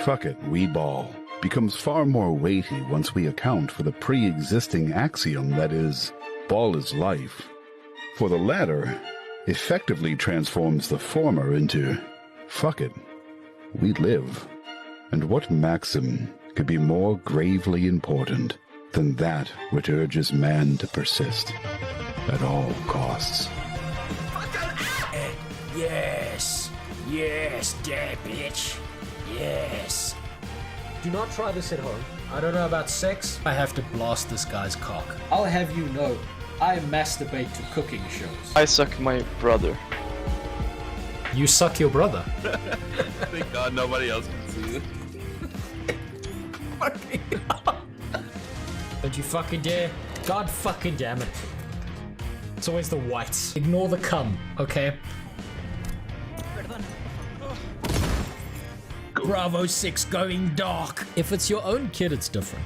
"Fuck it, we ball" becomes far more weighty once we account for the pre-existing axiom that is, ball is life. For the latter effectively transforms the former into, "Fuck it, we live." And what maxim could be more gravely important than that which urges man to persist at all costs? Yes, dare bitch, yes. Do not try this at home. I don't know about sex. I have to blast this guy's cock. I'll have you know, I masturbate to cooking shows. I suck my brother. You suck your brother? Thank God nobody else can see it. Fucking Don't you fucking dare. God fucking damn it. It's always the whites. Ignore the cum, okay? Bravo 6 going dark. If it's your own kid, it's different.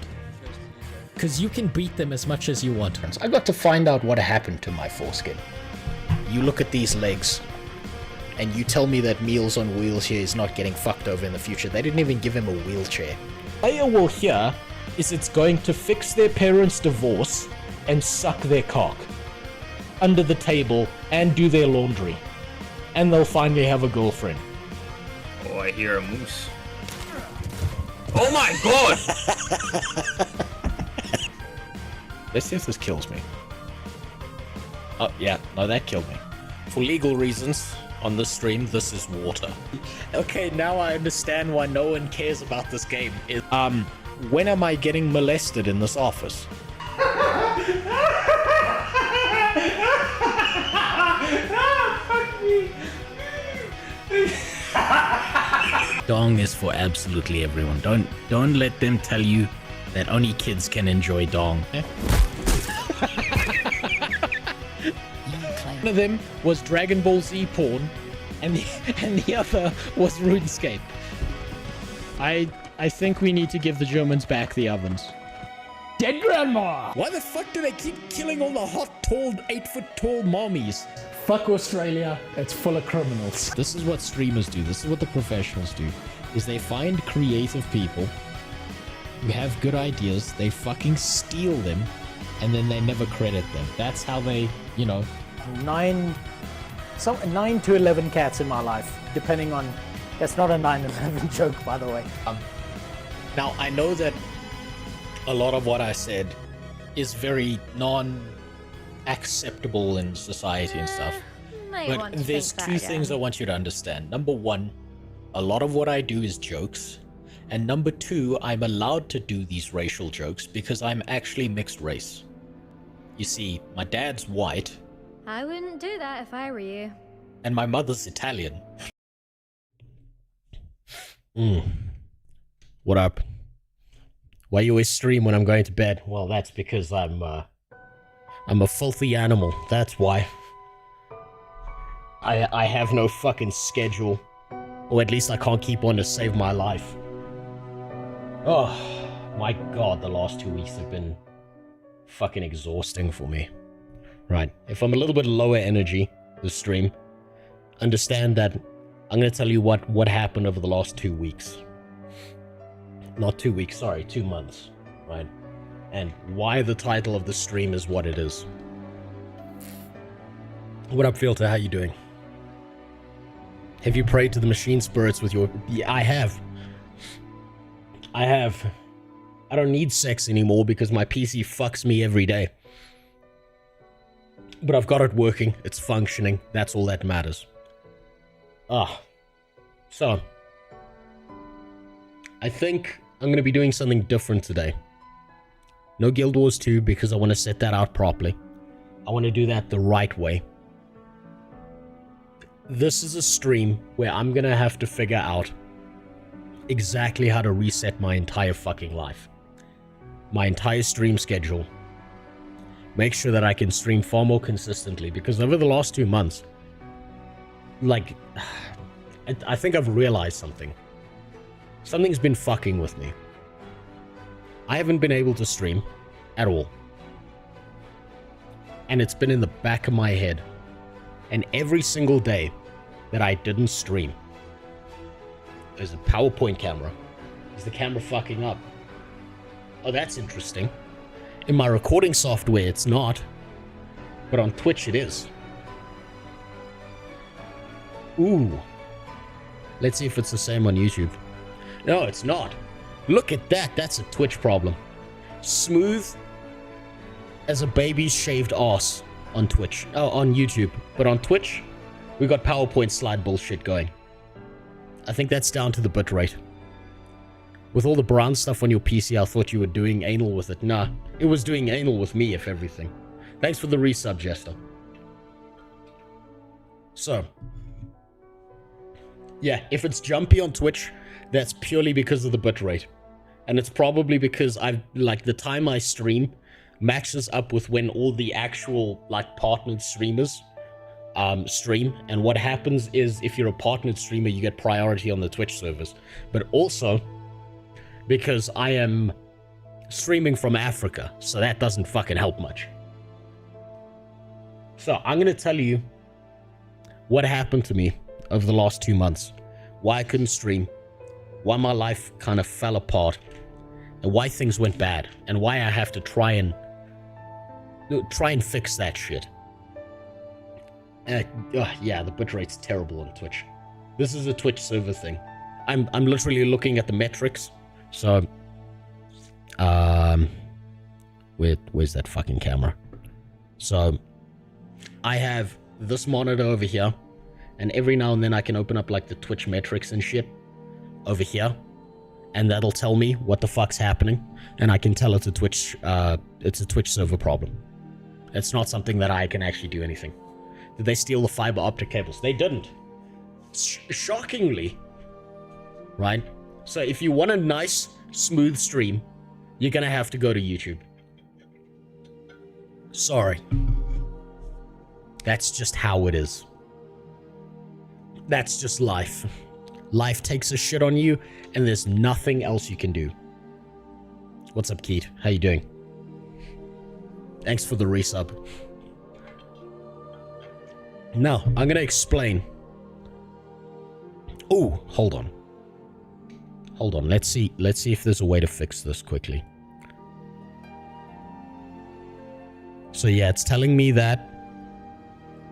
Because you can beat them as much as you want. I got to find out what happened to my foreskin. You look at these legs, and you tell me that Meals on Wheels here is not getting fucked over in the future. They didn't even give him a wheelchair. Player will hear is it's going to fix their parents' divorce and suck their cock under the table and do their laundry. And they'll finally have a girlfriend. Oh, I hear a moose. Oh my God! Let's see if this kills me. Oh, yeah. No, that killed me. For legal reasons, on this stream, this is water. Okay, now I understand why no one cares about this game. When am I getting molested in this office? Dong is for absolutely everyone. Don't let them tell you that only kids can enjoy dong. One of them was Dragon Ball Z porn, and the other was RuneScape. I think we need to give the Germans back the ovens. Dead grandma! Why the fuck do they keep killing all the hot, tall, 8-foot-tall mommies? Fuck Australia, it's full of criminals. This is what streamers do, this is what the professionals do, is they find creative people who have good ideas, they fucking steal them, and then they never credit them. That's how they, you know... 9 to 11 cats in my life, depending on... That's not a 9/11 joke, by the way. Now, I know that a lot of what I said is very non-acceptable in society and stuff. But there's two things I want you to understand. Number one, a lot of what I do is jokes. And number two, I'm allowed to do these racial jokes because I'm actually mixed race. You see, my dad's white. I wouldn't do that if I were you. And my mother's Italian. What up? Why you always stream when I'm going to bed? Well, that's because I'm a filthy animal. That's why. I have no fucking schedule. Or at least I can't keep one to save my life. Oh, my God, the last 2 weeks have been fucking exhausting for me. Right, if I'm a little bit lower energy this stream, understand that I'm going to tell you what happened over the last 2 weeks. Not 2 weeks, sorry, 2 months, right? And why the title of the stream is what it is. What up, Filter? How you doing? Have you prayed to the machine spirits with your... Yeah, I have. I have. I don't need sex anymore because my PC fucks me every day. But I've got it working. It's functioning. That's all that matters. So. I think I'm going to be doing something different today. No Guild Wars 2 because I want to set that out properly. I want to do that the right way. This is a stream where I'm going to have to figure out exactly how to reset my entire fucking life. My entire stream schedule. Make sure that I can stream far more consistently because over the last 2 months, like, I think I've realized something. Something's been fucking with me. I haven't been able to stream at all. And it's been in the back of my head. And every single day that I didn't stream, there's a PowerPoint camera Is the camera fucking up? Oh, that's interesting. In my recording software, it's not. But on Twitch, it is. Ooh. Let's see if it's the same on YouTube. No, it's not. Look at that. That's a Twitch problem. Smooth as a baby's shaved ass on Twitch. Oh, on YouTube. But on Twitch, we got PowerPoint slide bullshit going. I think that's down to the bitrate. With all the brown stuff on your PC, I thought you were doing anal with it. Nah, it was doing anal with me, if everything. Thanks for the resub, Jester. So, yeah, if it's jumpy on Twitch, that's purely because of the bitrate. And it's probably because the time I stream matches up with when all the actual, partnered streamers stream. And what happens is, if you're a partnered streamer, you get priority on the Twitch servers. But also, because I am streaming from Africa, so that doesn't fucking help much. So, I'm gonna tell you what happened to me over the last 2 months. Why I couldn't stream. Why my life kind of fell apart. And why things went bad. And why I have to try and fix that shit. Yeah, the bitrate's terrible on Twitch. This is a Twitch server thing. I'm literally looking at the metrics. So, where's that fucking camera? So, I have this monitor over here, and every now and then I can open up the Twitch metrics and shit over here, and that'll tell me what the fuck's happening, and I can tell it's a Twitch server problem. It's not something that I can actually do anything. Did they steal the fiber optic cables? They didn't. Shockingly, right? So if you want a nice, smooth stream, you're gonna have to go to YouTube. Sorry. That's just how it is. That's just life. Life takes a shit on you, and there's nothing else you can do. What's up, Keith? How you doing? Thanks for the resub. Now, I'm gonna explain. Oh, hold on. Hold on. Let's see if there's a way to fix this quickly. So yeah, it's telling me that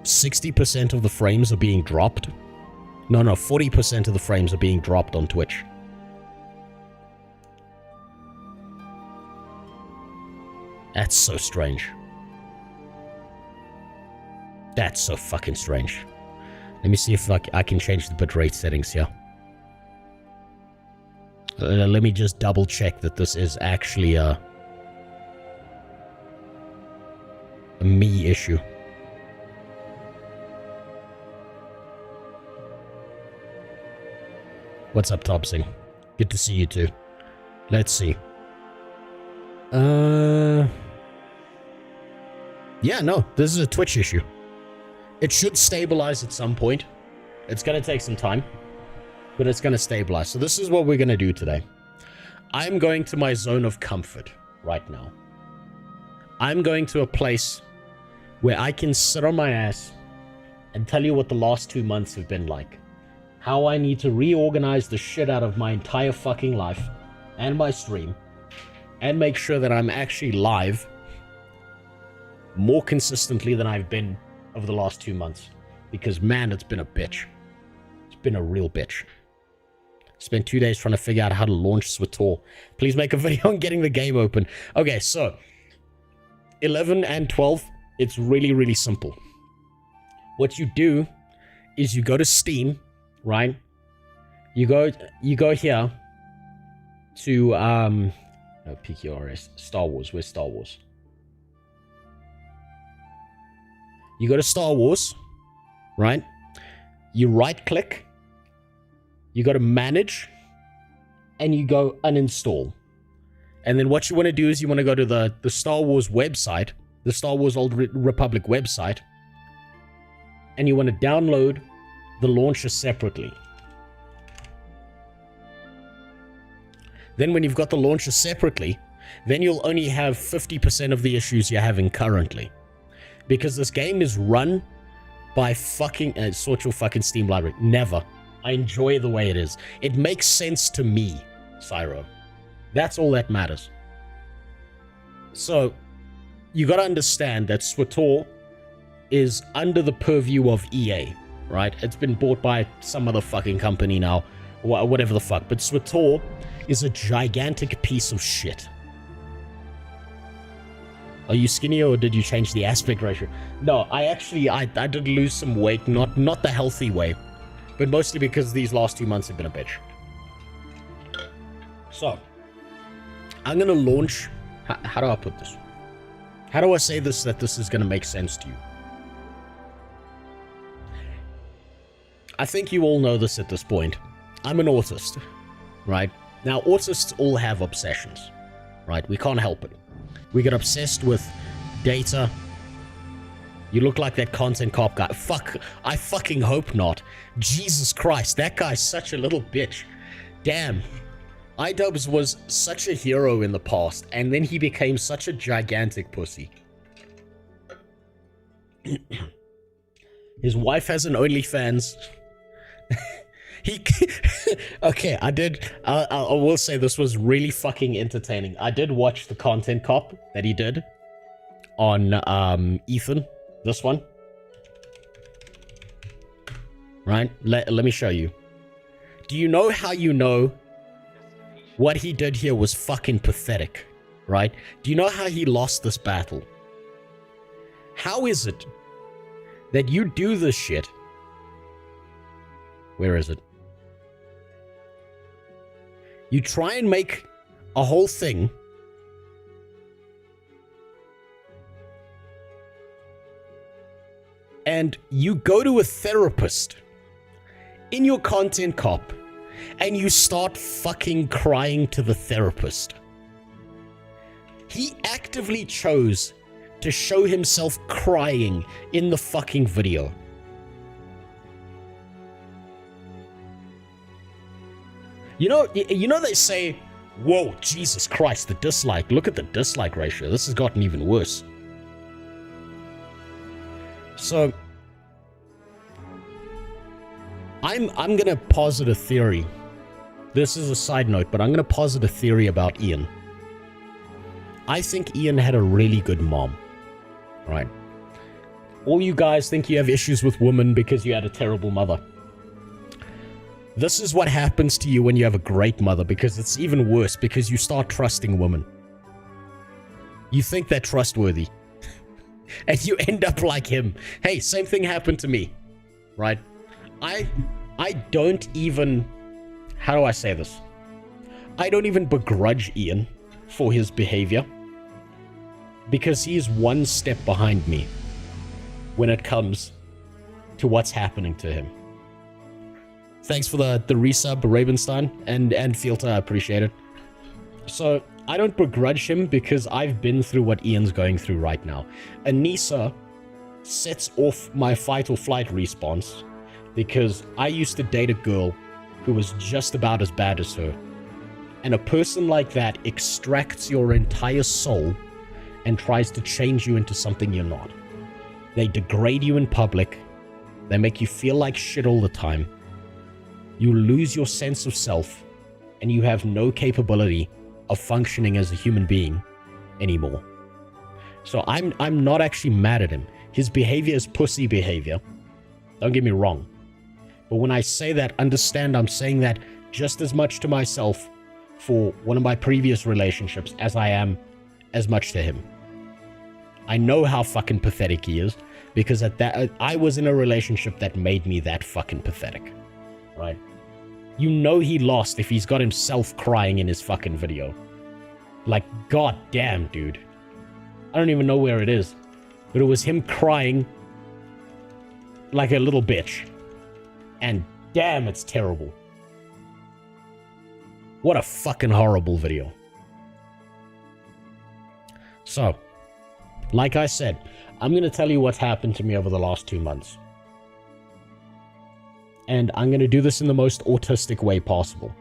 60% of the frames are being dropped. No, 40% of the frames are being dropped on Twitch. That's so strange. That's so fucking strange. Let me see if I can change the bitrate settings here. Let me just double check that this is actually a me issue. What's up, Topsing? Good to see you too. Let's see. Yeah, no, this is a Twitch issue. It should stabilize at some point. It's gonna take some time, but it's gonna stabilize. So this is what we're gonna do today. I'm going to my zone of comfort right now. I'm going to a place where I can sit on my ass and tell you what the last 2 months have been like. How I need to reorganize the shit out of my entire fucking life and my stream and make sure that I'm actually live more consistently than I've been over the last 2 months. Because, man, it's been a bitch. It's been a real bitch. Spent 2 days trying to figure out how to launch SWTOR. Please make a video on getting the game open. Okay, so 11 and 12, it's really, really simple. What you do is you go to Steam, right? You go here to no, PQRS, Star Wars. Where's Star Wars? You go to Star Wars, right? You right click, you go to manage, and you go uninstall. And then what you want to do is you want to go to the Star Wars website, the Star Wars Old Republic website, and you want to download the launcher separately. Then when you've got the launcher separately, then you'll only have 50% of the issues you're having currently. Because this game is run by fucking... sort your fucking Steam library. Never. I enjoy the way it is. It makes sense to me Cyro. That's all that matters. So, you gotta understand that SWTOR is under the purview of EA, right? It's been bought by some other fucking company now, whatever the fuck. But SWTOR is a gigantic piece of shit. Are you skinnier or did you change the aspect ratio? No, I did lose some weight, not the healthy way, but mostly because these last 2 months have been a bitch. So, I'm gonna launch... How do I put this? How do I say this that this is gonna make sense to you? I think you all know this at this point. I'm an autist, right? Now, autists all have obsessions, right? We can't help it. We get obsessed with data. You look like that content cop guy. Fuck, I fucking hope not. Jesus Christ, that guy's such a little bitch. Damn. iDubbbz was such a hero in the past, and then he became such a gigantic pussy. His wife has an OnlyFans. Okay, I will say this was really fucking entertaining. I did watch the content cop that he did on Ethan, this one. Right? Let me show you. Do you know how you know what he did here was fucking pathetic? Right? Do you know how he lost this battle? How is it that you do this shit? Where is it? You try and make a whole thing and you go to a therapist in your content cop and you start fucking crying to the therapist. He actively chose to show himself crying in the fucking video. You know they say, whoa, Jesus Christ, the dislike. Look at the dislike ratio. This has gotten even worse. So, I'm gonna posit a theory. This is a side note, but I'm gonna posit a theory about Ian. I think Ian had a really good mom. Right? All you guys think you have issues with women because you had a terrible mother. This is what happens to you when you have a great mother, because it's even worse, because you start trusting women. You think they're trustworthy. And you end up like him. Hey, same thing happened to me. Right? I don't even... How do I say this? I don't even begrudge Ian for his behavior, because he is one step behind me when it comes to what's happening to him. Thanks for the resub, Ravenstein, and Filter, I appreciate it. So, I don't begrudge him because I've been through what Ian's going through right now. Anissa sets off my fight or flight response because I used to date a girl who was just about as bad as her. And a person like that extracts your entire soul and tries to change you into something you're not. They degrade you in public. They make you feel like shit all the time. You lose your sense of self, and you have no capability of functioning as a human being anymore. So I'm not actually mad at him. His behavior is pussy behavior. Don't get me wrong. But when I say that, understand I'm saying that just as much to myself for one of my previous relationships as I am as much to him. I know how fucking pathetic he is, because at that I was in a relationship that made me that fucking pathetic. Right? You know he lost if he's got himself crying in his fucking video. Like, god damn, dude. I don't even know where it is. But it was him crying like a little bitch. And damn, it's terrible. What a fucking horrible video. So, like I said, I'm going to tell you what's happened to me over the last 2 months. And I'm going to do this in the most autistic way possible.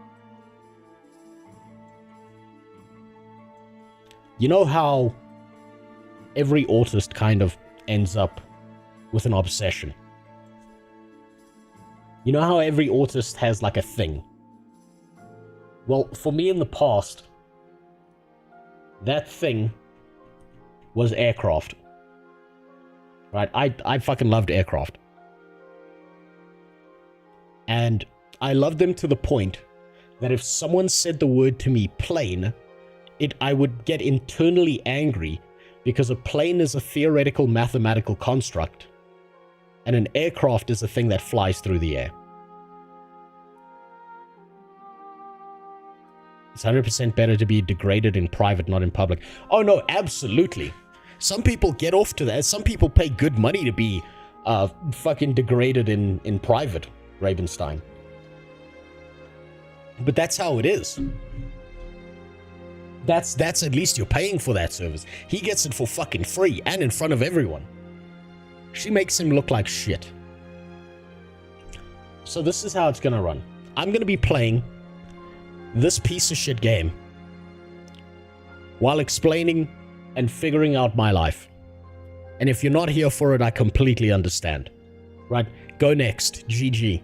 You know how every autist kind of ends up with an obsession? You know how every autist has like a thing? Well, for me in the past, that thing was aircraft. Right? I fucking loved aircraft. And I loved them to the point that if someone said the word to me plane, I would get internally angry because a plane is a theoretical mathematical construct and an aircraft is a thing that flies through the air. It's 100% better to be degraded in private, not in public. Oh no, absolutely. Some people get off to that. Some people pay good money to be fucking degraded in private, Ravenstein. But that's how it is. That's at least you're paying for that service. He gets it for fucking free and in front of everyone. She makes him look like shit. So this is how it's gonna run. I'm gonna be playing this piece of shit game while explaining and figuring out my life. And if you're not here for it, I completely understand. Right? Go next. GG.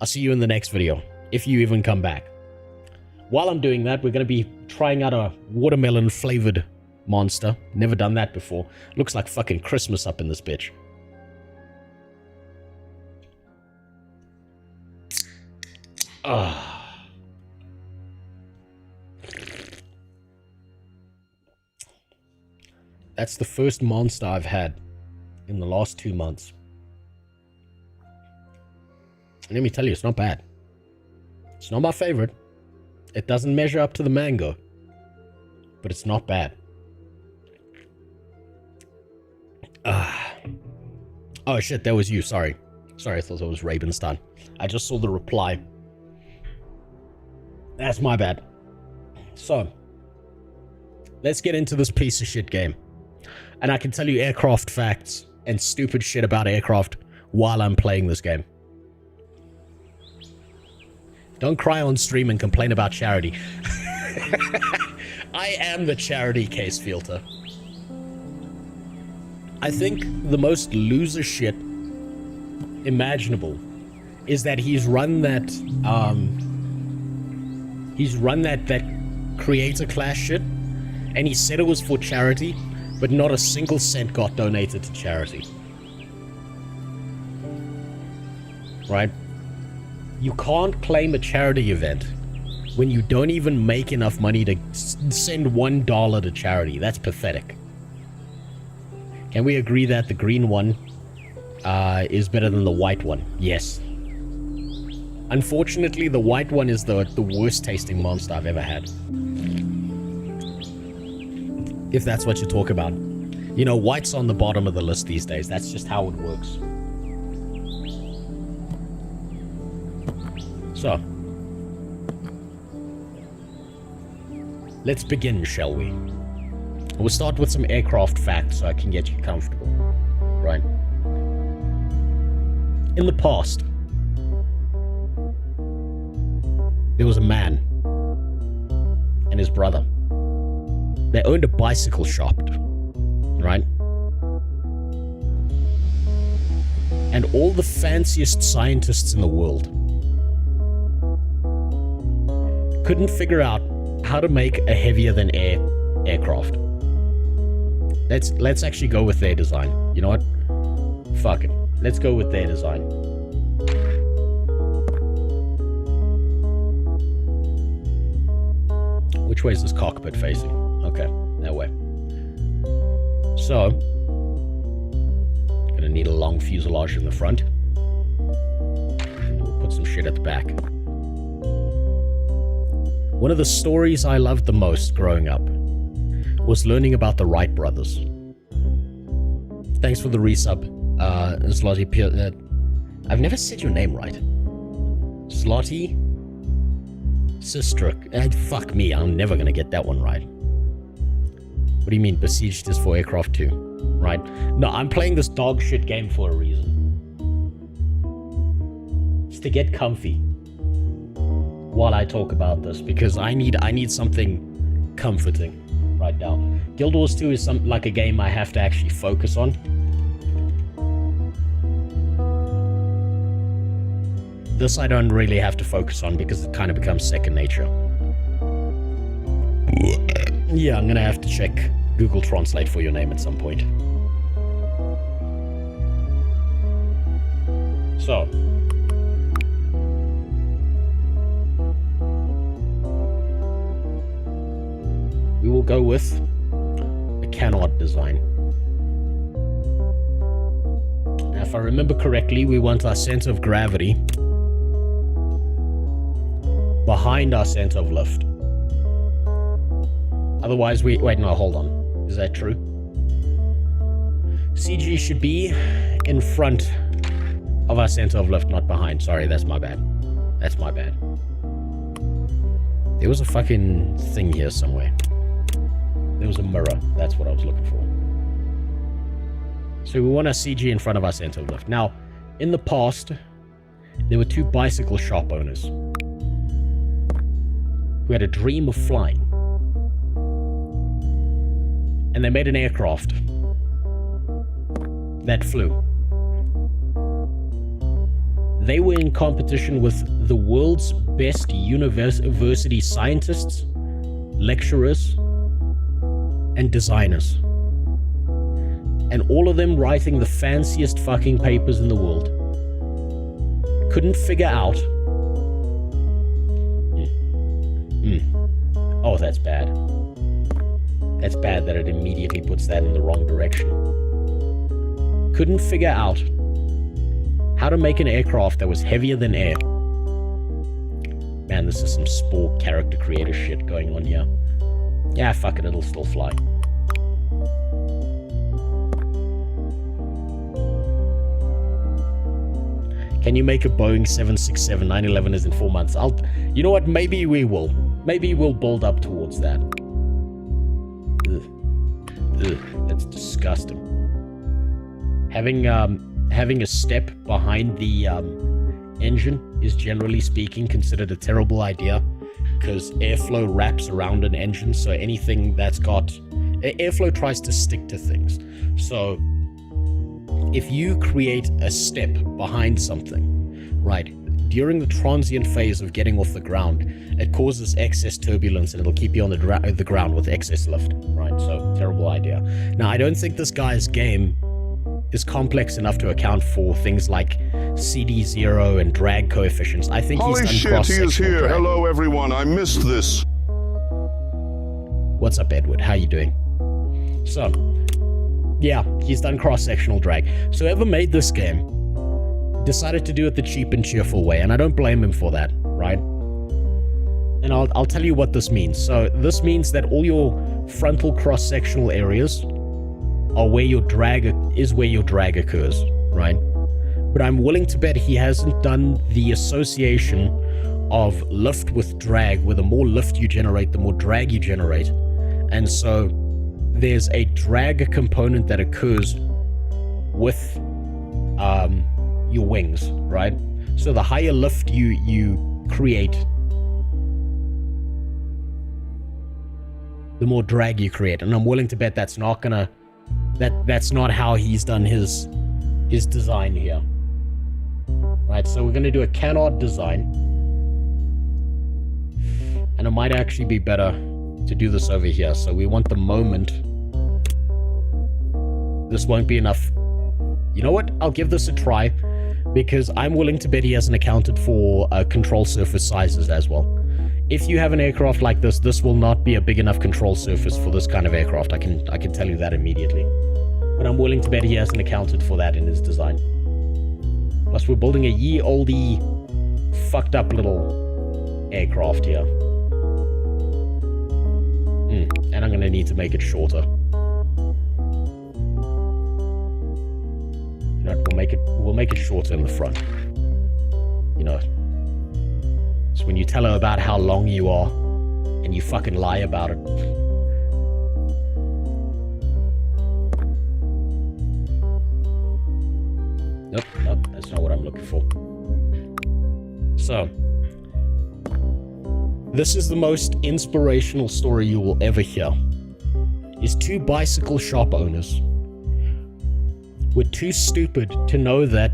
I'll see you in the next video, if you even come back. While I'm doing that, we're going to be trying out a watermelon flavored monster. Never done that before. Looks like fucking Christmas up in this bitch. That's the first monster I've had in the last 2 months. And let me tell you, it's not bad. It's not my favorite. It doesn't measure up to the mango. But it's not bad. Oh shit, that was you, sorry. Sorry, I thought it was Ravenstein. I just saw the reply. That's my bad. So, let's get into this piece of shit game. And I can tell you aircraft facts and stupid shit about aircraft while I'm playing this game. Don't cry on stream and complain about charity. I am the charity case filter. I think the most loser shit imaginable is that he's run that creator class shit, and he said it was for charity, but not a single cent got donated to charity. Right? You can't claim a charity event when you don't even make enough money to send $1 to charity. That's pathetic. Can we agree that the green one is better than the white one? Yes. Unfortunately, the white one is the worst tasting monster I've ever had. If that's what you talk about. You know, white's on the bottom of the list these days. That's just how it works. So, let's begin, shall we? We'll start with some aircraft facts so I can get you comfortable. Right? In the past, there was a man and his brother. They owned a bicycle shop, right? And all the fanciest scientists in the world couldn't figure out how to make a heavier than air aircraft. Let's actually go with their design. You know what? Fuck it. Let's go with their design. Which way is this cockpit facing? Okay, that way. So, gonna need a long fuselage in the front. We'll put some shit at the back. One of the stories I loved the most growing up was learning about the Wright brothers. Thanks for the resub, Zlotty. I've never said your name right. Zlotty Sistruk. Fuck me, I'm never gonna get that one right. What do you mean, Besieged is for aircraft too? Right? No, I'm playing this dog shit game for a reason. It's to get comfy while I talk about this, because I need something comforting right now. Guild Wars 2 is like a game I have to actually focus on. This I don't really have to focus on because it kind of becomes second nature. Yeah, I'm gonna have to check Google Translate for your name at some point. So. We will go with a cannot design. Now, if I remember correctly, we want our center of gravity behind our center of lift. Otherwise, wait, no, hold on. Is that true? CG should be in front of our center of lift, not behind. Sorry, that's my bad. That's my bad. There was a fucking thing here somewhere. There was a mirror. That's what I was looking for. So we want our CG in front of our center of lift. Now, in the past, there were two bicycle shop owners who had a dream of flying. And they made an aircraft that flew. They were in competition with the world's best university scientists, lecturers, and designers. And all of them writing the fanciest fucking papers in the world. Couldn't figure out... Oh, that's bad. That's bad that it immediately puts that in the wrong direction. Couldn't figure out how to make an aircraft that was heavier than air. Man, this is some Spore character creator shit going on here. Yeah, fuck it, it'll still fly. Can you make a Boeing 767? 9/11 is in 4 months. You know what? Maybe we will. Maybe we'll build up towards that. Ugh, that's disgusting. Having a step behind the engine is, generally speaking, considered a terrible idea because airflow wraps around an engine, so anything that's got... Airflow tries to stick to things. So if you create a step behind something, right, during the transient phase of getting off the ground, it causes excess turbulence and it'll keep you on the ground with excess lift, right? So, terrible idea. Now, I don't think this guy's game is complex enough to account for things like CD0 and drag coefficients. I think Holy he's done shit, he is here. drag. Hello, everyone. I missed this. What's up, Edward? How you doing? So, yeah, he's done cross-sectional drag. So whoever made this game decided to do it the cheap and cheerful way, and I don't blame him for that, right? And I'll tell you what this means. So this means that all your frontal cross-sectional areas are where your drag occurs, right? But I'm willing to bet he hasn't done the association of lift with drag, where the more lift you generate, the more drag you generate. And so there's a drag component that occurs with your wings, right? So the higher lift you create, the more drag you create. And I'm willing to bet that's not how he's done his design here. Right, so we're gonna do a cannot design. And it might actually be better to do this over here. So we want the moment. This won't be enough. You know what? I'll give this a try, because I'm willing to bet he hasn't accounted for control surface sizes as well. If you have an aircraft like this, this will not be a big enough control surface for this kind of aircraft. I can tell you that immediately. But I'm willing to bet he hasn't accounted for that in his design. Plus, we're building a ye olde fucked up little aircraft here. And I'm gonna need to make it shorter. You know, we'll make it shorter in the front. You know. So when you tell her about how long you are, and you fucking lie about it. Nope, that's not what I'm looking for. So, this is the most inspirational story you will ever hear. Is two bicycle shop owners were too stupid to know that,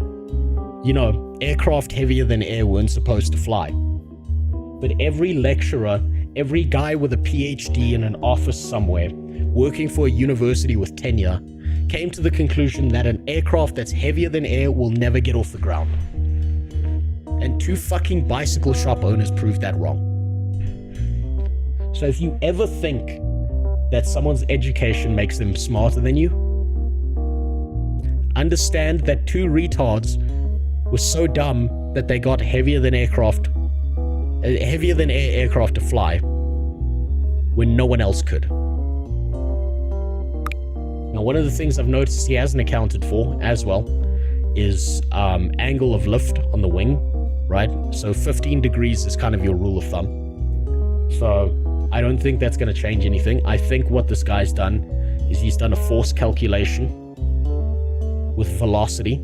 you know, aircraft heavier than air weren't supposed to fly. But every lecturer every guy with a PhD in an office somewhere, working for a university with tenure, came to the conclusion that an aircraft that's heavier than air will never get off the ground. And 2 fucking bicycle shop owners proved that wrong. So if you ever think that someone's education makes them smarter than you, understand that 2 retards were so dumb that they got heavier than air aircraft to fly when no one else could. Now, one of the things I've noticed he hasn't accounted for as well is angle of lift on the wing, right? So 15 degrees is kind of your rule of thumb. So I don't think that's going to change anything. I think what this guy's done is he's done a force calculation with velocity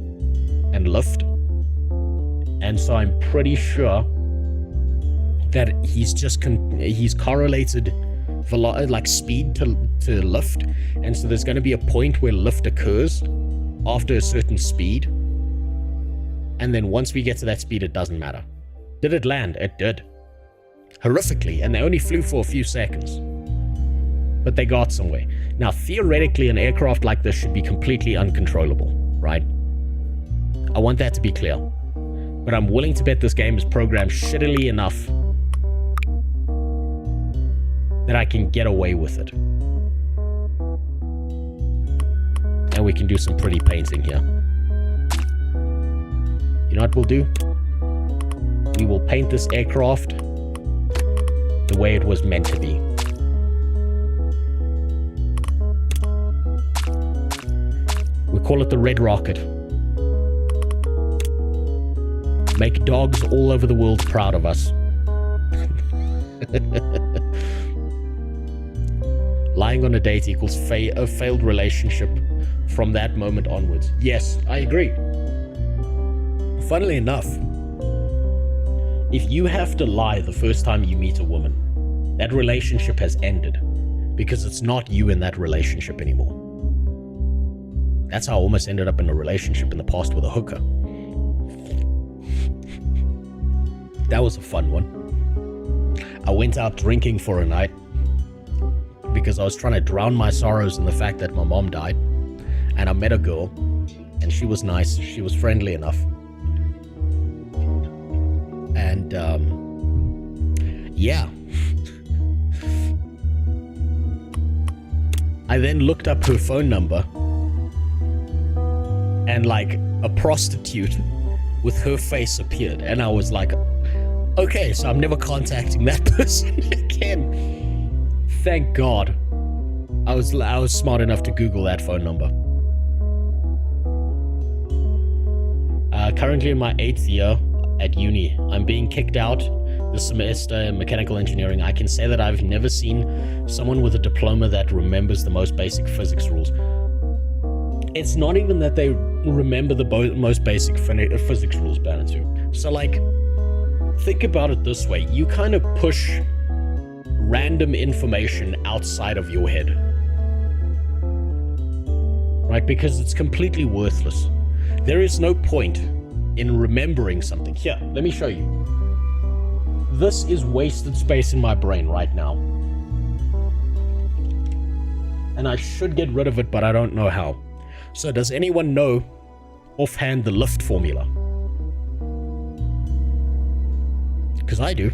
and lift. And so I'm pretty sure that he's correlated speed to lift, and so there's going to be a point where lift occurs after a certain speed, and then once we get to that speed, it doesn't matter. Did it land? It did. Horrifically, and they only flew for a few seconds, but they got somewhere. Now, theoretically, an aircraft like this should be completely uncontrollable, right? I want that to be clear, but I'm willing to bet this game is programmed shittily enough that I can get away with it. And we can do some pretty painting here. You know what we'll do? We will paint this aircraft the way it was meant to be. We call it the Red Rocket. Make dogs all over the world proud of us. Lying on a date equals a failed relationship from that moment onwards. Yes, I agree. Funnily enough, if you have to lie the first time you meet a woman, that relationship has ended because it's not you in that relationship anymore. That's how I almost ended up in a relationship in the past with a hooker. That was a fun one. I went out drinking for a night because I was trying to drown my sorrows in the fact that my mom died. And I met a girl, and she was nice. She was friendly enough. And, yeah. I then looked up her phone number, and like a prostitute with her face appeared. And I was like, okay, so I'm never contacting that person again. Thank God. I was smart enough to Google that phone number. Currently in my 8th year at uni. I'm being kicked out this semester in mechanical engineering. I can say that I've never seen someone with a diploma that remembers the most basic physics rules. It's not even that they remember the most basic physics rules, Banatu. So like, think about it this way. You kind of push random information outside of your head, right? Because it's completely worthless. There is no point in remembering something. Here, let me show you. This is wasted space in my brain right now. And I should get rid of it, but I don't know how. So does anyone know offhand the lift formula? Because I do.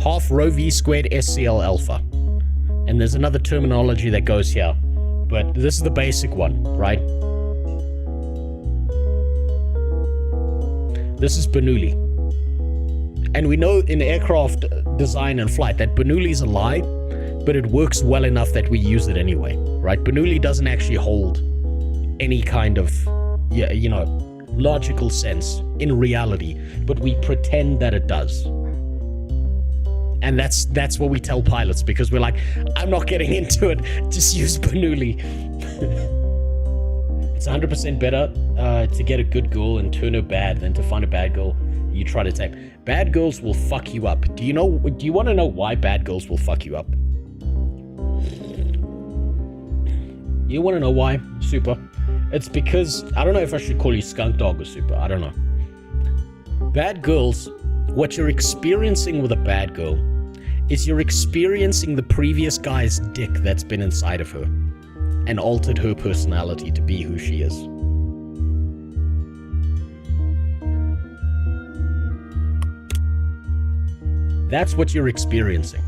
Half rho v squared SCL alpha. And there's another terminology that goes here, but this is the basic one, right? This is Bernoulli. And we know in aircraft design and flight that Bernoulli is a lie, but it works well enough that we use it anyway, right? Bernoulli doesn't actually hold any kind of, logical sense in reality, but we pretend that it does. And that's what we tell pilots, because we're like, I'm not getting into it, just use Bernoulli. It's 100% better to get a good girl and turn her bad than to find a bad girl. you try to tame. Bad girls will fuck you up. Do you want to know why bad girls will fuck you up? You want to know why, Super? It's because, I don't know if I should call you Skunk Dog or Super, I don't know. Bad girls, what you're experiencing with a bad girl is you're experiencing the previous guy's dick that's been inside of her and altered her personality to be who she is. That's what you're experiencing.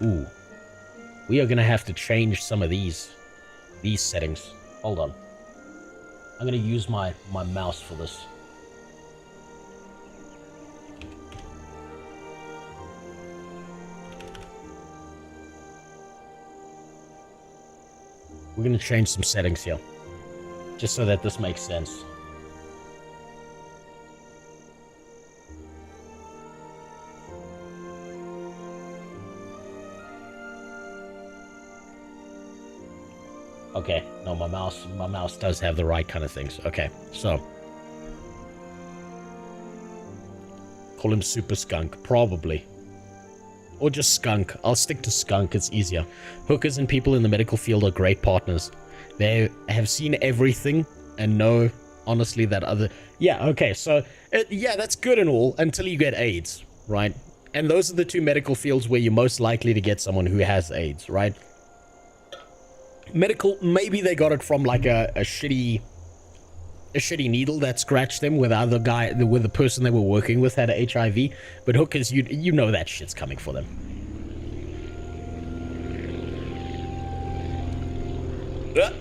Ooh. We are gonna have to change some of these settings. Hold on. I'm gonna use my mouse for this. We're gonna change some settings here, just so that this makes sense. Okay, no, my mouse does have the right kind of things. Okay, so call him Super Skunk, probably. Or just Skunk. I'll stick to Skunk, it's easier. Hookers and people in the medical field are great partners. They have seen everything and know, honestly, that other... Yeah, okay, so, yeah, that's good and all until you get AIDS, right? And those are the two medical fields where you're most likely to get someone who has AIDS, right? Medical, maybe they got it from, like, a shitty needle that scratched them with the person they were working with had HIV, but hookers, you know that shit's coming for them.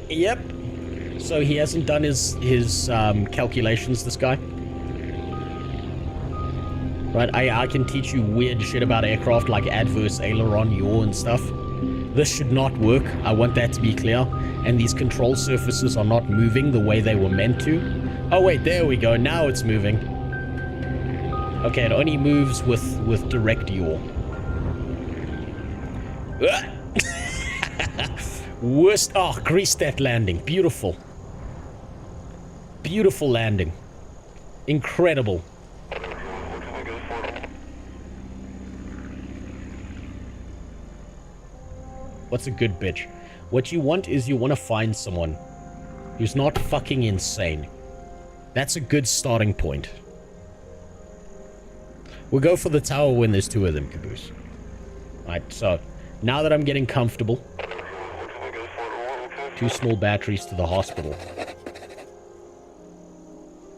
Yep. So he hasn't done his calculations, this guy. Right, I can teach you weird shit about aircraft, like adverse aileron yaw and stuff. This should not work, I want that to be clear. And these control surfaces are not moving the way they were meant to. Oh wait, there we go, now it's moving. Okay, it only moves with direct yaw. Worst, oh, greased that landing, beautiful. Beautiful landing. Incredible. What's a good bitch? What you want is you want to find someone who's not fucking insane. That's a good starting point. We'll go for the tower when there's two of them, Caboose. Right, so now that I'm getting comfortable, 2 small batteries to the hospital.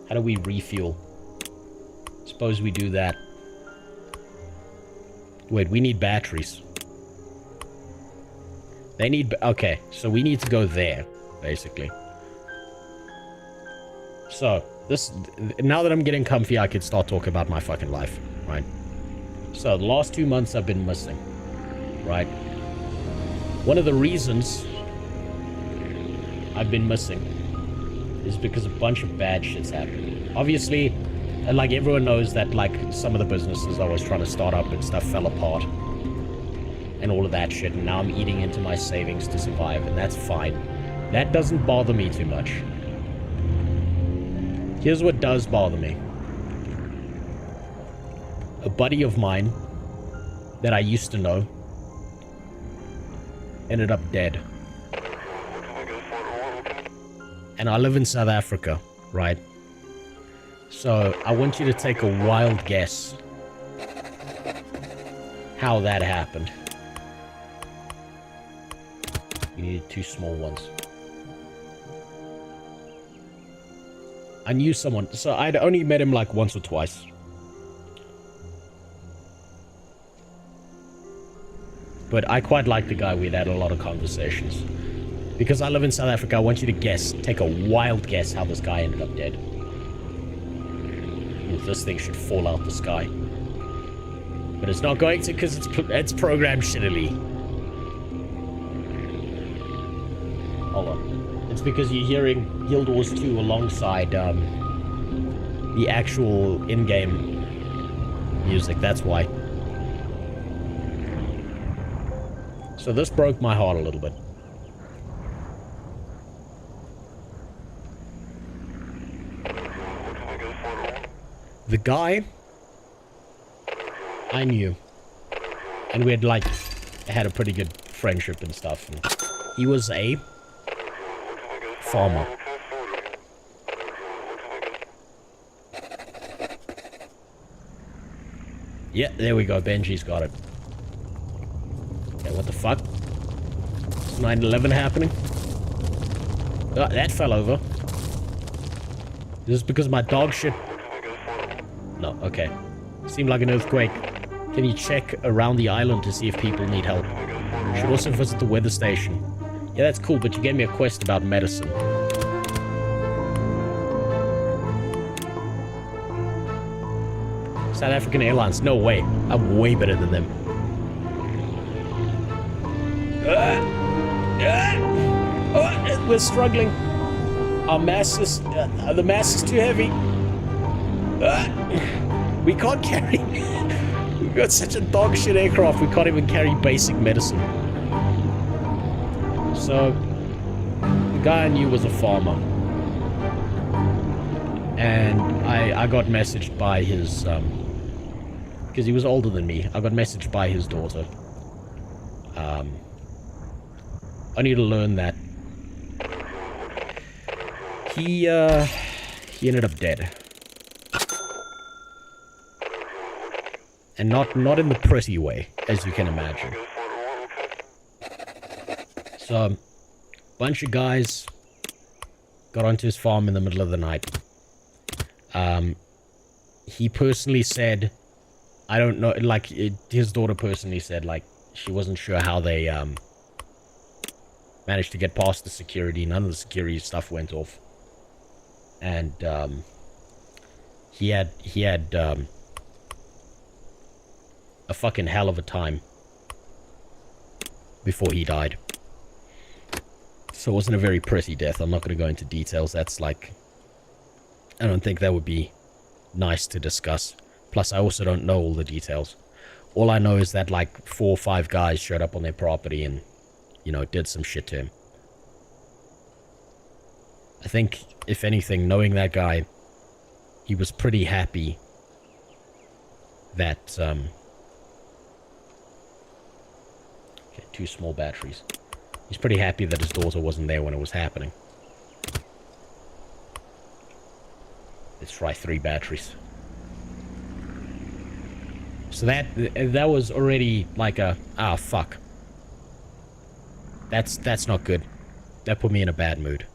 How do we refuel? Suppose we do that. Wait, we need batteries. They need... Okay, so we need to go there, basically. So, this... Now that I'm getting comfy, I can start talking about my fucking life, right? So, the last 2 months I've been missing, right? One of the reasons I've been missing is because a bunch of bad shit's happened. Obviously, like, everyone knows that, like, some of the businesses I was trying to start up and stuff fell apart. And all of that shit, and now I'm eating into my savings to survive, and that's fine. That doesn't bother me too much. Here's what does bother me. A buddy of mine that I used to know ended up dead. And I live in South Africa, right? So I want you to take a wild guess how that happened. You needed 2 small ones. I knew someone, so I'd only met him like once or twice. But I quite like the guy, we'd had a lot of conversations. Because I live in South Africa, I want you to guess, take a wild guess how this guy ended up dead. Ooh, this thing should fall out the sky. But it's not going to because it's programmed shittily. Hold on. It's because you're hearing Guild Wars 2 alongside the actual in-game music, that's why. So this broke my heart a little bit. The guy I knew, and we had like had a pretty good friendship and stuff. And he was a farmer. Yeah, there we go. Benji's got it. Okay, what the fuck? Is 9/11 happening? Oh, that fell over. Is this because my dog shit? No, okay. Seemed like an earthquake. Can you check around the island to see if people need help? Should also visit the weather station. Yeah, that's cool, but you gave me a quest about medicine. South African Airlines, no way. I'm way better than them. Oh, we're struggling. Our mass is... the mass is too heavy. We can't carry... We've got such a dog shit aircraft, we can't even carry basic medicine. So, the guy I knew was a farmer. And I got messaged by his... because he was older than me. I got messaged by his daughter. I need to learn that he ended up dead. And not in the pretty way, as you can imagine. So, a bunch of guys got onto his farm in the middle of the night. He personally said, I don't know, like, his daughter personally said, like, she wasn't sure how they, managed to get past the security. None of the security stuff went off. And, he had, a fucking hell of a time before he died. So it wasn't a very pretty death. I'm not going to go into details. That's like... I don't think that would be nice to discuss. Plus, I also don't know all the details. All I know is that, like, 4 or 5 guys showed up on their property and, you know, did some shit to him. I think, if anything, knowing that guy, he was pretty happy that, Okay, 2 small batteries. He's pretty happy that his daughter wasn't there when it was happening. Let's try 3 batteries. So that was already like a... Ah, fuck. That's not good. That put me in a bad mood.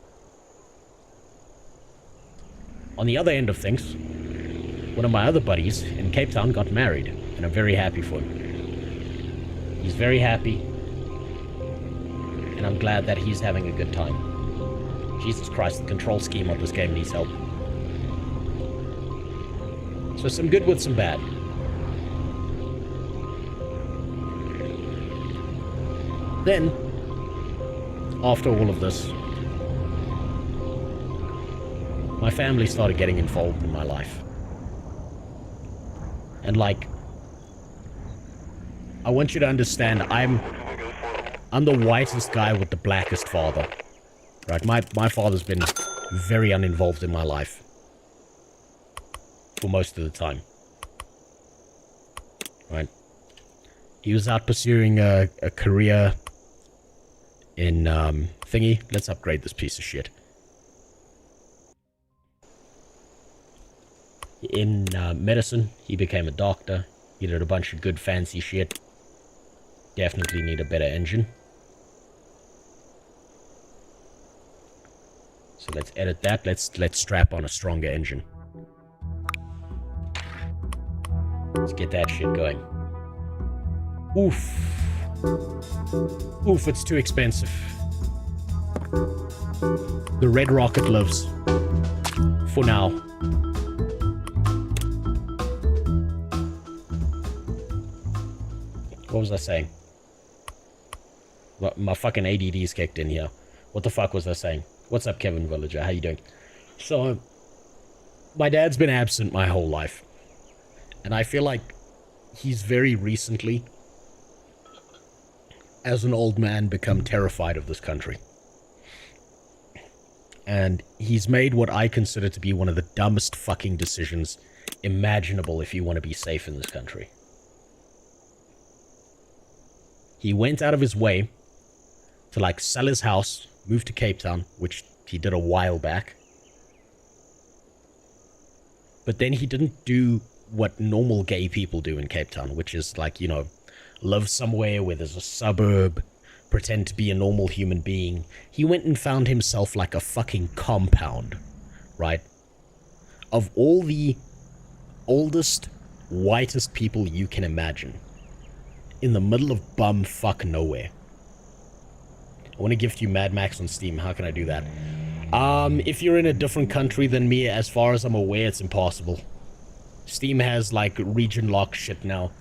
On the other end of things, one of my other buddies in Cape Town got married, and I'm very happy for him. He's very happy, and I'm glad that he's having a good time. Jesus Christ, the control scheme of this game needs help. So some good with some bad. Then, after all of this, my family started getting involved in my life. And like, I want you to understand, I'm the whitest guy with the blackest father. Right, my father's been very uninvolved in my life. For most of the time. Right. He was out pursuing a career in, thingy. Let's upgrade this piece of shit. In, medicine, he became a doctor. He did a bunch of good fancy shit. Definitely need a better engine. So let's edit that. Let's strap on a stronger engine. Let's get that shit going. Oof. Oof, it's too expensive. The red rocket lives. For now. What was I saying? My fucking ADD's kicked in here. What the fuck was I saying? What's up, Kevin Villager? How you doing? So, my dad's been absent my whole life. And I feel like he's very recently, as an old man, become terrified of this country. And he's made what I consider to be one of the dumbest fucking decisions imaginable if you want to be safe in this country. He went out of his way to, like, sell his house, move to Cape Town, which he did a while back. But then he didn't do what normal gay people do in Cape Town, which is, like, you know, live somewhere where there's a suburb, pretend to be a normal human being. He went and found himself, like, a fucking compound, right? Of all the oldest, whitest people you can imagine, in the middle of bumfuck nowhere. I want to gift you Mad Max on Steam. How can I do that? If you're in a different country than me, as far as I'm aware, it's impossible. Steam has, like, region lock shit now.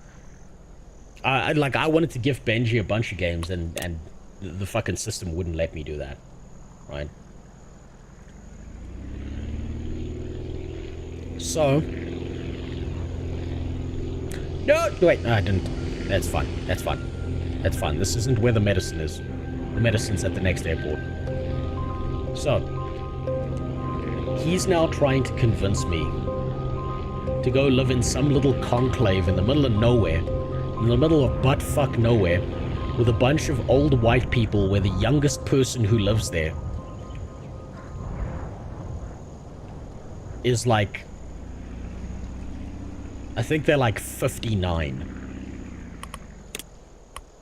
I wanted to gift Benji a bunch of games, and the fucking system wouldn't let me do that. Right? So... No, wait, no, I didn't. That's fine. That's fine. That's fine. This isn't where the medicine is. The medicine's at the next airport. So, he's now trying to convince me to go live in some little conclave in the middle of nowhere, in the middle of butt-fuck nowhere, with a bunch of old white people where the youngest person who lives there is like... I think they're like 59.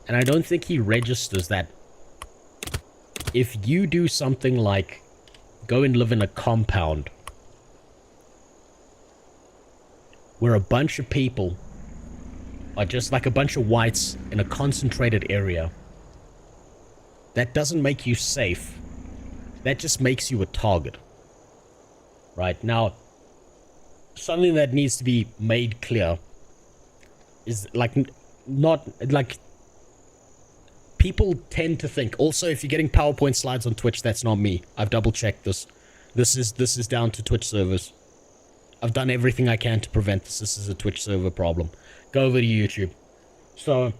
And I don't think he registers that if you do something like go and live in a compound where a bunch of people are just like a bunch of whites in a concentrated area, that doesn't make you safe. That just makes you a target. Right? Now, something that needs to be made clear is, like, not, like, people tend to think, also, if you're getting PowerPoint slides on Twitch, that's not me. I've double-checked this. This is down to Twitch servers. I've done everything I can to prevent this. This is a Twitch server problem. Go over to YouTube. So,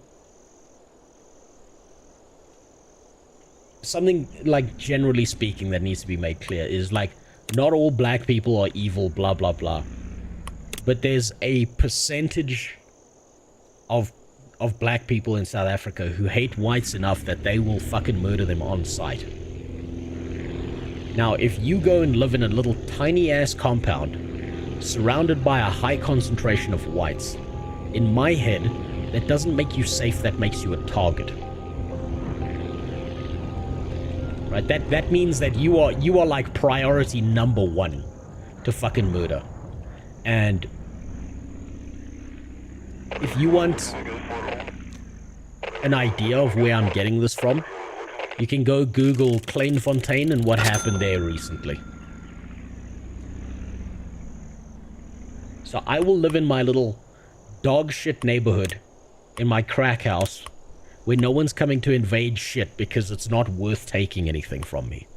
something, like, generally speaking, that needs to be made clear is, like, not all black people are evil, blah, blah, blah. But there's a percentage of black people in South Africa who hate whites enough that they will fucking murder them on sight. Now, if you go and live in a little tiny-ass compound surrounded by a high concentration of whites, in my head, that doesn't make you safe, that makes you a target. Right? That means that you are like priority number one to fucking murder. And if you want an idea of where I'm getting this from, you can go Google Kleinfontein and what happened there recently. So I will live in my little dog shit neighborhood in my crack house where no one's coming to invade shit because it's not worth taking anything from me.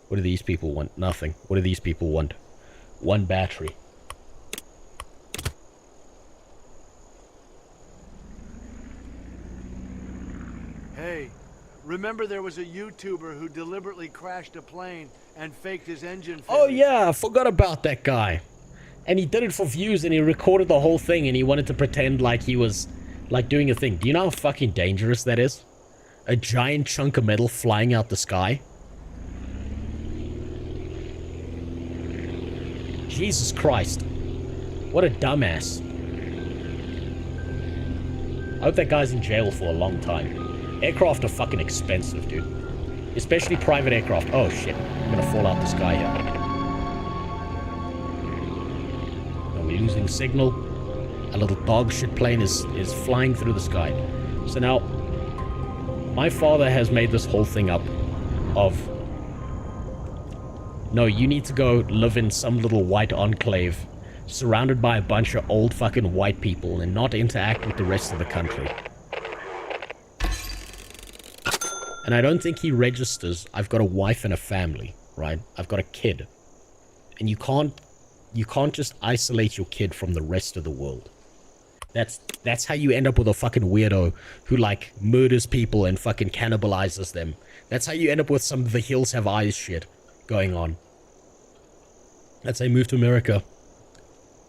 What do these people want? Nothing. What do these people want? One battery. Hey, remember there was a YouTuber who deliberately crashed a plane and faked his engine failure? Oh yeah, I forgot about that guy. And he did it for views, and he recorded the whole thing, and he wanted to pretend like he was, like, doing a thing. Do you know how fucking dangerous that is? A giant chunk of metal flying out the sky? Jesus Christ. What a dumbass. I hope that guy's in jail for a long time. Aircraft are fucking expensive, dude. Especially private aircraft. Oh shit, I'm gonna fall out the sky here. We're losing signal. A little dog shit plane is flying through the sky. So now, my father has made this whole thing up of, no, you need to go live in some little white enclave surrounded by a bunch of old fucking white people and not interact with the rest of the country. And I don't think he registers, I've got a wife and a family, right? I've got a kid. And you can't just isolate your kid from the rest of the world. That's how you end up with a fucking weirdo who, like, murders people and fucking cannibalizes them. That's how you end up with some of the Hills Have Eyes shit going on. Let's say move to America.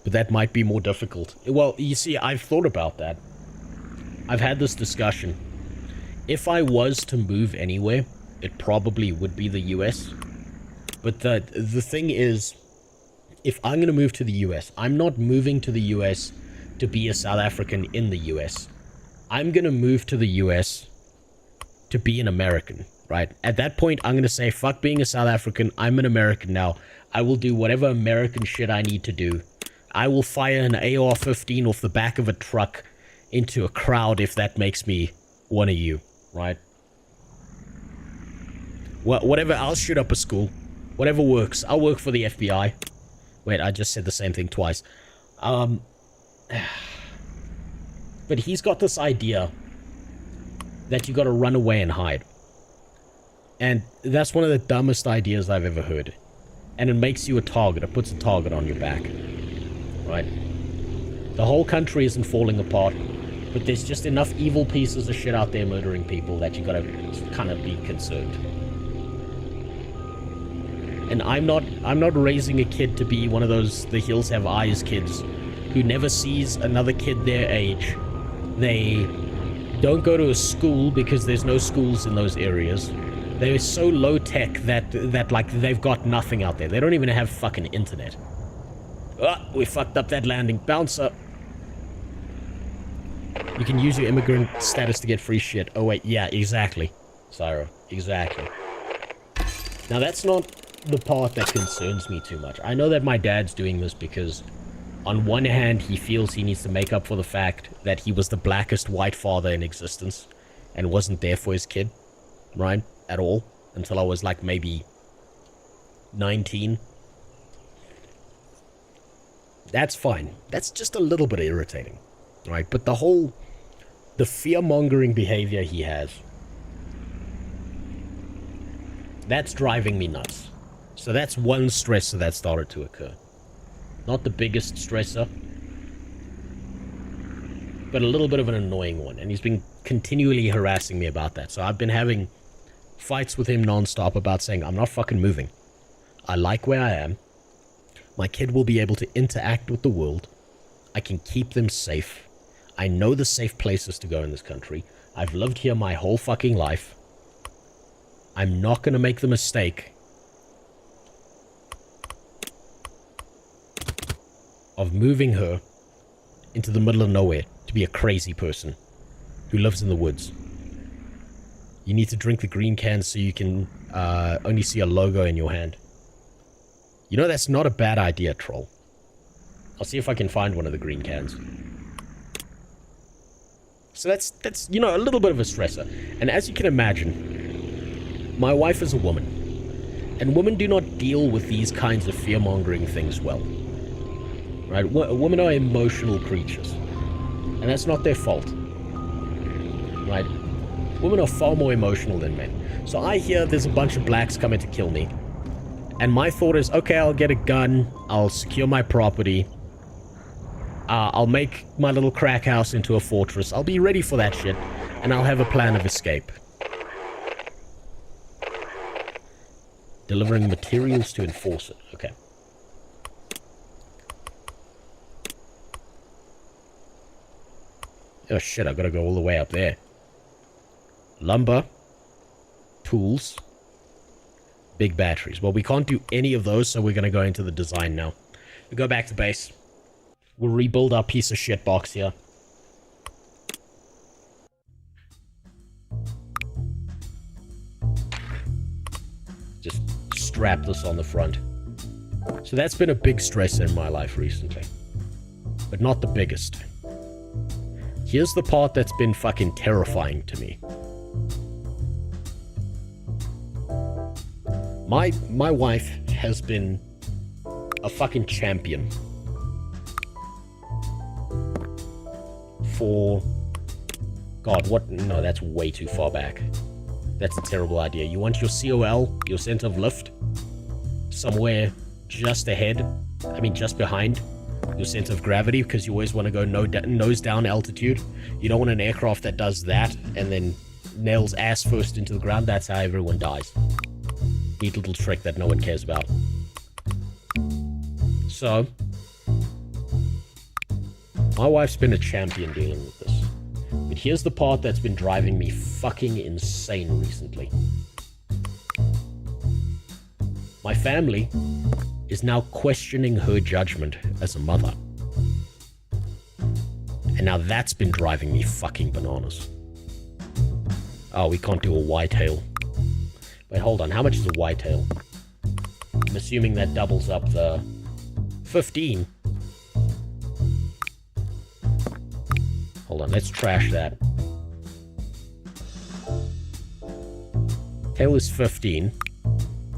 But that might be more difficult. Well, you see, I've thought about that. I've had this discussion. If I was to move anywhere, it probably would be the US. But the thing is, if I'm going to move to the US, I'm not moving to the US to be a South African in the US. I'm going to move to the US to be an American, right? At that point, I'm going to say, fuck being a South African. I'm an American now. I will do whatever American shit I need to do. I will fire an AR-15 off the back of a truck into a crowd if that makes me one of you, right? Whatever, I'll shoot up a school. Whatever works. I'll work for the FBI. Wait, I just said the same thing twice. But he's got this idea that you gotta run away and hide. And that's one of the dumbest ideas I've ever heard. And it makes you a target. It puts a target on your back. Right? The whole country isn't falling apart, but there's just enough evil pieces of shit out there murdering people that you gotta kind of be concerned. And I'm not raising a kid to be one of those The Hills Have Eyes kids who never sees another kid their age. They don't go to a school because there's no schools in those areas. They're so low tech that like they've got nothing out there. They don't even have fucking internet. Oh, we fucked up that landing. Bouncer. You can use your immigrant status to get free shit. Oh wait, yeah, exactly. Syro, exactly. Now that's not the part that concerns me too much. I know that my dad's doing this because on one hand he feels he needs to make up for the fact that he was the blackest white father in existence and wasn't there for his kid, right? At all. Until I was like maybe 19. That's fine. That's just a little bit irritating, right? But the fear-mongering behavior he has, that's driving me nuts. So that's one stressor that started to occur. Not the biggest stressor, but a little bit of an annoying one. And he's been continually harassing me about that. So I've been having fights with him non-stop about saying, I'm not fucking moving. I like where I am. My kid will be able to interact with the world. I can keep them safe. I know the safe places to go in this country. I've lived here my whole fucking life. I'm not going to make the mistake of moving her into the middle of nowhere to be a crazy person who lives in the woods. You need to drink the green cans so you can only see a logo in your hand. You know, that's not a bad idea, troll. I'll see if I can find one of the green cans. So that's you know, a little bit of a stressor. And as you can imagine, my wife is a woman. And women do not deal with these kinds of fear-mongering things well. Right? Women are emotional creatures. And that's not their fault. Right? Women are far more emotional than men. So I hear there's a bunch of blacks coming to kill me. And my thought is, okay, I'll get a gun, I'll secure my property, I'll make my little crack house into a fortress, I'll be ready for that shit, and I'll have a plan of escape. Delivering materials to enforce it, okay. Oh shit, I've got to go all the way up there. Lumber, tools, big batteries. Well, we can't do any of those, so we're going to go into the design now. We go back to base. We'll rebuild our piece of shit box here. Just strap this on the front. So that's been a big stressor in my life recently. But not the biggest. Here's the part that's been fucking terrifying to me. My wife has been a fucking champion for... God, what? No, that's way too far back. That's a terrible idea. You want your COL, your center of lift, somewhere just ahead, I mean just behind your center of gravity, because you always want to go nose down altitude. You don't want an aircraft that does that and then nails ass first into the ground. That's how everyone dies. Neat little trick that no one cares about. So, My wife's been a champion dealing with this. But here's the part that's been driving me fucking insane recently. My family is now questioning her judgment as a mother. And now that's been driving me fucking bananas. Oh, we can't do a whitetail. Wait, hold on. How much is a whitetail? I'm assuming that doubles up the 15. Hold on, let's trash that. Tail is 15.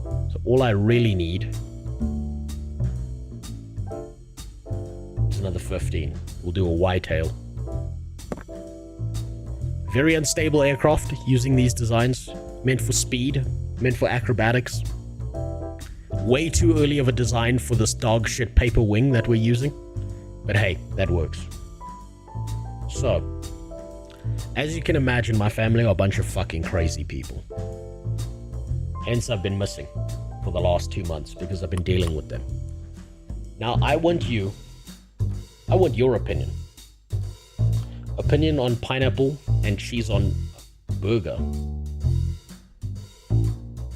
So all I really need is another 15. We'll do a whitetail. Very unstable aircraft using these designs. Meant for speed, meant for acrobatics. Way too early of a design for this dog shit paper wing that we're using. But hey, that works. So, as you can imagine, my family are a bunch of fucking crazy people. Hence, I've been missing for the last 2 months because I've been dealing with them. Now, I want your opinion. Opinion on pineapple and cheese on burger.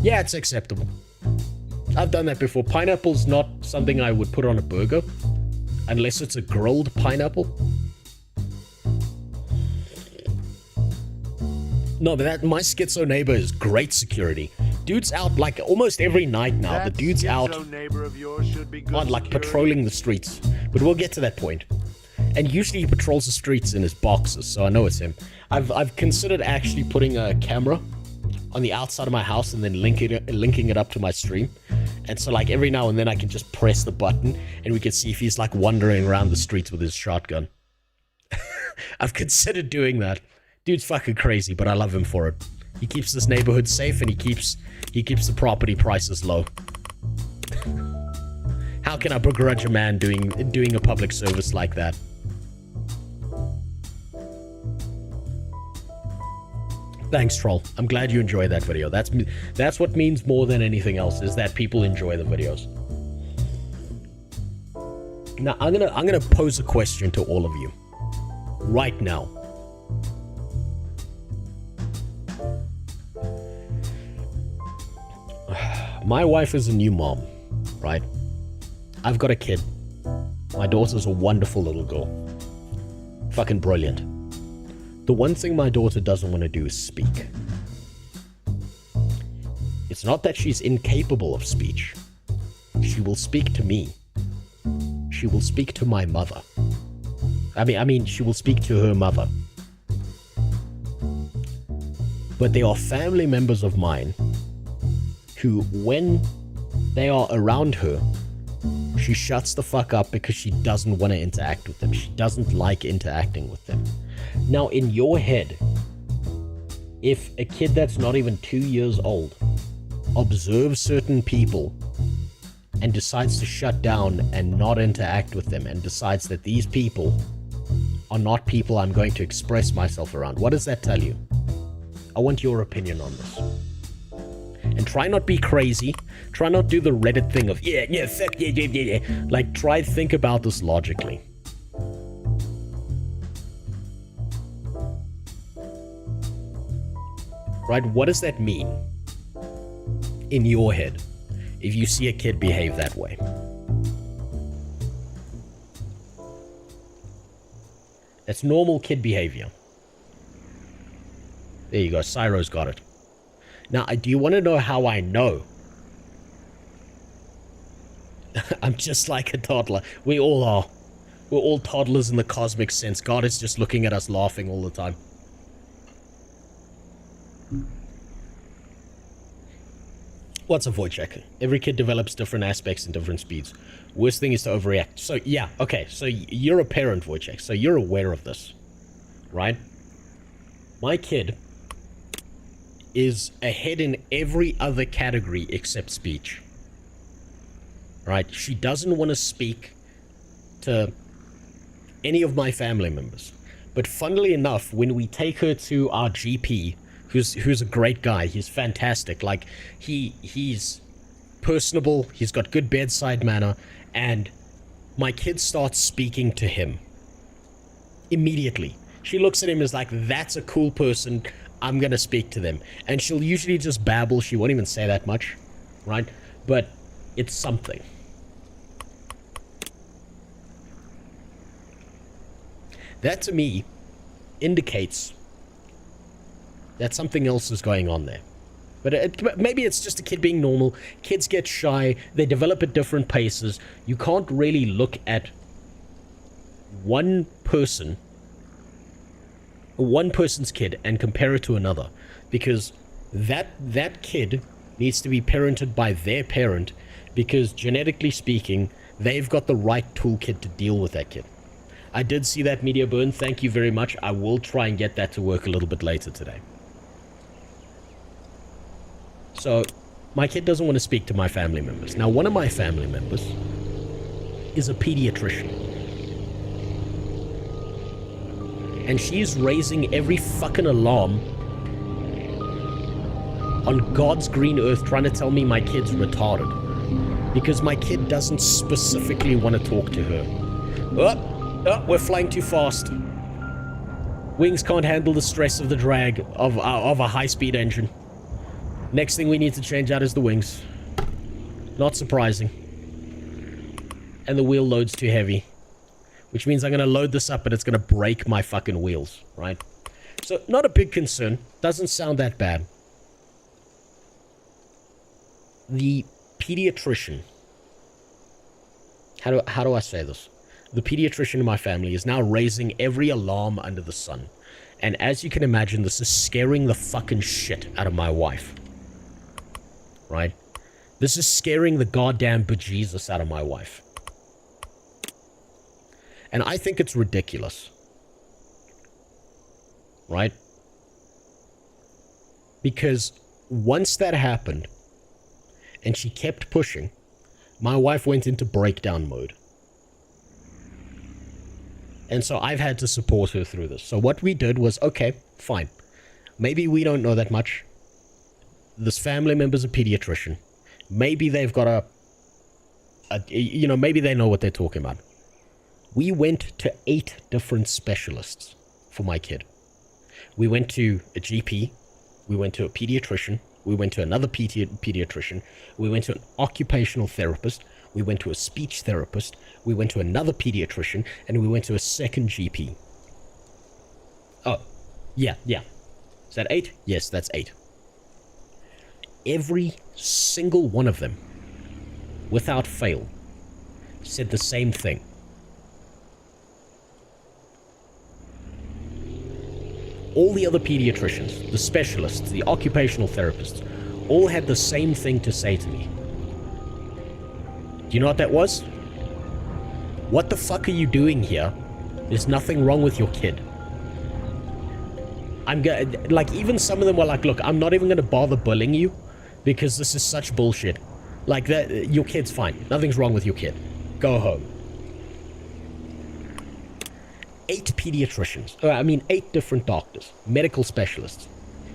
Yeah, it's acceptable. I've done that before. Pineapple's not something I would put on a burger unless it's a grilled pineapple. No, but my schizo neighbor is great security. Dude's out like almost every night now. That the dude's out neighbor of yours should be good on like security. patrolling the streets. But we'll get to that point. And usually he patrols the streets in his boxes, so I know it's him. I've considered actually putting a camera on the outside of my house and then linking it up to my stream. And so like every now and then I can just press the button and we can see if he's like wandering around the streets with his shotgun. I've considered doing that. Dude's fucking crazy, but I love him for it. He keeps this neighborhood safe and he keeps the property prices low. How can I begrudge a man doing a public service like that? Thanks, Troll. I'm glad you enjoyed that video. That's what means more than anything else, is that people enjoy the videos. Now, I'm gonna pose a question to all of you right now. My wife is a new mom, right? I've got a kid. My daughter's a wonderful little girl. Fucking brilliant. The one thing my daughter doesn't want to do is speak. It's not that she's incapable of speech. She will speak to me. She will speak to my mother. I mean, she will speak to her mother. But there are family members of mine who, when they are around her, she shuts the fuck up because she doesn't want to interact with them. She doesn't like interacting with them. Now, in your head, if a kid that's not even 2 years old observes certain people and decides to shut down and not interact with them and decides that these people are not people I'm going to express myself around, what does that tell you? I want your opinion on this. And try not be crazy. Try not do the Reddit thing of, yeah, fuck, yeah. Like, try think about this logically. Right, what does that mean in your head if you see a kid behave that way? That's normal kid behavior. There you go, Cyro's got it. Now, do you want to know how I know? I'm just like a toddler. We all are. We're all toddlers in the cosmic sense. God is just looking at us laughing all the time. What's a void check? Every kid develops different aspects and different speeds. Worst thing is to overreact. So, yeah, okay. So, you're a parent, void check. So, you're aware of this. Right? My kid is ahead in every other category except speech. Right? She doesn't want to speak to any of my family members. But funnily enough, when we take her to our GP, who's a great guy, he's fantastic. Like, he's personable, he's got good bedside manner, and my kid starts speaking to him. Immediately. She looks at him as like, that's a cool person. I'm going to speak to them. And she'll usually just babble. She won't even say that much, right? But it's something. That to me indicates that something else is going on there. But maybe it's just a kid being normal. Kids get shy. They develop at different paces. You can't really look at one person's kid and compare it to another, because that kid needs to be parented by their parent, because genetically speaking, they've got the right toolkit to deal with that kid. I did see that media burn. Thank you very much. I will try and get that to work a little bit later today. So, my kid doesn't want to speak to my family members. Now, one of my family members is a pediatrician. And she's raising every fucking alarm on God's green earth trying to tell me my kid's retarded. Because my kid doesn't specifically want to talk to her. Oh, we're flying too fast. Wings can't handle the stress of the drag of a high-speed engine. Next thing we need to change out is the wings. Not surprising. And the wheel load's too heavy. Which means I'm going to load this up and it's going to break my fucking wheels, right? So, not a big concern. Doesn't sound that bad. The pediatrician... How do I say this? The pediatrician in my family is now raising every alarm under the sun. And as you can imagine, this is scaring the fucking shit out of my wife. Right? This is scaring the goddamn bejesus out of my wife. And I think it's ridiculous. Right? Because once that happened, and she kept pushing, my wife went into breakdown mode. And so I've had to support her through this. So what we did was, okay, fine. Maybe we don't know that much. This family member's a pediatrician. Maybe they've got maybe they know what they're talking about. We went to 8 different specialists for my kid. We went to a GP. We went to a pediatrician. We went to another pediatrician. We went to an occupational therapist. We went to a speech therapist. We went to another pediatrician. And we went to a second GP. Oh, yeah. Is that 8? Yes, that's 8. Every single one of them, without fail, said the same thing. All the other pediatricians, the specialists, the occupational therapists, all had the same thing to say to me. Do you know what that was? What the fuck are you doing here? There's nothing wrong with your kid. Even some of them were like, look, I'm not even going to bother bullying you because this is such bullshit. Like, your kid's fine. Nothing's wrong with your kid. Go home. 8 pediatricians, 8 different doctors, medical specialists,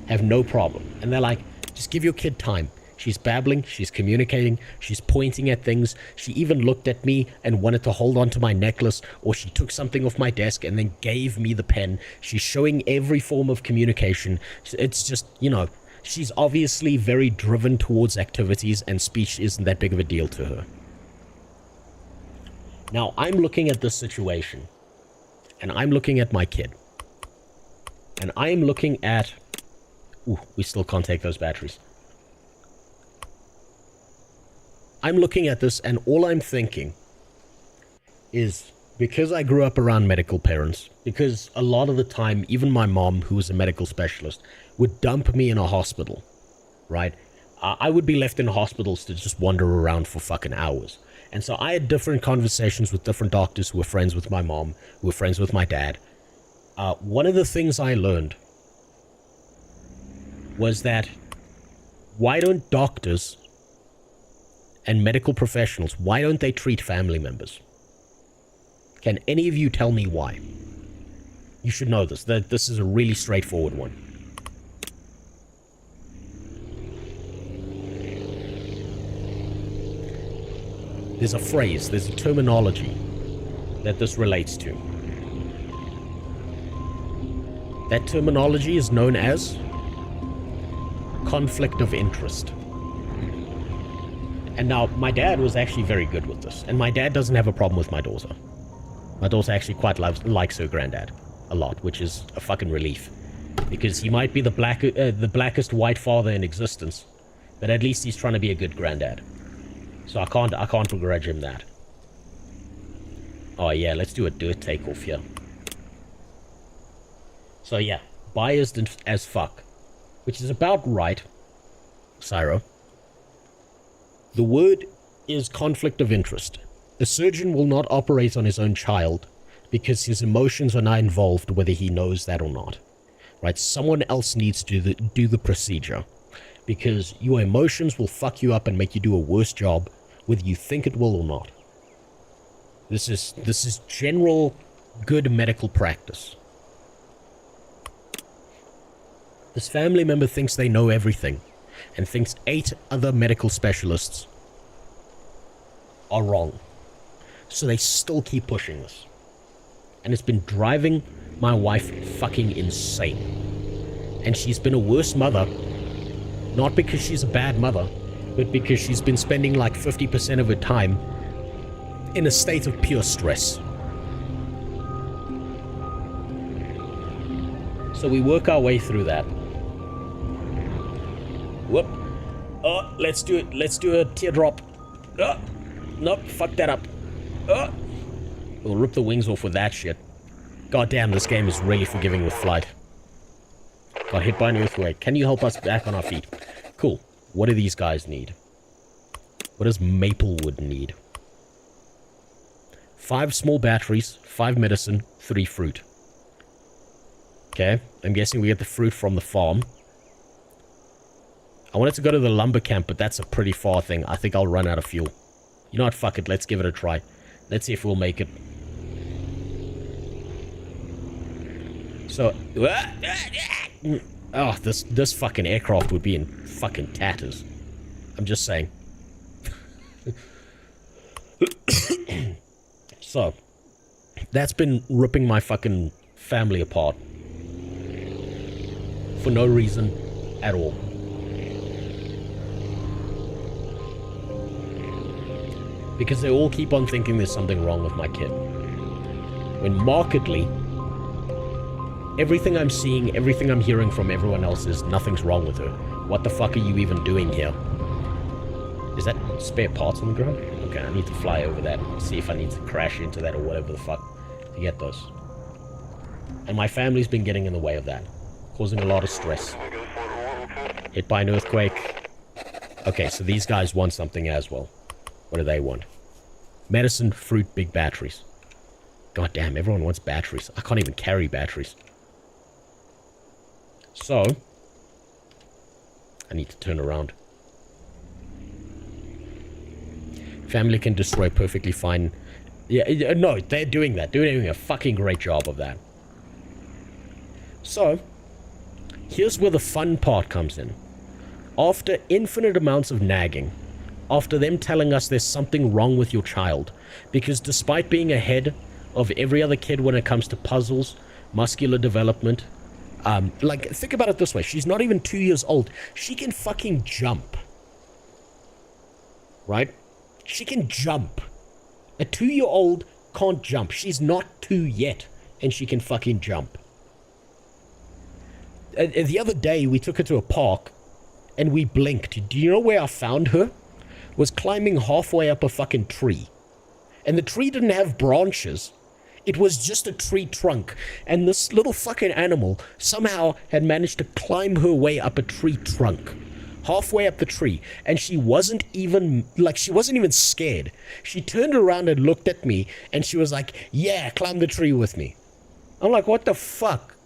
have no problem. And they're like, just give your kid time. She's babbling, she's communicating, she's pointing at things. She even looked at me and wanted to hold on to my necklace, or she took something off my desk and then gave me the pen. She's showing every form of communication. It's just, she's obviously very driven towards activities, and speech isn't that big of a deal to her. Now, I'm looking at this situation, and I'm looking at my kid. And I'm looking at... Ooh, we still can't take those batteries. I'm looking at this, and all I'm thinking is, because I grew up around medical parents, because a lot of the time, even my mom, who was a medical specialist, would dump me in a hospital, right? I would be left in hospitals to just wander around for fucking hours. And so I had different conversations with different doctors who were friends with my mom, who were friends with my dad. One of the things I learned was that why don't doctors and medical professionals, why don't they treat family members? Can any of you tell me why? You should know this. This is a really straightforward one. There's a phrase, there's a terminology that this relates to. That terminology is known as conflict of interest. And now, my dad was actually very good with this. And my dad doesn't have a problem with my daughter. My daughter actually quite likes her granddad a lot, which is a fucking relief. Because he might be the blackest white father in existence, but at least he's trying to be a good granddad. So I can't begrudge him that. Oh yeah, let's do a dirt takeoff here. So yeah, biased as fuck, which is about right, Cyro. The word is conflict of interest. A surgeon will not operate on his own child because his emotions are not involved whether he knows that or not. Right? Someone else needs to do the procedure because your emotions will fuck you up and make you do a worse job whether you think it will or not. This is general good medical practice. This family member thinks they know everything and thinks 8 other medical specialists are wrong. So they still keep pushing this. And it's been driving my wife fucking insane. And she's been a worse mother, not because she's a bad mother, but because she's been spending like 50% of her time in a state of pure stress. So we work our way through that. Whoop. Oh, let's do it. Let's do a teardrop. Nope, fuck that up. We'll rip the wings off with that shit. God damn, this game is really forgiving with flight. Got hit by an earthquake. Can you help us back on our feet? Cool. What do these guys need? What does Maplewood need? 5 small batteries, 5 medicine, 3 fruit. Okay, I'm guessing we get the fruit from the farm. I wanted to go to the lumber camp, but that's a pretty far thing. I think I'll run out of fuel. You know what, fuck it, let's give it a try. Let's see if we'll make it. So, oh, this fucking aircraft would be in fucking tatters. I'm just saying. So, that's been ripping my fucking family apart. For no reason at all. Because they all keep on thinking there's something wrong with my kid. When markedly, everything I'm seeing, everything I'm hearing from everyone else is nothing's wrong with her. What the fuck are you even doing here? Is that spare parts on the ground? Okay, I need to fly over that and see if I need to crash into that or whatever the fuck to get those. And my family's been getting in the way of that, causing a lot of stress. Hit by an earthquake. Okay, so these guys want something as well. What do they want? Medicine, fruit, big batteries. God damn, everyone wants batteries. I can't even carry batteries. So, I need to turn around. Family can destroy perfectly fine. Yeah, no, they're doing that. They're doing a fucking great job of that. So, here's where the fun part comes in. After infinite amounts of nagging, after them telling us there's something wrong with your child, because despite being ahead of every other kid when it comes to puzzles, muscular development, like, think about it this way, she's not even 2 years old, she can fucking jump, right? She can jump. A 2-year-old can't jump. She's not 2 yet, and she can fucking jump. The other day, we took her to a park, and we blinked. Do you know where I found her? Was climbing halfway up a fucking tree. And the tree didn't have branches. It was just a tree trunk. And this little fucking animal somehow had managed to climb her way up a tree trunk. Halfway up the tree. And she wasn't even scared. She turned around and looked at me. And she was like, yeah, climb the tree with me. I'm like, what the fuck?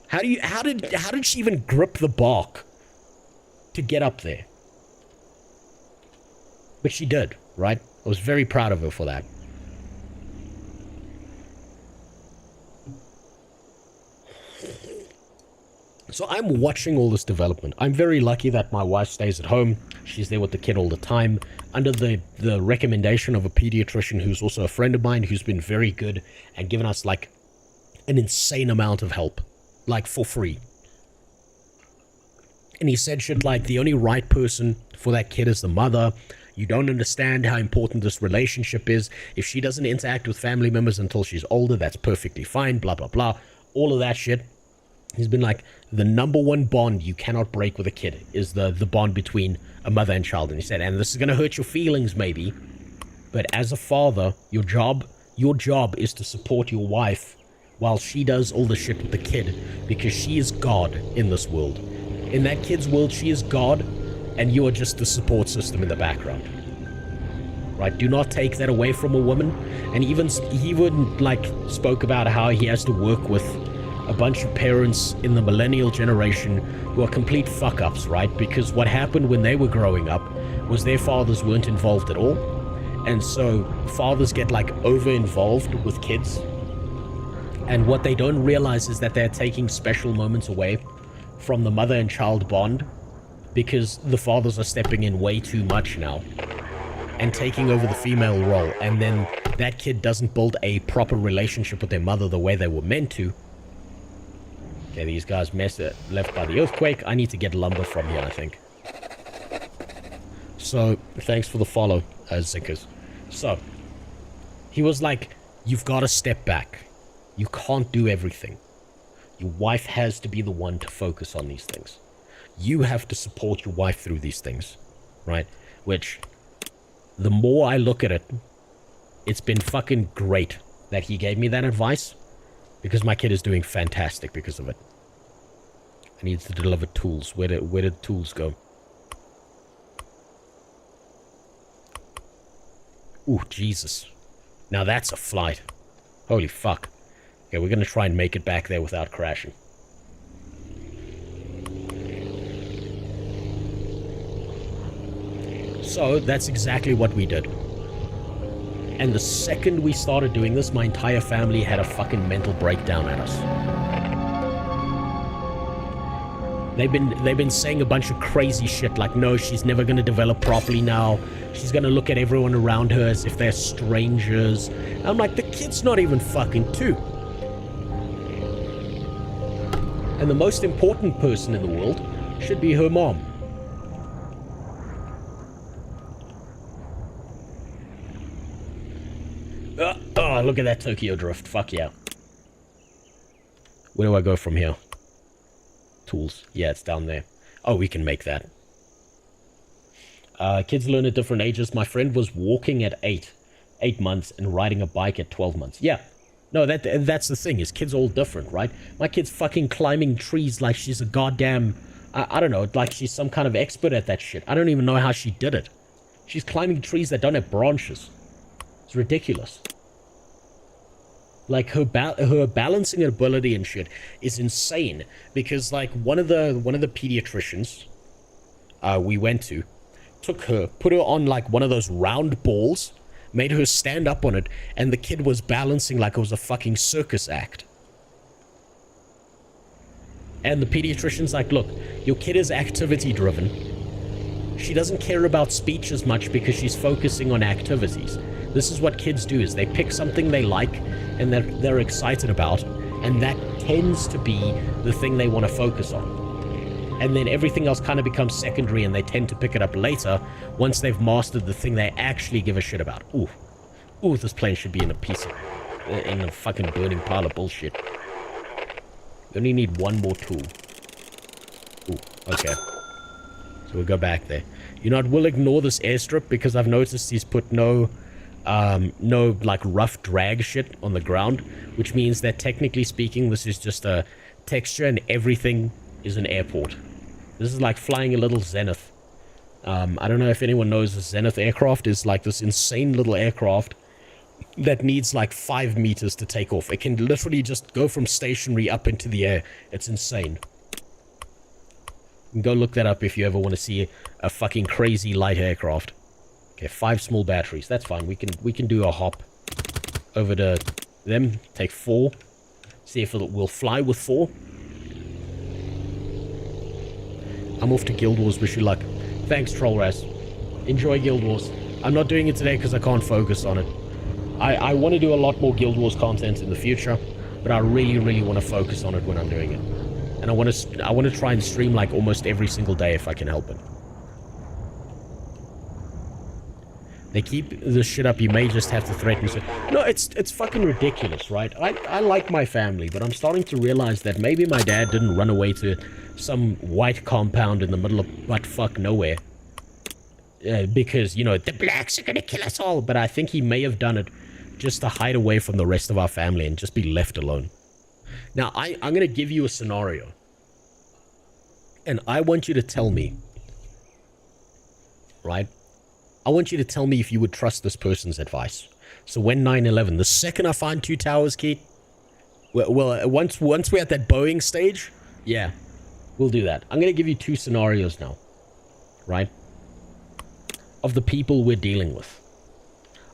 How did she even grip the bark to get up there? But she did, right? I was very proud of her for that. So I'm watching all this development. I'm very lucky that my wife stays at home. She's there with the kid all the time. Under the recommendation of a pediatrician who's also a friend of mine who's been very good and given us like an insane amount of help. like, for free. And he said shit like, the only right person for that kid is the mother. You don't understand how important this relationship is. If she doesn't interact with family members until she's older, that's perfectly fine, blah, blah, blah. All of that shit. He's been like, the number one bond you cannot break with a kid is the bond between a mother and child. And he said, and this is going to hurt your feelings maybe, but as a father, your job is to support your wife while she does all the shit with the kid, because she is God in this world. In that kid's world, she is God, and you are just the support system in the background. Right? Do not take that away from a woman. And even he would like spoke about how he has to work with a bunch of parents in the millennial generation who are complete fuck-ups, right? Because what happened when they were growing up was their fathers weren't involved at all. And so fathers get like over-involved with kids. And what they don't realize is that they're taking special moments away from the mother and child bond, because the fathers are stepping in way too much now and taking over the female role. And then that kid doesn't build a proper relationship with their mother the way they were meant to. Okay, these guys left by the earthquake. I need to get lumber from here, I think. So, thanks for the follow, Zickers. So, he was like, you've got to step back. You can't do everything. Your wife has to be the one to focus on these things. You have to support your wife through these things, right? Which, the more I look at it, it's been fucking great that he gave me that advice, because my kid is doing fantastic because of it. I need to deliver tools. Where did tools go? Ooh, Jesus. Now that's a flight. Holy fuck. Okay, we're gonna try and make it back there without crashing. So, that's exactly what we did. And the second we started doing this, my entire family had a fucking mental breakdown at us. They've been saying a bunch of crazy shit like, no, she's never gonna develop properly now. She's gonna look at everyone around her as if they're strangers. And I'm like, the kid's not even fucking 2. And the most important person in the world should be her mom. Oh, look at that Tokyo Drift. Fuck yeah. Where do I go from here? Tools. Yeah, it's down there. Oh, we can make that. Kids learn at different ages. My friend was walking at 8 months and riding a bike at 12 months. Yeah. No, that's the thing, is kids all different, right? My kid's fucking climbing trees like she's a goddamn... I don't know, like she's some kind of expert at that shit. I don't even know how she did it. She's climbing trees that don't have branches. It's ridiculous. Like, her balancing ability and shit is insane. Because, like, one of the pediatricians we went to took her, put her on, like, one of those round balls, made her stand up on it, and the kid was balancing like it was a fucking circus act. And the pediatrician's like, look, your kid is activity-driven. She doesn't care about speech as much because she's focusing on activities. This is what kids do, is they pick something they like and they're excited about, and that tends to be the thing they want to focus on. And then everything else kind of becomes secondary, and they tend to pick it up later once they've mastered the thing they actually give a shit about. Ooh, this plane should be in a fucking burning pile of bullshit. We only need one more tool. Ooh, okay. So we'll go back there. You know what, we'll ignore this airstrip because I've noticed he's put no like rough drag shit on the ground, which means that technically speaking this is just a texture and everything is an airport. This is like flying a little Zenith. I don't know if anyone knows, the Zenith aircraft is like this insane little aircraft that needs like 5 meters to take off. It can literally just go from stationary up into the air. It's insane. You can go look that up if you ever want to see a fucking crazy light aircraft. Okay, 5 small batteries. That's fine. We can do a hop over to them. Take 4. See if it will fly with 4. I'm off to Guild Wars. Wish you luck. Thanks, Trollras. Enjoy Guild Wars. I'm not doing it today because I can't focus on it. I want to do a lot more Guild Wars content in the future. but I really want to focus on it when I'm doing it. And I want to try and stream like almost every single day if I can help it. They keep this shit up, you may just have to threaten. No, it's fucking ridiculous, right? I like my family, but I'm starting to realize that maybe my dad didn't run away to some white compound in the middle of butt-fuck nowhere. Because, you know, the blacks are gonna kill us all. But I think he may have done it just to hide away from the rest of our family and just be left alone. Now, I'm gonna give you a scenario. And I want you to tell me, right? I want you to tell me if you would trust this person's advice. So when 9/11, the second I find 2 towers, Keith, well, once we're at that Boeing stage, yeah, we'll do that. I'm going to give you 2 scenarios now, right? Of the people we're dealing with.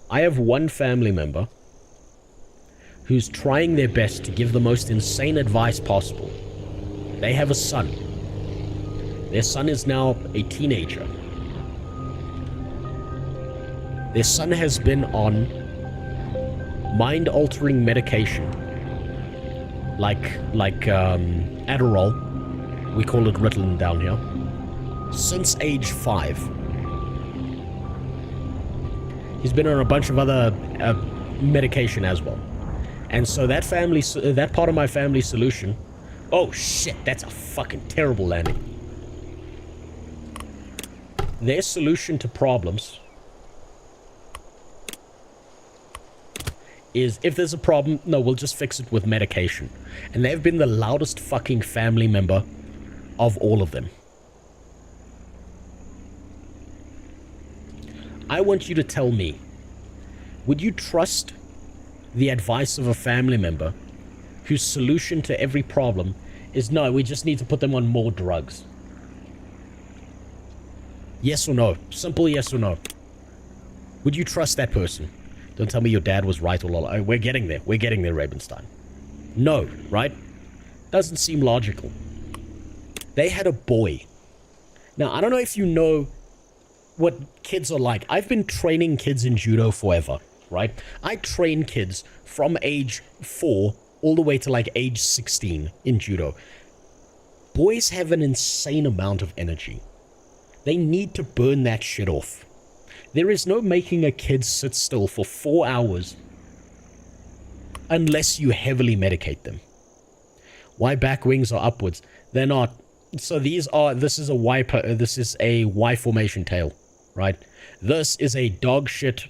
I have one family member who's trying their best to give the most insane advice possible. They have a son. Their son is now a teenager. Their son has been on mind-altering medication, like Adderall, we call it Ritalin down here, since age 5. He's been on a bunch of other medication as well, and so that part of my family solution. Oh shit, that's a fucking terrible landing. Their solution to problems is, if there's a problem, no, we'll just fix it with medication. And they've been the loudest fucking family member of all of them. I want you to tell me, would you trust the advice of a family member whose solution to every problem is, no, we just need to put them on more drugs? Yes or no? Simple yes or no. Would you trust that person? Don't tell me your dad was right all along. We're getting there. We're getting there, Ravenstein. No, right? Doesn't seem logical. They had a boy. Now, I don't know if you know what kids are like. I've been training kids in judo forever, right? I train kids from age 4 all the way to like age 16 in judo. Boys have an insane amount of energy. They need to burn that shit off. There is no making a kid sit still for 4 hours unless you heavily medicate them. Why back wings are upwards? They're not. So this is a Y formation tail, right? This is a dog shit,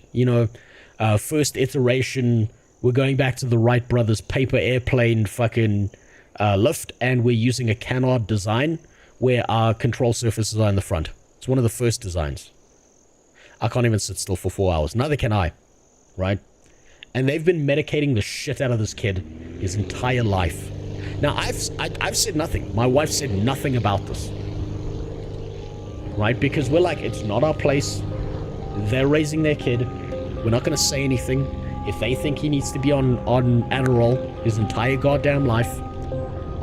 first iteration. We're going back to the Wright brothers paper airplane fucking lift, and we're using a canard design where our control surfaces are in the front. It's one of the first designs. I can't even sit still for 4 hours. Neither can I, right? And they've been medicating the shit out of this kid his entire life. Now, I've said nothing. My wife said nothing about this, right? Because we're like, it's not our place. They're raising their kid. We're not going to say anything. If they think he needs to be on Adderall his entire goddamn life,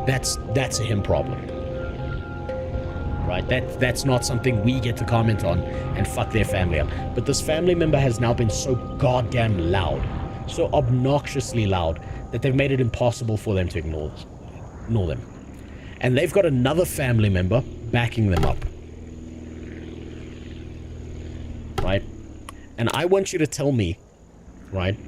that's a him problem. Right? That's not something we get to comment on and fuck their family up. But this family member has now been so goddamn loud, so obnoxiously loud, that they've made it impossible for them to ignore them. And they've got another family member backing them up. Right? And I want you to tell me, right,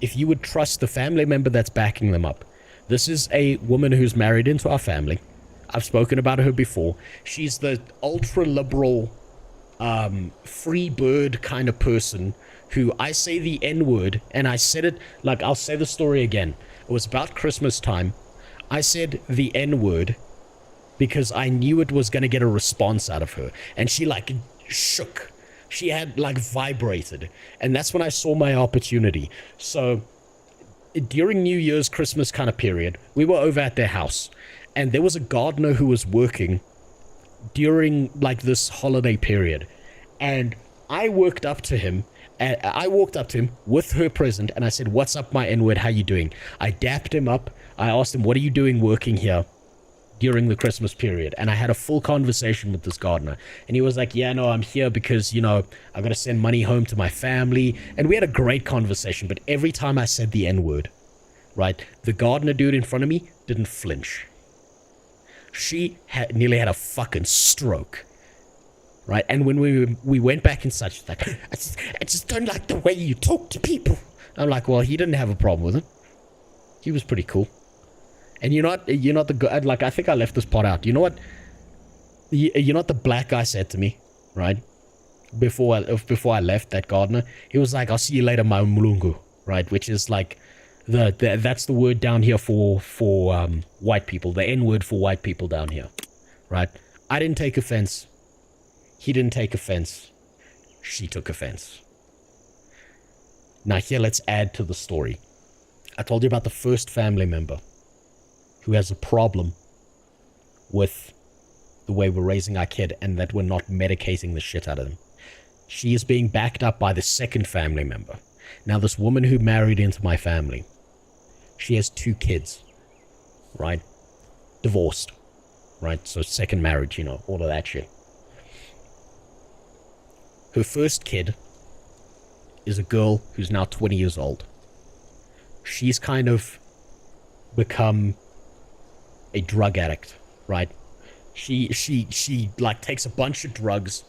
if you would trust the family member that's backing them up. This is a woman who's married into our family. I've spoken about her before. She's the ultra-liberal, free bird kind of person who I say the N-word, and I said it, like, I'll say the story again. It was about Christmas time. I said the N-word because I knew it was going to get a response out of her. And she, like, shook. She had, like, vibrated. And that's when I saw my opportunity. So, during New Year's, Christmas kind of period, we were over at their house. And there was a gardener who was working during, like, this holiday period. And I walked up to him with her present, and I said, "What's up, my N-word? How you doing?" I dapped him up. I asked him, "What are you doing working here during the Christmas period?" And I had a full conversation with this gardener. And he was like, "Yeah, no, I'm here because, I got to send money home to my family." And we had a great conversation. But every time I said the N-word, right? The gardener dude in front of me didn't flinch. She nearly had a fucking stroke, right? And when we went back inside, she's like, I just don't like the way you talk to people. I'm like, well, he didn't have a problem with it. He was pretty cool. And you're not the guy, like, I think I left this part out. You know what? You're not the black guy said to me, right? Before I left that gardener, he was like, I'll see you later, my mulungu, right? Which is like, that's the word down here for white people, the N word for white people down here, right? I didn't take offense. He didn't take offense. She took offense. Now here, let's add to the story. I told you about the first family member who has a problem with the way we're raising our kid and that we're not medicating the shit out of them. She is being backed up by the second family member. Now, this woman who married into my family, she has 2 kids, right? Divorced, right? So second marriage, you know, all of that shit. Her first kid is a girl who's now 20 years old. She's kind of become a drug addict, right? She like takes a bunch of drugs.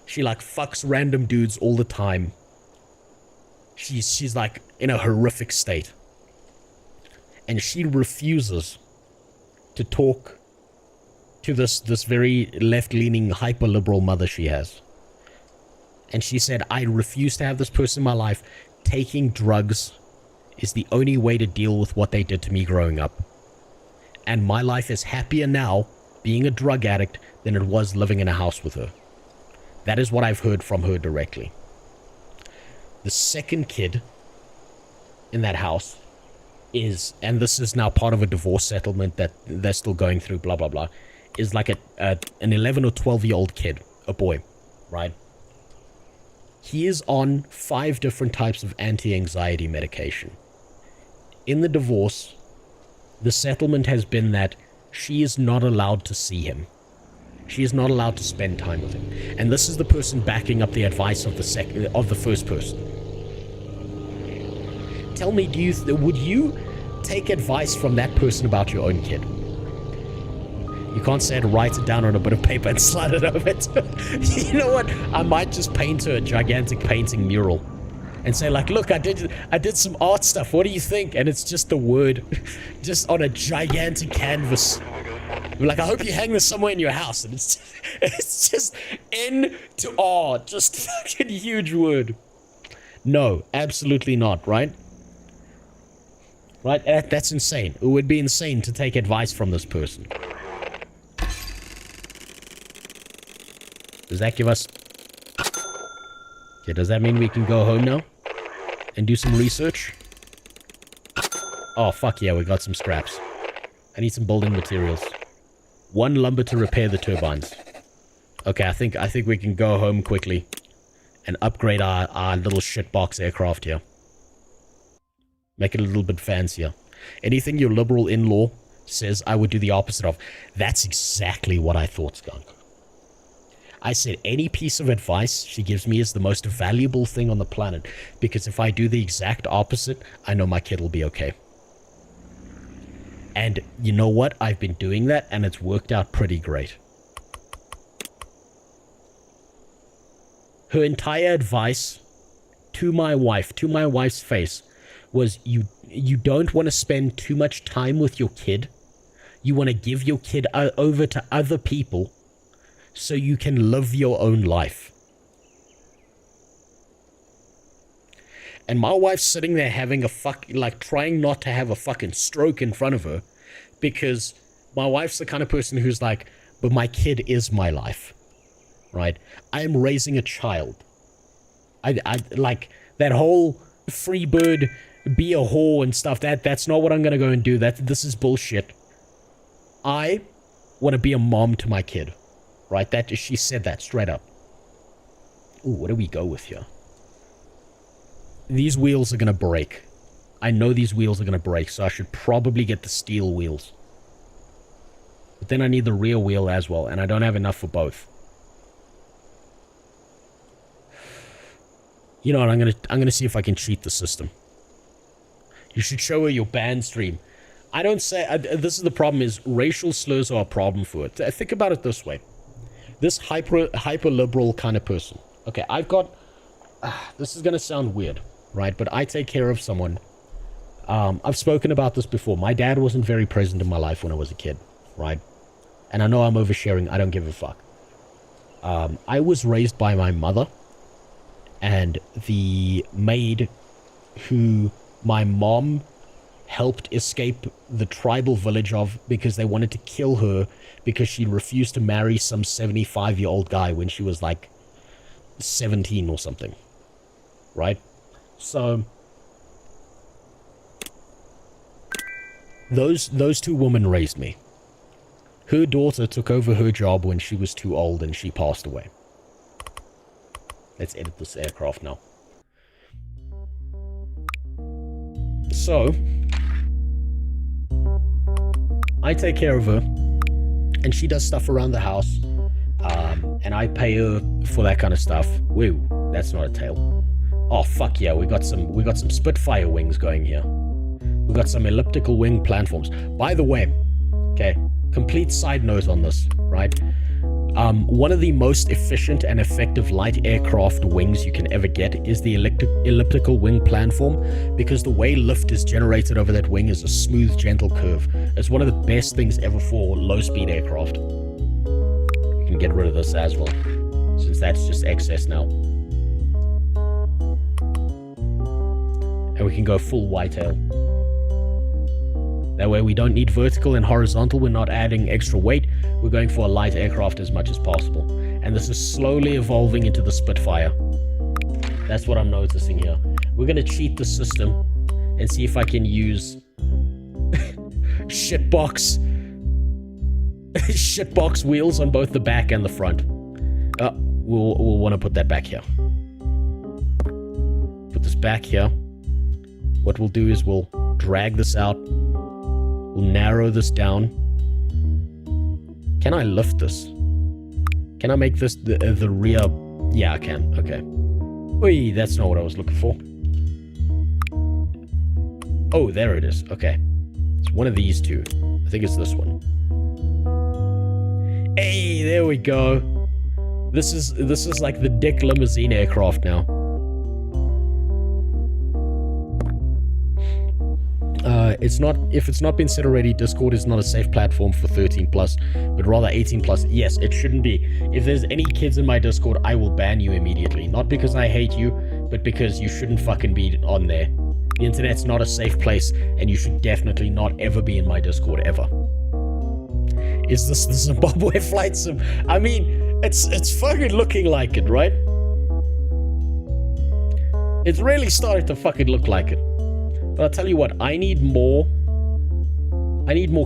She like fucks random dudes all the time. She's like in a horrific state. And she refuses to talk to this very left-leaning, hyper-liberal mother she has. And she said, I refuse to have this person in my life. Taking drugs is the only way to deal with what they did to me growing up. And my life is happier now being a drug addict than it was living in a house with her. That is what I've heard from her directly. The second kid in that house is, and this is now part of a divorce settlement that they're still going through, blah, blah, blah, is like an 11 or 12-year-old kid, a boy, right? He is on 5 different types of anti-anxiety medication. In the divorce, the settlement has been that she is not allowed to see him. She is not allowed to spend time with him. And this is the person backing up the advice of the first person. Tell me, would you take advice from that person about your own kid? You can't say it, write it down on a bit of paper and slide it over it. You know what? I might just paint her a gigantic painting mural and say, like, look, I did some art stuff. What do you think? And it's just the word, just on a gigantic canvas. Like, I hope you hang this somewhere in your house. And it's just N to R, just fucking huge word. No, absolutely not, right? Right? That's insane. It would be insane to take advice from this person. Does that give us... Okay, does that mean we can go home now? And do some research? Oh, fuck yeah, we got some scraps. I need some building materials. 1 lumber to repair the turbines. Okay, I think we can go home quickly and upgrade our little shitbox aircraft here. Make it a little bit fancier. Anything your liberal in-law says, I would do the opposite of. That's exactly what I thought, Skunk. I said any piece of advice she gives me is the most valuable thing on the planet, because if I do the exact opposite, I know my kid will be okay. And you know what? I've been doing that, and it's worked out pretty great. Her entire advice to my wife's face, was you don't want to spend too much time with your kid. You want to give your kid over to other people so you can live your own life. And my wife's sitting there having trying not to have a fucking stroke in front of her, because my wife's the kind of person who's like, but my kid is my life, right? I am raising a child. I like that whole free bird, be a whore and stuff. That's not what I'm gonna go and do. This is bullshit. I want to be a mom to my kid, right? She said that straight up. Ooh, what do we go with here? These wheels are gonna break. I know these wheels are gonna break, so I should probably get the steel wheels. But then I need the rear wheel as well, and I don't have enough for both. You know what? I'm gonna see if I can cheat the system. You should show her your band stream. I don't say... this is the problem, is racial slurs are a problem for it. Think about it this way. This hyper-liberal kind of person. Okay, I've got... this is going to sound weird, right? But I take care of someone. I've spoken about this before. My dad wasn't very present in my life when I was a kid, right? And I know I'm oversharing. I don't give a fuck. I was raised by my mother and the maid who my mom helped escape the tribal village of because they wanted to kill her because she refused to marry some 75-year-old guy when she was like 17 or something, right? So those two women raised me. Her daughter took over her job when she was too old and she passed away. Let's edit this aircraft now. So I take care of her and she does stuff around the house, and I pay her for that kind of stuff. Woo, that's not a tail. Oh fuck yeah, we got some Spitfire wings going here. We got some elliptical wing platforms. By the way, okay, complete side note on this, right? One of the most efficient and effective light aircraft wings you can ever get is the elliptical wing platform, because the way lift is generated over that wing is a smooth, gentle curve. It's one of the best things ever for low-speed aircraft. You can get rid of this as well, since that's just excess now. And we can go full whitetail. That way we don't need vertical and horizontal, we're not adding extra weight, we're going for a light aircraft as much as possible. And this is slowly evolving into the Spitfire. That's what I'm noticing here. We're going to cheat the system and see if I can use shitbox wheels on both the back and the front. We'll want to put that back here. Put this back here. What we'll do is we'll drag this out. We'll narrow this down. Can I lift this? Can I make this the rear? Yeah, I can. Okay. Oi, that's not what I was looking for. Oh, there it is. Okay. It's one of these two. I think it's this one. Hey, there we go. This is like the Dick Limousine aircraft now. If it's not been said already, Discord is not a safe platform for 13+, but rather 18+. Yes, it shouldn't be. If there's any kids in my Discord, I will ban you immediately. Not because I hate you, but because you shouldn't fucking be on there. The internet's not a safe place, and you should definitely not ever be in my Discord, ever. Is this the Zimbabwe flight sim? I mean, it's fucking looking like it, right? It's really starting to fucking look like it. But I'll tell you what, I need more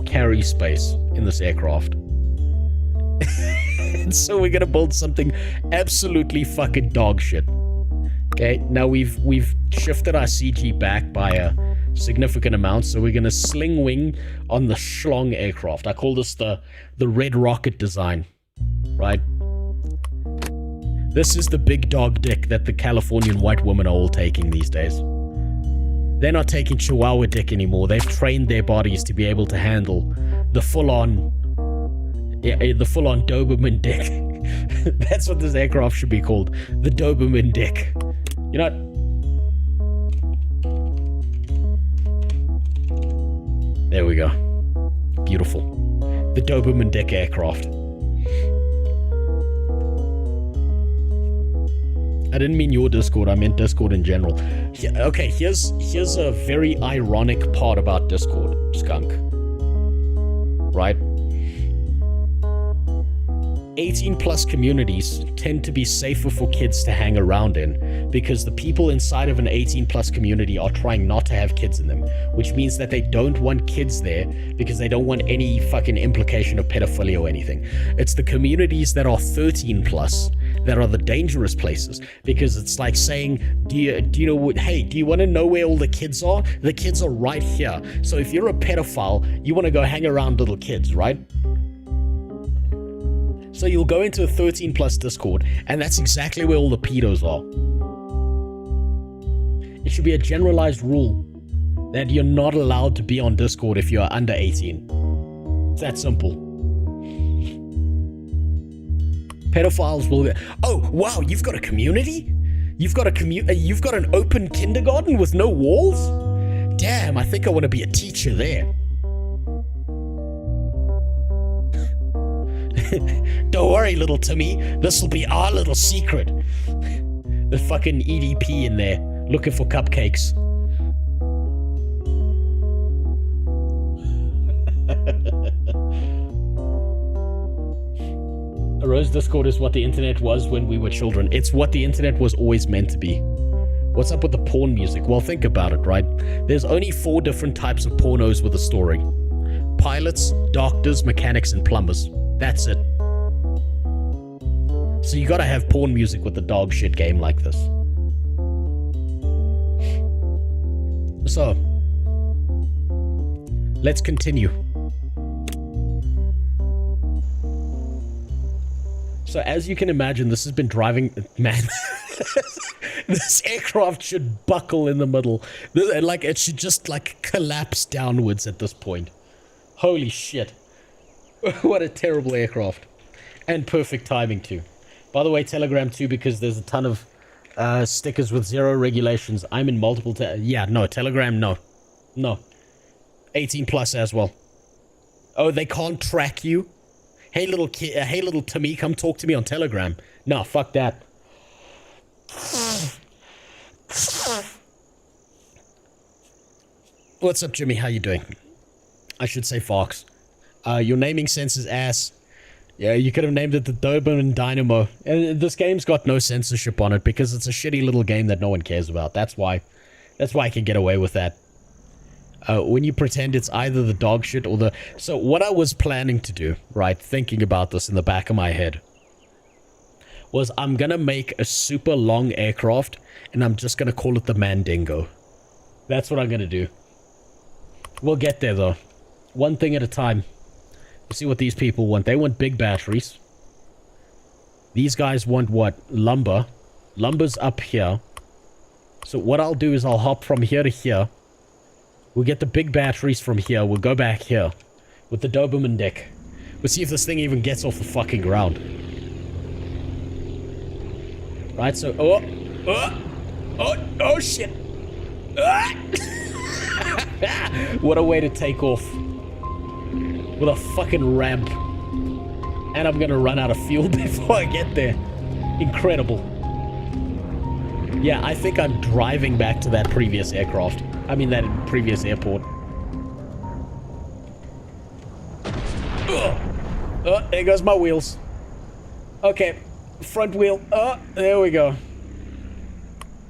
carry space in this aircraft. And so we're gonna build something absolutely fucking dog shit. Okay, now we've shifted our CG back by a significant amount, so we're gonna sling wing on the schlong aircraft. I call this the red rocket design, right? This is the big dog dick that the Californian white women are all taking these days. They're not taking Chihuahua dick anymore. They've trained their bodies to be able to handle the full-on Doberman dick. That's what this aircraft should be called. The Doberman dick. You know what? There we go. Beautiful. The Doberman dick aircraft. I didn't mean your Discord, I meant Discord in general. Okay, here's a very ironic part about Discord, Skunk. Right? 18+ communities tend to be safer for kids to hang around in because the people inside of an 18+ community are trying not to have kids in them, which means that they don't want kids there because they don't want any fucking implication of pedophilia or anything. It's the communities that are 13+ that are the dangerous places, because it's like saying, do you know what, hey, do you want to know where all the kids are? The kids are right here. So if you're a pedophile, you want to go hang around little kids, right? So you'll go into a 13+ Discord, and that's exactly where all the pedos are. It should be a generalized rule that you're not allowed to be on Discord if you're under 18. It's that simple. Pedophiles will... Oh, wow, you've got a community? You've got an open kindergarten with no walls? Damn, I think I want to be a teacher there. Don't worry, little Timmy. This'll be our little secret. The fucking EDP in there, looking for cupcakes. A Rose Discord is what the internet was when we were children. It's what the internet was always meant to be. What's up with the porn music? Well, think about it, right? There's only 4 different types of pornos with a story. Pilots, doctors, mechanics, and plumbers. That's it. So you gotta have porn music with a dog shit game like this. So, let's continue. So as you can imagine, this has been driving... Man, this aircraft should buckle in the middle. Like, it should just, like, collapse downwards at this point. Holy shit. What a terrible aircraft. And perfect timing, too. By the way, Telegram, too, because there's a ton of stickers with 0 regulations. I'm in multiple... Yeah, no. Telegram, no. No. 18 plus as well. Oh, they can't track you? Hey, little kid, hey, little Timmy, come talk to me on Telegram. Nah, fuck that. What's up, Jimmy? How you doing? I should say Fox. Your naming sense is ass. Yeah, you could have named it the Doberman Dynamo. And this game's got no censorship on it because it's a shitty little game that no one cares about. That's why I can get away with that. When you pretend it's either the dog shit or the... So what I was planning to do, right, thinking about this in the back of my head, was I'm gonna make a super long aircraft and I'm just gonna call it the Mandingo. That's what I'm gonna do. We'll get there though. One thing at a time. You see what these people want. They want big batteries. These guys want what? Lumber. Lumber's up here. So what I'll do is I'll hop from here to here. We'll get the big batteries from here. We'll go back here with the Doberman deck. We'll see if this thing even gets off the fucking ground. Right, so... Oh, shit. What a way to take off. With a fucking ramp. And I'm gonna run out of fuel before I get there. Incredible. Yeah, I think I'm driving back to that previous aircraft. I mean, that previous airport. Oh, there goes my wheels. Okay, front wheel. Oh, there we go.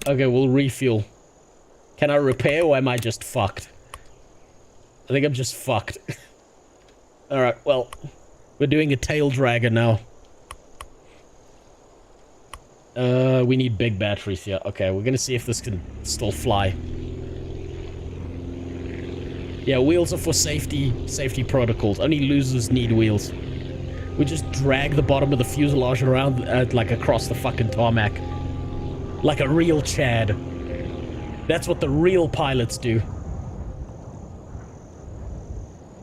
Okay, we'll refuel. Can I repair or am I just fucked? I think I'm just fucked. Alright, well, we're doing a tail dragger now. We need big batteries here. Okay, we're gonna see if this can still fly. Yeah, wheels are for safety protocols. Only losers need wheels. We just drag the bottom of the fuselage around, like, across the fucking tarmac. Like a real Chad. That's what the real pilots do.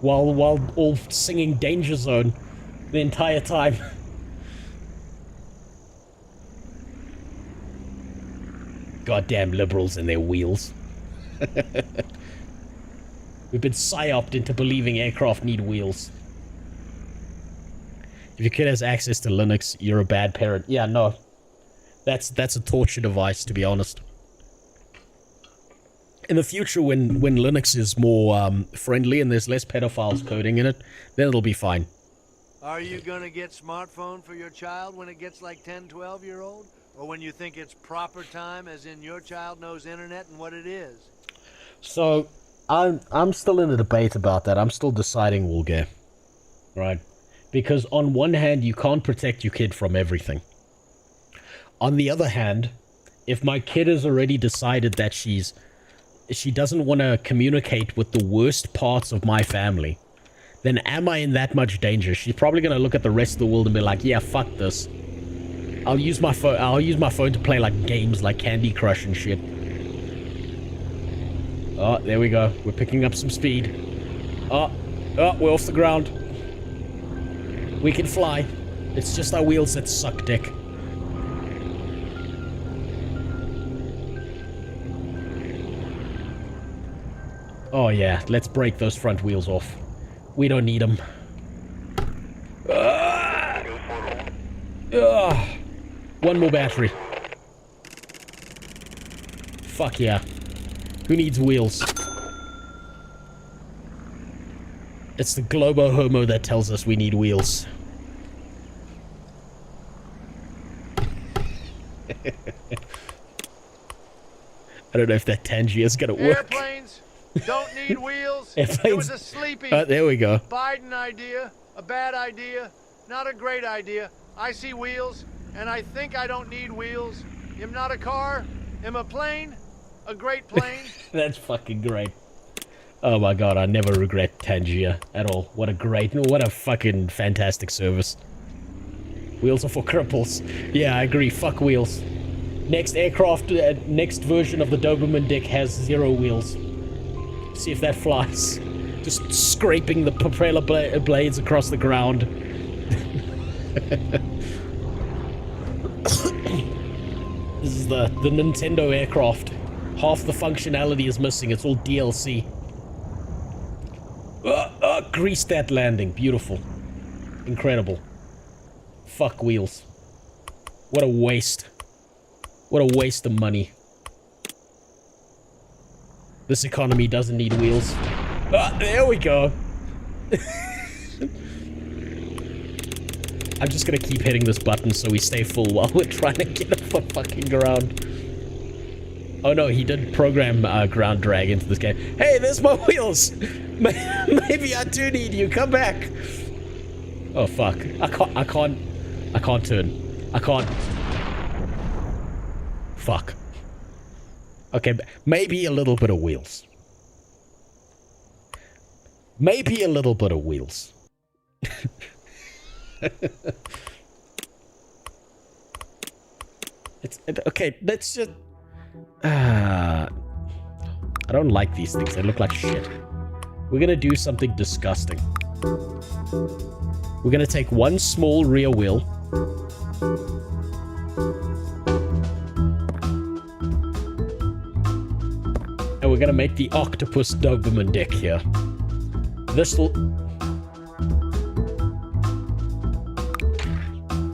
While all singing Danger Zone the entire time. Goddamn liberals and their wheels. We've been psyoped into believing aircraft need wheels. If your kid has access to Linux, you're a bad parent. Yeah, no. That's a torture device, to be honest. In the future, when Linux is more friendly and there's less pedophiles coding in it, then it'll be fine. Are you gonna get smartphone for your child when it gets like 10, 12-year-old? Or when you think it's proper time, as in your child knows internet and what it is? So, I'm still in a debate about that. I'm still deciding, Woolgare. Right? Because on one hand, you can't protect your kid from everything. On the other hand, if my kid has already decided that she doesn't want to communicate with the worst parts of my family, then am I in that much danger? She's probably going to look at the rest of the world and be like, yeah, fuck this. I'll use my phone to play like games like Candy Crush and shit. Oh, there we go. We're picking up some speed. Oh, we're off the ground. We can fly. It's just our wheels that suck dick. Oh yeah, let's break those front wheels off. We don't need them. One more battery. Fuck yeah. Who needs wheels? It's the Globo Homo that tells us we need wheels. I don't know if that Tangier is gonna work. Airplanes don't need wheels. Airplanes. It was a sleepy There we go. Biden idea, a bad idea, not a great idea. I see wheels, and I think I don't need wheels. I'm not a car. I'm a plane. A great plane. That's fucking great. Oh my god, I never regret Tangier at all. What a fucking fantastic service. Wheels are for cripples. Yeah, I agree. Fuck wheels. Next aircraft, next version of the Doberman Dick has 0 wheels. See if that flies. Just scraping the propeller blades across the ground. This is the Nintendo aircraft. Half the functionality is missing. It's all DLC. Grease that landing. Beautiful. Incredible. Fuck wheels. What a waste. What a waste of money. This economy doesn't need wheels. There we go. I'm just gonna keep hitting this button so we stay full while we're trying to get off the fucking ground. Oh no, he did program ground drag into this game. Hey, there's my wheels! Maybe I do need you, come back! Oh fuck, I can't turn. I can't. Fuck. Okay, maybe a little bit of wheels. Maybe a little bit of wheels. Okay, let's just... I don't like these things. They look like shit. We're gonna do something disgusting. We're gonna take one small rear wheel. And we're gonna make the octopus Doberman Dick here. This'll...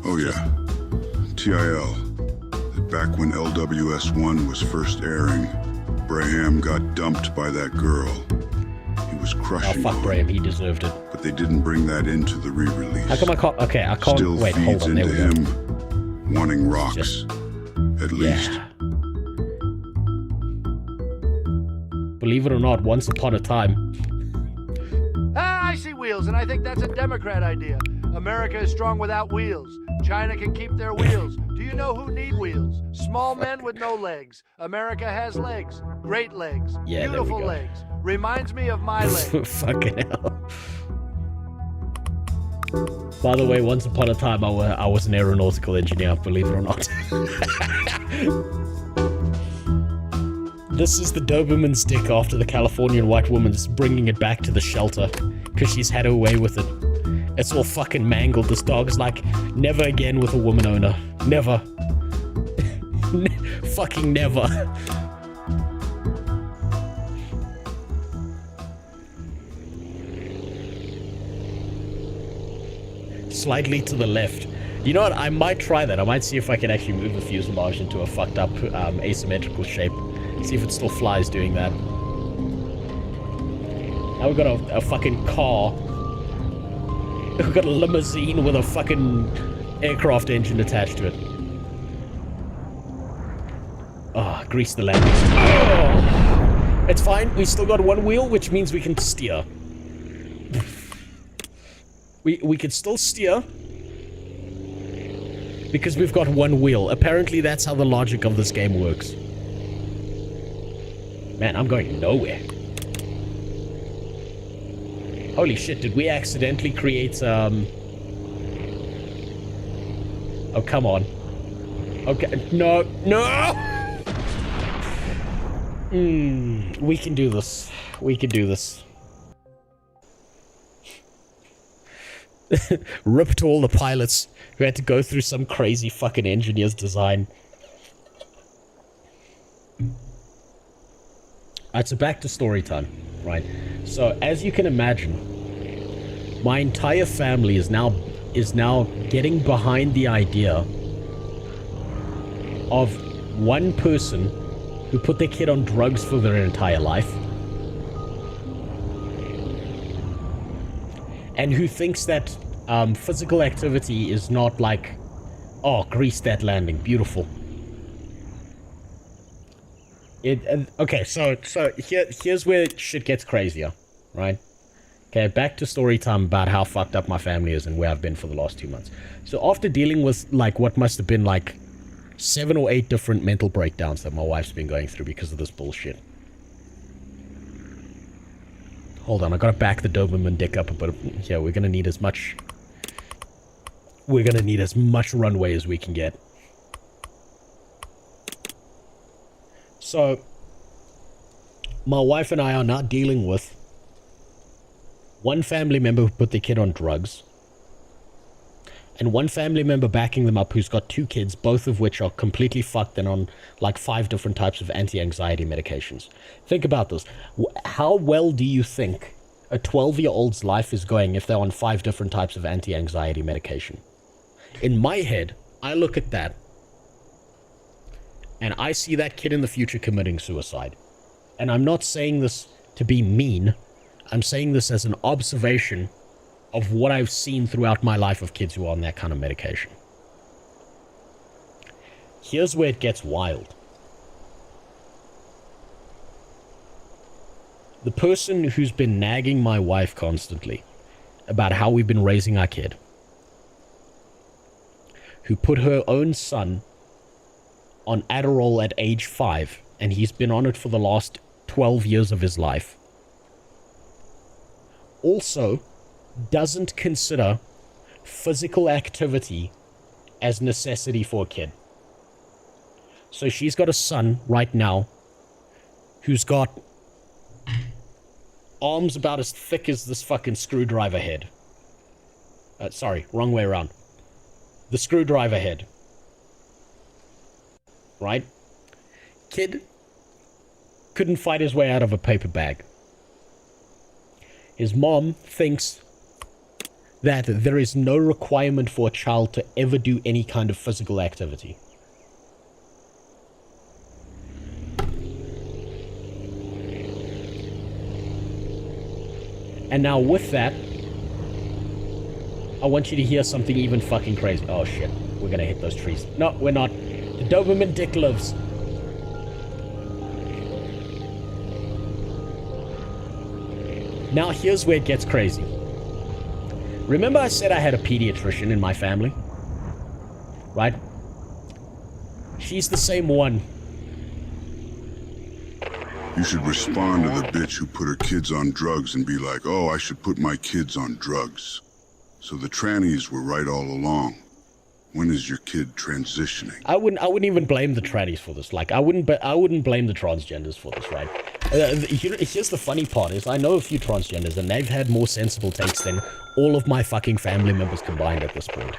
Oh yeah, TIL. Back when LWS1 was first airing, Braham got dumped by that girl. He was crushing Oh, fuck her, Braham, he deserved it. but they didn't bring that into the re-release. How come I can't... Okay, I can't... Still Wait, hold feeds on, there into we go. him wanting rocks, at least. Yeah. Believe it or not, once upon a time... I see wheels, and I think that's a Democrat idea. America is strong without wheels. China can keep their wheels. Do you know who need wheels? Small men with no legs. America has legs. Great legs. Yeah, beautiful there we go. legs. Reminds me of my legs. Fucking hell. By the way, once upon a time, I was an aeronautical engineer, believe it or not. This is the Doberman's dick after the Californian white woman's bringing it back to the shelter, because she's had her way with it. It's all fucking mangled. This dog's like, never again with a woman owner. Never. Fucking never. Slightly to the left. You know what? I might try that. I might see if I can actually move the fuselage into a fucked up asymmetrical shape. See if it still flies doing that. Now we've got a fucking car. We've got a limousine with a fucking aircraft engine attached to it. Oh, grease the landing. Oh, it's fine. We still got one wheel, which means we can steer. We can still steer. Because we've got one wheel. Apparently that's how the logic of this game works. Man, I'm going nowhere. Holy shit, did we accidentally create, Oh, come on. Okay, no, no! We can do this. We can do this. Rip to all the pilots who had to go through some crazy fucking engineer's design. Alright, so back to story time, right? So, as you can imagine, my entire family is now getting behind the idea of one person who put their kid on drugs for their entire life and who thinks that physical activity is not like, oh, grease that landing, beautiful. Okay, so here's where shit gets crazier, right? Okay, back to story time about how fucked up my family is and where I've been for the last 2 months. So after dealing with like what must have been like 7 or 8 different mental breakdowns that my wife's been going through because of this bullshit. Hold on, I gotta back the Doberman dick up a bit. Yeah, we're gonna need as much runway as we can get. So, my wife and I are now dealing with one family member who put their kid on drugs, and one family member backing them up who's got 2 kids, both of which are completely fucked and on like 5 different types of anti-anxiety medications. Think about this. How well do you think a 12-year-old's life is going if they're on 5 different types of anti-anxiety medication? In my head, I look at that, and I see that kid in the future committing suicide. And I'm not saying this to be mean. I'm saying this as an observation of what I've seen throughout my life of kids who are on that kind of medication. Here's where it gets wild. The person who's been nagging my wife constantly about how we've been raising our kid, who put her own son on Adderall at age 5, and he's been on it for the last 12 years of his life, also doesn't consider physical activity as necessity for a kid. So she's got a son right now who's got arms about as thick as this fucking screwdriver head. Sorry, wrong way around. The screwdriver head. Right? Kid couldn't fight his way out of a paper bag. His mom thinks that there is no requirement for a child to ever do any kind of physical activity. And now with that, I want you to hear something even fucking crazy. Oh shit, we're gonna hit those trees. No, we're not. The Doberman dick lives. Now here's where it gets crazy. Remember I said I had a pediatrician in my family? Right? She's the same one. You should respond to the bitch who put her kids on drugs and be like, oh, I should put my kids on drugs. So the trannies were right all along. When is your kid transitioning? I wouldn't even blame the trannies for this. Like, I wouldn't blame the transgenders for this, right? Here's the funny part is I know a few transgenders and they've had more sensible takes than all of my fucking family members combined at this point.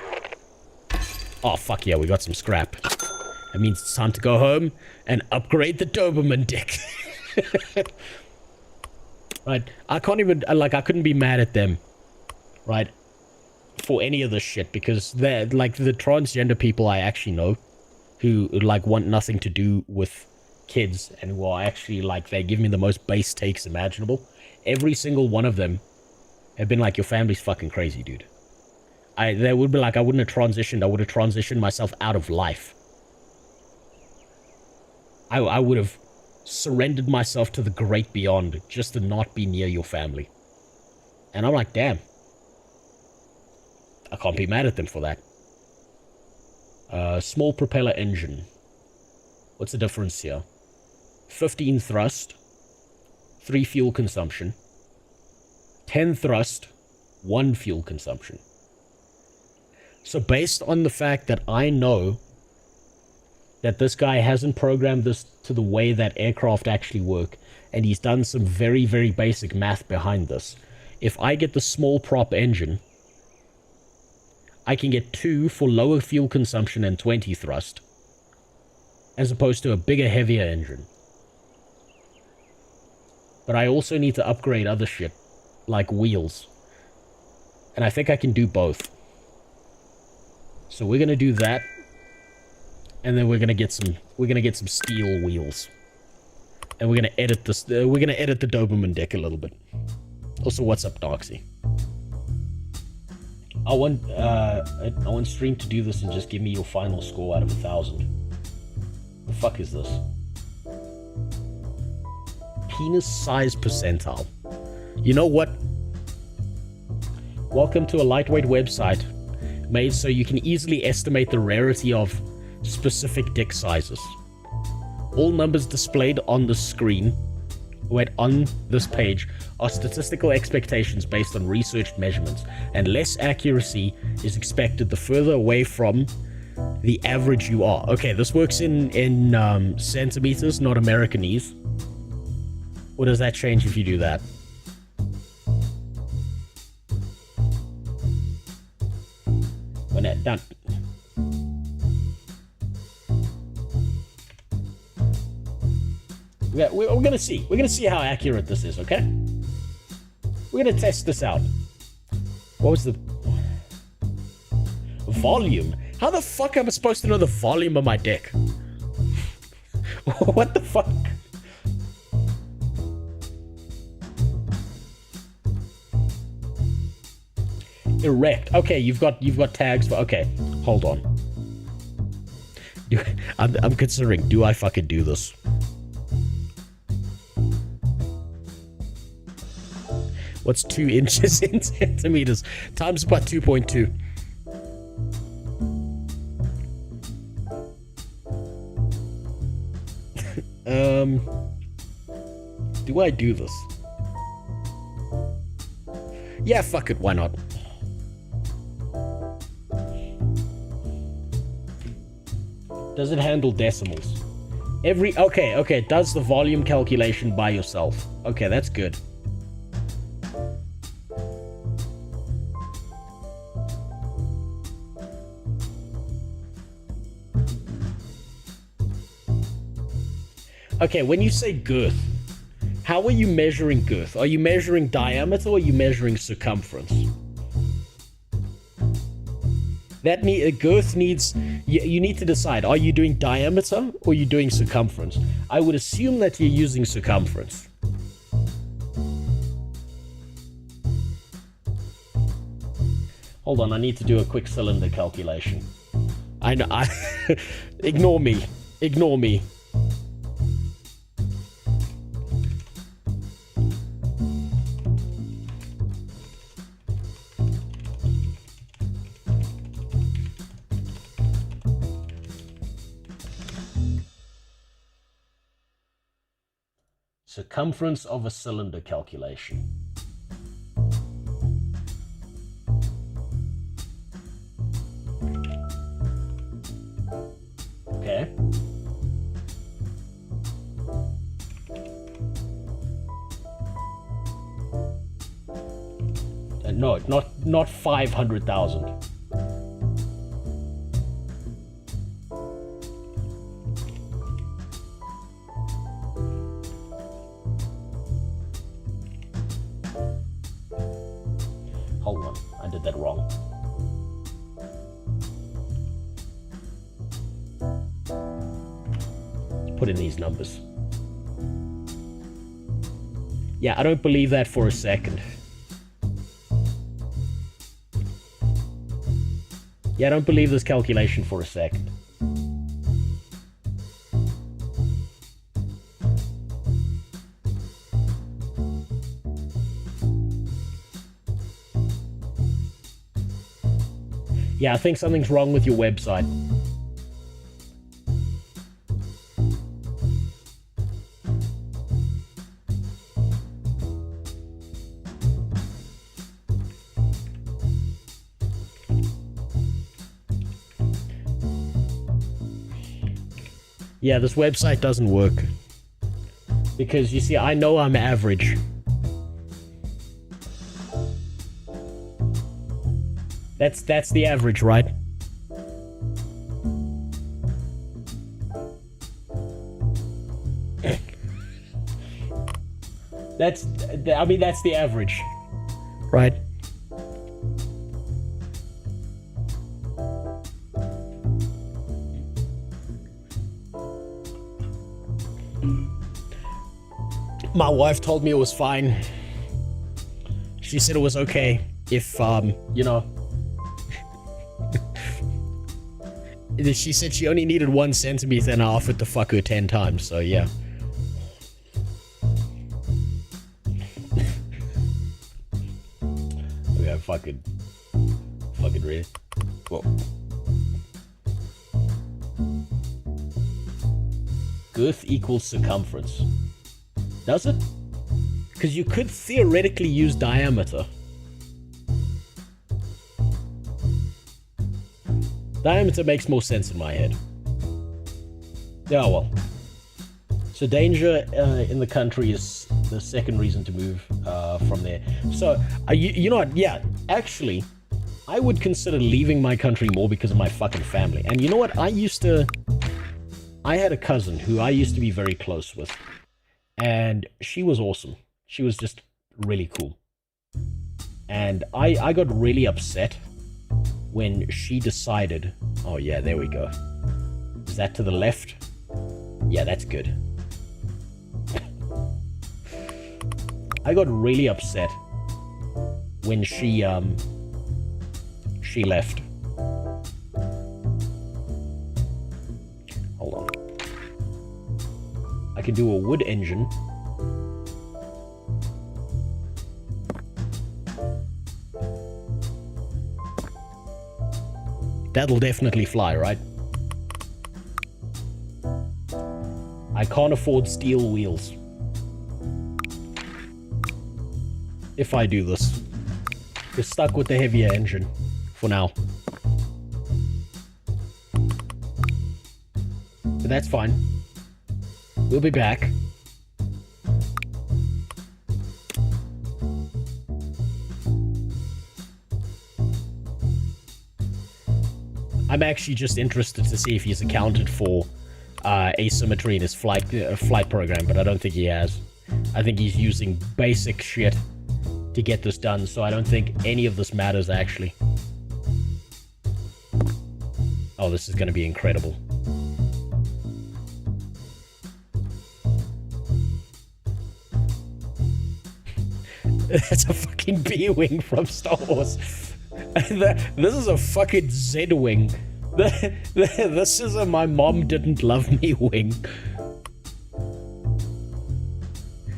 Oh, fuck yeah, we got some scrap. That means it's time to go home and upgrade the Doberman dick. Right? I couldn't be mad at them. Right? For any of this shit, because they're like the transgender people I actually know who like want nothing to do with kids and who are actually like, they give me the most base takes imaginable. Every single one of them have been like, your family's fucking crazy, dude. They would be like, I wouldn't have transitioned. I would have transitioned myself out of life. I would have surrendered myself to the great beyond just to not be near your family. And I'm like, damn. I can't be mad at them for that. Small propeller engine. What's the difference here? 15 thrust, 3 fuel consumption. 10 thrust, 1 fuel consumption. So based on the fact that I know that this guy hasn't programmed this to the way that aircraft actually work, and he's done some very, very basic math behind this. If I get the small prop engine, I can get 2 for lower fuel consumption and 20 thrust, as opposed to a bigger, heavier engine. But I also need to upgrade other shit, like wheels. And I think I can do both. So we're gonna do that, and then we're gonna get some steel wheels, and we're gonna edit this. We're gonna edit the Doberman deck a little bit. Also, what's up, Doxy? I want Stream to do this and just give me your final score out of 1,000. The fuck is this? Penis size percentile. You know what? Welcome to a lightweight website made so you can easily estimate the rarity of specific dick sizes. All numbers displayed on the screen, on this page, are statistical expectations based on researched measurements, and less accuracy is expected the further away from the average you are. Okay, this works in centimeters, not Americanese. Or does that change if you do that? When that done. We're gonna see. We're gonna see how accurate this is, okay? We're gonna test this out. What was the volume? How the fuck am I supposed to know the volume of my dick? What the fuck? Erect. Okay, you've got tags for. Okay, hold on. I'm considering. Do I fucking do this? What's 2 inches in centimeters? Times about 2.2. Do I do this? Yeah, fuck it, why not? Does it handle decimals? Okay, it does the volume calculation by yourself. Okay, that's good. Okay, when you say girth, how are you measuring girth? Are you measuring diameter or are you measuring circumference? Girth needs... You need to decide, are you doing diameter or are you doing circumference? I would assume that you're using circumference. Hold on, I need to do a quick cylinder calculation. I know, ignore me. Ignore me. Circumference of a cylinder calculation. Okay. No, not 500,000. Hold on, I did that wrong. Let's put in these numbers. Yeah, I don't believe that for a second. Yeah, I don't believe this calculation for a second. Yeah, I think something's wrong with your website. Yeah, this website doesn't work. Because, you see, I know I'm average. That's the average, right? That's the average, right? My wife told me it was fine. She said it was okay if, you know... She said she only needed 1 centimeter and I offered to fuck her 10 times, so yeah. Yeah, fucking really. Whoa. Girth equals circumference. Does it? Because you could theoretically use diameter. Diameter makes more sense in my head. Yeah, well. So danger in the country is the second reason to move from there. So, you know what? Yeah, actually, I would consider leaving my country more because of my fucking family. And you know what? I had a cousin who I used to be very close with. And she was awesome. She was just really cool. And I got really upset when she decided... Oh yeah, there we go. Is that to the left? Yeah, that's good. I got really upset when she left. Hold on. I can do a wood engine. That'll definitely fly, right? I can't afford steel wheels. If I do this. We're stuck with the heavier engine. For now. But that's fine. We'll be back. I'm actually just interested to see if he's accounted for asymmetry in his flight program, but I don't think he has. I think he's using basic shit to get this done, so I don't think any of this matters, actually. Oh, this is going to be incredible. That's a fucking B-Wing from Star Wars. This is a fucking Z-Wing. This is a my mom didn't love me wing.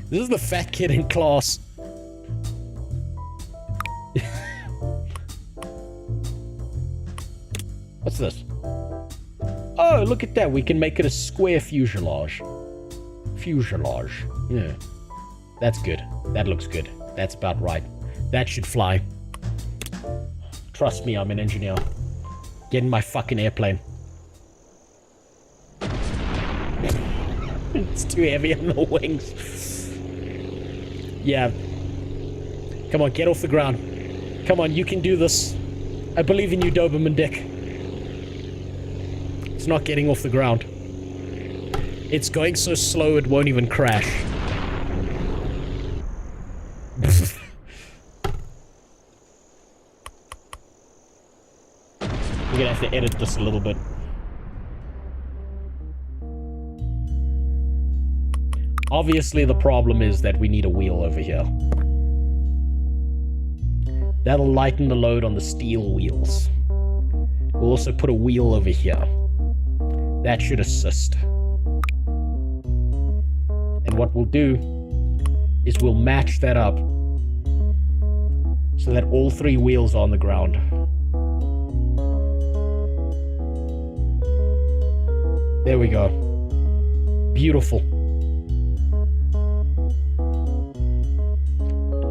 This is the fat kid in class. What's this? Oh, look at that. We can make it a square fuselage. Fuselage. Yeah. That's good. That looks good. That's about right. That should fly. Trust me, I'm an engineer. Get in my fucking airplane. It's too heavy on the wings. Yeah. Come on, get off the ground. Come on, you can do this. I believe in you, Doberman Dick. It's not getting off the ground. It's going so slow it won't even crash. We're gonna have to edit this a little bit. Obviously, the problem is that we need a wheel over here. That'll lighten the load on the steel wheels. We'll also put a wheel over here. That should assist. And what we'll do is we'll match that up so that all three wheels are on the ground. There we go. Beautiful.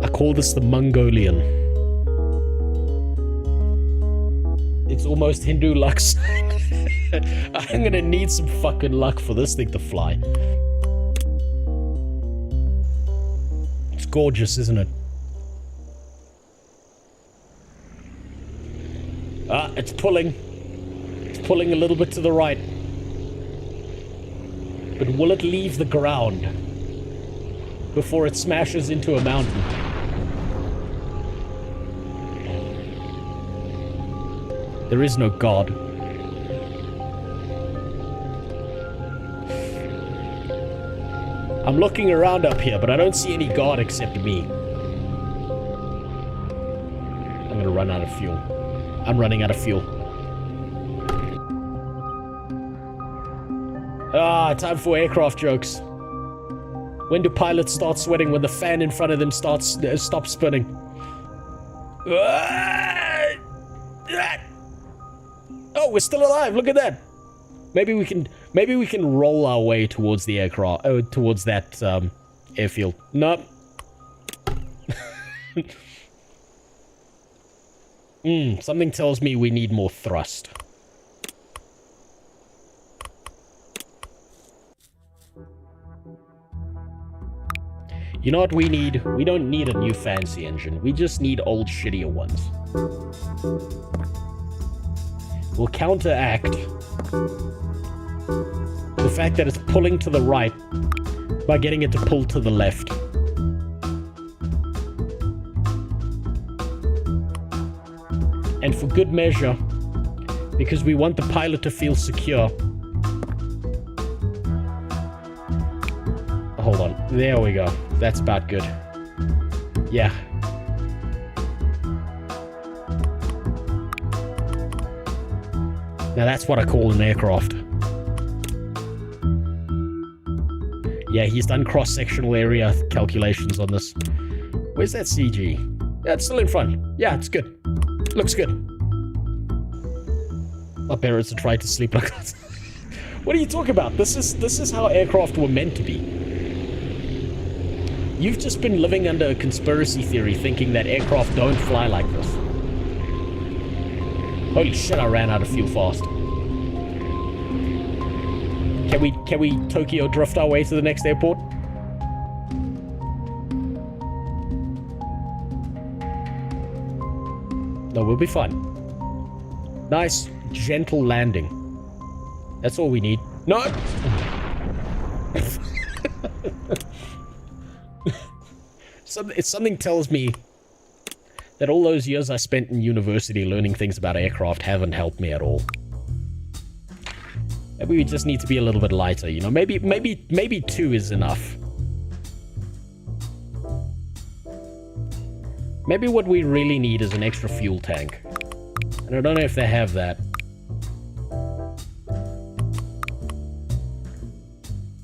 I call this the Mongolian. It's almost Hindu luck sign. I'm gonna need some fucking luck for this thing to fly. It's gorgeous, isn't it? Ah, it's pulling. It's pulling a little bit to the right. But will it leave the ground before it smashes into a mountain? There is no God. I'm looking around up here, but I don't see any God except me. I'm gonna run out of fuel. I'm running out of fuel. Ah, time for aircraft jokes. When do pilots start sweating? When the fan in front of them stops spinning. Oh, we're still alive. Look at that. Maybe we can roll our way towards the aircraft, towards that airfield. Nope. Something tells me we need more thrust. You know what we need? We don't need a new fancy engine. We just need old shittier ones. We'll counteract the fact that it's pulling to the right by getting it to pull to the left. And for good measure, because we want the pilot to feel secure. Hold on. There we go. That's about good. Yeah. Now that's what I call an aircraft. Yeah, he's done cross-sectional area calculations on this. Where's that CG? Yeah, it's still in front. Yeah, it's good. Looks good. My parents are trying to sleep like that. What are you talking about? This is how aircraft were meant to be. You've just been living under a conspiracy theory thinking that aircraft don't fly like this. Holy shit, I ran out of fuel fast. Can we Tokyo drift our way to the next airport? No, we'll be fine. Nice, gentle landing. That's all we need. No! Something tells me that all those years I spent in university learning things about aircraft haven't helped me at all. Maybe we just need to be a little bit lighter, you know? Maybe 2 is enough. Maybe what we really need is an extra fuel tank. And I don't know if they have that.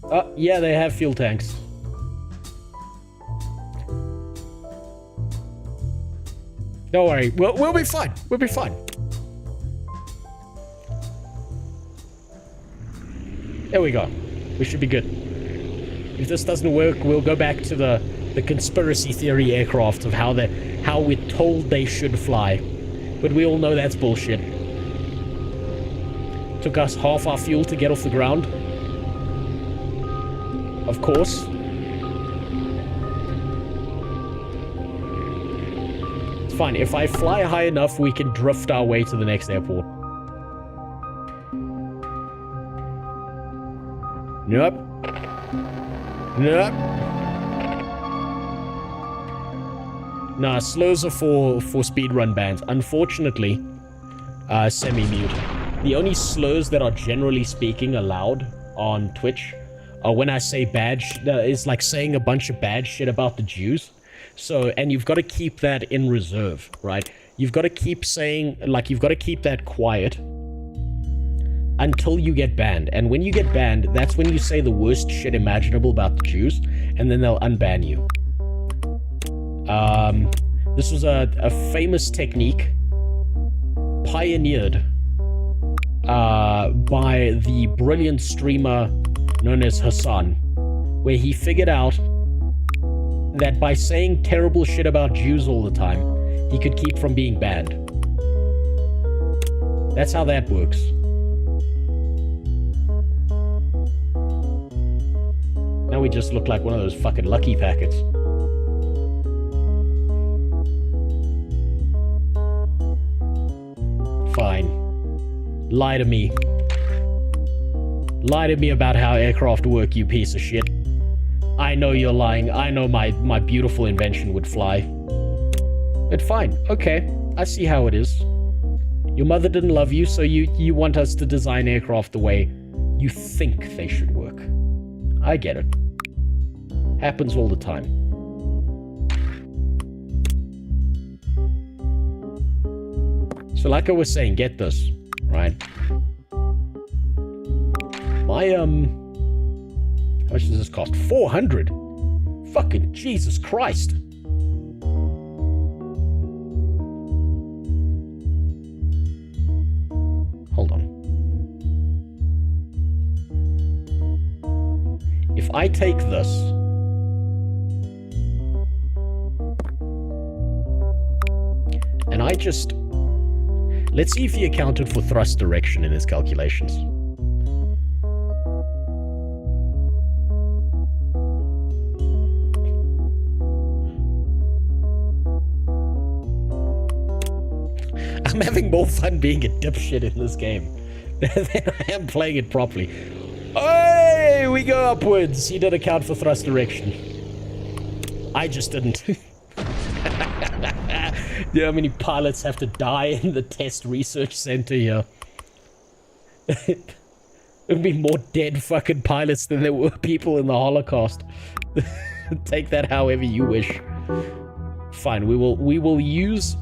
Oh, yeah, they have fuel tanks. Don't worry, we'll be fine. We'll be fine. There we go. We should be good. If this doesn't work, we'll go back to the conspiracy theory aircraft of how we're told they should fly. But we all know that's bullshit. Took us half our fuel to get off the ground. Of course. It's fine. If I fly high enough, we can drift our way to the next airport. Nope. Nope. Nah, slows are for speedrun bands. Unfortunately, semi-mute. The only slurs that are generally speaking allowed on Twitch are when I say bad it's like saying a bunch of bad shit about the Jews. So, and you've got to keep that in reserve, right? You've got to keep saying, like, you've got to keep that quiet until you get banned. And when you get banned, that's when you say the worst shit imaginable about the Jews, and then they'll unban you. This was a famous technique pioneered by the brilliant streamer known as Hassan, where he figured out that by saying terrible shit about Jews all the time, he could keep from being banned. That's how that works. Now we just look like one of those fucking lucky packets. Fine. Lie to me. Lie to me about how aircraft work, you piece of shit. I know you're lying. I know my beautiful invention would fly. But fine. Okay. I see how it is. Your mother didn't love you, so you want us to design aircraft the way you think they should work. I get it. Happens all the time. So like I was saying, get this, right? My, how much does this cost? 400? Fucking Jesus Christ. Hold on. If I take this... and I just... let's see if he accounted for thrust direction in his calculations. I'm having more fun being a dipshit in this game than I am playing it properly. Hey, we go upwards. He did account for thrust direction. I just didn't. You know how many pilots have to die in the test research center here? There'd be more dead fucking pilots than there were people in the Holocaust. Take that however you wish. Fine, we will use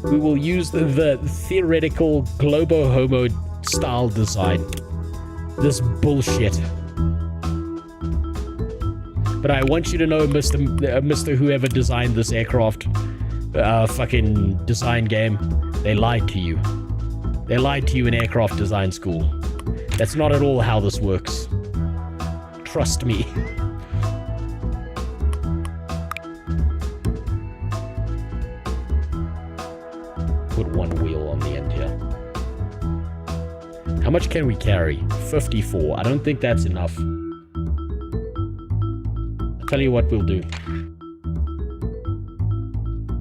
the theoretical Globo Homo style design. This bullshit. But I want you to know, Mr. Whoever designed this aircraft fucking design game, they lied to you. They lied to you in aircraft design school. That's not at all how this works. Trust me. Put one wheel on the end here. How much can we carry? 54. I don't think that's enough. I'll tell you what we'll do.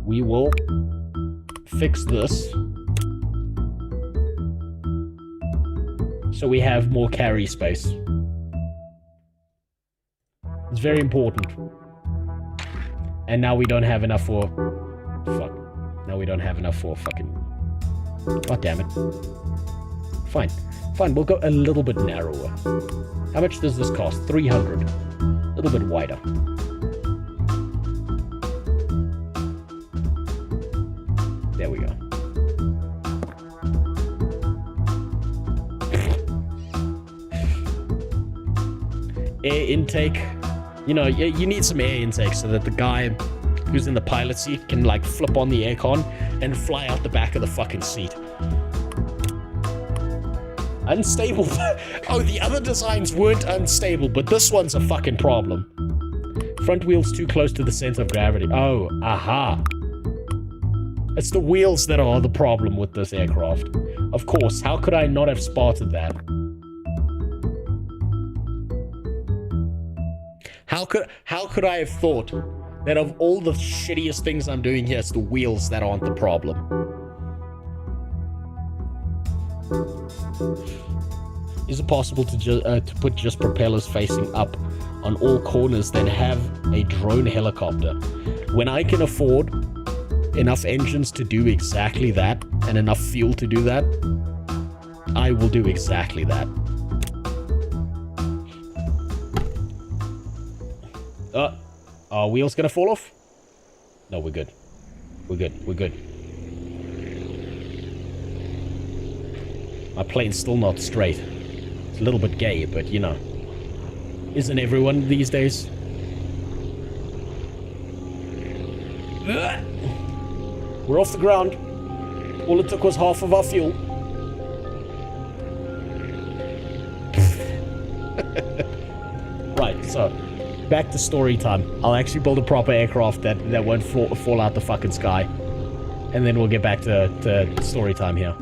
We will fix this so we have more carry space. It's very important. And now we don't have enough for... fuck. Now we don't have enough for fucking... God damn it. Fine. Fine, we'll go a little bit narrower. How much does this cost? 300. A little bit wider. There we go. Air intake. You know, you need some air intake so that the guy who's in the pilot seat can, like, flip on the aircon and fly out the back of the fucking seat. Unstable. Oh, the other designs weren't unstable, but this one's a fucking problem. Front wheel's too close to the center of gravity. Oh, aha. It's the wheels that are the problem with this aircraft. Of course, how could I not have spotted that? How could I have thought that of all the shittiest things I'm doing here, it's the wheels that aren't the problem? Is it possible to put just propellers facing up on all corners, then have a drone helicopter? When I can afford enough engines to do exactly that, and enough fuel to do that, I will do exactly that. Are wheels gonna fall off? No, we're good. We're good. We're good. My plane's still not straight. It's a little bit gay, but you know. Isn't everyone these days? We're off the ground. All it took was half of our fuel. Right, so back to story time. I'll actually build a proper aircraft that won't fall out the fucking sky. And then we'll get back to story time here.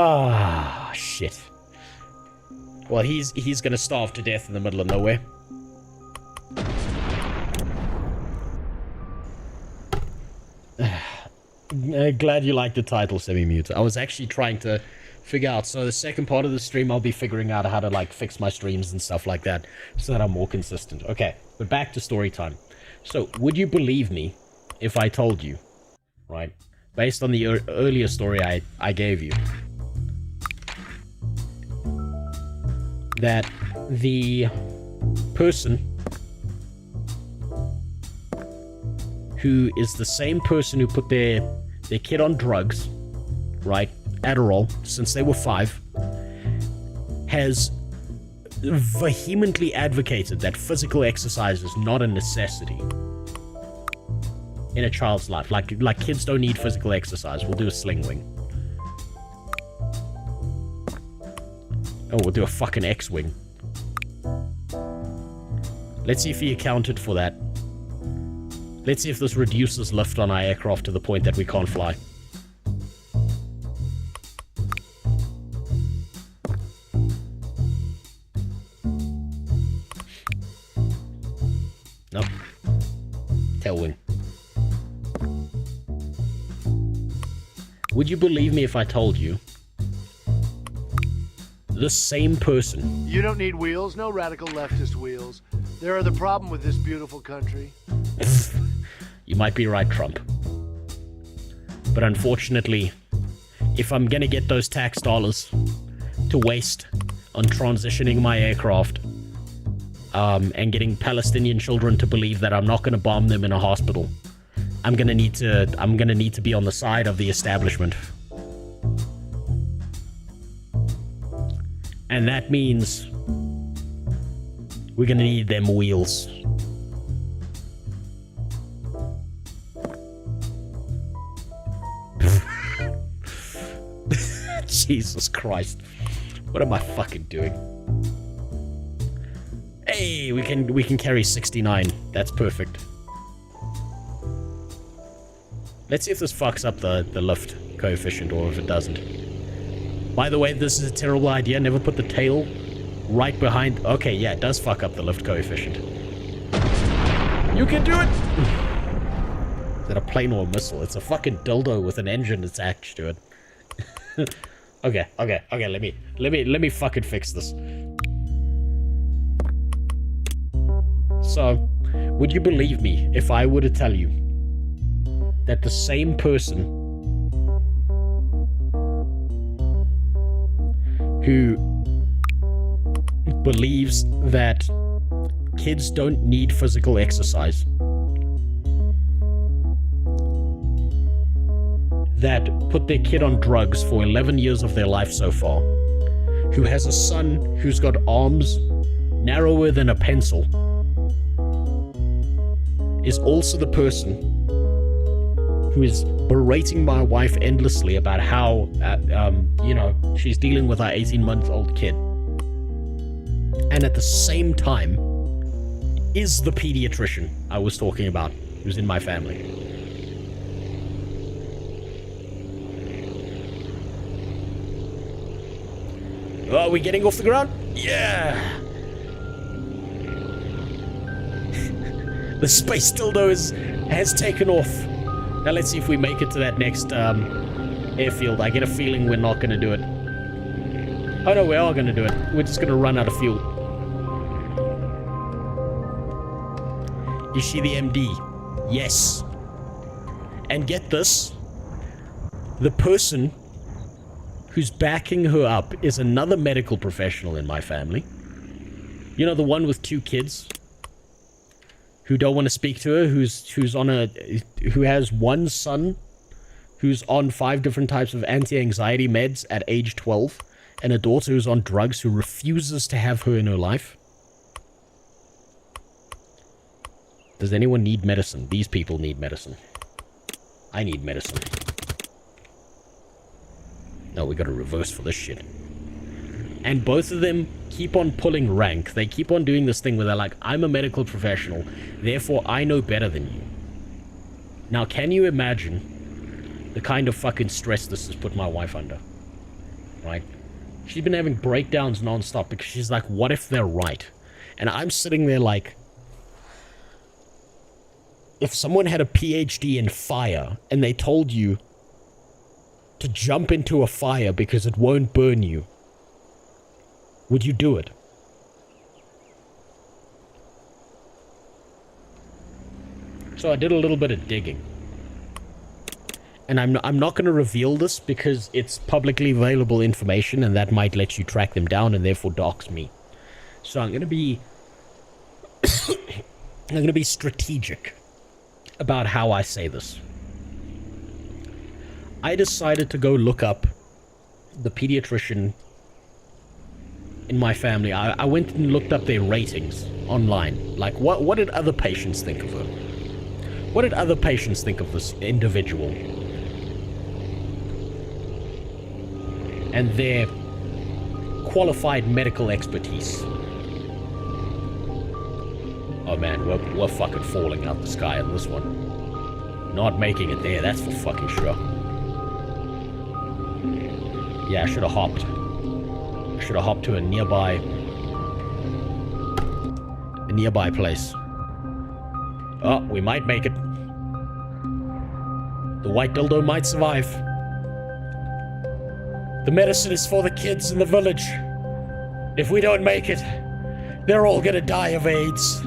Ah, shit. Well, he's gonna starve to death in the middle of nowhere. Glad you like the title, Semi-Mute. I was actually trying to figure out, so the second part of the stream, I'll be figuring out how to, like, fix my streams and stuff like that, so that I'm more consistent. Okay, but back to story time. So, would you believe me if I told you, right, based on the earlier story I gave you, that the person who is the same person who put their kid on drugs, right, Adderall, since they were 5, has vehemently advocated that physical exercise is not a necessity in a child's life. Like kids don't need physical exercise. We'll do a sling wing. Oh, we'll do a fucking X-wing. Let's see if he accounted for that. Let's see if this reduces lift on our aircraft to the point that we can't fly. Nope. Tailwing. Would you believe me if I told you the same person? You don't need wheels, no radical leftist wheels. They're the problem with this beautiful country. You might be right, Trump. But unfortunately, if I'm gonna get those tax dollars to waste on transitioning my aircraft, and getting Palestinian children to believe that I'm not gonna bomb them in a hospital, I'm gonna need to be on the side of the establishment. And that means we're gonna need them wheels. Jesus Christ. What am I fucking doing? Hey, we can carry 69. That's perfect. Let's see if this fucks up the lift coefficient or if it doesn't. By the way, this is a terrible idea. Never put the tail right behind. Okay, yeah, it does fuck up the lift coefficient. You can do it! Is that a plane or a missile? It's a fucking dildo with an engine attached to it. Okay, let me fucking fix this. So, would you believe me if I were to tell you that the same person who believes that kids don't need physical exercise, that put their kid on drugs for 11 years of their life so far, who has a son who's got arms narrower than a pencil, is also the person who is berating my wife endlessly about how, she's dealing with our 18-month-old kid. And at the same time, is the pediatrician I was talking about, who's in my family. Oh, are we getting off the ground? Yeah! The space dildo has taken off. Now let's see if we make it to that next airfield. I get a feeling we're not going to do it. Oh no, we are going to do it. We're just going to run out of fuel. Is she the MD? Yes. And get this. The person who's backing her up is another medical professional in my family. You know, the one with 2 kids who don't want to speak to her, who has one son who's on 5 different types of anti-anxiety meds at age 12, and a daughter who's on drugs who refuses to have her in her life. Does anyone need medicine? These people need medicine. I need medicine. No, we gotta reverse for this shit. And both of them keep on pulling rank. They keep on doing this thing where they're like, I'm a medical professional, therefore I know better than you. Now, can you imagine the kind of fucking stress this has put my wife under? right? She's been having breakdowns non-stop because she's like, what if they're right? And I'm sitting there like, if someone had a PhD in fire and they told you to jump into a fire because it won't burn you, would you do it? So I did a little bit of digging. And I'm not going to reveal this because it's publicly available information and that might let you track them down and therefore dox me. So I'm going to be I'm going to be strategic about how I say this. I decided to go look up the pediatrician in my family. I went and looked up their ratings online. Like, what did other patients think of her? What did other patients think of this individual? And their qualified medical expertise. Oh man, we're fucking falling out the sky on this one. Not making it there, that's for fucking sure. Yeah, I should have hopped. I should have hopped to a nearby place. Oh, we might make it. The white dildo might survive. The medicine is for the kids in the village. If we don't make it, they're all gonna die of AIDS.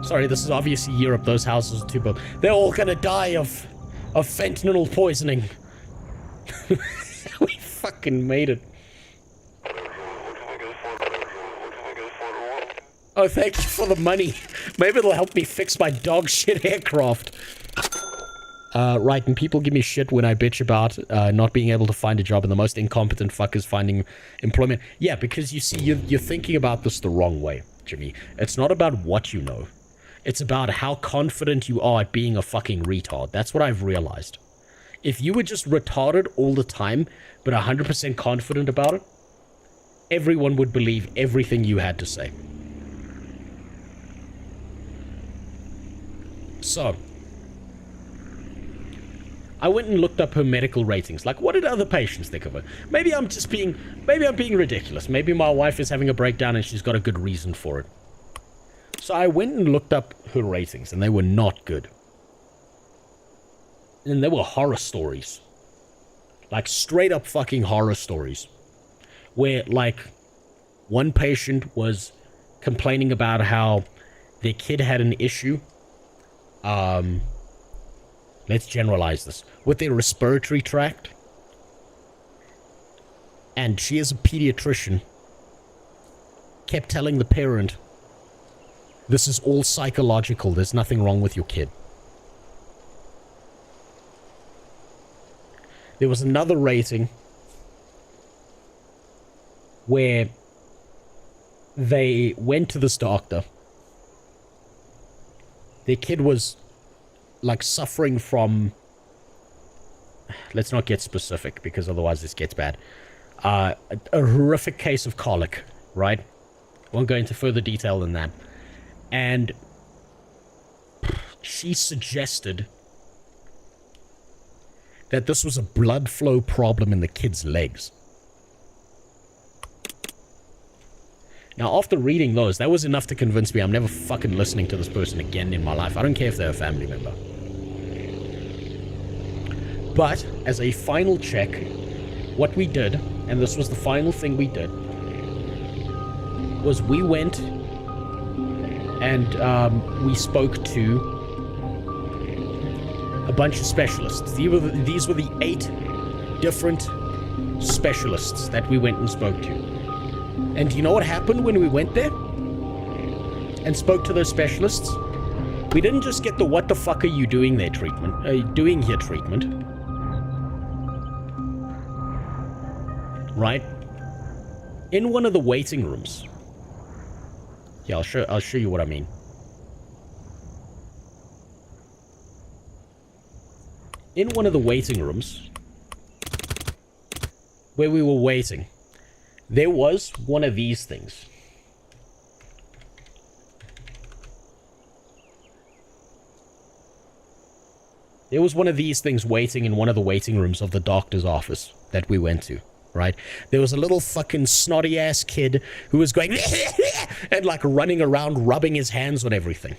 Sorry, this is obviously Europe. Those houses are too big. They're all gonna die of fentanyl poisoning. We fucking made it. Oh, thank you for the money. Maybe it'll help me fix my dog shit aircraft. Right, and people give me shit when I bitch about not being able to find a job and the most incompetent fuckers finding employment. Yeah, because you see, you're thinking about this the wrong way, Jimmy. It's not about what you know. It's about how confident you are at being a fucking retard. That's what I've realized. If you were just retarded all the time, but 100% confident about it, everyone would believe everything you had to say. So, I went and looked up her medical ratings. Like, what did other patients think of her? Maybe I'm being ridiculous. Maybe my wife is having a breakdown and she's got a good reason for it. So I went and looked up her ratings, and they were not good. And they were horror stories. Like, straight up fucking horror stories. Where, like, one patient was complaining about how their kid had an issue. Let's generalize this. With their respiratory tract. And she, as a pediatrician, kept telling the parent, this is all psychological. There's nothing wrong with your kid. There was another rating where they went to this doctor. Their kid was, like, suffering from... Let's not get specific, because otherwise this gets bad. A horrific case of colic, right? Won't go into further detail than that. And she suggested that this was a blood flow problem in the kid's legs. Now, after reading those, that was enough to convince me I'm never fucking listening to this person again in my life. I don't care if they're a family member. But, as a final check, what we did, and this was the final thing we did, was we went and we spoke to a bunch of specialists. These were the 8 different specialists that we went and spoke to. And do you know what happened when we went there and spoke to those specialists? We didn't just get the what the fuck are you doing there treatment, doing here treatment. Right? In one of the waiting rooms. Yeah, I'll show you what I mean. In one of the waiting rooms where we were waiting, there was one of these things. There was one of these things waiting in one of the waiting rooms of the doctor's office that we went to, right? There was a little fucking snotty ass kid who was going and like running around rubbing his hands on everything.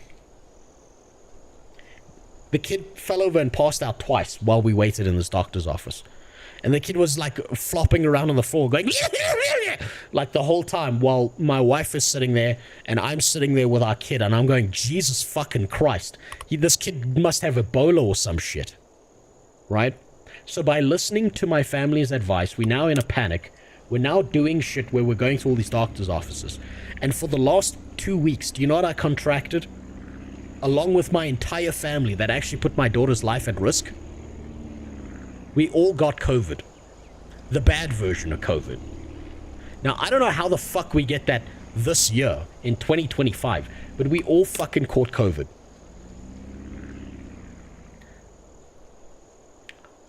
The kid fell over and passed out twice while we waited in this doctor's office. And the kid was like flopping around on the floor going like the whole time while my wife is sitting there and I'm sitting there with our kid and I'm going, Jesus fucking Christ. This kid must have Ebola or some shit. Right? So by listening to my family's advice, we're now in a panic. We're now doing shit where we're going to all these doctor's offices. And for the last 2 weeks, do you know what I contracted? Along with my entire family that actually put my daughter's life at risk? We all got COVID. The bad version of COVID. Now, I don't know how the fuck we get that this year, in 2025, but we all fucking caught COVID.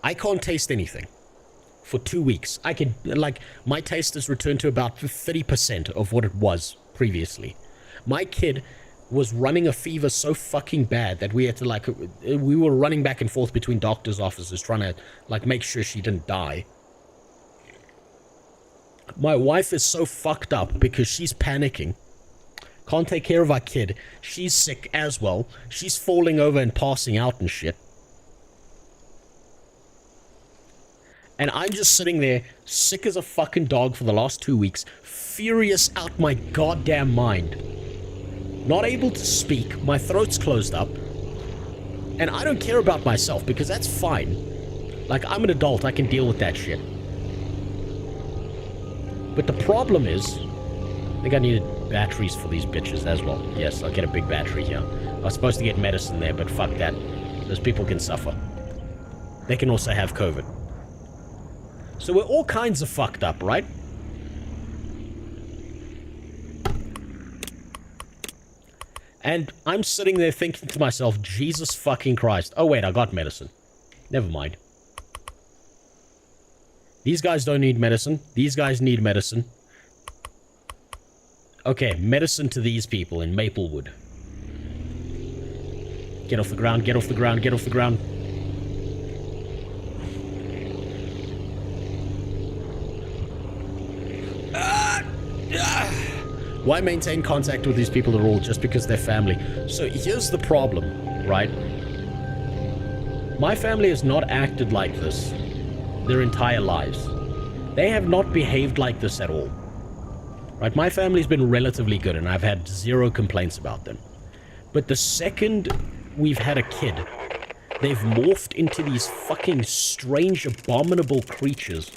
I can't taste anything for 2 weeks. I can, like, my taste has returned to about 30% of what it was previously. My kid was running a fever so fucking bad that we had to, like, we were running back and forth between doctors' offices trying to, like, make sure she didn't die. My wife is so fucked up because she's panicking. Can't take care of our kid. She's sick as well. She's falling over and passing out and shit. And I'm just sitting there, sick as a fucking dog for the last 2 weeks, furious out my goddamn mind. Not able to speak, my throat's closed up, and I don't care about myself because that's fine. Like, I'm an adult, I can deal with that shit. But the problem is, I think I needed batteries for these bitches as well. Yes, I'll get a big battery here. I was supposed to get medicine there, but fuck that. Those people can suffer. They can also have COVID. So we're all kinds of fucked up, right? And I'm sitting there thinking to myself, Jesus fucking Christ. Oh wait, I got medicine. Never mind. These guys don't need medicine. These guys need medicine. Okay, medicine to these people in Maplewood. Get off the ground, get off the ground, get off the ground. Why maintain contact with these people at all just because they're family? So here's the problem, right? My family has not acted like this their entire lives. They have not behaved like this at all. Right? My family's been relatively good and I've had zero complaints about them. But the second we've had a kid, they've morphed into these fucking strange, abominable creatures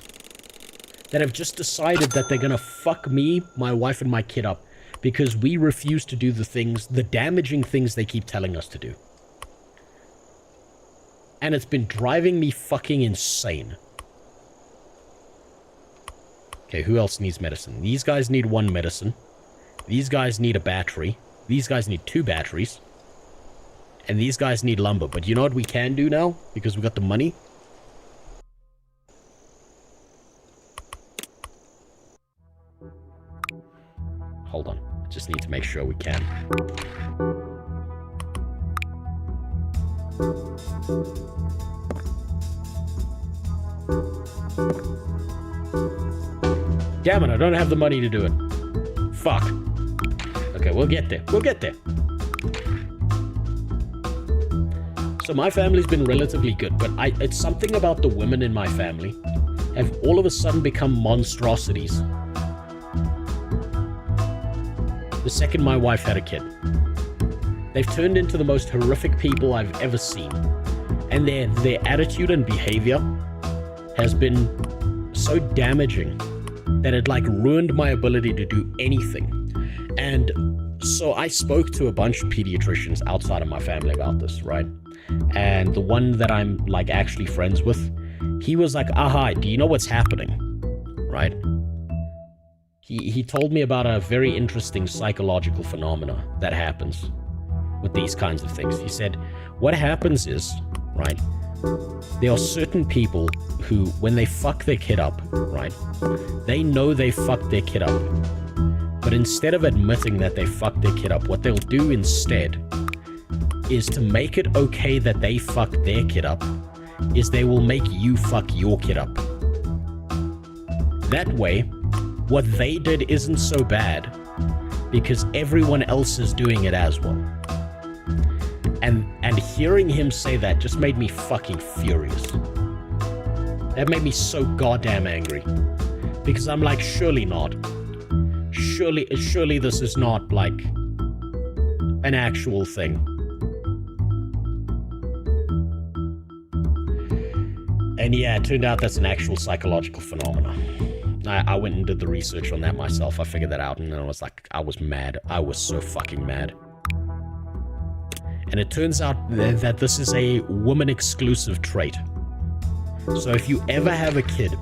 that have just decided that they're gonna fuck me, my wife, and my kid up because we refuse to do the things, the damaging things they keep telling us to do. And it's been driving me fucking insane. Okay, who else needs medicine? These guys need 1 medicine. These guys need a battery. These guys need 2 batteries. And these guys need lumber. But you know what we can do now? Because we got the money? Hold on. I just need to make sure we can. Damn it, I don't have the money to do it. Fuck. Okay, we'll get there. We'll get there. So my family's been relatively good, but it's something about the women in my family have all of a sudden become monstrosities. The second my wife had a kid. They've turned into the most horrific people I've ever seen. And their attitude and behavior has been so damaging that it like ruined my ability to do anything. And so I spoke to a bunch of pediatricians outside of my family about this, right? And the one that I'm like actually friends with, he was like, aha, do you know what's happening? Right? He told me about a very interesting psychological phenomena that happens with these kinds of things. He said, what happens is, right, there are certain people who, when they fuck their kid up, right, they know they fucked their kid up. But instead of admitting that they fucked their kid up, what they'll do instead is to make it okay that they fuck their kid up, is they will make you fuck your kid up. That way, what they did isn't so bad, because everyone else is doing it as well. And hearing him say that just made me fucking furious. That made me so goddamn angry. Because I'm like, surely not. Surely this is not, like, an actual thing. And yeah, it turned out that's an actual psychological phenomenon. I went and did the research on that myself. I figured that out, and I was like, I was mad. I was so fucking mad. And it turns out that this is a woman-exclusive trait. So if you ever have a kid,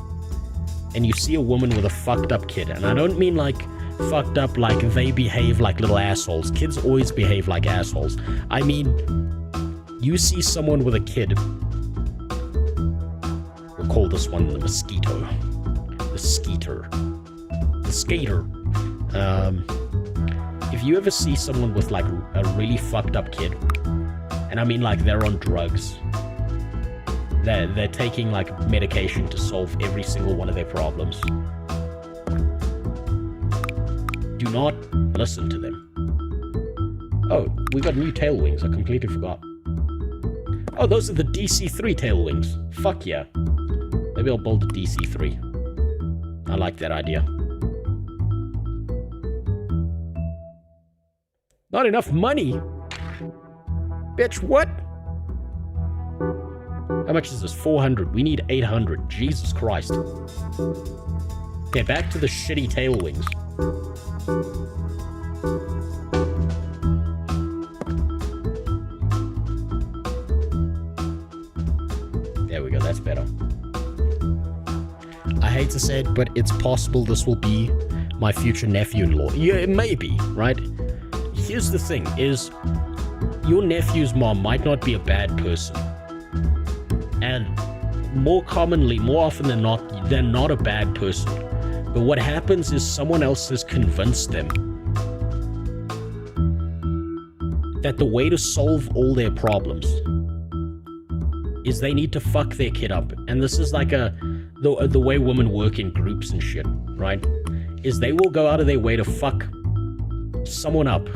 and you see a woman with a fucked up kid, and I don't mean like fucked up like they behave like little assholes. Kids always behave like assholes. I mean, you see someone with a kid. We'll call this one the mosquito. The skeeter. The skater. If you ever see someone with like a really fucked up kid, and I mean like they're on drugs, they're taking like medication to solve every single one of their problems, do not listen to them. Oh, we got new tail wings. I completely forgot. Oh, those are the DC-3 tail wings. Fuck yeah. Maybe I'll build a DC-3. I like that idea. Not enough money? Bitch, what? How much is this? 400. We need 800. Jesus Christ. Okay, back to the shitty tail wings. There we go, that's better. I hate to say it, but it's possible this will be my future nephew-in-law. Yeah, it may be, right? Here's the thing, is your nephew's mom might not be a bad person. And more commonly, more often than not, they're not a bad person. But what happens is someone else has convinced them that the way to solve all their problems is they need to fuck their kid up. And this is like the way women work in groups and shit, right? Is they will go out of their way to fuck someone up.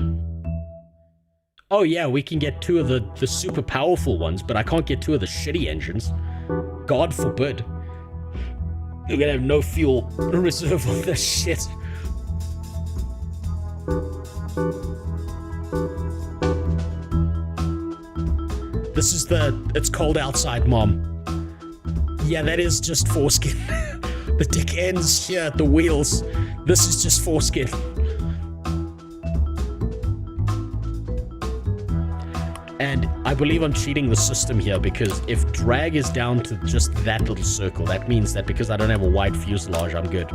Oh yeah, we can get two of the super powerful ones, but I can't get two of the shitty engines. God forbid. You're gonna have no fuel reserve on this shit. This is it's cold outside, Mom. Yeah, that is just foreskin. The dick ends here at the wheels. This is just foreskin. And I believe I'm cheating the system here, because if drag is down to just that little circle, that means that because I don't have a wide fuselage, I'm good.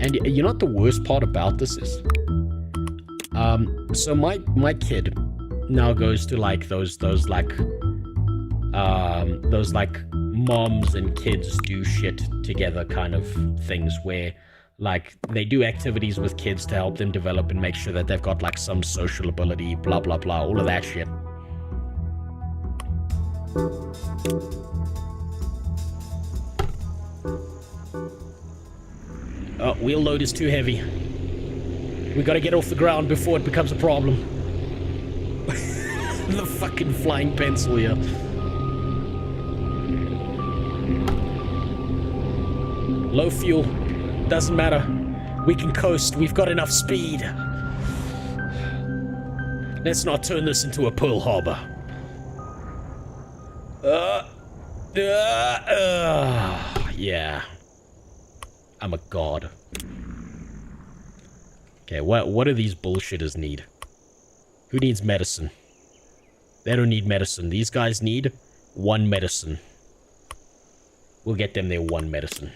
And you know what the worst part about this is? So my kid now goes to like those like moms and kids do shit together kind of things, where like they do activities with kids to help them develop and make sure that they've got like some social ability, blah blah blah, all of that shit. Oh, wheel load is too heavy. We gotta get off the ground before it becomes a problem. The fucking flying pencil here. Low fuel. Doesn't matter. We can coast. We've got enough speed. Let's not turn this into a Pearl Harbor. Yeah. I'm a god. Okay, what do these bullshitters need? Who needs medicine? They don't need medicine. These guys need one medicine. We'll get them their one medicine.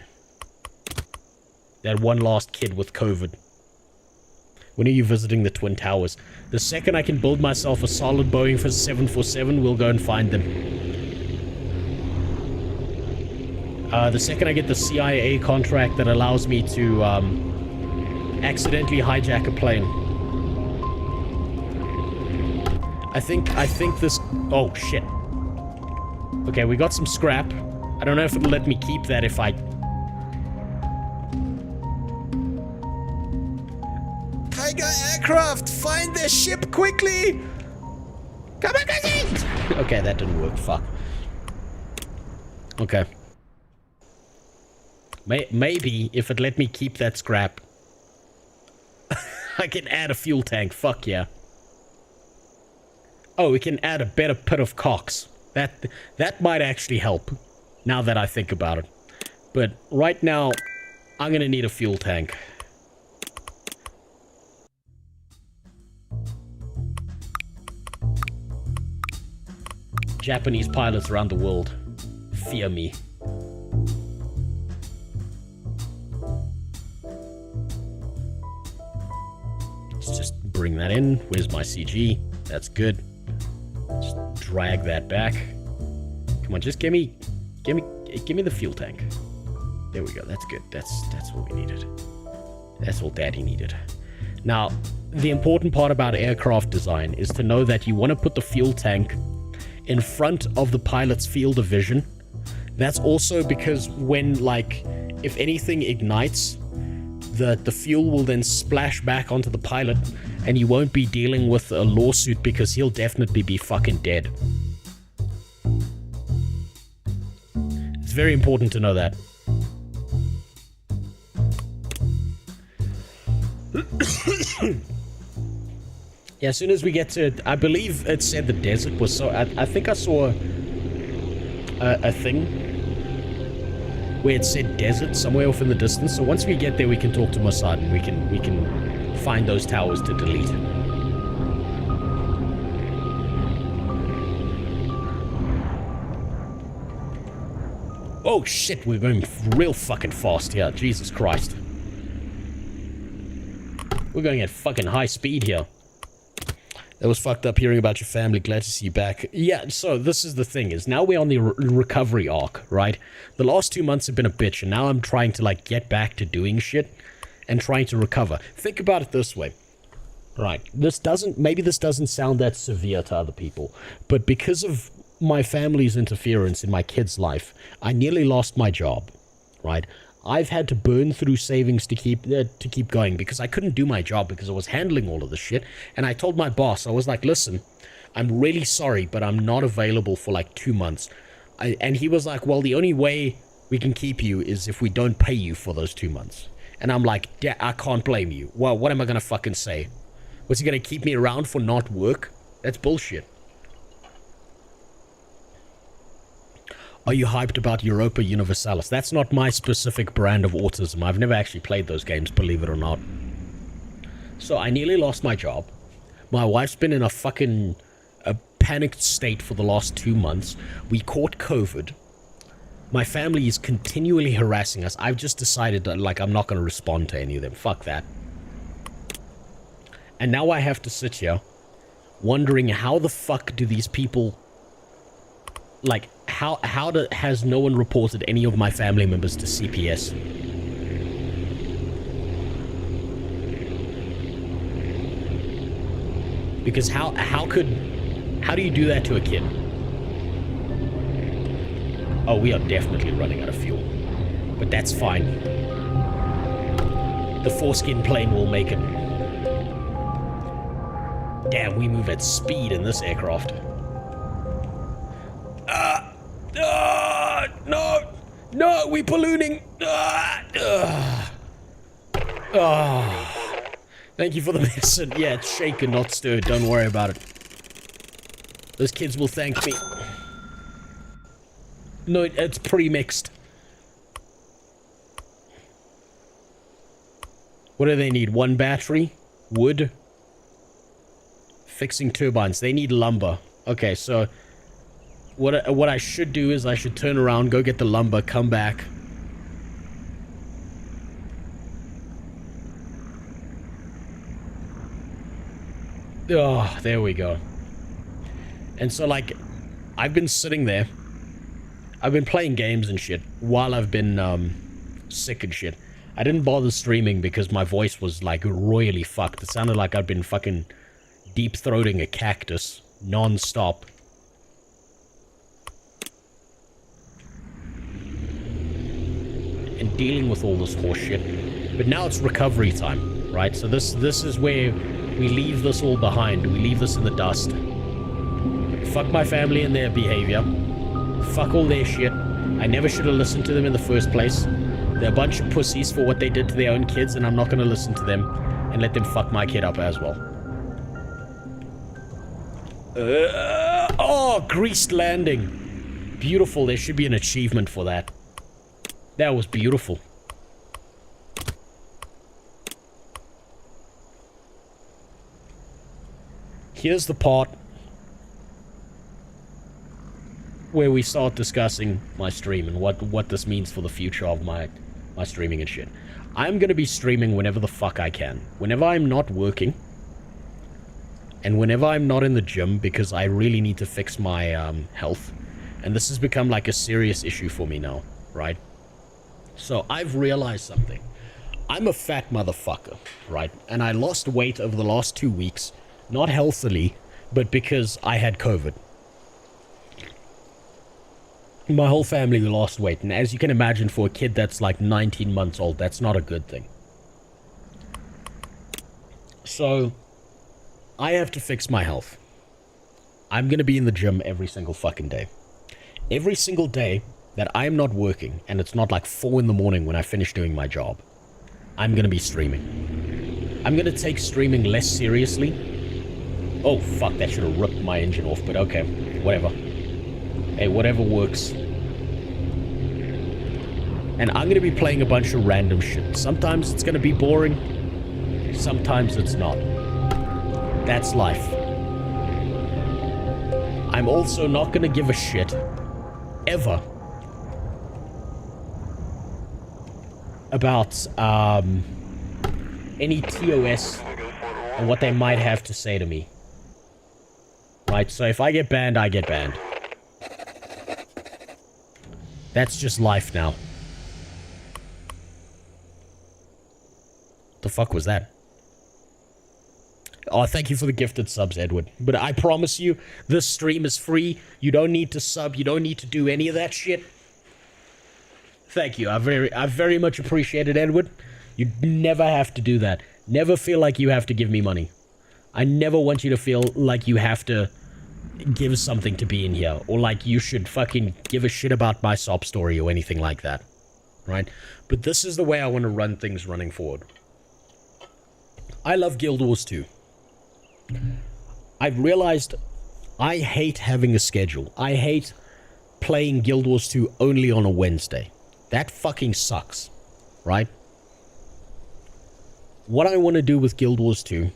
That one last kid with COVID. When are you visiting the Twin Towers? The second I can build myself a solid Boeing for 747, we'll go and find them. The second I get the CIA contract that allows me to accidentally hijack a plane. I think this... Oh, shit. Okay, we got some scrap. I don't know if it'll let me keep that if I... Tiger aircraft! Find their ship quickly! Come on, guys! Okay, that didn't work. Fuck. Okay. Maybe if it let me keep that scrap, I can add a fuel tank. Fuck yeah. Oh, we can add a better pit of cocks. That might actually help, now that I think about it. But right now, I'm gonna need a fuel tank. Japanese pilots around the world fear me. Let's just bring that in. Where's my CG? That's good. Just drag that back. Come on, just give me the fuel tank. There we go. That's good. That's what we needed. That's all Daddy needed. Now, the important part about aircraft design is to know that you want to put the fuel tank in front of the pilot's field of vision. That's also because when, like, if anything ignites, the fuel will then splash back onto the pilot, and you won't be dealing with a lawsuit because he'll definitely be fucking dead. It's very important to know that. Yeah, as soon as we get to... I believe it said the desert was so... I think I saw a thing where it said desert somewhere off in the distance. So once we get there, we can talk to Mossad and we can find those towers to delete. Oh shit, we're going real fucking fast here. Jesus Christ. We're going at fucking high speed here. That was fucked up hearing about your family. Glad to see you back. Yeah, so this is the thing, is now we're on the recovery arc, right? The last 2 months have been a bitch, and now I'm trying to, like, get back to doing shit and trying to recover. Think about it this way. Right, maybe this doesn't sound that severe to other people, but because of my family's interference in my kid's life, I nearly lost my job, right? I've had to burn through savings to keep going because I couldn't do my job because I was handling all of this shit. And I told my boss, I was like, listen, I'm really sorry, but I'm not available for like 2 months. And he was like, well, the only way we can keep you is if we don't pay you for those 2 months. And I'm like, I can't blame you. Well, what am I going to fucking say? Was he going to keep me around for not work? That's bullshit. Are you hyped about Europa Universalis? That's not my specific brand of autism. I've never actually played those games, believe it or not. So I nearly lost my job. My wife's been in a panicked state for the last 2 months. We caught COVID. My family is continually harassing us. I've just decided that, like, I'm not going to respond to any of them. Fuck that. And now I have to sit here wondering how the fuck do these people... Like, has no one reported any of my family members to CPS? Because how do you do that to a kid? Oh, we are definitely running out of fuel. But that's fine. The foreskin plane will make it. Damn, we move at speed in this aircraft. No, we're ballooning. Thank you for the medicine. Yeah, it's shaken, not stirred. Don't worry about it. Those kids will thank me. No, it's pre-mixed. What do they need? 1 battery? Wood? Fixing turbines. They need lumber. Okay, so... What I should do is I should turn around, go get the lumber, come back. Oh, there we go. And so, like, I've been sitting there. I've been playing games and shit while I've been sick and shit. I didn't bother streaming because my voice was like royally fucked. It sounded like I'd been fucking deep-throating a cactus non-stop. And dealing with all this horse shit. But now it's recovery time, right? So this is where we leave this all behind. We leave this in the dust. Fuck my family and their behavior. Fuck all their shit. I never should have listened to them in the first place. They're a bunch of pussies for what they did to their own kids, and I'm not going to listen to them and let them fuck my kid up as well. Oh, greased landing. Beautiful. There should be an achievement for that. That was beautiful. Here's the part where we start discussing my stream and what this means for the future of my streaming and shit. I'm going to be streaming whenever the fuck I can. Whenever I'm not working. And whenever I'm not in the gym, because I really need to fix my health. And this has become like a serious issue for me now, right? So I've realized something. I'm a fat motherfucker, right? And I lost weight over the last 2 weeks. Not healthily, but because I had COVID. My whole family lost weight, and as you can imagine, for a kid that's like 19 months old, that's not a good thing. So, I have to fix my health. I'm gonna be in the gym every single fucking day. Every single day that I'm not working, and it's not like 4 in the morning when I finish doing my job, I'm gonna be streaming. I'm gonna take streaming less seriously. Oh, fuck, that should have ripped my engine off, but okay, whatever. Hey, whatever works. And I'm gonna be playing a bunch of random shit. Sometimes it's gonna be boring. Sometimes it's not. That's life. I'm also not gonna give a shit, ever, about, any TOS and what they might have to say to me. Right, so if I get banned, I get banned. That's just life now. The fuck was that? Oh, thank you for the gifted subs, Edward. But I promise you, this stream is free. You don't need to sub. You don't need to do any of that shit. Thank you. I very much appreciate it, Edward. You never have to do that. Never feel like you have to give me money. I never want you to feel like you have to give something to be in here, or like you should fucking give a shit about my sob story or anything like that, right? But this is the way I want to run things running forward. I love Guild Wars 2. I've realized I hate having a schedule. I hate playing Guild Wars 2 only on a Wednesday. That fucking sucks, right? What I want to do with Guild Wars 2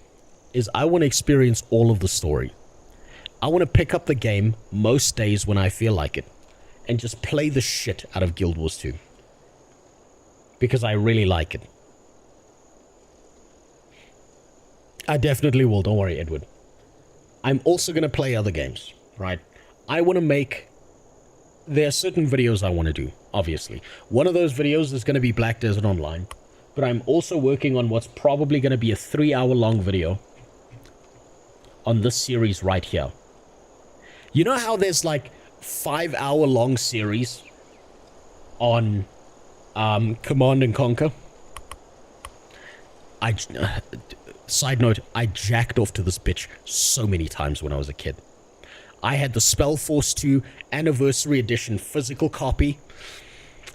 is I want to experience all of the story. I want to pick up the game most days when I feel like it, and just play the shit out of Guild Wars 2. Because I really like it. I definitely will, don't worry, Edward. I'm also going to play other games, right? I want to make... There are certain videos I want to do, obviously. One of those videos is going to be Black Desert Online, but I'm also working on what's probably going to be a 3-hour-long video on this series right here. You know how there's like 5-hour-long series on Command and Conquer? Side note, I jacked off to this bitch so many times when I was a kid. I had the Spellforce 2 Anniversary Edition physical copy,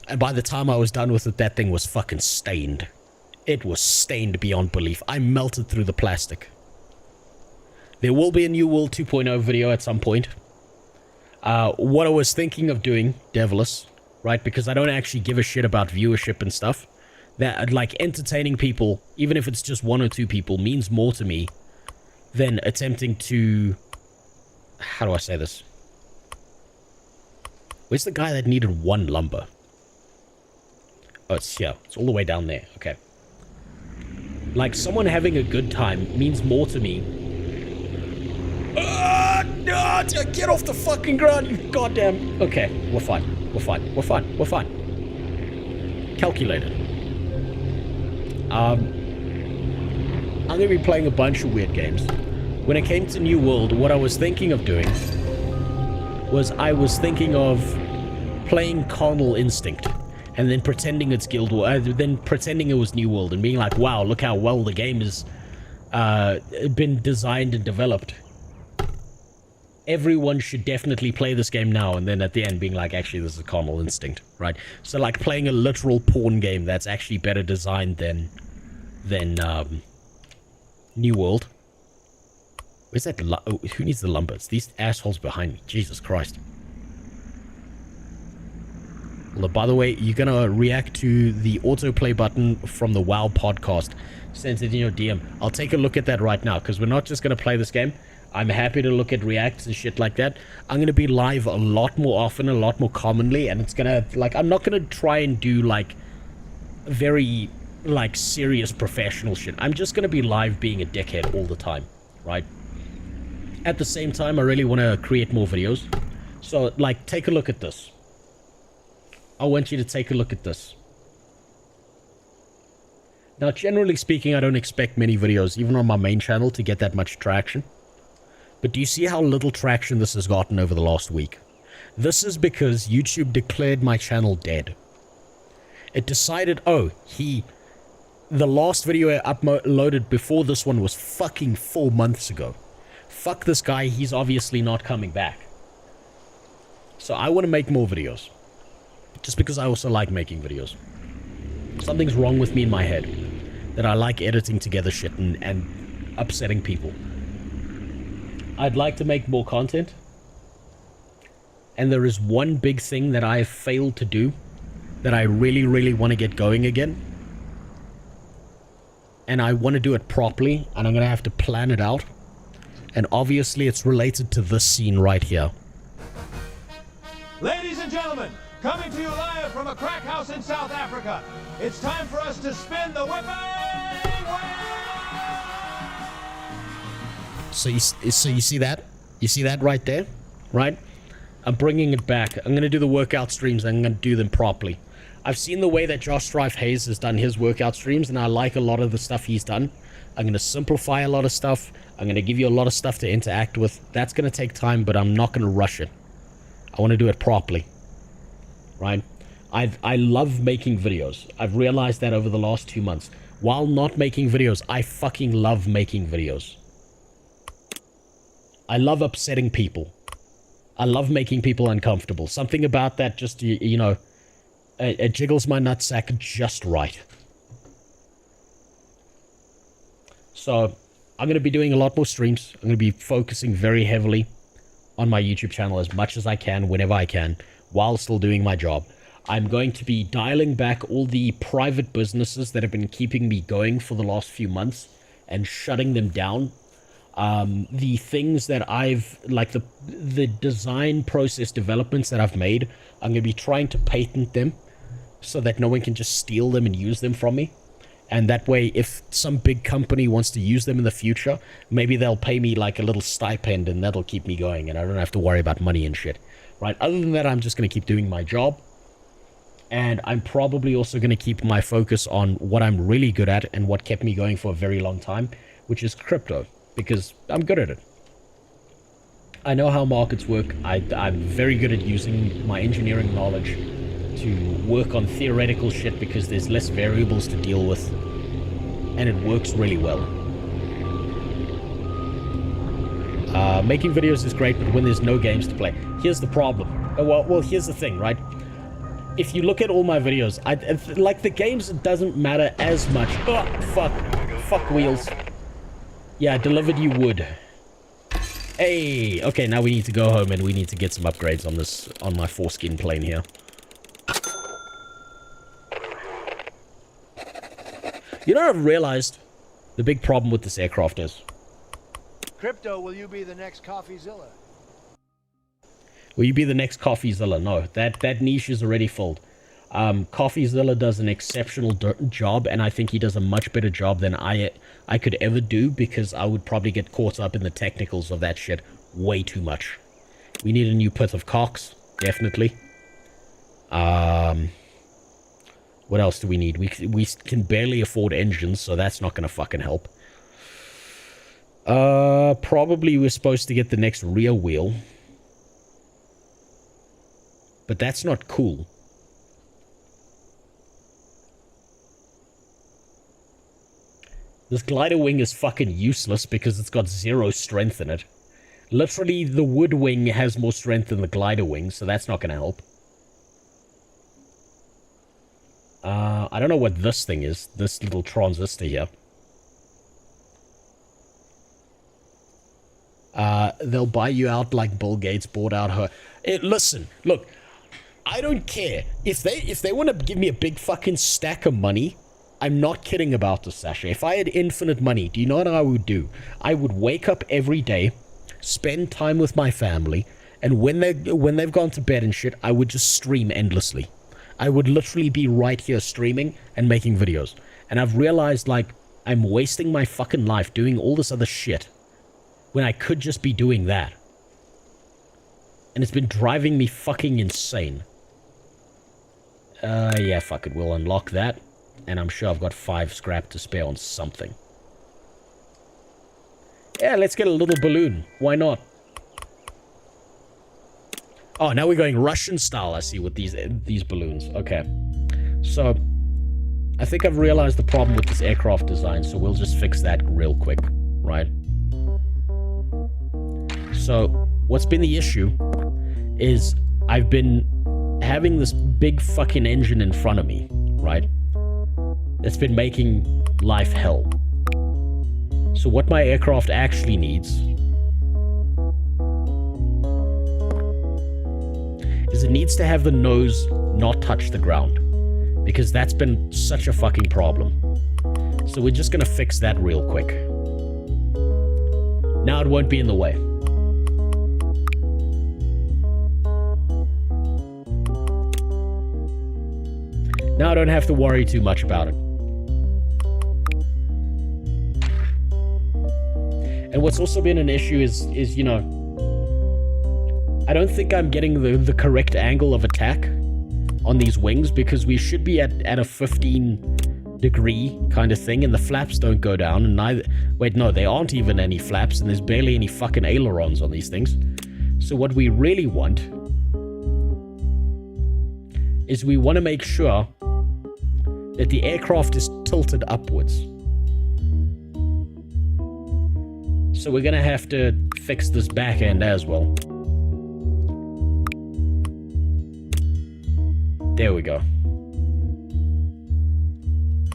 and by the time I was done with it, that thing was fucking stained. It was stained beyond belief. I melted through the plastic. There will be a New World 2.0 video at some point. What I was thinking of doing, Devilish, right, because I don't actually give a shit about viewership and stuff, that, like, entertaining people, even if it's just 1 or 2 people, means more to me than attempting to... How do I say this? Where's the guy that needed 1 lumber? Oh, it's here. It's all the way down there. Okay. Like, someone having a good time means more to me. No, get off the fucking ground, you goddamn... Okay, we're fine. We're fine. We're fine. We're fine. Calculated. I'm going to be playing a bunch of weird games. When it came to New World, what I was thinking of doing was I was thinking of playing Carnal Instinct and then pretending it's Guild War, then pretending it was New World and being like, wow, look how well the game has been designed and developed. Everyone should definitely play this game now, and then at the end being like, actually, this is Carnal Instinct, right? So like playing a literal porn game that's actually better designed than New World. Where's that? Oh, who needs the lumber? It's these assholes behind me. Jesus Christ. Well, by the way, you're gonna react to the autoplay button from the WoW podcast. Send it in your DM. I'll take a look at that right now, because we're not just gonna play this game. I'm happy to look at reacts and shit like that. I'm gonna be live a lot more often, a lot more commonly, and it's gonna, like, I'm not gonna try and do, like, very, like, serious professional shit. I'm just gonna be live being a dickhead all the time, right? At the same time, I really want to create more videos. So, like, take a look at this. I want you to take a look at this. Now, generally speaking, I don't expect many videos, even on my main channel, to get that much traction. But do you see how little traction this has gotten over the last week? This is because YouTube declared my channel dead. It decided, oh, the last video I uploaded before this one was fucking 4 months ago. Fuck this guy, he's obviously not coming back. So I want to make more videos. Just because I also like making videos. Something's wrong with me in my head. That I like editing together shit and upsetting people. I'd like to make more content. And there is one big thing that I have failed to do. That I really, really want to get going again. And I want to do it properly. And I'm going to have to plan it out. And obviously it's related to this scene right here. Ladies and gentlemen, coming to you live from a crack house in South Africa, it's time for us to spin the whipping wheel! So you see that? You see that right there? Right? I'm bringing it back. I'm going to do the workout streams. I'm going to do them properly. I've seen the way that Josh Strife Hayes has done his workout streams, and I like a lot of the stuff he's done. I'm going to simplify a lot of stuff. I'm going to give you a lot of stuff to interact with. That's going to take time, but I'm not going to rush it. I want to do it properly. Right? I love making videos. I've realized that over the last 2 months. While not making videos, I fucking love making videos. I love upsetting people. I love making people uncomfortable. Something about that just, you know, it jiggles my nutsack just right. So, I'm going to be doing a lot more streams. I'm going to be focusing very heavily on my YouTube channel as much as I can, whenever I can, while still doing my job. I'm going to be dialing back all the private businesses that have been keeping me going for the last few months and shutting them down. The things that I've, like the design process developments that I've made, I'm going to be trying to patent them so that no one can just steal them and use them from me. And that way, if some big company wants to use them in the future, maybe they'll pay me like a little stipend and that'll keep me going and I don't have to worry about money and shit. Right? Other than that, I'm just going to keep doing my job. And I'm probably also going to keep my focus on what I'm really good at and what kept me going for a very long time, which is crypto, because I'm good at it. I know how markets work. I'm very good at using my engineering knowledge to work on theoretical shit because there's less variables to deal with. And it works really well. Making videos is great, but when there's no games to play, here's the problem. Well, here's the thing, right? If you look at all my videos, like the games, it doesn't matter as much. Oh, fuck wheels. Yeah, I delivered you wood. Hey, okay, now we need to go home and we need to get some upgrades on my foreskin plane here. You know what I've realized? The big problem with this aircraft is. Crypto, will you be the next CoffeeZilla? Will you be the next CoffeeZilla? No, that niche is already filled. CoffeeZilla does an exceptional job, and I think he does a much better job than I could ever do, because I would probably get caught up in the technicals of that shit way too much. We need a new pit of cocks, definitely. What else do we need? We can barely afford engines, so that's not gonna fucking help. Probably we're supposed to get the next rear wheel. But that's not cool. This glider wing is fucking useless because it's got 0 strength in it. Literally, the wood wing has more strength than the glider wing, so that's not gonna help. I don't know what this thing is. This little transistor here. They'll buy you out like Bill Gates bought out her... listen, look, I don't care. If they want to give me a big fucking stack of money, I'm not kidding about this, Sasha. If I had infinite money, do you know what I would do? I would wake up every day, spend time with my family, and when they've gone to bed and shit, I would just stream endlessly. I would literally be right here streaming and making videos. And I've realized, like, I'm wasting my fucking life doing all this other shit when I could just be doing that. And it's been driving me fucking insane. Yeah, fuck it. We'll unlock that. And I'm sure I've got 5 scrap to spare on something. Yeah, let's get a little balloon. Why not? Oh, now we're going Russian style, I see, with these balloons. Okay. So, I think I've realized the problem with this aircraft design, so we'll just fix that real quick, right? So, what's been the issue is I've been having this big fucking engine in front of me, right? That's been making life hell. So what my aircraft actually needs is it needs to have the nose not touch the ground, because that's been such a fucking problem. So we're just gonna fix that real quick. Now it won't be in the way. Now I don't have to worry too much about it. And what's also been an issue is you know, I don't think I'm getting the correct angle of attack on these wings, because we should be at a 15-degree kind of thing, and the flaps don't go down, and neither... Wait, no, there aren't even any flaps, and there's barely any fucking ailerons on these things. So what we really want is we want to make sure that the aircraft is tilted upwards. So we're gonna have to fix this back end as well. There we go.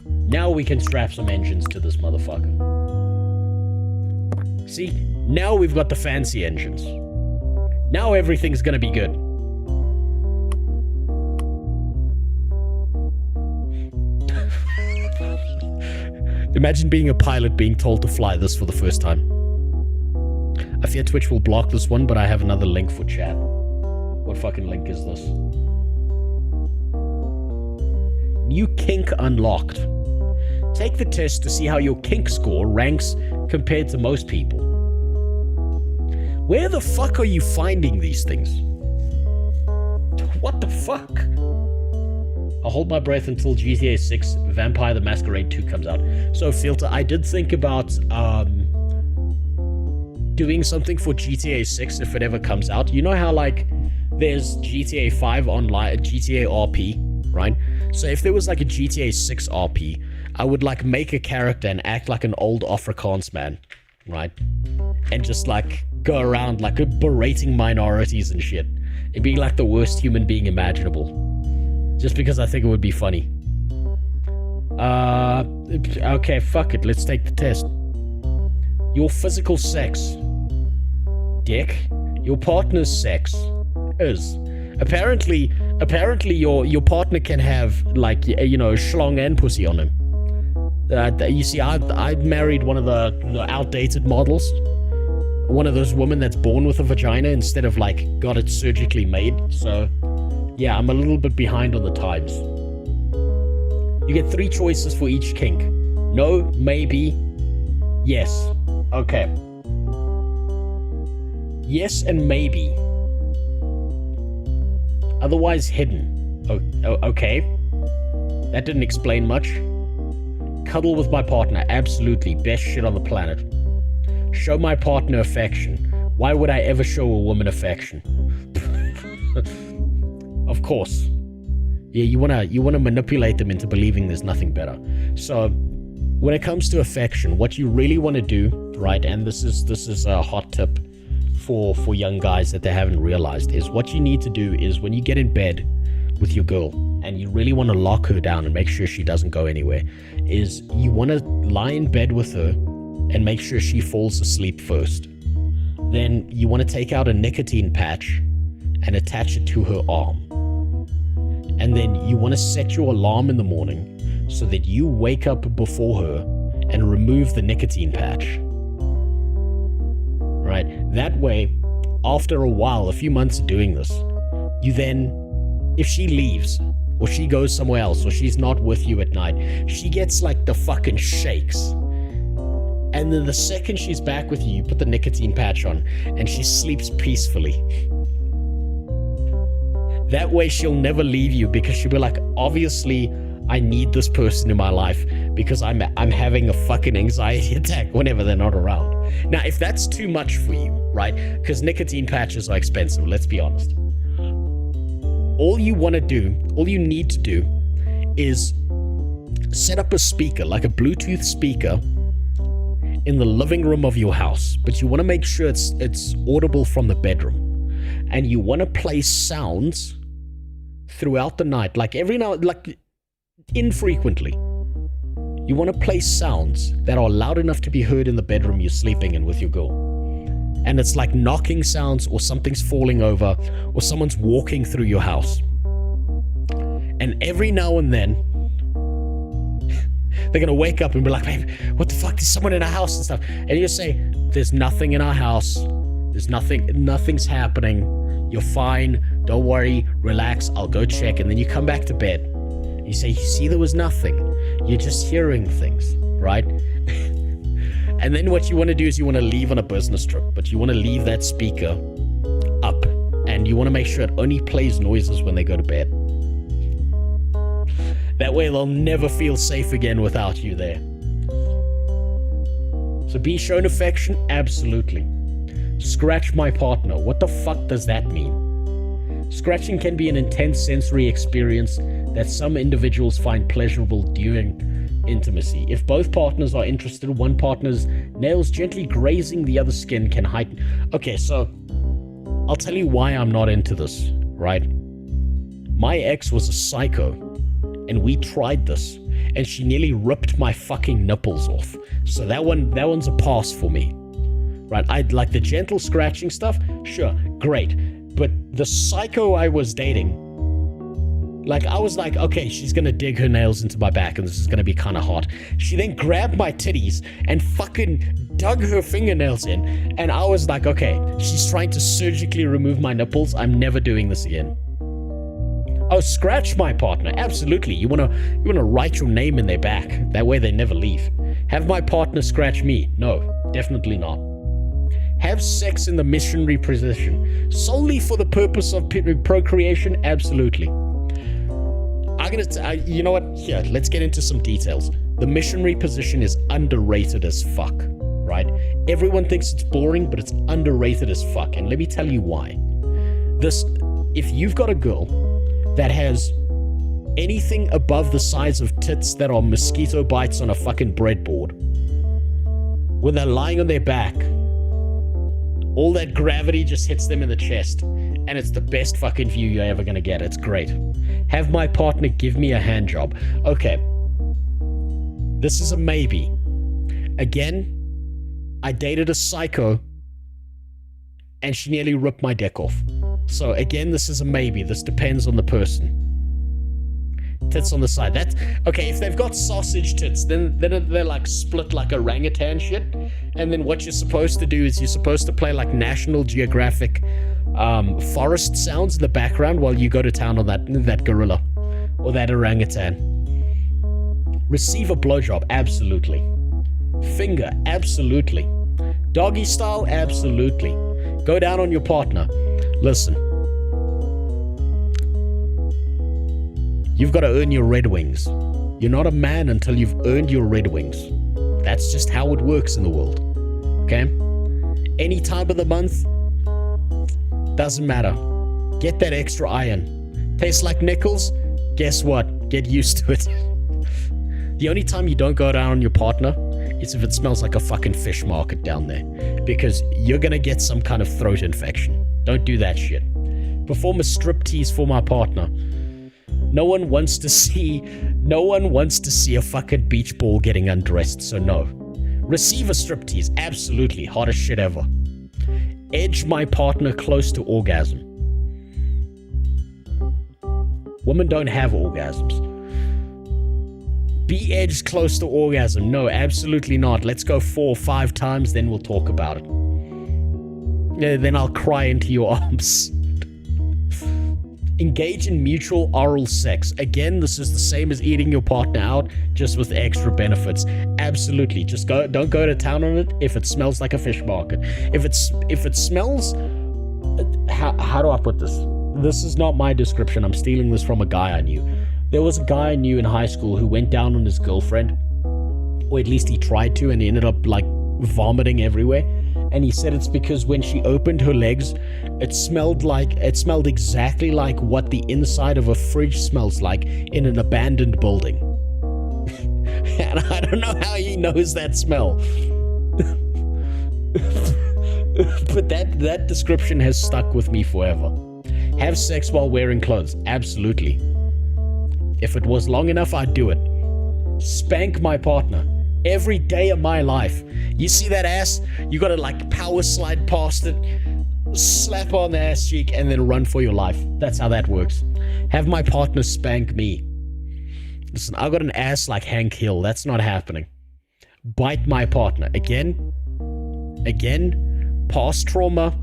Now we can strap some engines to this motherfucker. See? Now we've got the fancy engines. Now everything's gonna be good. Imagine being a pilot being told to fly this for the first time. I fear Twitch will block this one, but I have another link for chat. What fucking link is this? New kink unlocked. Take the test to see how your kink score ranks compared to most people. Where the fuck are you finding these things? What the fuck? I'll hold my breath until GTA 6 Vampire the Masquerade 2 comes out. So, Filter, I did think about doing something for GTA 6 if it ever comes out. You know how, like, there's GTA 5 online, GTA RP, right? So if there was, like, a GTA 6 RP, I would, like, make a character and act like an old Afrikaans man, right? And just, like, go around, like, berating minorities and shit. And being, like, the worst human being imaginable. Just because I think it would be funny. Okay, fuck it. Let's take the test. Your physical sex. Dick. Your partner's sex. Is. Apparently your partner can have, like, you know, schlong and pussy on him. You see, I married one of the outdated models. One of those women that's born with a vagina instead of, like, got it surgically made. So, yeah, I'm a little bit behind on the times. You get 3 choices for each kink. No, maybe, yes. Okay. Yes and maybe. Otherwise hidden. Okay. That didn't explain much. Cuddle with my partner, absolutely. Best shit on the planet. Show my partner affection. Why would I ever show a woman affection? Of course. Yeah, you wanna manipulate them into believing there's nothing better. So, when it comes to affection, what you really want to do, right, and this is a hot tip for young guys that they haven't realized, is what you need to do is when you get in bed with your girl and you really want to lock her down and make sure she doesn't go anywhere, is you want to lie in bed with her and make sure she falls asleep first. Then you want to take out a nicotine patch and attach it to her arm. And then you want to set your alarm in the morning so that you wake up before her and remove the nicotine patch. Right? That way, after a while, a few months of doing this, you then, if she leaves, or she goes somewhere else, or she's not with you at night, she gets like the fucking shakes. And then the second she's back with you, you put the nicotine patch on, and she sleeps peacefully. That way she'll never leave you, because she'll be like, obviously, I need this person in my life because I'm having a fucking anxiety attack whenever they're not around. Now, if that's too much for you, right? Because nicotine patches are expensive, let's be honest. All you need to do is set up a speaker, like a Bluetooth speaker, in the living room of your house, but you want to make sure it's audible from the bedroom. And you want to play sounds throughout the night, like every now, like infrequently. You want to play sounds that are loud enough to be heard in the bedroom you're sleeping in with your girl. And it's like knocking sounds, or something's falling over, or someone's walking through your house. And every now and then, they're going to wake up and be like, babe, what the fuck? There's someone in our house and stuff. And you say, there's nothing in our house. There's nothing's happening. You're fine. Don't worry. Relax. I'll go check. And then you come back to bed. You say, you see, there was nothing. You're just hearing things, right? And then what you want to do is you want to leave on a business trip, but you want to leave that speaker up, and you want to make sure it only plays noises when they go to bed. That way they'll never feel safe again without you there. So be shown affection? Absolutely. Scratch my partner. What the fuck does that mean? Scratching can be an intense sensory experience that some individuals find pleasurable during intimacy. If both partners are interested, one partner's nails gently grazing the other skin can heighten. Okay, so I'll tell you why I'm not into this, right? My ex was a psycho, and we tried this, and she nearly ripped my fucking nipples off. So that one's a pass for me, right? I'd like the gentle scratching stuff, sure, great. But the psycho I was dating, like, I was like, okay, she's gonna dig her nails into my back and this is gonna be kind of hot. She then grabbed my titties and fucking dug her fingernails in. And I was like, okay, she's trying to surgically remove my nipples. I'm never doing this again. Oh, scratch my partner. Absolutely. You wanna write your name in their back. That way they never leave. Have my partner scratch me? No, definitely not. Have sex in the missionary position solely for the purpose of procreation? Absolutely. You know what? Here, let's get into some details. The missionary position is underrated as fuck, right? Everyone thinks it's boring, but it's underrated as fuck. And let me tell you why. If you've got a girl that has anything above the size of tits that are mosquito bites on a fucking breadboard, when they're lying on their back, all that gravity just hits them in the chest, and it's the best fucking view you're ever gonna get. It's great. Have my partner give me a hand job. Okay. This is a maybe. Again, I dated a psycho, and she nearly ripped my dick off. So again, this is a maybe. This depends on the person. Tits on the side. That's okay. If they've got sausage tits, then they're like split like orangutan shit. And then what you're supposed to do is you're supposed to play like National Geographic forest sounds in the background while you go to town on that gorilla or that orangutan. Receive a blowjob, absolutely. Finger, absolutely. Doggy style, absolutely. Go down on your partner. Listen. You've got to earn your Red Wings. You're not a man until you've earned your Red Wings. That's just how it works in the world. Okay? Any time of the month, doesn't matter. Get that extra iron. Tastes like nickels? Guess what? Get used to it. The only time you don't go down on your partner is if it smells like a fucking fish market down there. Because you're gonna get some kind of throat infection. Don't do that shit. Perform a striptease for my partner. No one wants to see a fucking beach ball getting undressed, so no. Receive a striptease, absolutely, hottest shit ever. Edge my partner close to orgasm. Women don't have orgasms. Be edged close to orgasm. No, absolutely not. Let's go 4 or 5 times, then we'll talk about it. Yeah, then I'll cry into your arms. Engage in mutual oral sex. Again, this is the same as eating your partner out, just with extra benefits. Absolutely. Just don't go to town on it if it smells like a fish market. If it smells, how do I put this? This is not my description. I'm stealing this from a guy I knew. There was a guy I knew in high school who went down on his girlfriend, or at least he tried to, and he ended up like vomiting everywhere. And he said it's because when she opened her legs, it smelled exactly like what the inside of a fridge smells like in an abandoned building. And I don't know how he knows that smell. But that description has stuck with me forever. Have sex while wearing clothes. Absolutely. If it was long enough, I'd do it. Spank my partner. Every day of my life. You see that ass? You gotta like power slide past it, slap on the ass cheek, and then run for your life. That's how that works. Have my partner spank me. Listen, I got an ass like Hank Hill. That's not happening. Bite my partner. Again, past trauma.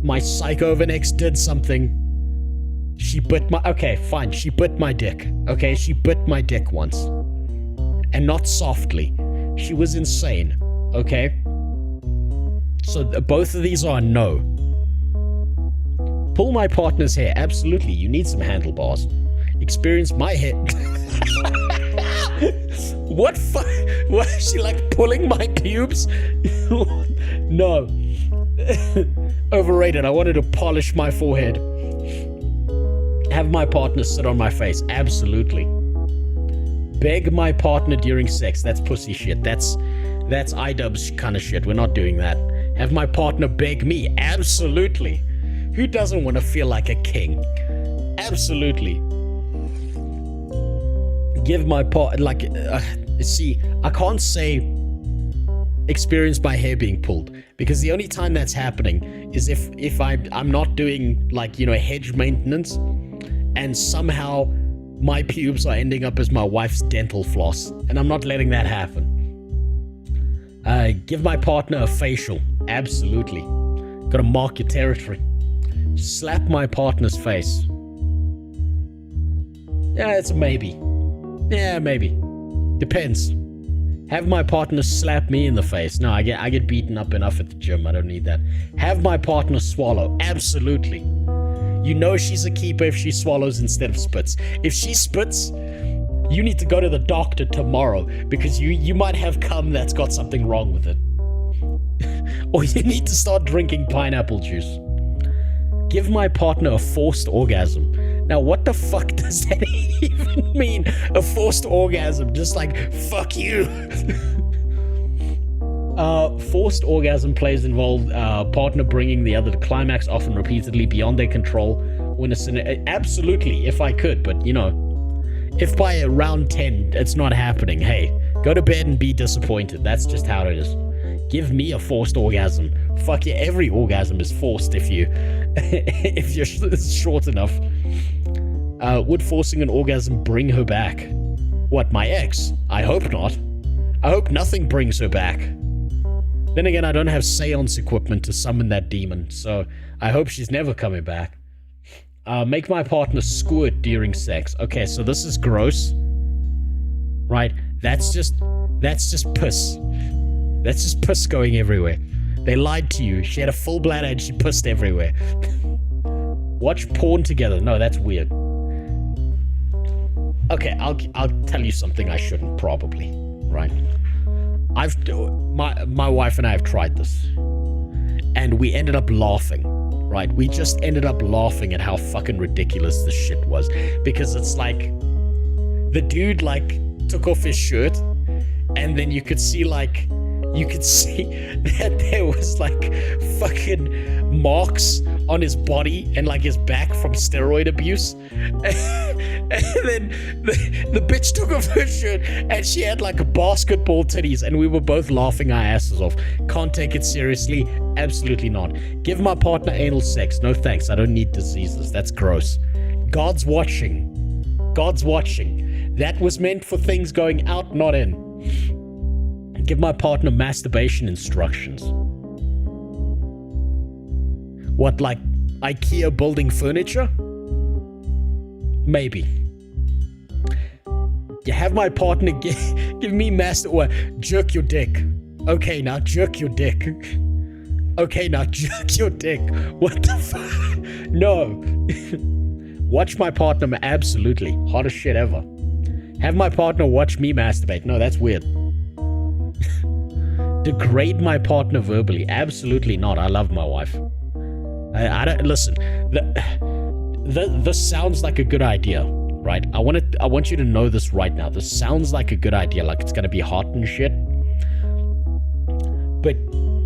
My psycho of an ex did something. She bit my... Okay, fine. She bit my dick. Okay, she bit my dick once. And not softly. She was insane. Okay? So both of these are no. Pull my partner's hair. Absolutely. You need some handlebars. Experience my hair. What is she like pulling my pubes? No. Overrated. I wanted to polish my forehead. Have my partner sit on my face. Absolutely. Beg my partner during sex. That's pussy shit. That's iDubbbz kind of shit. We're not doing that. Have my partner beg me. Absolutely. Who doesn't want to feel like a king? Absolutely. Give my partner see, I can't say experience my hair being pulled, because the only time that's happening is if I'm not doing like, you know, hedge maintenance, and somehow my pubes are ending up as my wife's dental floss, and I'm not letting that happen. Give my partner a facial. Absolutely. Gotta mark your territory. Slap my partner's face. Yeah, it's a maybe. Yeah, maybe. Depends. Have my partner slap me in the face. No, I get beaten up enough at the gym. I don't need that. Have my partner swallow. Absolutely. You know she's a keeper if she swallows instead of spits. If she spits, you need to go to the doctor tomorrow, because you might have cum that's got something wrong with it. Or you need to start drinking pineapple juice. Give my partner a forced orgasm. Now, what the fuck does that even mean? A forced orgasm? Just like, fuck you. Forced orgasm plays involve partner bringing the other to climax, often repeatedly, beyond their control. Absolutely, if I could, but you know, if by round 10 it's not happening, hey, go to bed and be disappointed. That's just how it is. Give me a forced orgasm. Fuck yeah, every orgasm is forced if you're short enough. Would forcing an orgasm bring her back? What, my ex? I hope not. I hope nothing brings her back. Then again, I don't have seance equipment to summon that demon, so I hope she's never coming back. Make my partner squirt during sex. Okay, so this is gross. Right? That's just piss. That's just piss going everywhere. They lied to you. She had a full bladder and she pissed everywhere. Watch porn together. No, that's weird. Okay, I'll tell you something I shouldn't probably, right? My wife and I have tried this, and we ended up laughing, right? We just ended up laughing at how fucking ridiculous this shit was, because it's like the dude like took off his shirt, and then you could see that there was like fucking marks on his body and like his back from steroid abuse. And then the bitch took off her shirt and she had like basketball titties, and we were both laughing our asses off. Can't take it seriously. Absolutely not. Give my partner anal sex. No thanks. I don't need diseases. That's gross. God's watching. God's watching. That was meant for things going out, not in. Give my partner masturbation instructions. What, like IKEA building furniture? Maybe. You have my partner give me jerk your dick. Okay, now jerk your dick. Okay, now jerk your dick. What the fuck? No. Watch my partner, absolutely. Hottest shit ever. Have my partner watch me masturbate. No, that's weird. Degrade my partner verbally. Absolutely not. I love my wife. I don't listen. This sounds like a good idea, right? I want you to know this right now. This sounds like a good idea, like it's gonna be hot and shit. But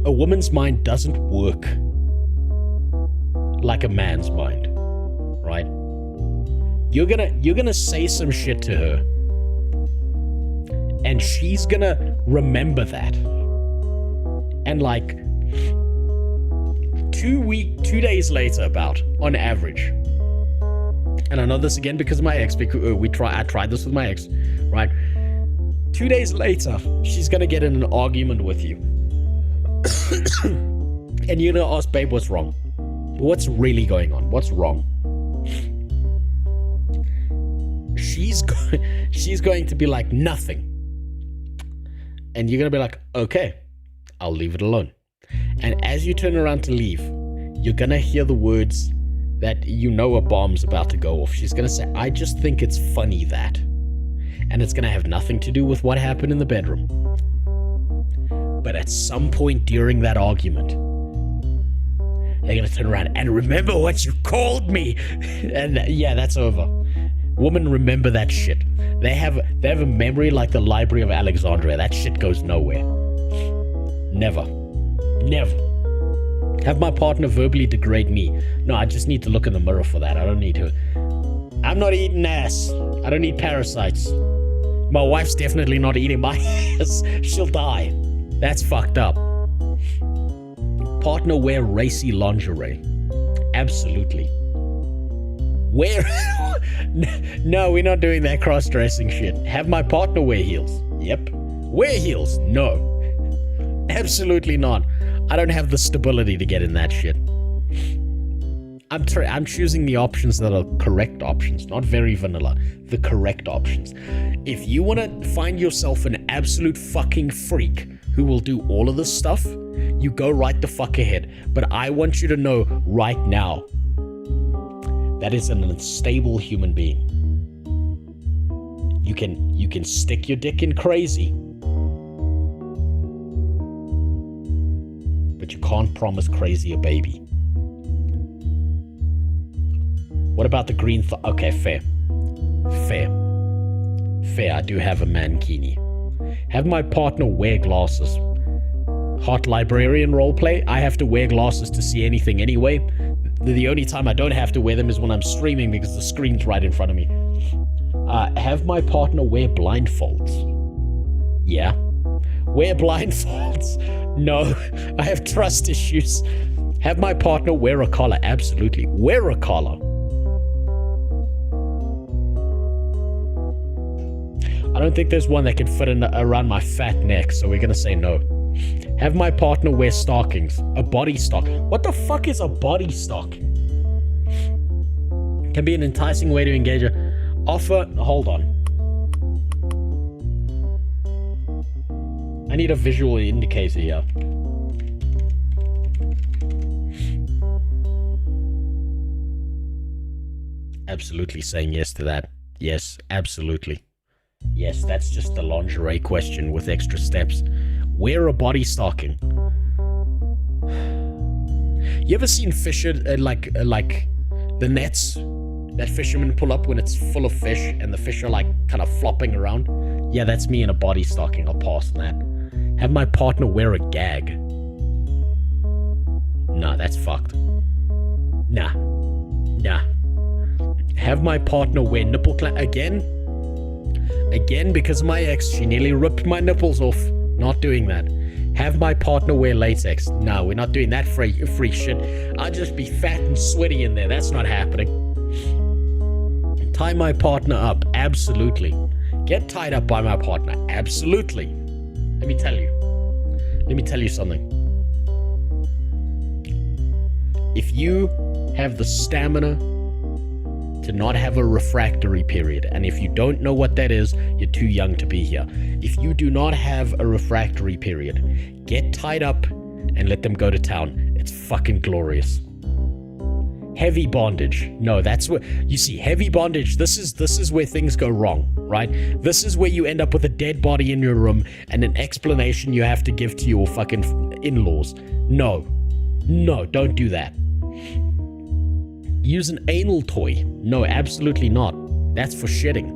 a woman's mind doesn't work like a man's mind, right? You're gonna say some shit to her, and she's gonna remember that. And like 2 days later, about on average, and I know this again because of my ex, because I tried this with my ex, right? 2 days later, she's gonna get in an argument with you, and you're gonna ask, babe, what's wrong? What's really going on? What's wrong? She's going to be like, nothing. And you're gonna be like, okay, I'll leave it alone. And as you turn around to leave, you're gonna hear the words that you know a bomb's about to go off. She's gonna say, I just think it's funny that. And it's gonna have nothing to do with what happened in the bedroom. But at some point during that argument, they're gonna turn around and remember what you called me. And yeah, that's over. Women remember that shit. They have a memory like the Library of Alexandria. That shit goes nowhere. Never. Have my partner verbally degrade me. No, I just need to look in the mirror for that. I don't need to. I'm not eating ass. I don't need parasites. My wife's definitely not eating my ass. She'll die. That's fucked up. Partner wear racy lingerie. Absolutely. Wear... No, we're not doing that cross-dressing shit. Have my partner wear heels. Yep. Wear heels. No. Absolutely not. I don't have the stability to get in that shit. I'm choosing the options that are correct options, not very vanilla. The correct options. If you want to find yourself an absolute fucking freak who will do all of this stuff, you go right the fuck ahead. But I want you to know right now, that is an unstable human being. You can stick your dick in crazy, but you can't promise crazy a baby. What about the green okay, fair. I do have a mankini. Have my partner wear glasses. Hot librarian roleplay. I have to wear glasses to see anything anyway. The only time I don't have to wear them is when I'm streaming because the screen's right in front of me. Have my partner wear blindfolds. Yeah. Wear blindfolds. No, I have trust issues. Have my partner wear a collar. Absolutely. Wear a collar. I don't think there's one that can fit around my fat neck, so we're gonna say no. Have my partner wear stockings. A body stock. What the fuck is a body stocking? Can be an enticing way to engage her. Offer... Hold on. I need a visual indicator here. Absolutely saying yes to that. Yes, absolutely. Yes, that's just the lingerie question with extra steps. Wear a body stocking. You ever seen fisher like the nets that fishermen pull up when it's full of fish and the fish are like kind of flopping around? Yeah, that's me in a body stocking. I'll pass on that. Have my partner wear a gag. Nah, that's fucked. Nah. Have my partner wear nipple clamp again? Again, because of my ex, she nearly ripped my nipples off. Not doing that. Have my partner wear latex. No, we're not doing that freak shit. I'll just be fat and sweaty in there. That's not happening. Tie my partner up. Absolutely. Get tied up by my partner. Absolutely. Let me tell you something. If you have the stamina to not have a refractory period, and if you don't know what that is, you're too young to be here. If you do not have a refractory period, get tied up and let them go to town. It's fucking glorious. Heavy bondage. No, that's where you see heavy bondage. This is where things go wrong, right? This is where you end up with a dead body in your room and an explanation you have to give to your fucking in-laws. No, don't do that. Use an anal toy. No, absolutely not. That's for shitting.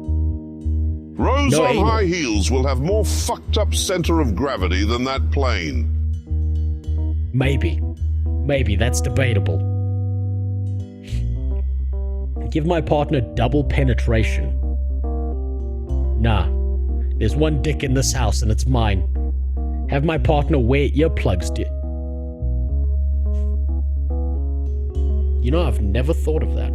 Rose No on anal. high heels will have more fucked up center of gravity than that plane. Maybe, that's debatable. Give my partner double penetration. Nah, there's one dick in this house and it's mine. Have my partner wear earplugs, You know, I've never thought of that.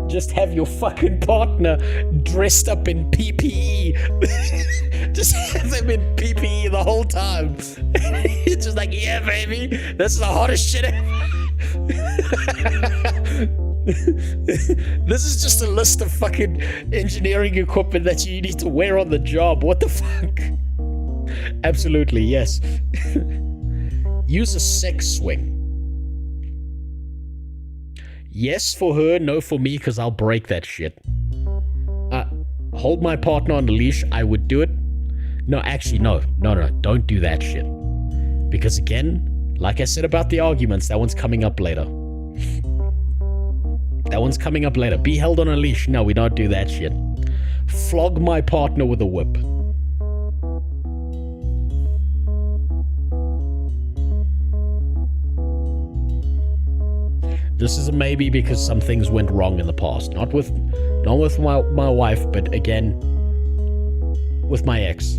Just have your fucking partner dressed up in PPE. Just have them in PPE the whole time. It's just like, yeah, baby, this is the hottest shit ever. This is just a list of fucking engineering equipment that you need to wear on the job. What the fuck? Absolutely, yes. Use a sex swing. Yes for her, no for me, because I'll break that shit. Hold my partner on the leash, I would do it. No, actually, no, don't do that shit. Because again, like I said about the arguments, that one's coming up later. Be held on a leash. No, we don't do that shit. Flog my partner with a whip. This is a maybe because some things went wrong in the past. Not with my wife, but again, with my ex.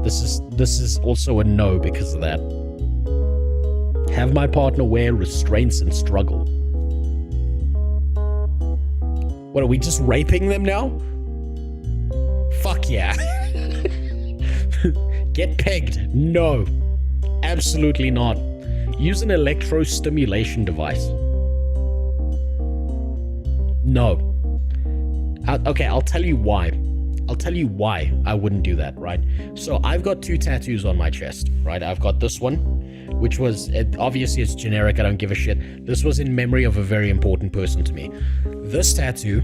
This is also a no because of that. Have my partner wear restraints and struggle. What, are we just raping them now? Fuck yeah. Get pegged. No. Absolutely not. Use an electrostimulation device. No. Okay, I'll tell you why. I wouldn't do that, right? So I've got 2 tattoos on my chest, right? I've got this one, which was, obviously it's generic, I don't give a shit. This was in memory of a very important person to me. This tattoo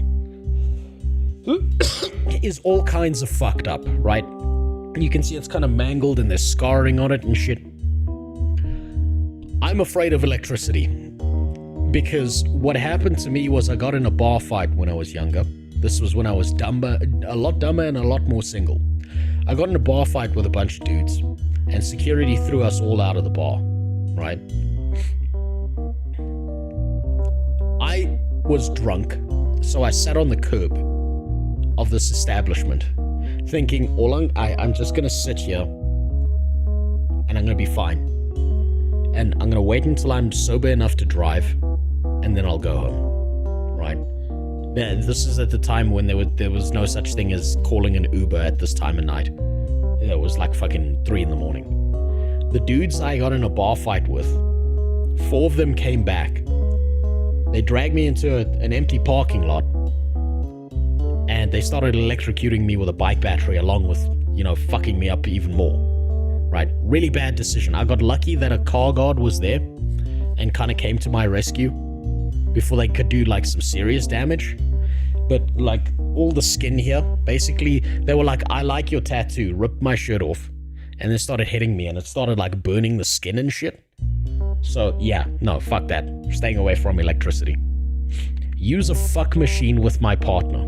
is all kinds of fucked up, right? You can see it's kind of mangled and there's scarring on it and shit. I'm afraid of electricity because what happened to me was I got in a bar fight when I was younger. This was when I was a lot dumber and a lot more single. I got in a bar fight with a bunch of dudes and security threw us all out of the bar, right? I was drunk, so I sat on the curb of this establishment thinking, I'm just gonna sit here and I'm gonna be fine. And I'm gonna wait until I'm sober enough to drive and then I'll go home, right? This is at the time when there was no such thing as calling an Uber at this time of night. It was like fucking 3 a.m. The dudes I got in a bar fight with, 4 of them came back. They dragged me into an empty parking lot and they started electrocuting me with a bike battery along with, fucking me up even more. Right? Really bad decision. I got lucky that a car guard was there and kind of came to my rescue before they could do like some serious damage. But like all the skin here, basically, they were like, I like your tattoo, ripped my shirt off, and then started hitting me, and it started like burning the skin and shit. So yeah, no, fuck that. Staying away from electricity. Use a fuck machine with my partner.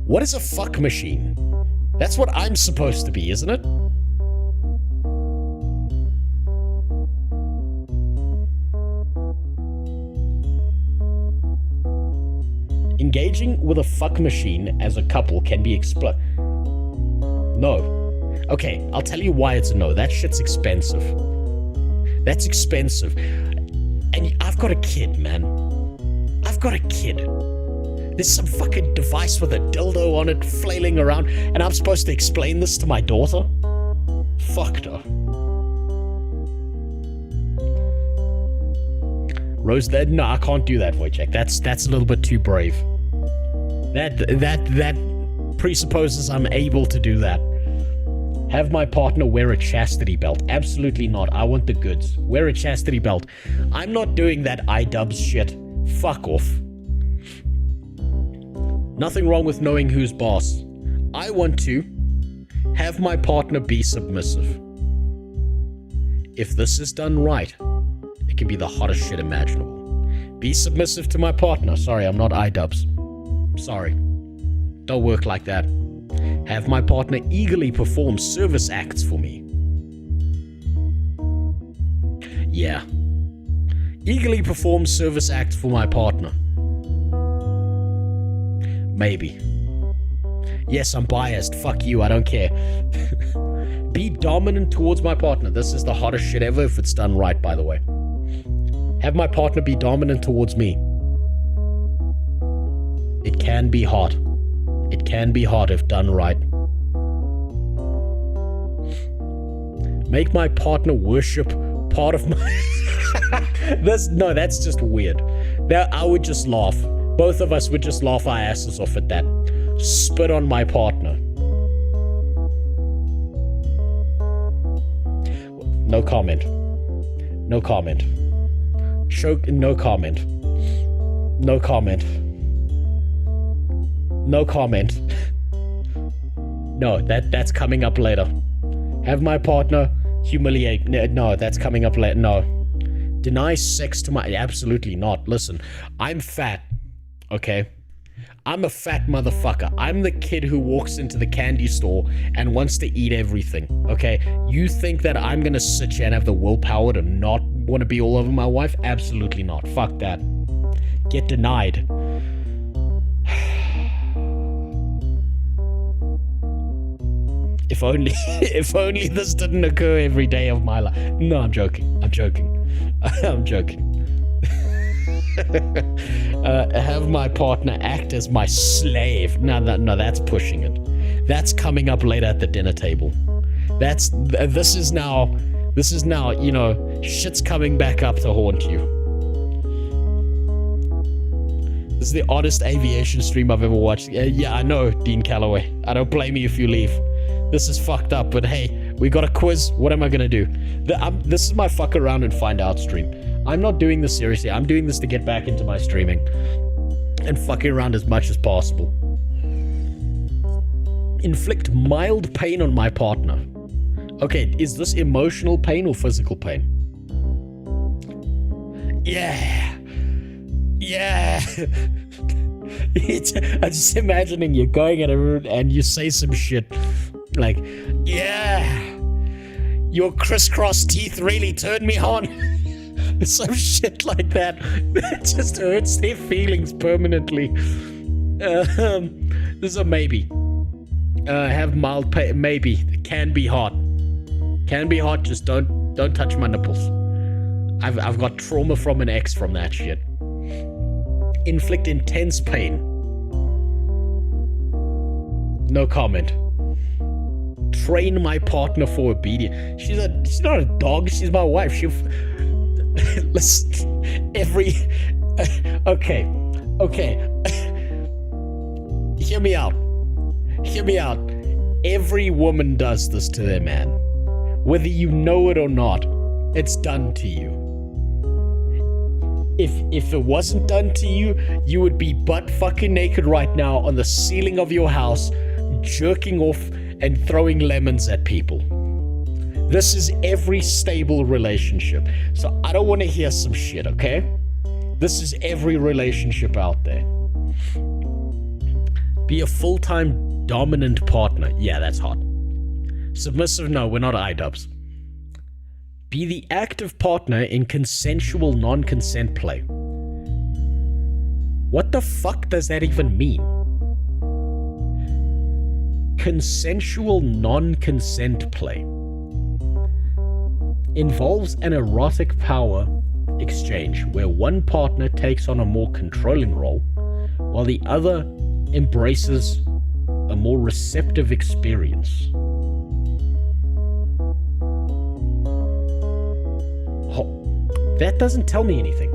What is a fuck machine? That's what I'm supposed to be, isn't it? Engaging with a fuck machine as a couple can be No. Okay, I'll tell you why it's a no. That shit's expensive. That's expensive. And I've got a kid, man. I've got a kid. There's some fucking device with a dildo on it flailing around, and I'm supposed to explain this to my daughter? Fuck no. Rose, no, I can't do that, Wojciech. That's a little bit too brave. That presupposes I'm able to do that. Have my partner wear a chastity belt. Absolutely not. I want the goods. Wear a chastity belt. I'm not doing that iDubbbz shit. Fuck off. Nothing wrong with knowing who's boss. I want to have my partner be submissive. If this is done right, it can be the hottest shit imaginable. Be submissive to my partner. Sorry, I'm not iDubbbz. Sorry. Don't work like that. Have my partner eagerly perform service acts for me. Yeah. Eagerly perform service acts for my partner. Maybe. Yes, I'm biased. Fuck you, I don't care. Be dominant towards my partner. This is the hottest shit ever if it's done right, by the way. Have my partner be dominant towards me. It can be hot. It can be hot if done right. Make my partner worship part of my... No, that's just weird. I would just laugh. Both of us would just laugh our asses off at that. Spit on my partner. No comment. No comment. No comment. No comment. No comment. No, that's coming up later. Have my partner humiliate. No, that's coming up later. No. Deny sex to my... Absolutely not. Listen, I'm fat. Okay? I'm a fat motherfucker. I'm the kid who walks into the candy store and wants to eat everything. Okay? You think that I'm gonna sit here and have the willpower to not want to be all over my wife? Absolutely not. Fuck that. Get denied. If only this didn't occur every day of my life. No, I'm joking. I'm joking. I'm joking. Have my partner act as my slave. No, that's pushing it. That's coming up later at the dinner table. This is now, shit's coming back up to haunt you. This is the oddest aviation stream I've ever watched. Yeah, I know, Dean Calloway. I don't blame you if you leave. This is fucked up, but hey, we got a quiz. What am I gonna do? This is my fuck around and find out stream. I'm not doing this seriously. I'm doing this to get back into my streaming and fucking around as much as possible. Inflict mild pain on my partner. Okay, is this emotional pain or physical pain? Yeah. Yeah. I'm just imagining you going at a room and you say some shit like, yeah, your crisscross teeth really turned me on. Some shit like that. It just hurts their feelings permanently. This is a maybe. Have mild pain. Maybe. It can be hot. Can be hot. Just don't touch my nipples. I've got trauma from an ex from that shit. Inflict intense pain. No comment. Train my partner for obedience. She's not a dog. She's my wife. Listen, okay. Okay. Hear me out. Hear me out. Every woman does this to their man. Whether you know it or not, it's done to you. If it wasn't done to you, you would be butt fucking naked right now on the ceiling of your house, jerking off and throwing lemons at people. This is every stable relationship. So I don't want to hear some shit, okay? This is every relationship out there. Be a full-time dominant partner. Yeah, that's hot. Submissive, no, we're not iDubbbz. Be the active partner in consensual non-consent play. What the fuck does that even mean? Consensual non-consent play involves an erotic power exchange where one partner takes on a more controlling role while the other embraces a more receptive experience. That doesn't tell me anything.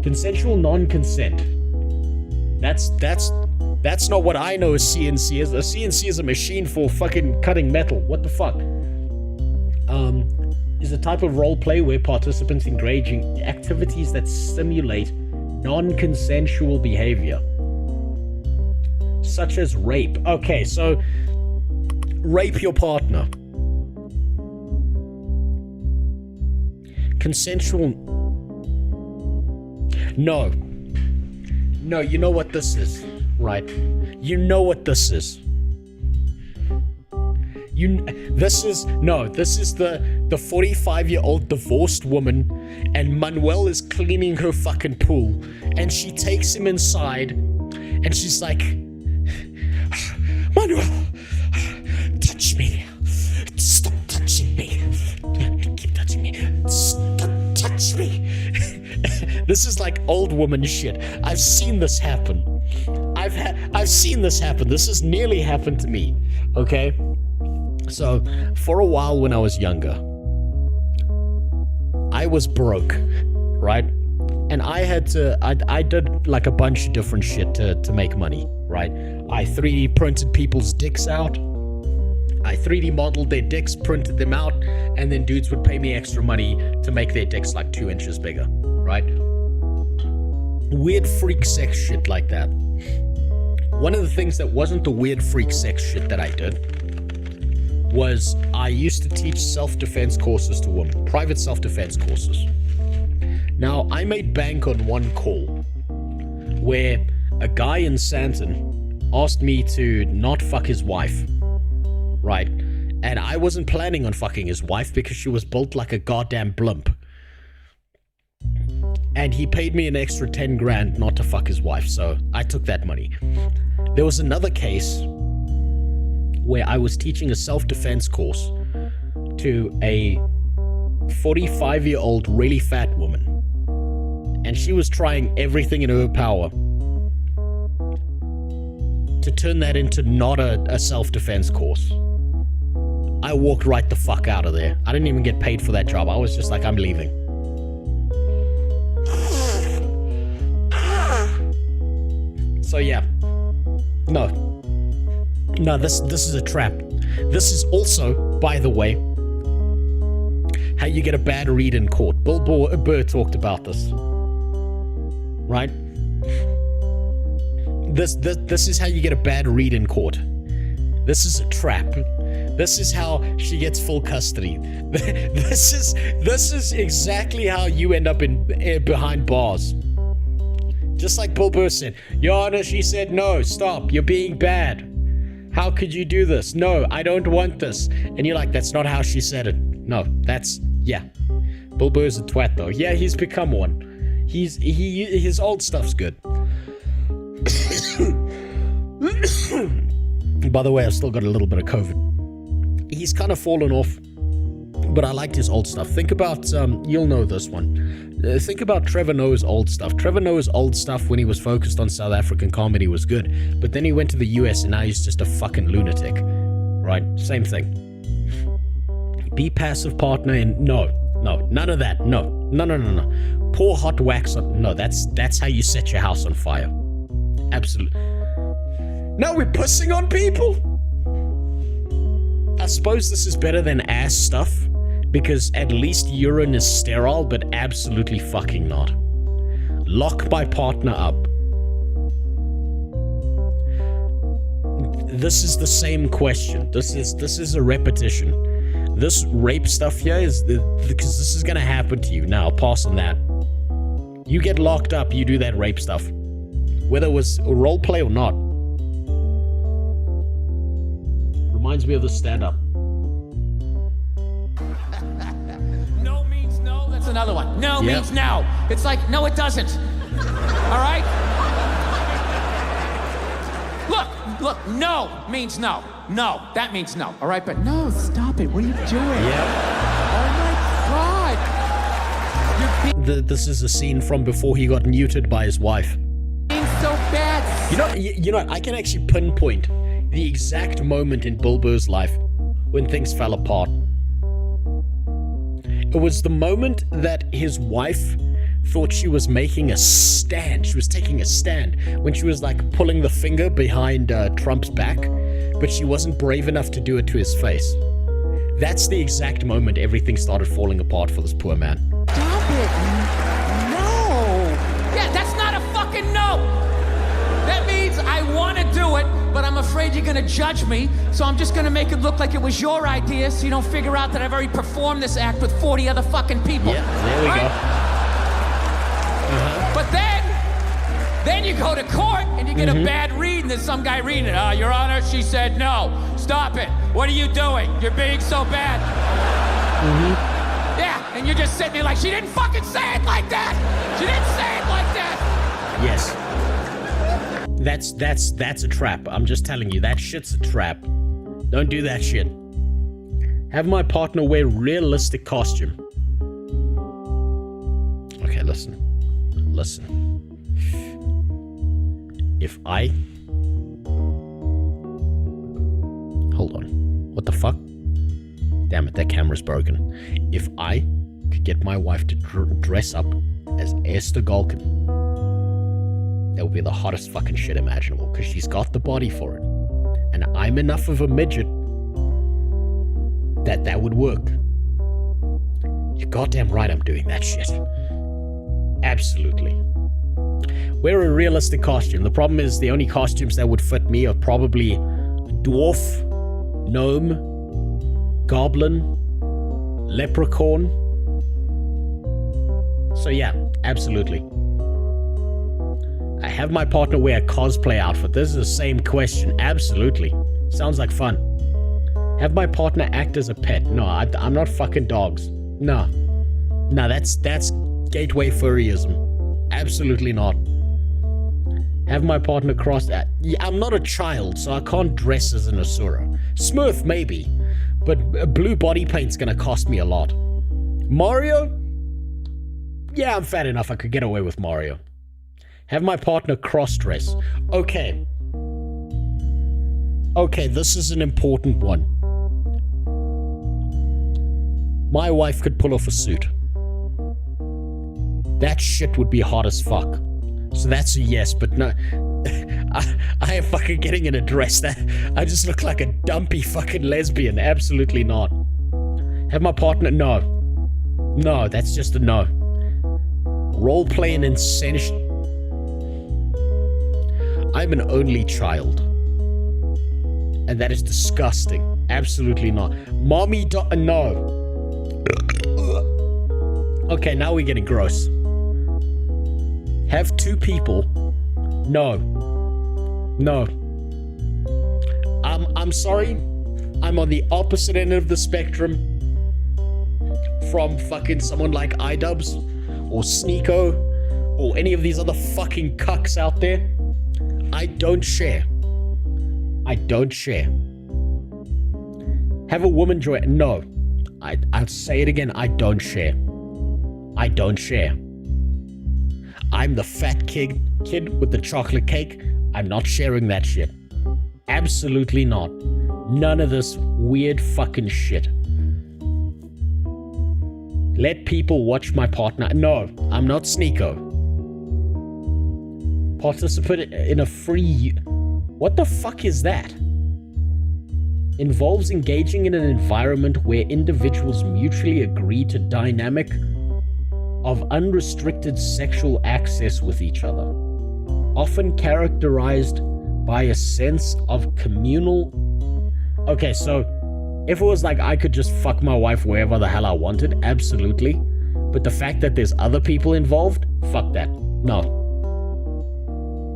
Consensual non-consent. That's not what I know a CNC is. A CNC is a machine for fucking cutting metal. What the fuck? Is a type of role play where participants engage in activities that simulate non-consensual behavior, such as rape. Okay, so rape your partner. Consensual. No, you know what this is, right? You know what this is. This is the 45-year-old divorced woman, and Manuel is cleaning her fucking pool, and she takes him inside, and she's like, Manuel, touch me. Stop touching me. Keep touching me. Stop touch me. This is like old woman shit. I've seen this happen. I've seen this happen. This has nearly happened to me. Okay? So, for a while when I was younger, I was broke, right? And I did like a bunch of different shit to make money, right? I 3D printed people's dicks out. I 3D modeled their dicks, printed them out, and then dudes would pay me extra money to make their dicks like 2 inches bigger, right? Weird freak sex shit like that. One of the things that wasn't the weird freak sex shit that I did was I used to teach self-defense courses to women, private self-defense courses. Now, I made bank on one call where a guy in Santon asked me to not fuck his wife, right? And I wasn't planning on fucking his wife because she was built like a goddamn blimp. And he paid me an extra 10 grand not to fuck his wife, so I took that money. There was another case where I was teaching a self-defense course to a 45-year-old really fat woman. And she was trying everything in her power to turn that into not a self-defense course. I walked right the fuck out of there. I didn't even get paid for that job. I was just like, I'm leaving. So yeah. No, this is a trap. This is also, by the way, how you get a bad read in court. Bill Burr talked about this. Right? This is how you get a bad read in court. This is a trap. This is how she gets full custody. This is exactly how you end up behind bars. Just like Bill Burr said, Your Honor, she said, no, stop, you're being bad. How could you do this? No, I don't want this. And you're like, that's not how she said it. No, yeah. Bill Burr's a twat though. Yeah, he's become one. His old stuff's good. By the way, I've still got a little bit of COVID. He's kind of fallen off, but I liked his old stuff. Think about, you'll know this one. Think about Trevor Noah's old stuff. Trevor Noah's old stuff when he was focused on South African comedy was good, but then he went to the US and now he's just a fucking lunatic. Right? Same thing. be passive partner in, no, none of that, no. Pour hot wax on, no, that's how you set your house on fire. Absolutely. Now we're pissing on people? I suppose this is better than ass stuff, because at least urine is sterile, but absolutely fucking not. Lock my partner up. This is the same question. This is a repetition. This rape stuff here is because this is gonna happen to you. Now, pass on that. You get locked up, you do that rape stuff. Whether it was a role play or not. Reminds me of the stand-up. No means no, that's another one. No means no. It's like, no it doesn't. All right? Look, no means no. No, that means no. All right, but no, stop it. What are you doing? Oh my God. This is a scene from before he got neutered by his wife. Being so bad. You know, I can actually pinpoint the exact moment in Bill Burr's life when things fell apart. It was the moment that his wife thought she was making a stand. She was taking a stand when she was like pulling the finger behind Trump's back, but she wasn't brave enough to do it to his face. That's the exact moment everything started falling apart for this poor man. Stop it. No. Yeah, that's not a fucking no. That means I want to do it, but I'm afraid you're going to judge me, so I'm just going to make it look like it was your idea so you don't figure out that I've already performed this act with 40 other fucking people. Yeah, there we go. But then you go to court and you get a bad read and there's some guy reading it. Your Honor, she said no. Stop it. What are you doing? You're being so bad. Yeah, and you're just sitting there like, she didn't fucking say it like that. She didn't say it like that. Yes. That's a trap. I'm just telling you, that shit's a trap. Don't do that shit. Have my partner wear realistic costume. Okay, listen. If I... Hold on. What the fuck? Damn it, that camera's broken. If I could get my wife to dress up as Esther Galkin, that would be the hottest fucking shit imaginable, because she's got the body for it. And I'm enough of a midget that would work. You're goddamn right I'm doing that shit. Absolutely. Wear a realistic costume. The problem is the only costumes that would fit me are probably dwarf, gnome, goblin, leprechaun. So yeah, absolutely. I have my partner wear a cosplay outfit. This is the same question. Absolutely. Sounds like fun. Have my partner act as a pet. No, I'm not fucking dogs. No, that's gateway furryism. Absolutely not. Have my partner cross that. Yeah, I'm not a child, so I can't dress as an Asura. Smurf, maybe. But blue body paint's gonna cost me a lot. Mario? Yeah, I'm fat enough I could get away with Mario. Have my partner cross-dress. Okay, this is an important one. My wife could pull off a suit. That shit would be hot as fuck. So that's a yes, but no. I am fucking getting in a dress. I just look like a dumpy fucking lesbian. Absolutely not. Have my partner? No. No, that's just a no. Roleplay and incension. I'm an only child. And that is disgusting. Absolutely not. Mommy, no. Okay, now we're getting gross. Have two people? No. I'm sorry. I'm on the opposite end of the spectrum from fucking someone like iDubbbz or Sneeko or any of these other fucking cucks out there. I don't share. Have a woman join? No. I'll say it again. I don't share. I'm the fat kid with the chocolate cake. I'm not sharing that shit. Absolutely not. None of this weird fucking shit. Let people watch my partner. No, I'm not Sneeko. Participate in a free... What the fuck is that? Involves engaging in an environment where individuals mutually agree to dynamic of unrestricted sexual access with each other, often characterized by a sense of communal... Okay, so if it was like I could just fuck my wife wherever the hell I wanted, absolutely. But the fact that there's other people involved, fuck that. No.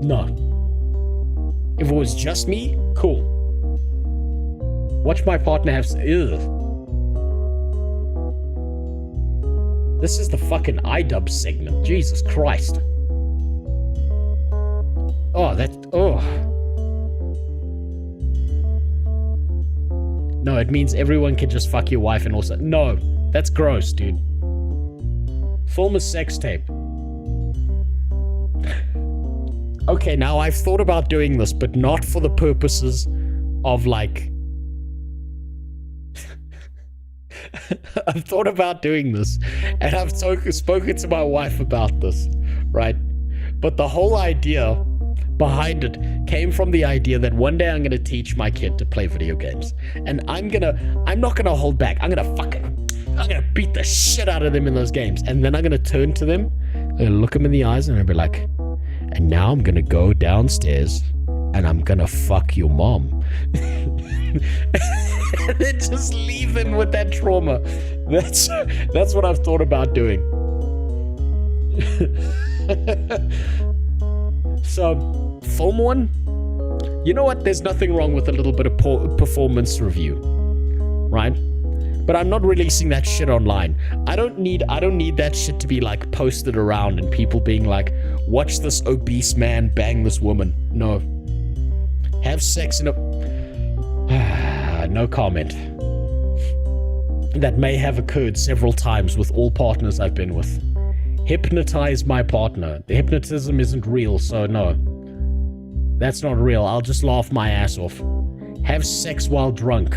No. If it was just me, cool. Watch my partner have... Ugh. This is the fucking iDub segment. Jesus Christ. Oh, that... Oh. No, it means everyone can just fuck your wife and also... No, that's gross, dude. Film a sex tape. Okay, now I've thought about doing this, but not for the purposes of, like... I've thought about doing this, and I've spoken to my wife about this, right? But the whole idea behind it came from the idea that one day I'm gonna teach my kid to play video games, and I'm not gonna hold back. I'm gonna beat the shit out of them in those games, and then I'm gonna turn to them, I'm gonna look them in the eyes, and I'll be like, and now I'm gonna go downstairs, and I'm gonna fuck your mom. And then just leave them with that trauma. That's what I've thought about doing. So, film one. You know what? There's nothing wrong with a little bit of performance review, right? But I'm not releasing that shit online. I don't need that shit to be like posted around and people being like, watch this obese man bang this woman. No. Have sex in a... No comment. That may have occurred several times with all partners I've been with. Hypnotize my partner. The hypnotism isn't real, so no. That's not real. I'll just laugh my ass off. Have sex while drunk.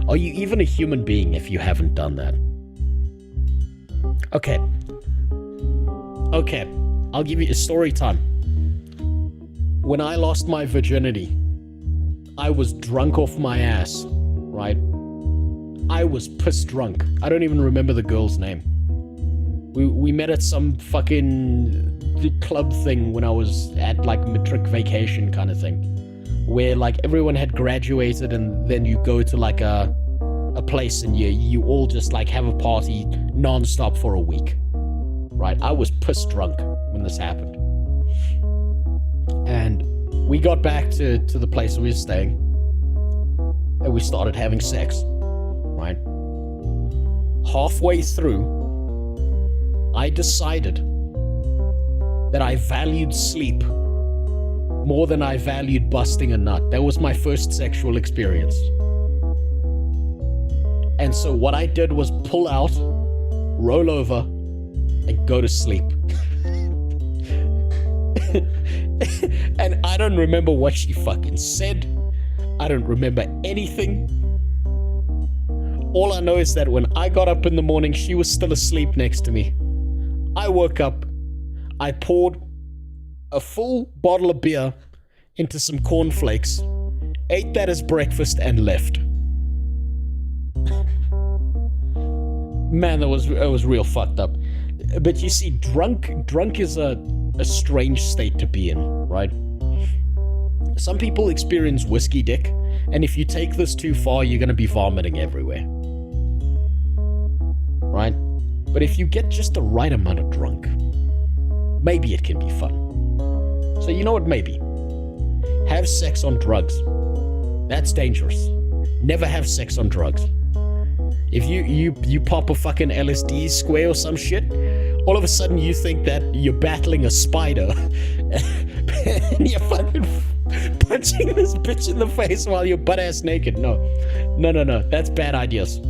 Are you even a human being if you haven't done that? Okay. Okay. I'll give you a story time. When I lost my virginity, I was drunk off my ass, right? I was piss drunk. I don't even remember the girl's name. We met at some fucking club thing when I was at like matric vacation kind of thing, where like everyone had graduated and then you go to like a place and you all just like have a party non-stop for a week, right? I was piss drunk when this happened. And we got back to the place we were staying, and we started having sex, right? Halfway through, I decided that I valued sleep more than I valued busting a nut. That was my first sexual experience. And so what I did was pull out, roll over, and go to sleep. And I don't remember what she fucking said. I don't remember anything. All I know is that when I got up in the morning, she was still asleep next to me. I woke up, I poured a full bottle of beer into some cornflakes, ate that as breakfast, and left. Man, that was real fucked up. But you see, drunk is a strange state to be in, right? Some people experience whiskey dick, and if you take this too far, you're gonna be vomiting everywhere. Right? But if you get just the right amount of drunk, maybe it can be fun. So you know what, maybe. Have sex on drugs. That's dangerous. Never have sex on drugs. If you pop a fucking LSD square or some shit, all of a sudden you think that you're battling a spider and you're fucking punching this bitch in the face while you're butt-ass naked. No. That's bad ideas.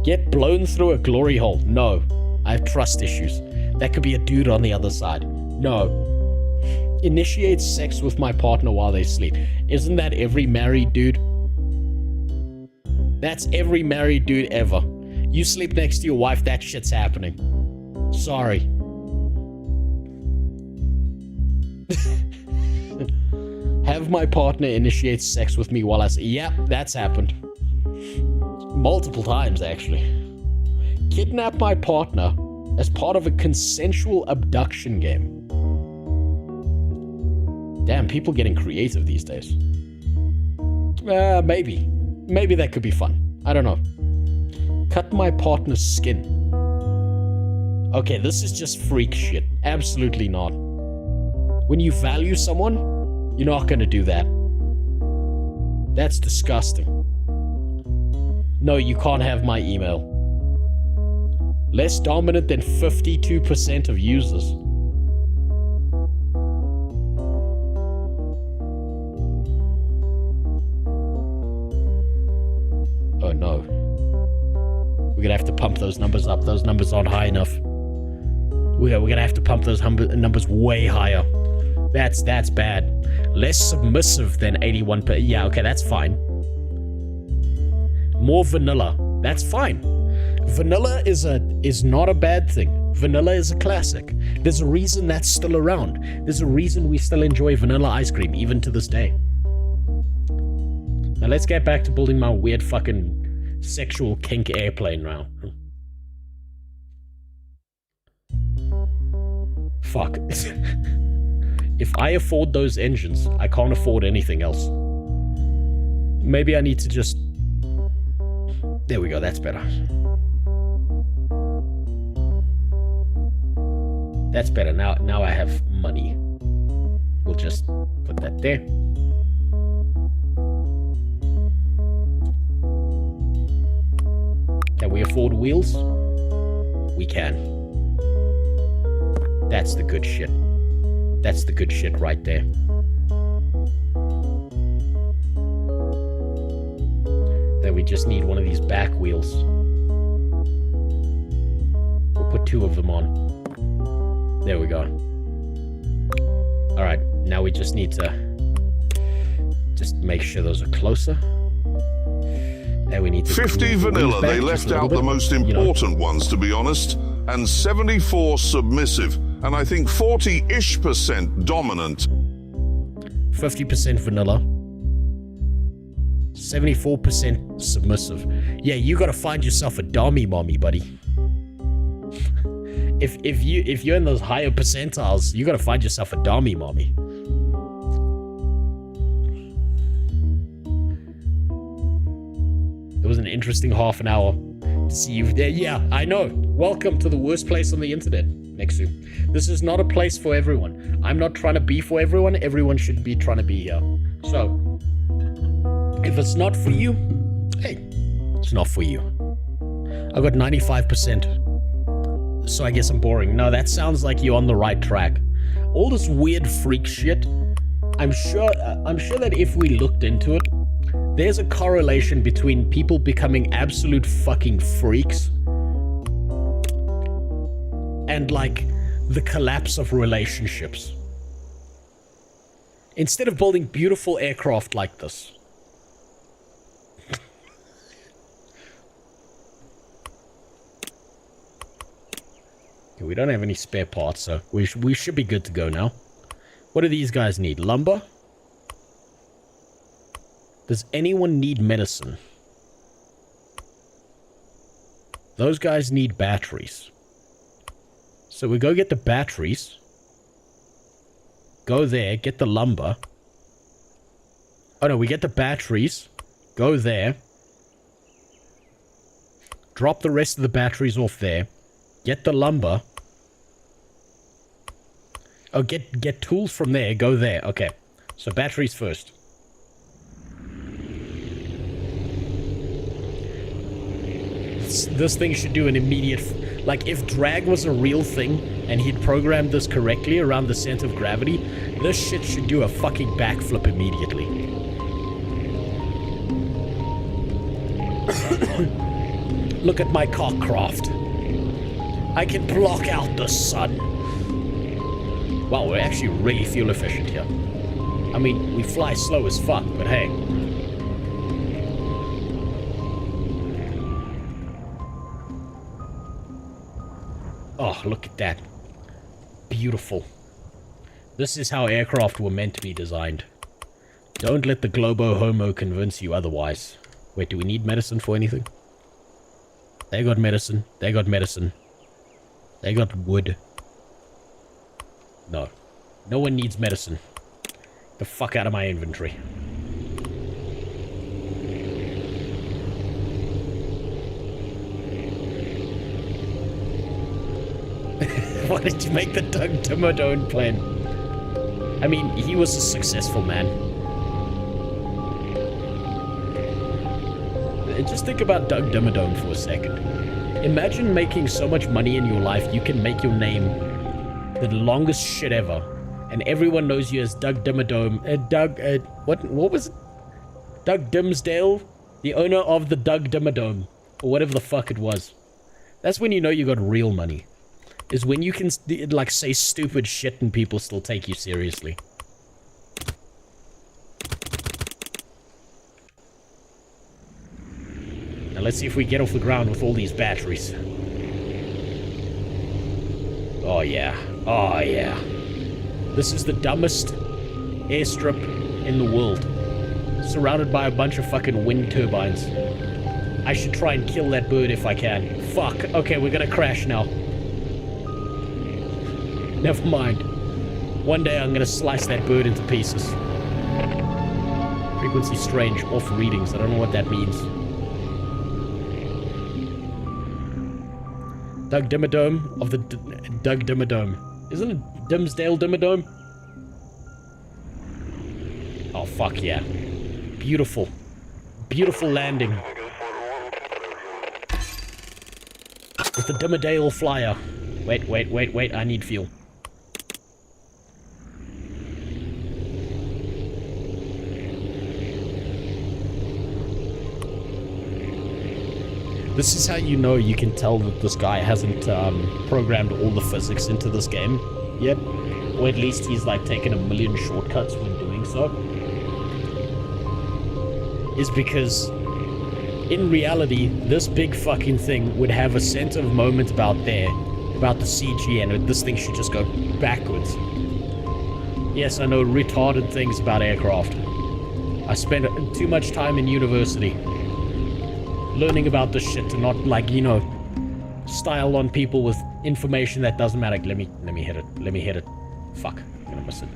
Get blown through a glory hole. No. I have trust issues. That could be a dude on the other side. No. Initiate sex with my partner while they sleep. Isn't that every married dude? That's every married dude ever. You sleep next to your wife, that shit's happening. Sorry. Have my partner initiate sex with me while I... Yep, that's happened. Multiple times, actually. Kidnap my partner as part of a consensual abduction game. Damn, people getting creative these days. Maybe. Maybe that could be fun. I don't know. Cut my partner's skin. Okay, this is just freak shit. Absolutely not. When you value someone, you're not gonna do that. That's disgusting. No, you can't have my email. Less dominant than 52% of users. Oh no. We're gonna have to pump those numbers up. Those numbers aren't high enough. We're gonna have to pump those numbers way higher. That's bad. Less submissive than 81%. Yeah, okay, that's fine. More vanilla. That's fine. Vanilla is not a bad thing. Vanilla is a classic. There's a reason that's still around. There's a reason we still enjoy vanilla ice cream, even to this day. Now let's get back to building my weird fucking sexual kink airplane now. Fuck. If I afford those engines, I can't afford anything else. Maybe I need to just... There we go, that's better. That's better. Now I have money. We'll just put that there. Can we afford wheels? We can. That's the good shit. That's the good shit right there. Then we just need one of these back wheels. We'll put 2 of them on. There we go. Alright, now we just need to just make sure those are closer. And we need to 50 vanilla, they left out the most important ones, to be honest, and 74 submissive, and I think 40-ish% dominant. 50% vanilla. 74% submissive. Yeah, you gotta find yourself a dommy mommy, buddy. If you're in those higher percentiles, you gotta find yourself a dommy mommy. It was an interesting half an hour to see you there. Yeah, I know. Welcome to the worst place on the internet, Nexu. This is not a place for everyone. I'm not trying to be for everyone. Everyone should be trying to be here. So, if it's not for you, hey, it's not for you. I got 95%. So I guess I'm boring. No, that sounds like you're on the right track. All this weird freak shit, I'm sure that if we looked into it, there's a correlation between people becoming absolute fucking freaks and, like, the collapse of relationships. Instead of building beautiful aircraft like this. Okay, we don't have any spare parts, so we should be good to go now. What do these guys need? Lumber? Does anyone need medicine? Those guys need batteries. So we go get the batteries. Go there, get the lumber. Oh no, we get the batteries. Go there. Drop the rest of the batteries off there. Get the lumber. Oh, get tools from there. Go there. Okay. So batteries first. This thing should do an immediate... Like, if drag was a real thing, and he'd programmed this correctly around the center of gravity, this shit should do a fucking backflip immediately. Look at my cockcraft. I can block out the sun. Wow, we're actually really fuel efficient here. I mean, we fly slow as fuck, but hey. Oh, look at that. Beautiful. This is how aircraft were meant to be designed. Don't let the Globo Homo convince you otherwise. Wait, do we need medicine for anything? They got medicine. They got medicine. They got wood. No. No one needs medicine. Get the fuck out of my inventory. Why did you make the Doug Dimmadome plan? I mean, he was a successful man. Just think about Doug Dimmadome for a second. Imagine making so much money in your life you can make your name the longest shit ever, and everyone knows you as Doug Dimmadome. What was it? Doug Dimsdale, the owner of the Doug Dimmadome, or whatever the fuck it was. That's when you know you got real money. Is when you can, like, say stupid shit and people still take you seriously. Now let's see if we get off the ground with all these batteries. Oh yeah. Oh yeah. This is the dumbest airstrip in the world. Surrounded by a bunch of fucking wind turbines. I should try and kill that bird if I can. Fuck. Okay, we're gonna crash now. Never mind. One day I'm gonna slice that bird into pieces. Frequency strange, off readings. I don't know what that means. Doug Dimmadome of the Doug Dimmadome. Isn't it Dimsdale Dimmadome? Oh, fuck yeah. Beautiful. Beautiful landing. With the Dimmadale flyer. Wait, I need fuel. This is how you know you can tell that this guy hasn't programmed all the physics into this game yet. Or at least he's like taken a million shortcuts when doing so. Is because in reality, this big fucking thing would have a sense of moment about the CG, and this thing should just go backwards. Yes, I know retarded things about aircraft. I spent too much time in university learning about this shit to not, like, you know, style on people with information that doesn't matter. Let me hit it. Let me hit it. Fuck. I'm gonna miss it.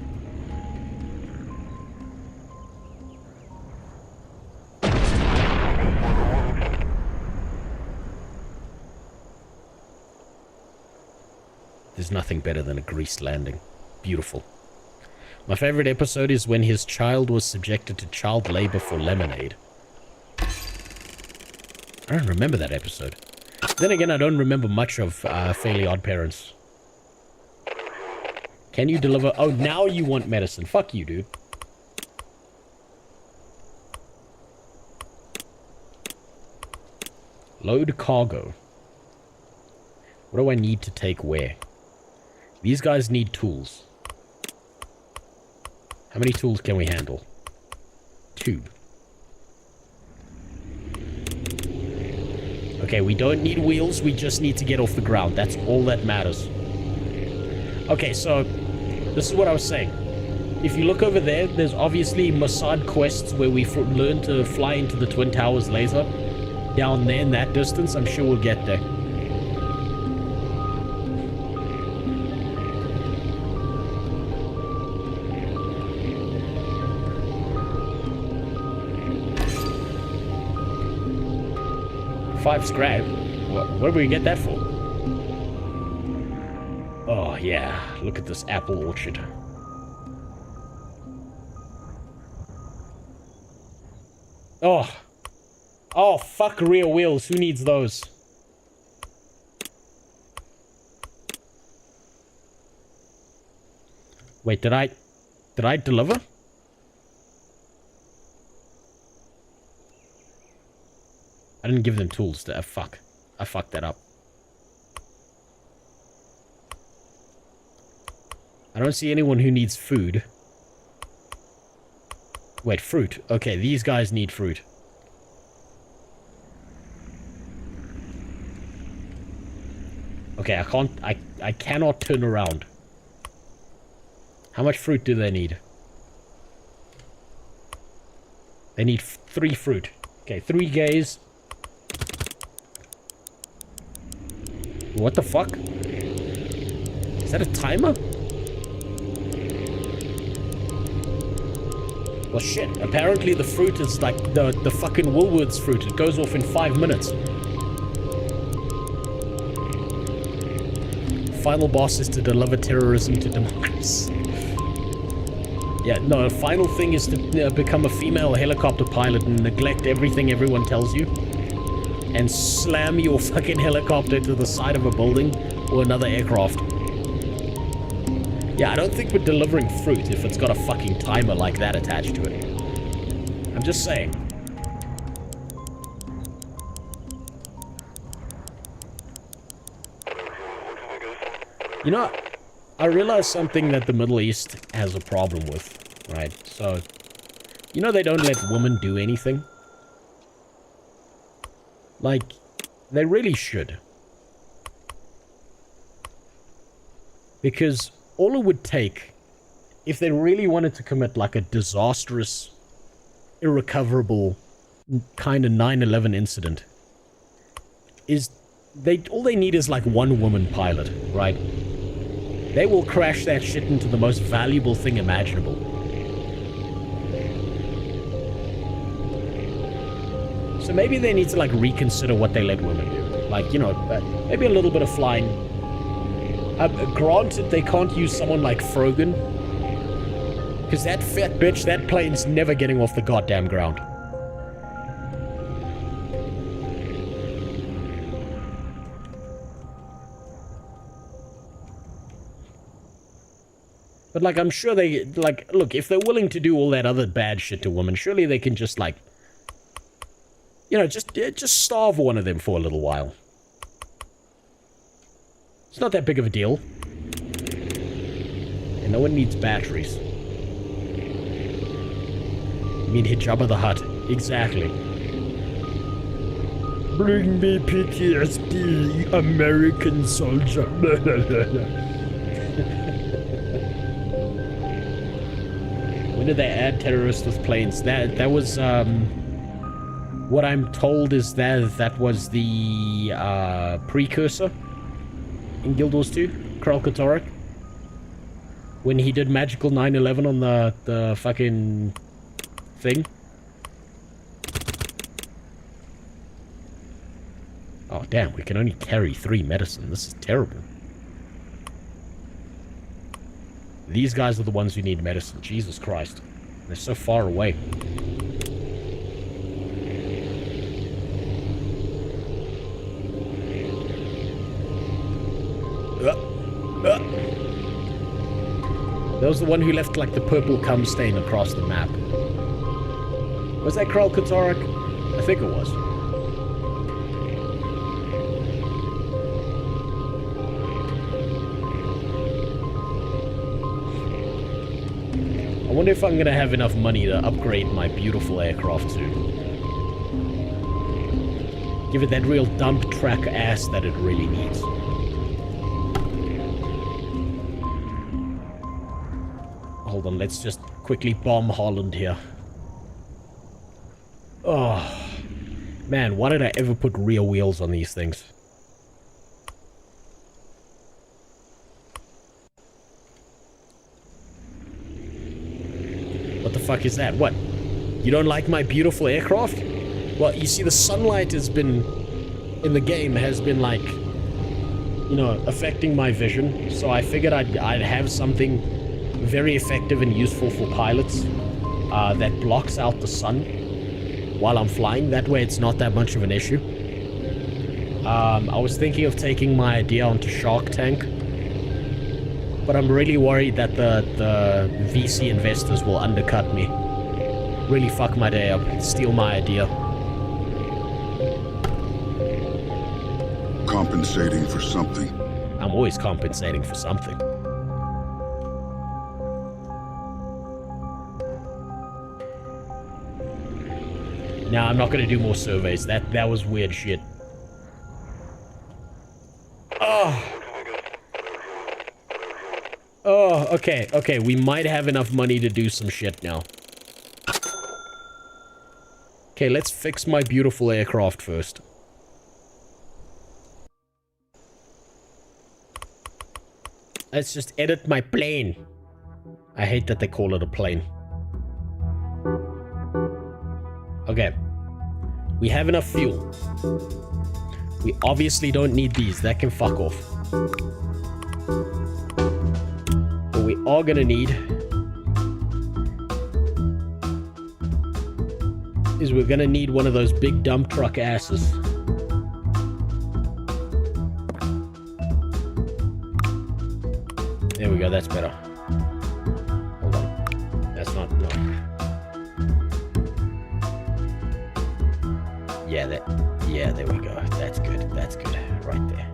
There's nothing better than a greased landing. Beautiful. My favorite episode is when his child was subjected to child labor for lemonade. I don't remember that episode. Then again, I don't remember much of Fairly Odd Parents. Can you deliver? Oh, now you want medicine. Fuck you, dude. Load cargo. What do I need to take where? These guys need tools. How many tools can we handle? 2. Okay, we don't need wheels, we just need to get off the ground. That's all that matters. Okay, so this is what I was saying. If you look over there, there's obviously Mossad quests where we learn to fly into the Twin Towers laser. Down there in that distance, I'm sure we'll get there. $5 scrap? Where do we get that for? Oh, yeah. Look at this apple orchard. Oh. Oh, fuck rear wheels. Who needs those? Wait, did I deliver? I didn't give them tools. Fuck. I fucked that up. I don't see anyone who needs food. Wait, fruit. Okay, these guys need fruit. Okay, I cannot turn around. How much fruit do they need? They need 3 fruit. Okay, 3 gays. What the fuck? Is that a timer? Well, shit. Apparently the fruit is like the fucking Woolworths fruit. It goes off in 5 minutes. Final boss is to deliver terrorism to democracy. Yeah, no, the final thing is to become a female helicopter pilot and neglect everything everyone tells you. And slam your fucking helicopter to the side of a building or another aircraft. Yeah, I don't think we're delivering fruit if it's got a fucking timer like that attached to it. I'm just saying. You know, I realized something that the Middle East has a problem with, right? So, you know they don't let women do anything? Like, they really should. Because all it would take, if they really wanted to commit like a disastrous, irrecoverable kind of 9/11 incident, is all they need is like one woman pilot, right? They will crash that shit into the most valuable thing imaginable. So maybe they need to like reconsider what they let women do. Like, you know, maybe a little bit of flying. Granted, they can't use someone like Frogan. Because that fat bitch, that plane's never getting off the goddamn ground. But, like, I'm sure they, like, look, if they're willing to do all that other bad shit to women, surely they can just, like, you know, just starve one of them for a little while. It's not that big of a deal. And no one needs batteries. You mean hit Jabba the Hutt. Exactly. Bring me PTSD, American soldier. When did they add terrorists with planes? That was, what I'm told is that was the, precursor in Guild Wars 2, Krell Katorik. When he did Magical 9/11 on the fucking thing. Oh, damn, we can only carry 3 medicine. This is terrible. These guys are the ones who need medicine. Jesus Christ. They're so far away. That was the one who left, like, the purple cum stain across the map. Was that Krell Katorik? I think it was. I wonder if I'm gonna have enough money to upgrade my beautiful aircraft to give it that real dump truck ass that it really needs. Hold on, let's just quickly bomb Holland here. Oh, man, why did I ever put rear wheels on these things? What the fuck is that? What? You don't like my beautiful aircraft? Well, you see, the sunlight has been, in the game, has been, like, you know, affecting my vision. So I figured I'd have something very effective and useful for pilots that blocks out the sun while I'm flying. That way it's not that much of an issue. I was thinking of taking my idea onto Shark Tank, but I'm really worried that the VC investors will undercut me. Really fuck my day up. Steal my idea. Compensating for something. I'm always compensating for something. Nah, I'm not gonna do more surveys. That was weird shit. Oh, okay, okay. We might have enough money to do some shit now. Okay, let's fix my beautiful aircraft first. Let's just edit my plane. I hate that they call it a plane. Okay. We have enough fuel. We obviously don't need these. That can fuck off. What we are gonna need is we're gonna need one of those big dump truck asses. There we go, that's better. Hold on. That's not, no. Yeah, there we go. That's good, right there.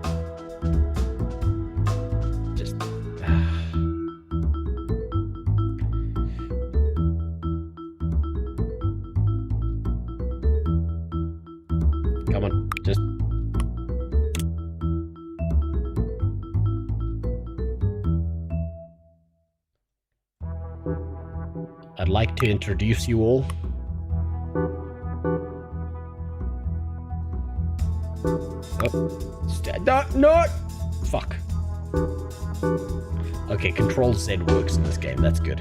Just, come on, just. I'd like to introduce you all. Oh, no! Fuck. Okay, Control Z works in this game. That's good.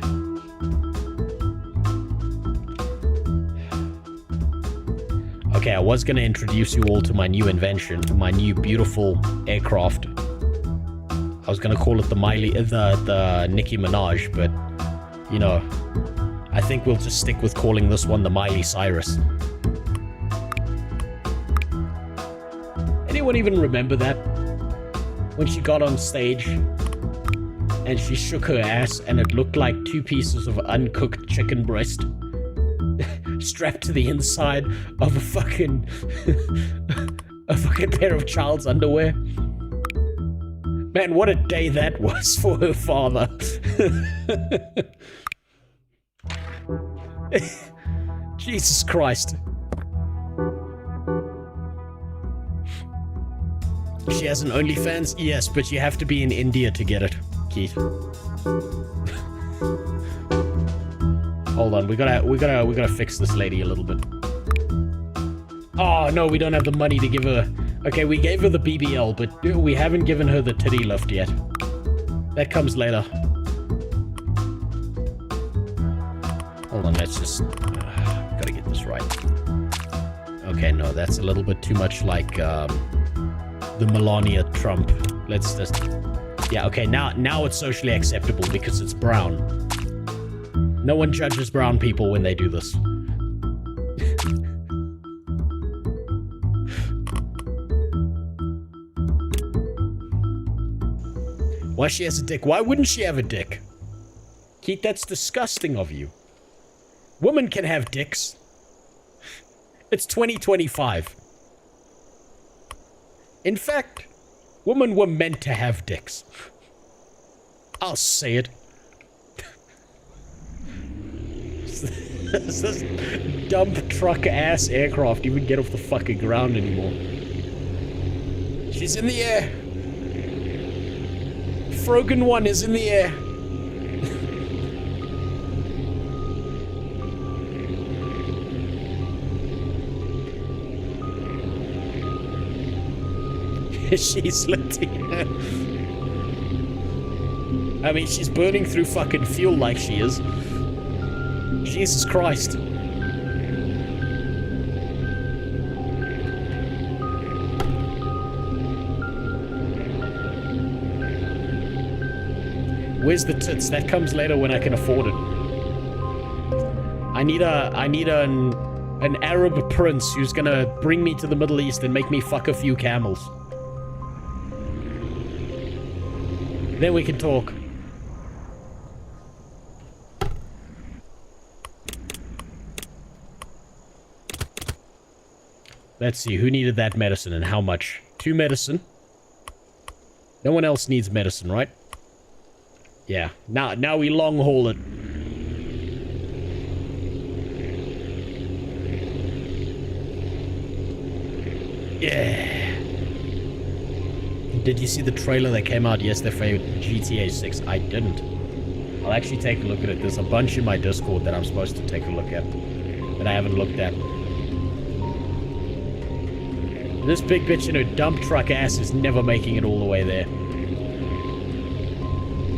Okay, I was gonna introduce you all to my new invention, my new beautiful aircraft. I was gonna call it the Nicki Minaj, but you know, I think we'll just stick with calling this one the Miley Cyrus. Anyone even remember that? When she got on stage and she shook her ass and it looked like 2 pieces of uncooked chicken breast strapped to the inside of a fucking pair of child's underwear. Man, what a day that was for her father. Jesus Christ. She has an OnlyFans? Yes, but you have to be in India to get it, Keith. Hold on, we gotta fix this lady a little bit. Oh no, we don't have the money to give her. Okay, we gave her the BBL, but we haven't given her the titty lift yet. That comes later. Hold on, let's just gotta get this right. Okay, no, that's a little bit too much like the Melania Trump. Let's just, yeah, okay, now it's socially acceptable because it's brown. No one judges brown people when they do this. Why she has a dick? Why wouldn't she have a dick? Keith, that's disgusting of you. Women can have dicks. It's 2025. In fact, women were meant to have dicks. I'll say it. Does this dump truck ass aircraft even get off the fucking ground anymore? She's in the air. Frogan 1 is in the air. She's lit. I mean, she's burning through fucking fuel like she is. Jesus Christ. Where's the tits? That comes later when I can afford it. I need an Arab prince who's gonna bring me to the Middle East and make me fuck a few camels. Then we can talk. Let's see, who needed that medicine and how much? 2 medicine. No one else needs medicine, right? Yeah, now we long haul it. Yeah. Did you see the trailer that came out yesterday for GTA 6? I didn't. I'll actually take a look at it. There's a bunch in my Discord that I'm supposed to take a look at, that I haven't looked at. This big bitch in her dump truck ass is never making it all the way there.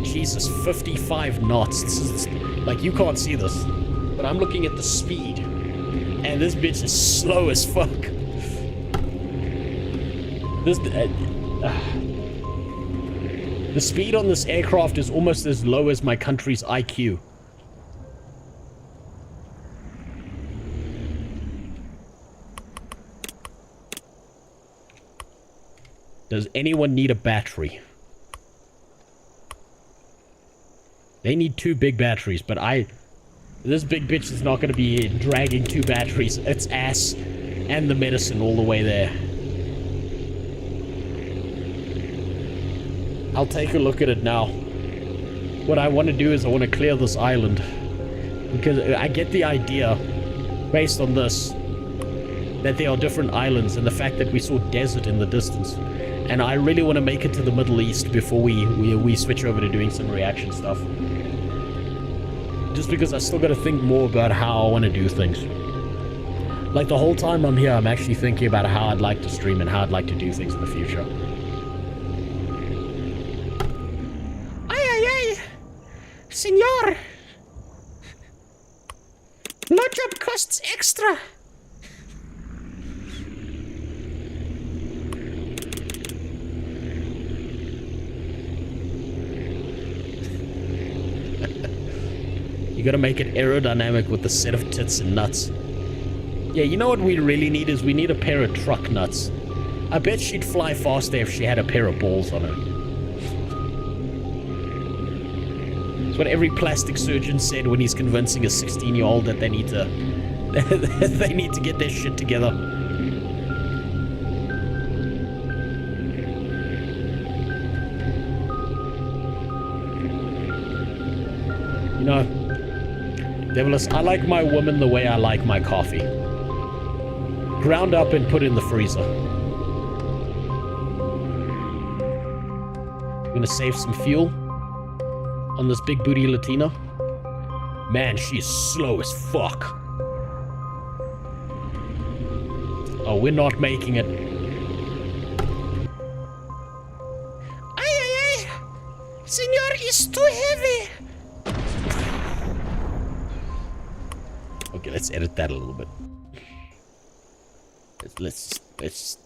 Jesus, 55 knots. This is, like, you can't see this, but I'm looking at the speed, and this bitch is slow as fuck. This, the speed on this aircraft is almost as low as my country's IQ. Does anyone need a battery? They need 2 big batteries, but this big bitch is not going to be dragging 2 batteries. Its ass and the medicine all the way there. I'll take a look at it now. What I want to do is I want to clear this island, because I get the idea, based on this, that there are different islands, and the fact that we saw desert in the distance. And I really want to make it to the Middle East before we switch over to doing some reaction stuff. Just because I still got to think more about how I want to do things. Like, the whole time I'm here, I'm actually thinking about how I'd like to stream and how I'd like to do things in the future. Ay, senor! Blowjob costs extra! You gotta make it aerodynamic with a set of tits and nuts. Yeah, you know what we really need is we need a pair of truck nuts. I bet she'd fly faster if she had a pair of balls on her. It's what every plastic surgeon said when he's convincing a 16-year-old that they need to they need to get their shit together. You know, Devilus, I like my woman the way I like my coffee. Ground up and put in the freezer. I'm gonna save some fuel on this big booty Latina. Man, she's slow as fuck. Oh, we're not making it. Ay, senor, it's too heavy. Okay, let's edit that a little bit. Let's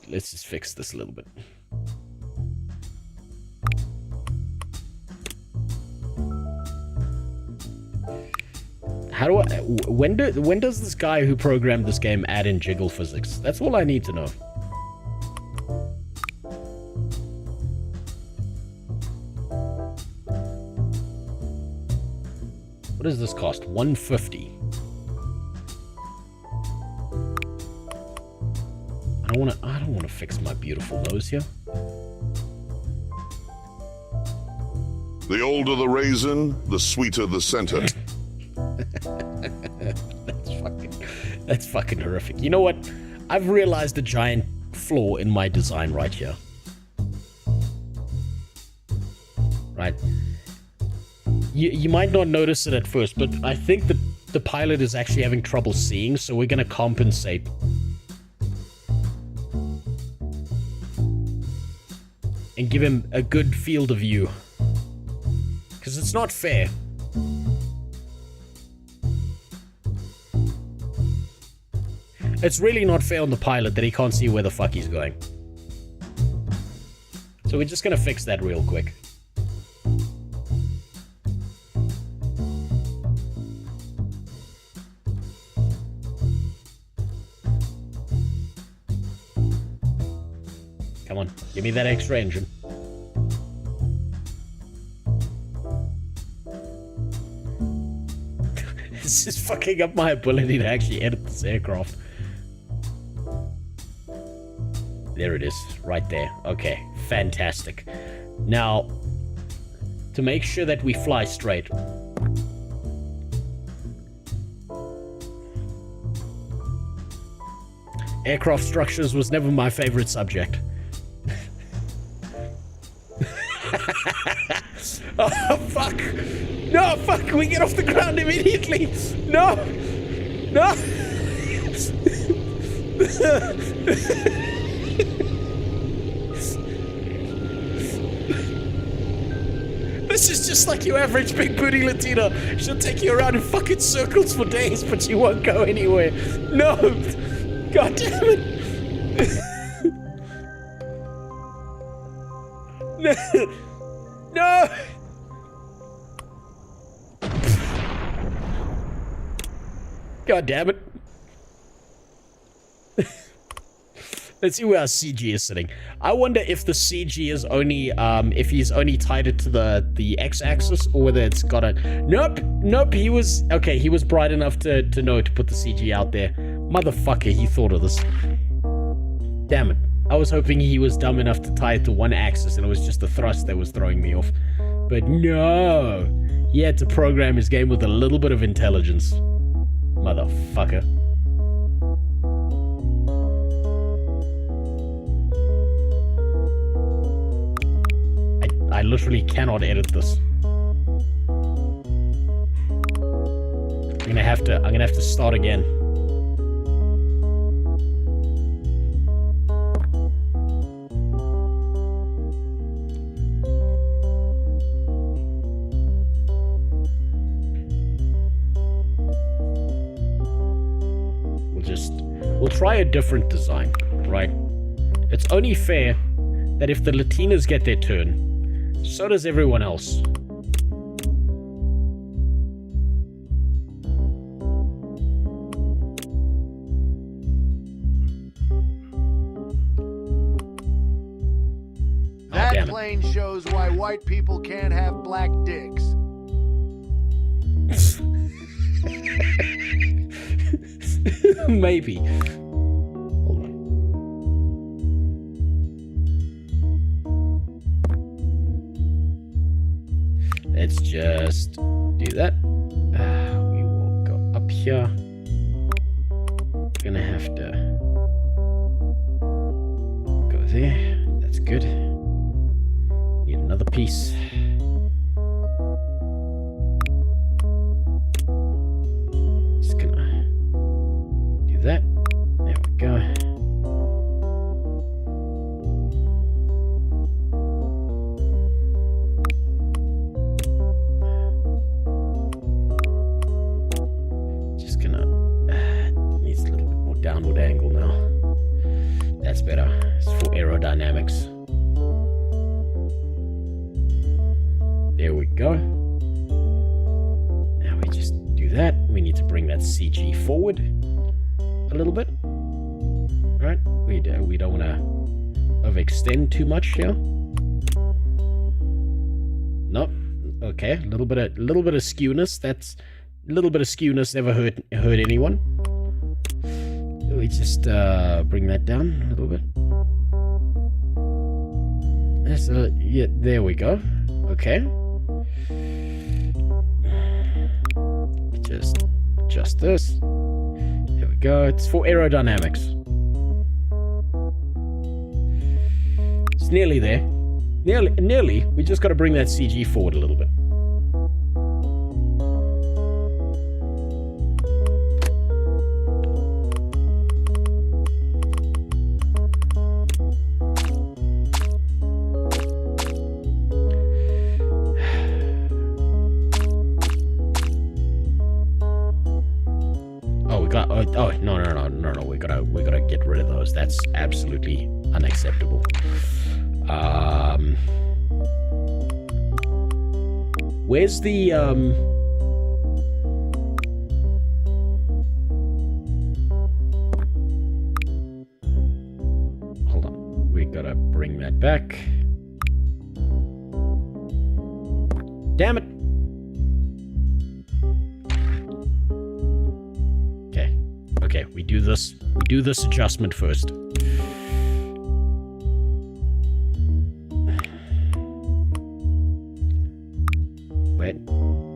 just fix this a little bit. How do I? When does this guy who programmed this game add in jiggle physics? That's all I need to know. What does this cost? $150. I don't want to fix my beautiful nose here. The older the raisin, the sweeter the center. That's fucking horrific. You know what? I've realized a giant flaw in my design right here. Right? You might not notice it at first, but I think that the pilot is actually having trouble seeing, so we're gonna compensate. And give him a good field of view. Because it's not fair. It's really not fair on the pilot that he can't see where the fuck he's going. So we're just gonna fix that real quick. Come on, give me that extra engine. This is fucking up my ability to actually edit this aircraft. There it is, right there. Okay, fantastic. Now, to make sure that we fly straight, aircraft structures was never my favorite subject. Oh, fuck. No, fuck. We get off the ground immediately. No. No. This is just like your average big booty Latina. She'll take you around in fucking circles for days, but you won't go anywhere. No. God damn it. No. No. God damn it. Let's see where our CG is sitting. I wonder if the CG is only, if he's only tied it to the x-axis, or whether it's got a... Nope, he was... Okay, he was bright enough to know to put the CG out there. Motherfucker, he thought of this. Damn it. I was hoping he was dumb enough to tie it to one axis, and it was just the thrust that was throwing me off. But no! He had to program his game with a little bit of intelligence. Motherfucker. I literally cannot edit this. I'm gonna have to start again. We'll try a different design, right? It's only fair that if the Latinas get their turn, so does everyone else. That plane shows why white people can't have black dicks. Maybe. Hold on. Let's just do that. We will go up here. Gonna have to go there. That's good. Need another piece. Just gonna do that. There we go. Needs a little bit more downward angle now. That's better. It's for aerodynamics. There we go. Now we just do that. We need to bring that CG forward a little bit. Right? We don't want to overextend too much here. Nope. Okay. A little bit of skewness. That's a little bit of skewness never hurt anyone. We just bring that down a little bit. Yeah, there we go. Okay. Just adjust this. There we go. It's for aerodynamics. It's nearly there. Nearly. We just got to bring that CG forward a little bit. Oh no! We gotta get rid of those. That's absolutely unacceptable. Where's the Hold on. We gotta bring that back. Damn it! Okay, we do this adjustment first. Wait,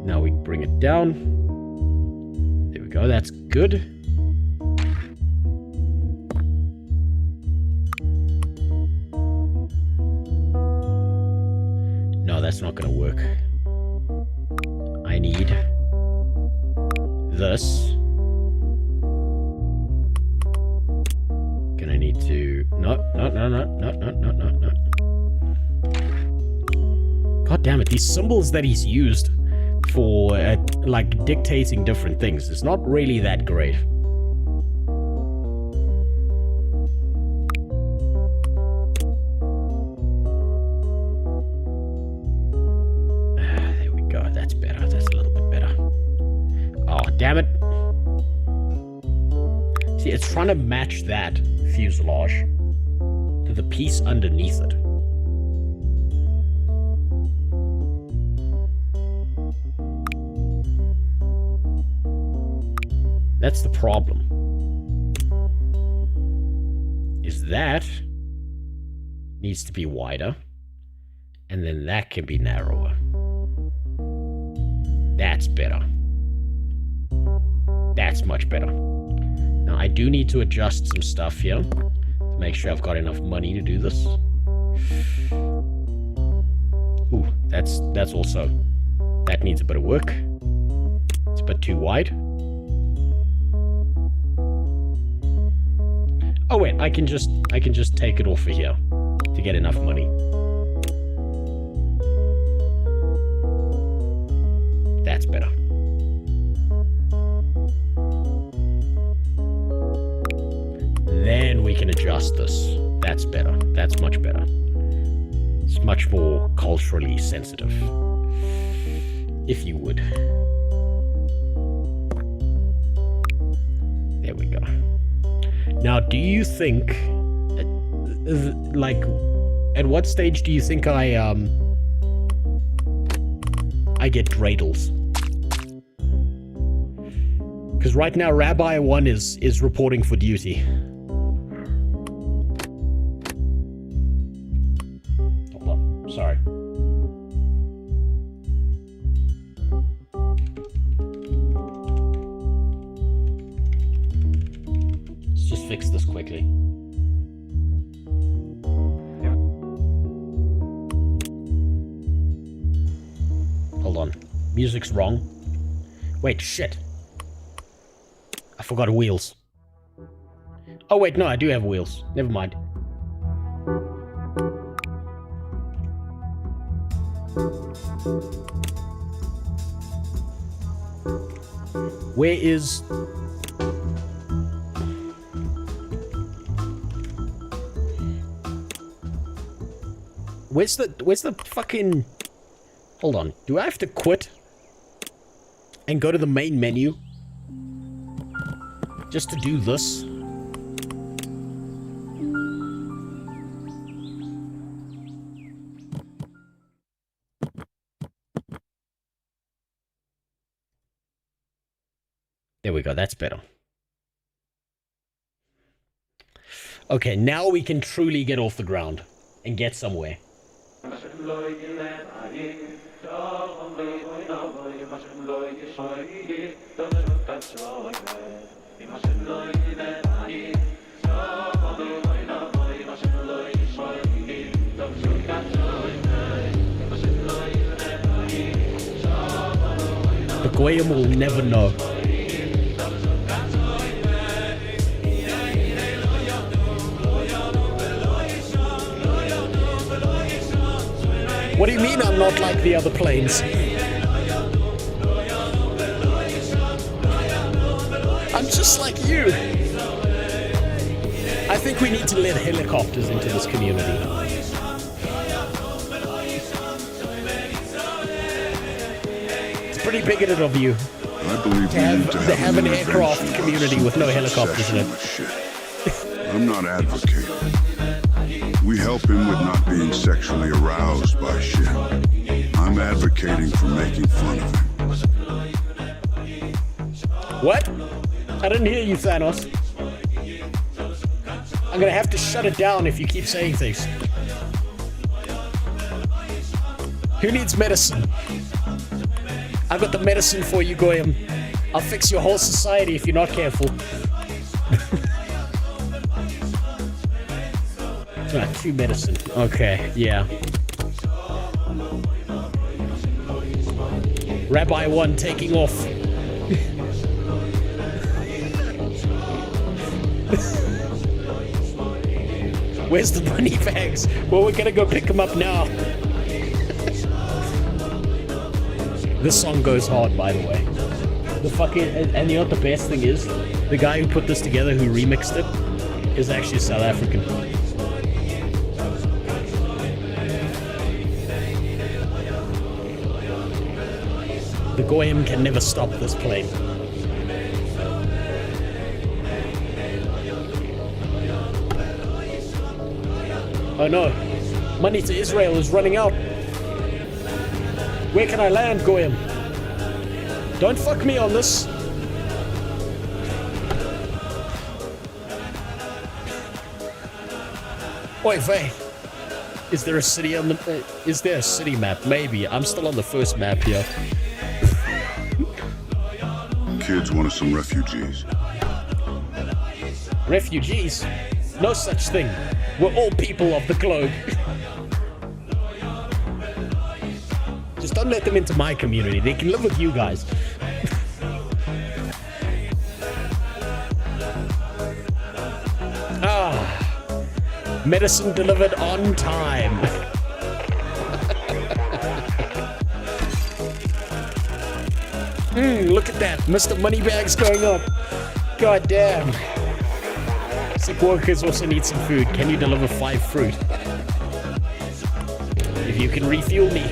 now we bring it down. There we go, that's good. No, that's not gonna work. I need this. Gonna need to... No. God damn it, these symbols that he's used for, like, dictating different things, it's not really that great. There we go, that's better, that's a little bit better. Oh, damn it. See, it's trying to match that fuselage to the piece underneath it. That's the problem. Is that needs to be wider, and then that can be narrower. That's better. That's much better. Now I do need to adjust some stuff here to make sure I've got enough money to do this. Ooh, that's also, that needs a bit of work. It's a bit too wide. Oh wait, I can just take it off of here to get enough money. That's better. Then we can adjust this. That's better. That's much better. It's much more culturally sensitive, if you would. There we go. Now, do you think, like, at what stage do you think I get dreidels? Because right now, Rabbi 1 is reporting for duty. Hold on, sorry. Just fix this quickly. Hold on. Music's wrong. Wait, shit. I forgot wheels. Oh wait, no, I do have wheels. Never mind. Where is... Where's the fucking... Hold on. Do I have to quit and go to the main menu just to do this? There we go. That's better. Okay, now we can truly get off the ground and get somewhere. The Goyim will never know. What do you mean I'm not like the other planes? I'm just like you. I think we need to let helicopters into this community. It's pretty bigoted of you I believe to have an aircraft community with no helicopters in it. I'm not advocating. We help him with not being sexually aroused by shit. I'm advocating for making fun of him. What? I didn't hear you, Thanos. I'm gonna have to shut it down if you keep saying things. Who needs medicine? I've got the medicine for you, Goyim. I'll fix your whole society if you're not careful. True medicine. Okay, yeah. Rabbi 1 taking off. Where's the money bags? Well, we're gonna go pick them up now. This song goes hard, by the way. The fucking, and you know what the best thing is? The guy who put this together, who remixed it, is actually South African. The Goyim can never stop this plane. Oh no, money to Israel is running out. Where can I land, Goyim? Don't fuck me on this. Oi, vey. Is there a city on the... is there a city map? Maybe. I'm still on the first map here. Kids wanted some refugees. Refugees? No such thing. We're all people of the globe. Just don't let them into my community. They can live with you guys. Medicine delivered on time. Look at that. Mr. Moneybags going up. God damn. Sick workers also need some food. Can you deliver 5 fruit? If you can refuel me.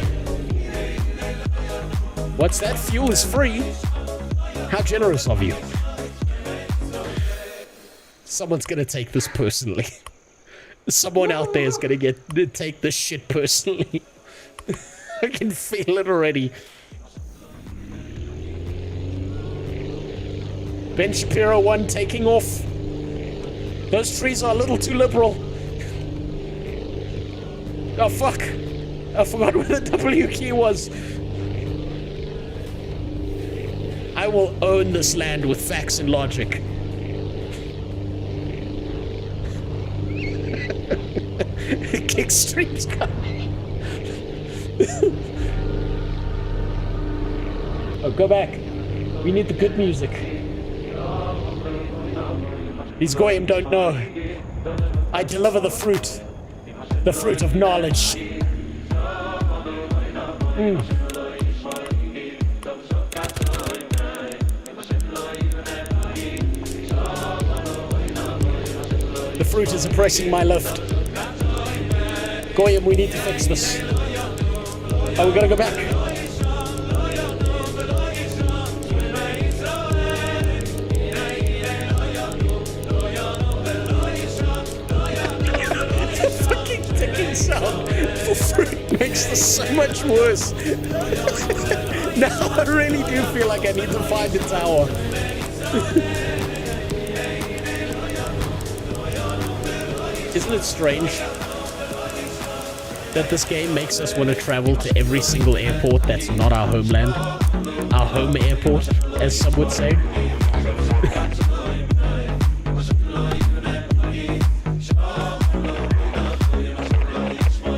What's that? Fuel is free? How generous of you. Someone's gonna take this personally. Someone out there is gonna take this shit personally. I can feel it already. Ben Shapiro 1 taking off. Those trees are a little too liberal. Oh fuck. I forgot where the W key was. I will own this land with facts and logic. Kickstream's coming. Oh, go back. We need the good music. These Goyim don't know. I deliver the fruit. The fruit of knowledge. The fruit is oppressing my lift. Goyim, we need to fix this. Oh, we gotta go back. The fucking ticking sound for fruit makes this so much worse. Now I really do feel like I need to find a tower. Isn't it strange that this game makes us want to travel to every single airport that's not our homeland? Our home airport, as some would say.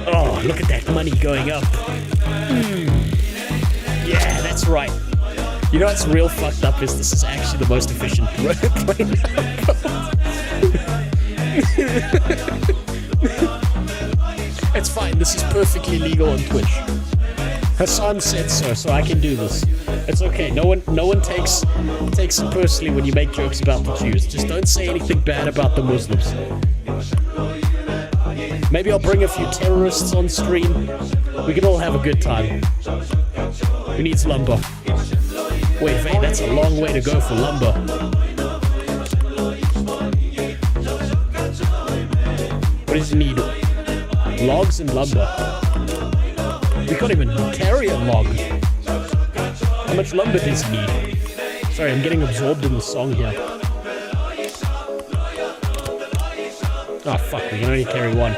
Oh, look at that money going up. Yeah, that's right. You know what's real fucked up is this is actually the most efficient plane It's fine, this is perfectly legal on Twitch. Hassan said so I can do this. It's okay, no one takes it personally when you make jokes about the Jews. Just don't say anything bad about the Muslims. Maybe I'll bring a few terrorists on stream. We can all have a good time. Who needs lumber? Wait, Vay, that's a long way to go for lumber. What does he need? Logs and lumber. We can't even carry a log. How much lumber does he need? Sorry, I'm getting absorbed in the song here. Oh fuck, we can only carry one.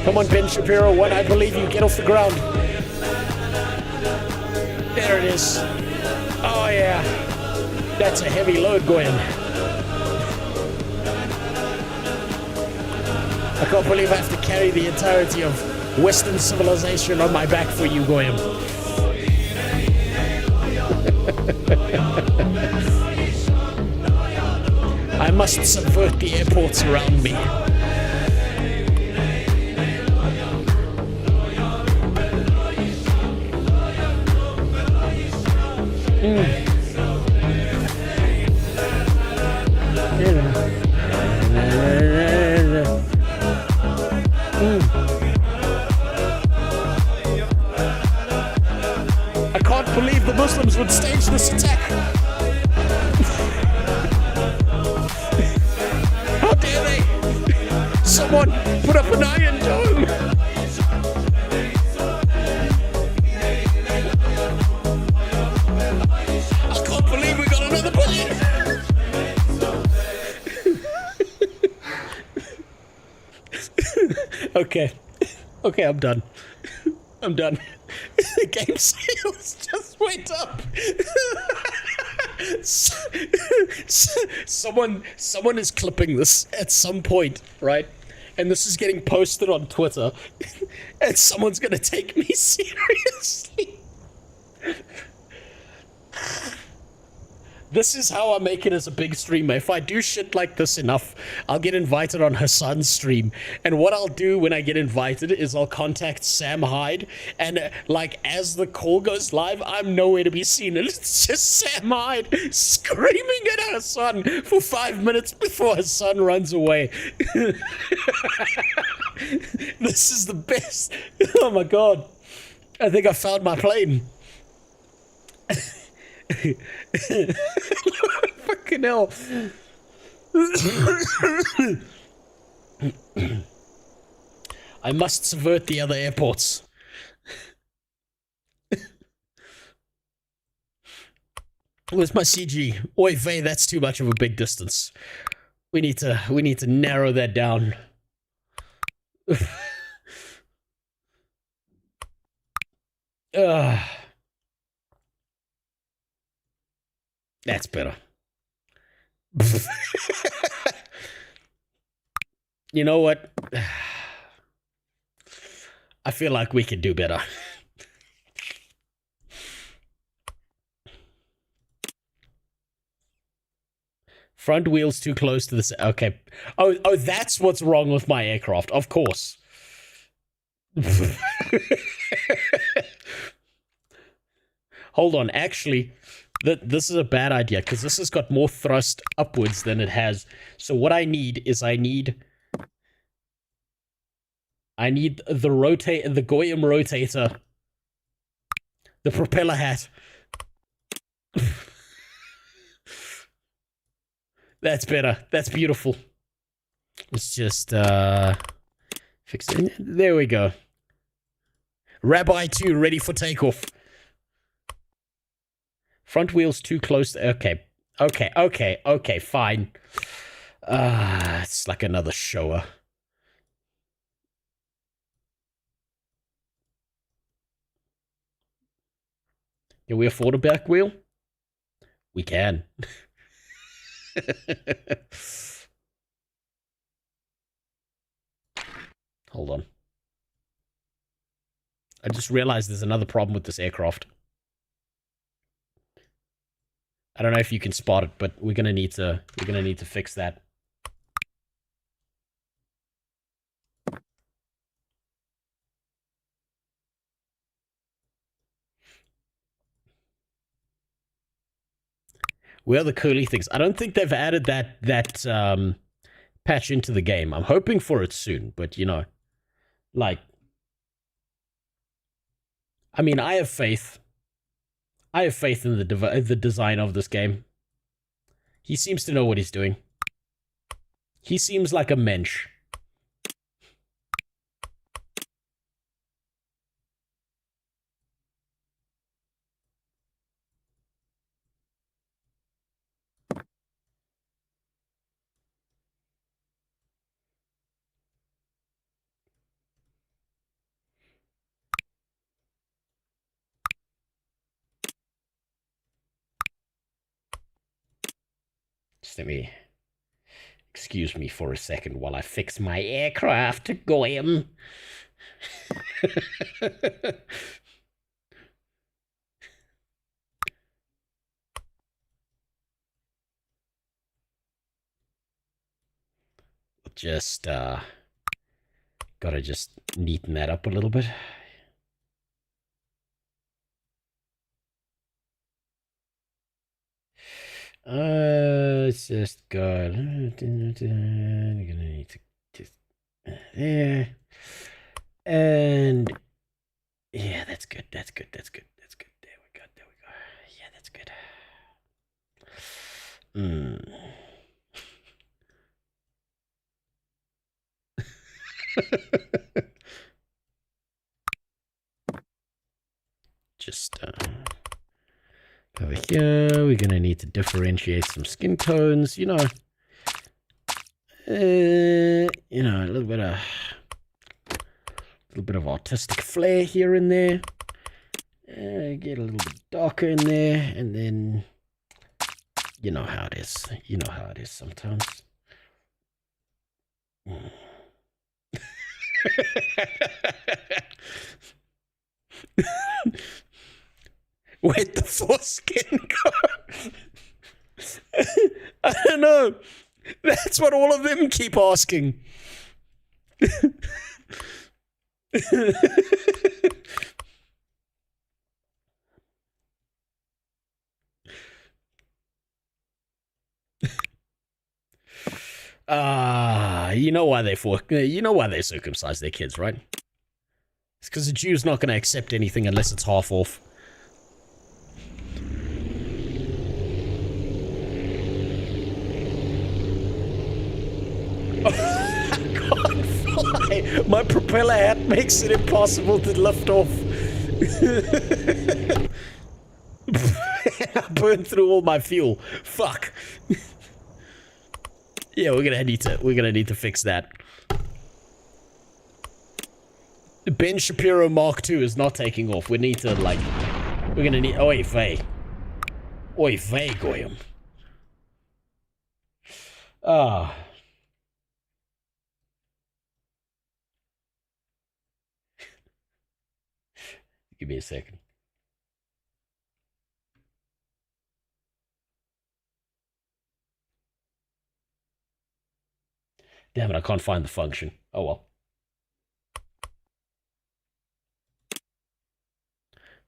Come on, Ben Shapiro 1, I believe you. Get off the ground. There it is. Oh yeah. That's a heavy load, Goyim. I can't believe I have to carry the entirety of Western civilization on my back for you, Goyim. I must subvert the airports around me. I can't believe the Muslims would stage this attack. How dare they? Someone put up an iron dome. I can't believe we got another bullet. Okay, I'm done. I'm done. The game sales just went up. Someone is clipping this at some point, right? And this is getting posted on Twitter. And someone's gonna take me seriously. This is how I make it as a big streamer. If I do shit like this enough, I'll get invited on Hassan's stream. And what I'll do when I get invited is I'll contact Sam Hyde. And like as the call goes live, I'm nowhere to be seen. And it's just Sam Hyde screaming at Hassan for 5 minutes before Hassan runs away. This is the best. Oh my God. I think I found my plane. Fucking hell. I must subvert the other airports. Where's my CG? Oi vey, that's too much of a big distance. We need to narrow that down. That's better. You know what? I feel like we could do better. Front wheels too close to the... Okay. Oh, that's what's wrong with my aircraft. Of course. Hold on. Actually... This is a bad idea, because this has got more thrust upwards than it has. So what I need is I need the Goyim rotator, the propeller hat. That's better. That's beautiful. Let's just fix it. There we go. Rabbi 2 ready for takeoff. Front wheel's too close to... Okay, fine. It's like another shower. Can we afford a back wheel? We can. Hold on. I just realized there's another problem with this aircraft. I don't know if you can spot it, but we're gonna need to fix that. Where are the curly things? I don't think they've added that patch into the game. I'm hoping for it soon, but you know, like, I mean, I have faith. I have faith in the design of this game. He seems to know what he's doing. He seems like a mensch. Just let me Excuse me for a second while I fix my aircraft, Goyim. Just, gotta just neaten that up a little bit. Let's just go. I'm gonna need to just there, and yeah, that's good. That's good. That's good. That's good. There we go. There we go. Yeah, that's good. Just over here, we're gonna need to differentiate some skin tones. You know, a little bit of autistic flair here and there. Get a little bit darker in there, and then you know how it is. You know how it is sometimes. Where'd the foreskin go? I don't know. That's what all of them keep asking. You know why they circumcise their kids, right? It's because the Jew's not going to accept anything unless it's half off. I can't fly. My propeller hat makes it impossible to lift off. I burned through all my fuel. Fuck. Yeah, we're gonna need to fix that. The Ben Shapiro Mark II is not taking off. We need to we're gonna need. Oi vey, Goyim. Give me a second. Damn it, I can't find the function. Oh well.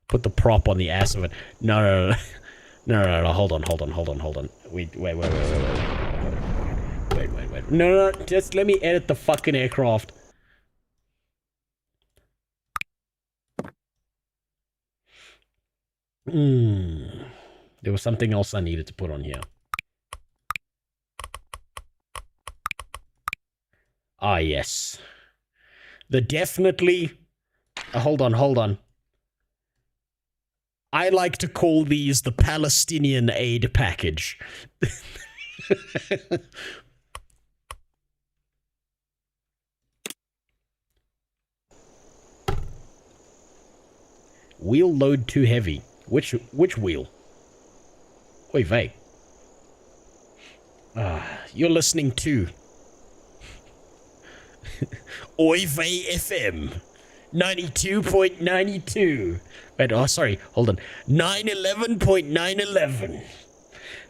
Put the prop on the ass of it. No. Hold on. Wait. No. Just let me edit the fucking aircraft. There was something else I needed to put on here. Ah, yes. The definitely... hold on. I like to call these the Palestinian aid package. Wheel load too heavy. Which wheel? Oi vey. You're listening to... Oi vey FM 92.92. Wait, sorry, hold on. 911.911.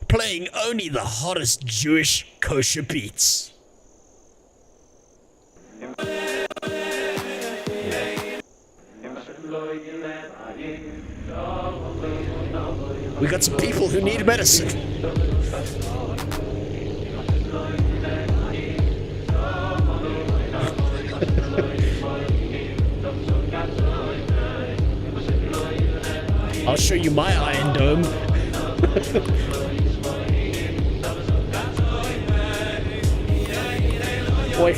Playing only the hottest Jewish kosher beats. We got some people who need medicine. I'll show you my Iron Dome.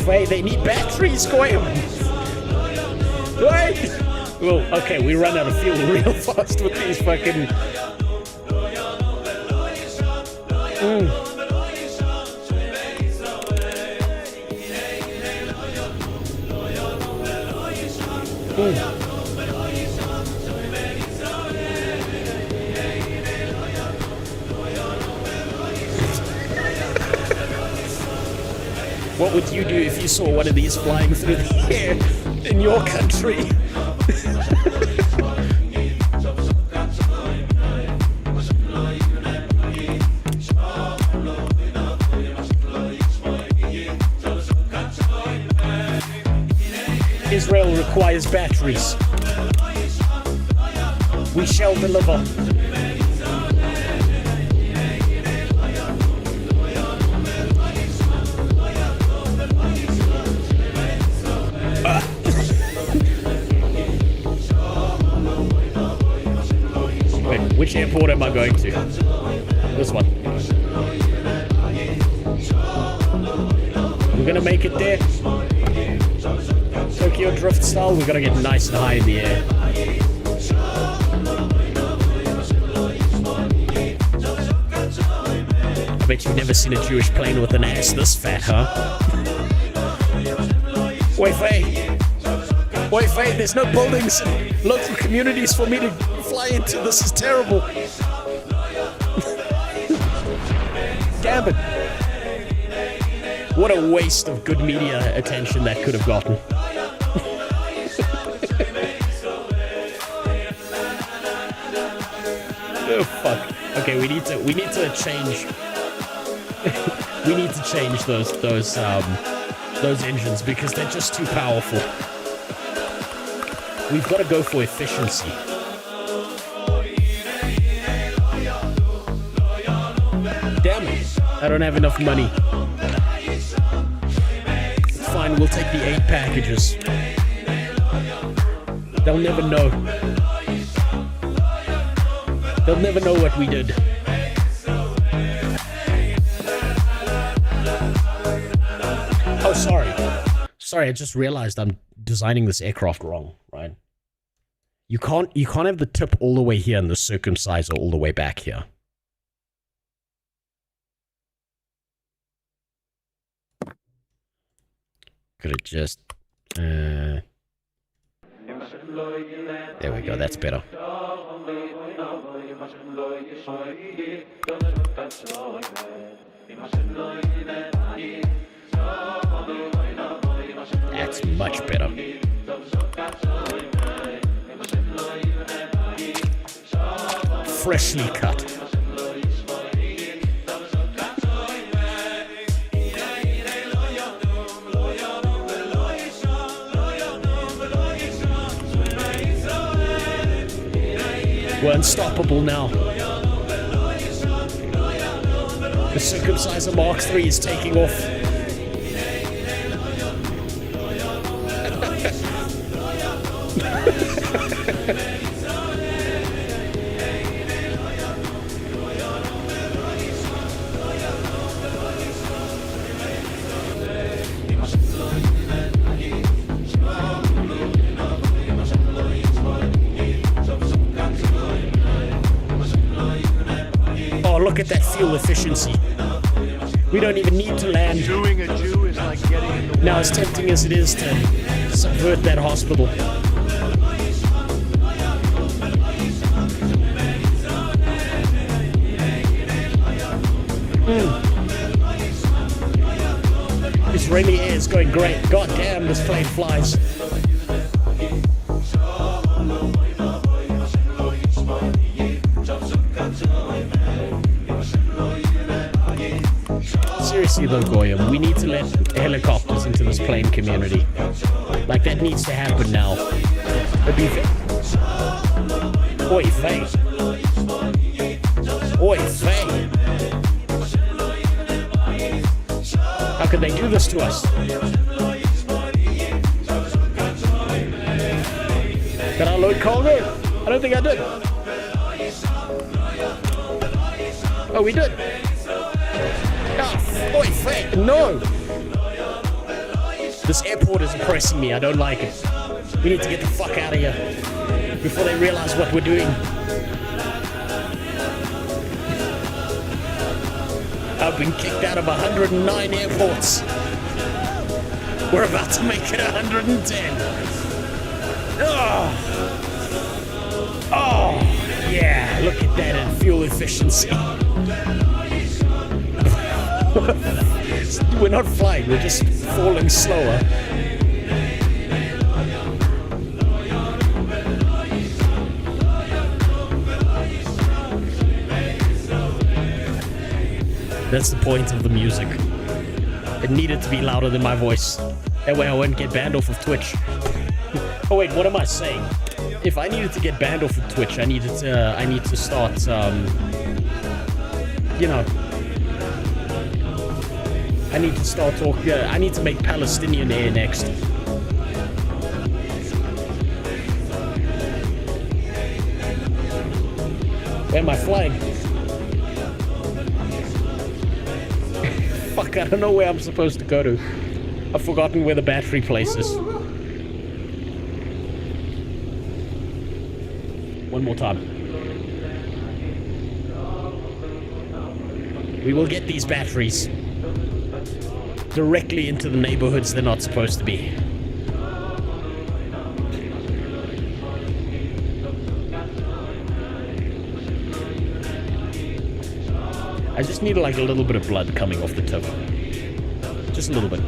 Wait, they need batteries, Goyim. Wait! Well, okay, we run out of fuel real fast with these fucking... What would you do if you saw one of these flying through the air in your country? Israel requires batteries. We shall deliver. Wait, which airport am I going to? This one. We're gonna make it there. Tokyo Drift style, we gotta get nice and high in the air. I bet you've never seen a Jewish plane with an ass this fat, huh? Wait, there's no buildings and local communities for me to fly into. This is terrible. Damn it. What a waste of good media attention that could have gotten. Oh fuck. Okay, we need to change. We need to change those engines because they're just too powerful. We've got to go for efficiency. Damn it! I don't have enough money. It's fine. We'll take the 8 packages. They'll never know. They'll never know what we did. Oh, sorry. Sorry, I just realized I'm designing this aircraft wrong, right? You can't have the tip all the way here and the circumciser all the way back here. Could it just... There we go, that's better. That's much better. Freshly cut. We're unstoppable now. The circumciser Mark III is taking off. Oh, look at that fuel efficiency. We don't even need to land. Doing a Jew is like getting in the Now, as tempting as it is to subvert that hospital. Israeli air is going great. God damn, this plane flies. Seriously though, Goyam, we need to let helicopters into this plane community. Like, that needs to happen now. Oi, Faye. Oi, Faye. How could they do this to us? Did I load cargo? I don't think I did. Oh, we did. Oi, Faye, no! This airport is oppressing me. I don't like it. We need to get the fuck out of here before they realize what we're doing. I've been kicked out of 109 airports. We're about to make it 110. Oh, yeah, look at that in fuel efficiency. We're not flying, we're just falling slower. That's the point of the music. It needed to be louder than my voice. That way I wouldn't get banned off of Twitch. Oh wait, what am I saying? If I needed to get banned off of Twitch, I need to start, you know, I need to start talking, I need to make Palestinian air next. Where am I flying? Fuck, I don't know where I'm supposed to go to. I've forgotten where the battery place is. One more time. We will get these batteries directly into the neighborhoods they're not supposed to be. I just need like a little bit of blood coming off the tip. Just a little bit.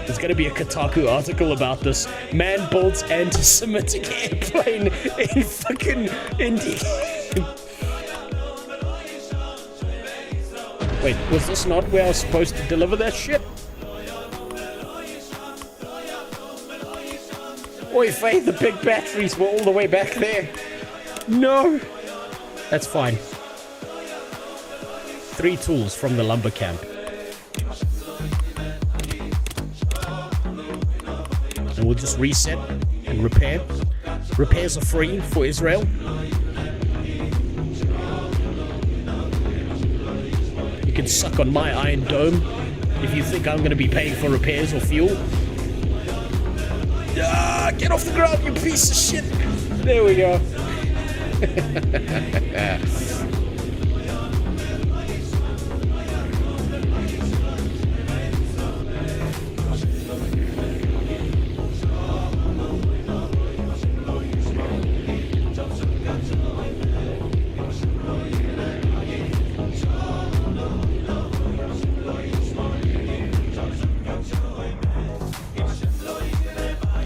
There's gonna be a Kotaku article about this. Man builds anti-Semitic airplane in fucking India. Wait, was this not where I was supposed to deliver that shit? Oi, Faye, the big batteries were all the way back there. No! That's fine. 3 tools from the lumber camp. And we'll just reset and repair. Repairs are free for Israel. You can suck on my Iron Dome if you think I'm going to be paying for repairs or fuel. Ah, get off the ground, you piece of shit! There we go.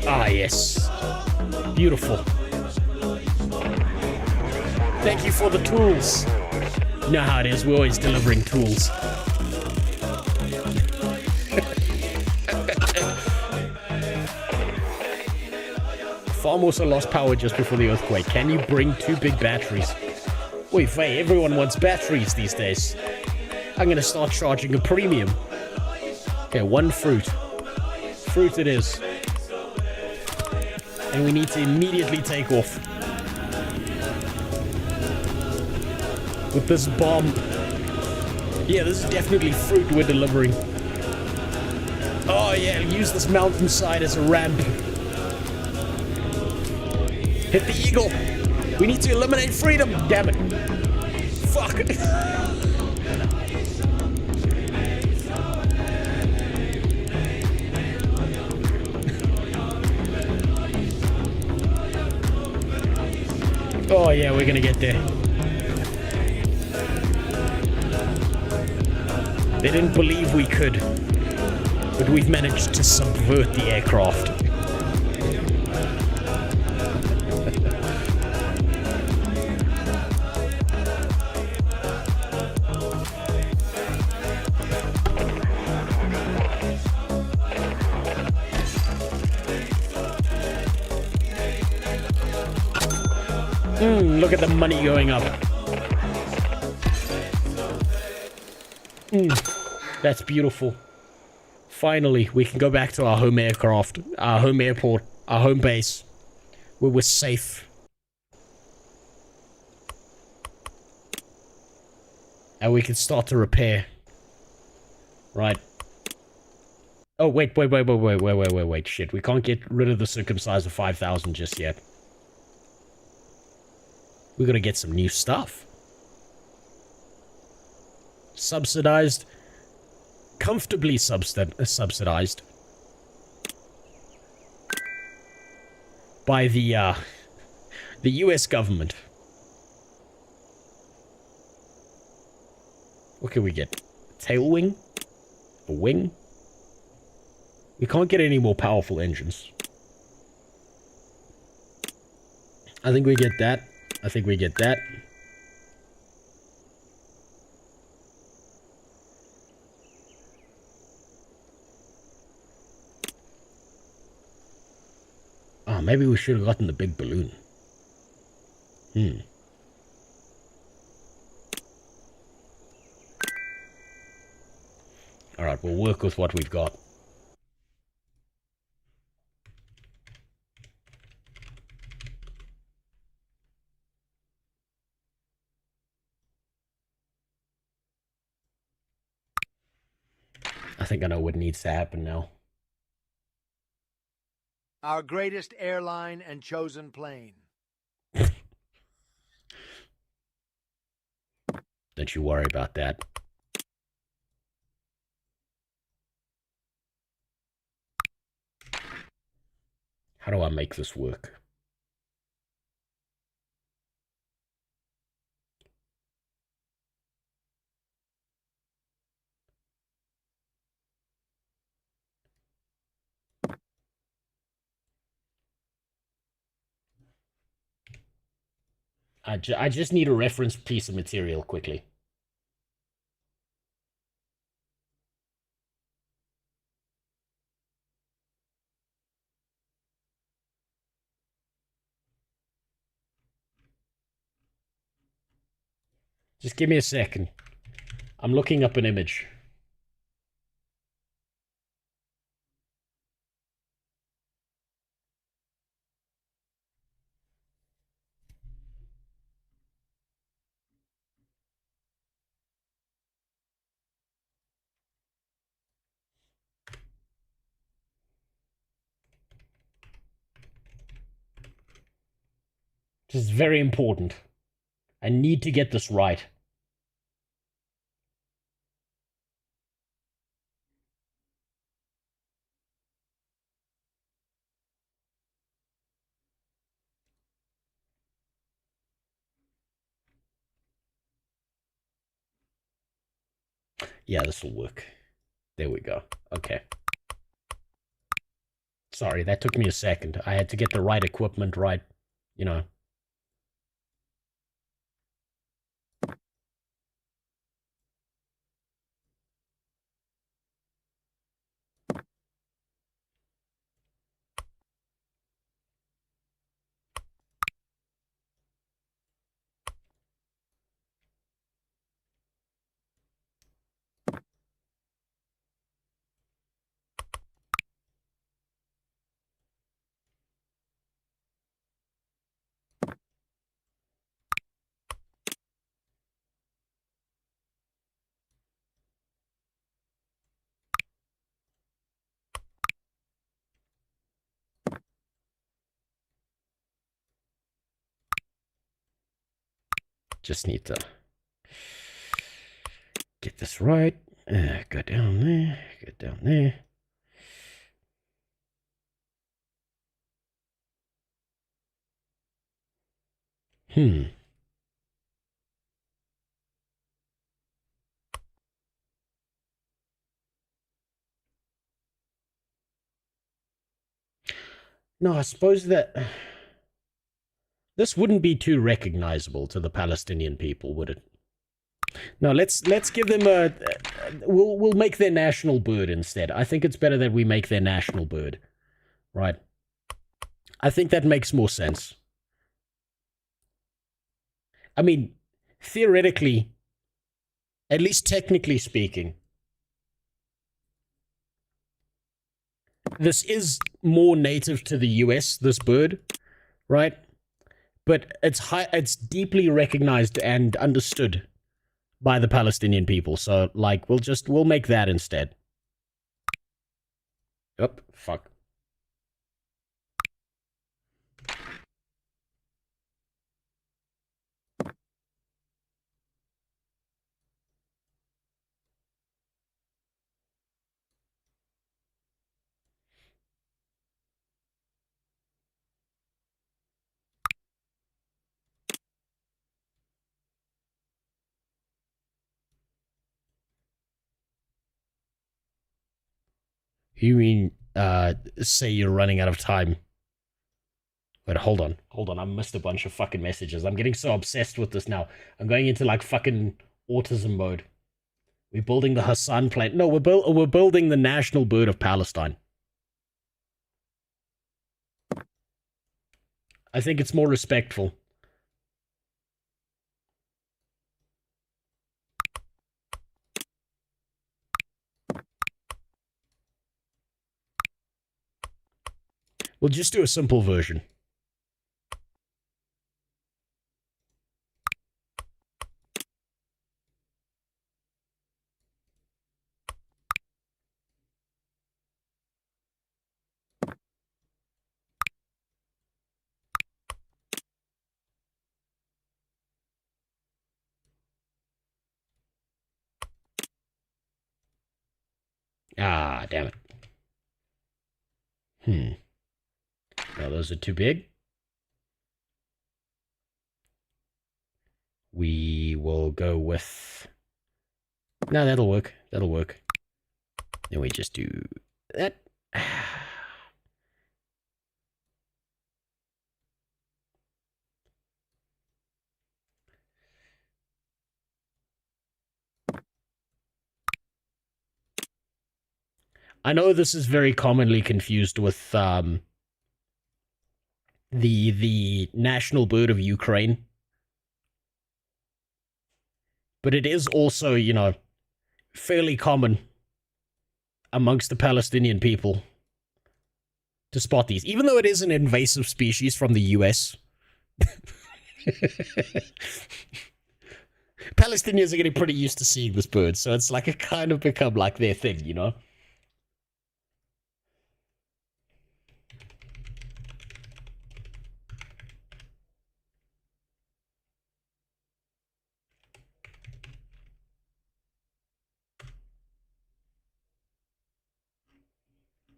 Ah, yes. Beautiful. Thank you for the tools. You know how it is, we're always delivering tools. Farm also lost power just before the earthquake. Can you bring 2 big batteries? Wait, Faye, everyone wants batteries these days. I'm gonna start charging a premium. Okay, 1 fruit. Fruit it is. And we need to immediately take off. With this bomb. Yeah, this is definitely fruit we're delivering. Oh yeah, use this mountainside as a ramp. Hit the eagle. We need to eliminate freedom. Damn it. Fuck. Oh yeah, we're gonna get there. They didn't believe we could, but we've managed to subvert the aircraft. Look at the money going up. That's beautiful. Finally, we can go back to our home aircraft, our home airport, our home base, where we're safe. And we can start to repair. Right. Oh, wait, shit. We can't get rid of the circumciser 5,000 just yet. We gotta get some new stuff. Subsidized. Comfortably subsidized. By the US government. What can we get? Tail wing? A wing? We can't get any more powerful engines. I think we get that. I think we get that. Oh, maybe we should have gotten the big balloon. Alright, we'll work with what we've got. I think I know what needs to happen now. Our greatest airline and chosen plane. Don't you worry about that. How do I make this work? I just need a reference piece of material quickly. Just give me a second. I'm looking up an image. This is very important. I need to get this right. Yeah, this will work. There we go. Okay. Sorry, that took me a second. I had to get the right equipment right, you know. Just need to get this right. Go down there. Go down there. No, I suppose that this wouldn't be too recognizable to the Palestinian people, would it? No, let's give them a. We'll make their national bird instead. I think it's better that we make their national bird, right? I think that makes more sense. I mean, theoretically, at least technically speaking, this is more native to the US, this bird, right? But it's deeply recognized and understood by the Palestinian people. So, like, we'll make that instead. Oh, fuck. You mean, say you're running out of time? Wait, hold on. I missed a bunch of fucking messages. I'm getting so obsessed with this now. I'm going into like fucking autism mode. We're building the Hassan plane. No, we're building the national bird of Palestine. I think it's more respectful. We'll just do a simple version. Ah, damn it. No, those are too big. We will go with... No, that'll work. That'll work. Then we just do that. I know this is very commonly confused with the national bird of Ukraine. But it is also, you know, fairly common amongst the Palestinian people to spot these, even though it is an invasive species from the US. Palestinians are getting pretty used to seeing this bird, so it's like it kind of become like their thing, you know?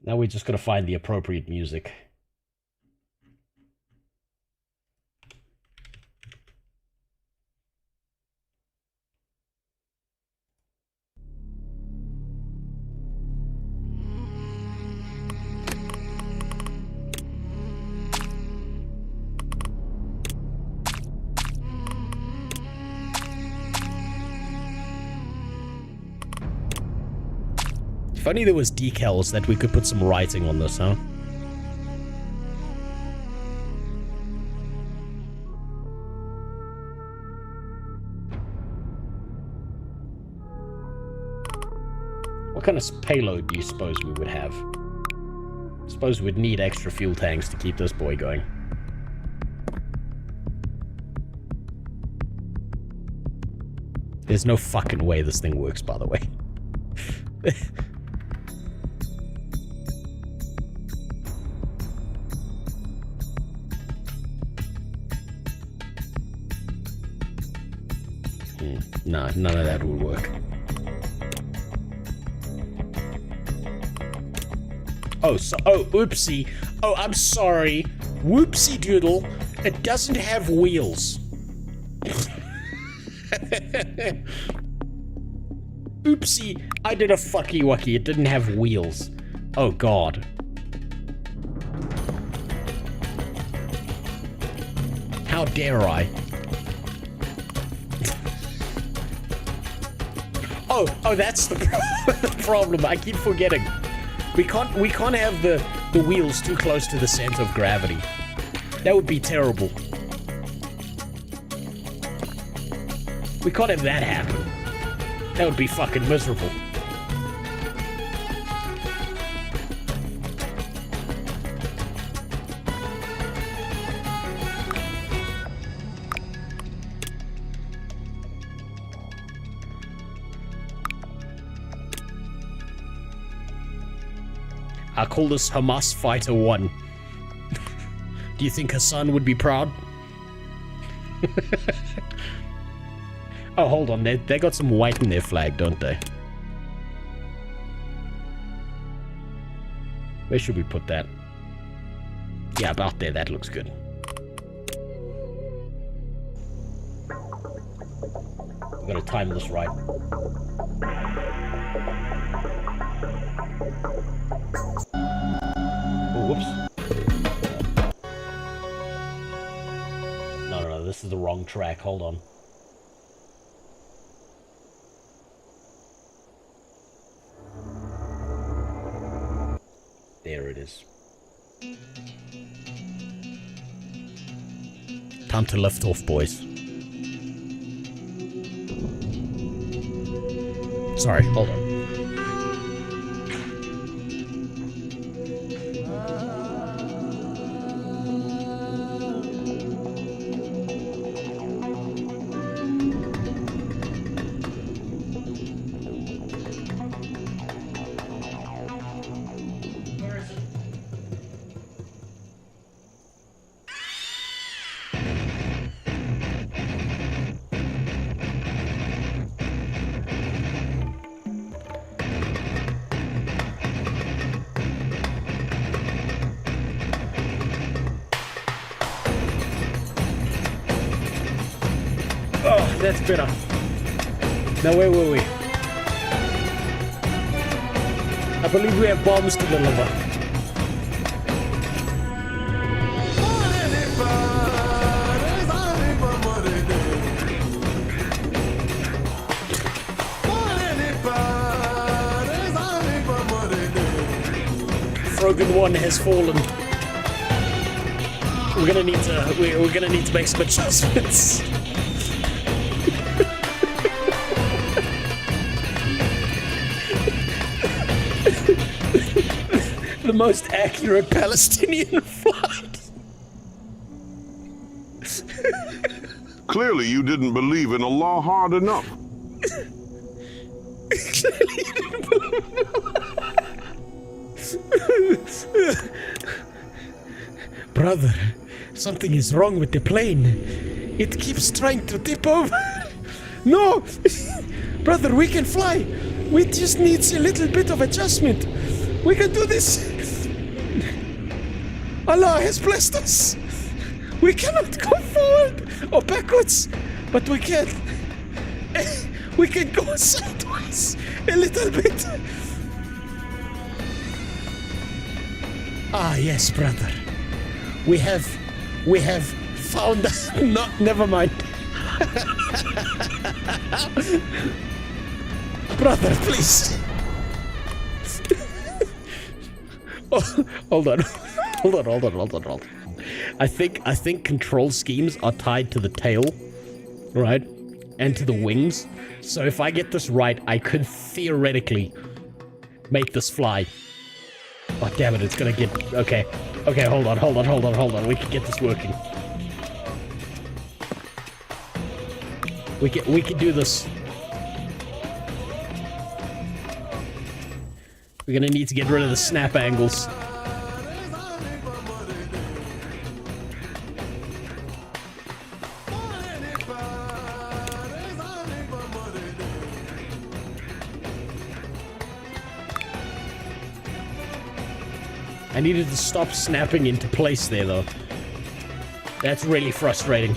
Now we're just going to find the appropriate music. If only there was decals that we could put some writing on this, huh? What kind of payload do you suppose we would have? I suppose we'd need extra fuel tanks to keep this boy going. There's no fucking way this thing works, by the way. No, none of that will work. Oh, oopsie. Oh, I'm sorry. Whoopsie doodle. It doesn't have wheels. Oopsie. I did a fucky wucky. It didn't have wheels. Oh, God. How dare I? Oh, that's the problem. I keep forgetting. We can't have the wheels too close to the center of gravity. That would be terrible. We can't have that happen. That would be fucking miserable. I'll call this Hamas Fighter 1. Do you think Hassan would be proud? Oh, hold on. They got some white in their flag, don't they? Where should we put that? Yeah, about there. That looks good. I'm gonna time this right. is the wrong track. Hold on. There it is. Time to lift off, boys. Sorry, hold on. Oh, that's better. Now, where were we? I believe we have bombs to deliver. Frogan 1 has fallen. We're gonna need to make some adjustments. The most accurate Palestinian flight. Clearly you didn't believe in Allah hard enough. Brother, something is wrong with the plane. It keeps trying to tip over. No! Brother, we can fly. We just need a little bit of adjustment. We can do this. Allah has blessed us. We cannot go forward or backwards, but we can. We can go sideways a little bit. Ah, yes, brother. We have found. No, never mind. Brother, please. Oh, hold on. Hold on. I think control schemes are tied to the tail, right? And to the wings. So if I get this right, I could theoretically make this fly. Oh, damn it, it's gonna get... Okay, hold on. We can get this working. We can do this. We're gonna need to get rid of the snap angles. I needed to stop snapping into place there, though. That's really frustrating.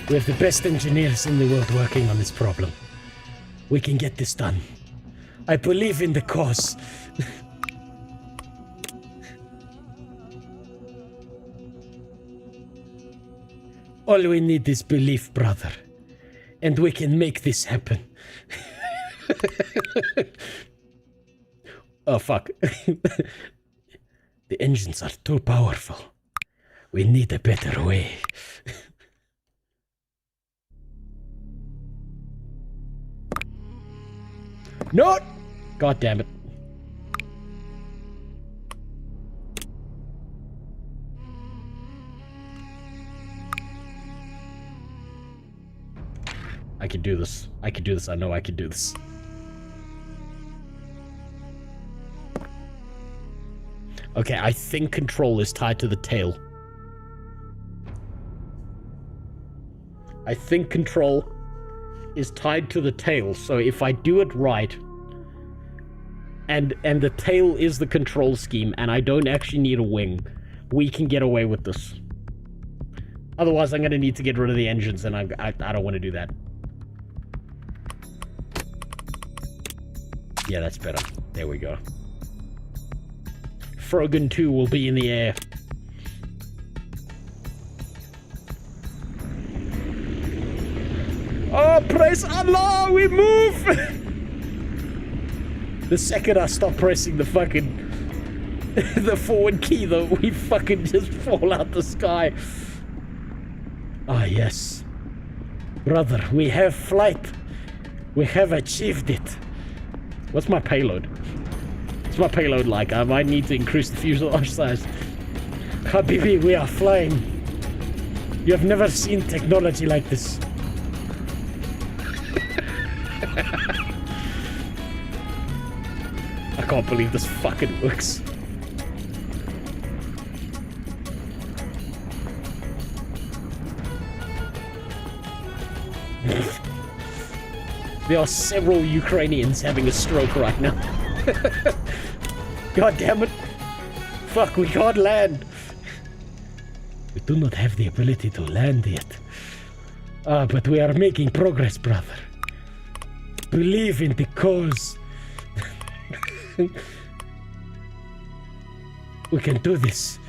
We have the best engineers in the world working on this problem. We can get this done. I believe in the cause. All we need is belief, brother. And we can make this happen. Oh, fuck. The engines are too powerful. We need a better way. No! God damn it. I can do this. I know I can do this. Okay, I think control is tied to the tail. I think control is tied to the tail, so if I do it right, and the tail is the control scheme, and I don't actually need a wing, we can get away with this. Otherwise, I'm gonna need to get rid of the engines, and I don't want to do that. Yeah, that's better. There we go. Frogan 2 will be in the air. Oh, praise Allah, we move! The second I stop pressing the fucking the forward key, though, we fucking just fall out the sky. Ah, yes. Brother, we have flight. We have achieved it. What's my payload? What's my payload like? I might need to increase the fuselage size. Habibi, we are flying. You have never seen technology like this. I can't believe this fucking works. There are several Ukrainians having a stroke right now. God damn it. Fuck, we can't land. We do not have the ability to land yet. But we are making progress, brother. Believe in the cause. We can do this.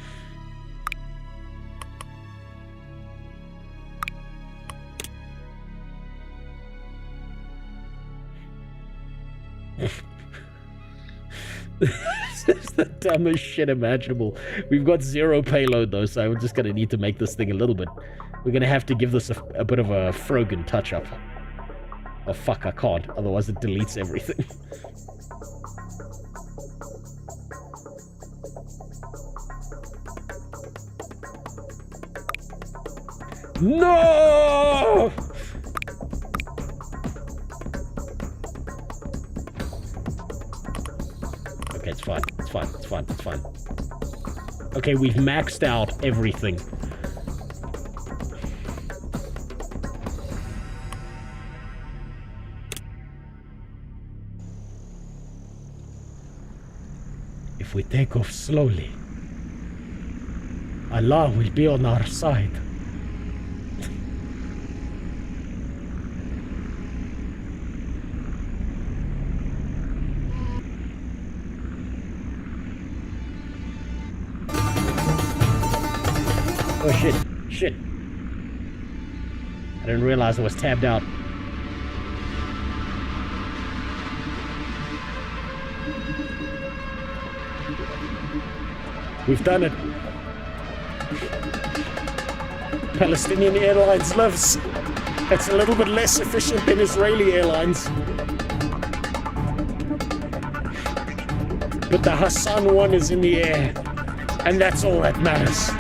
This is the dumbest shit imaginable. We've got 0 payload though, so we're just gonna need to make this thing a little bit. We're gonna have to give this a bit of a Frogan touch-up. Oh fuck, I can't, otherwise it deletes everything. No! Okay, it's fine. It's fine. It's fine. It's fine. Okay, we've maxed out everything. If we take off slowly, Allah will be on our side. Oh shit, shit. I didn't realize I was tabbed out. We've done it. Palestinian Airlines lives. It's a little bit less efficient than Israeli Airlines. But the Hassan one is in the air, and that's all that matters.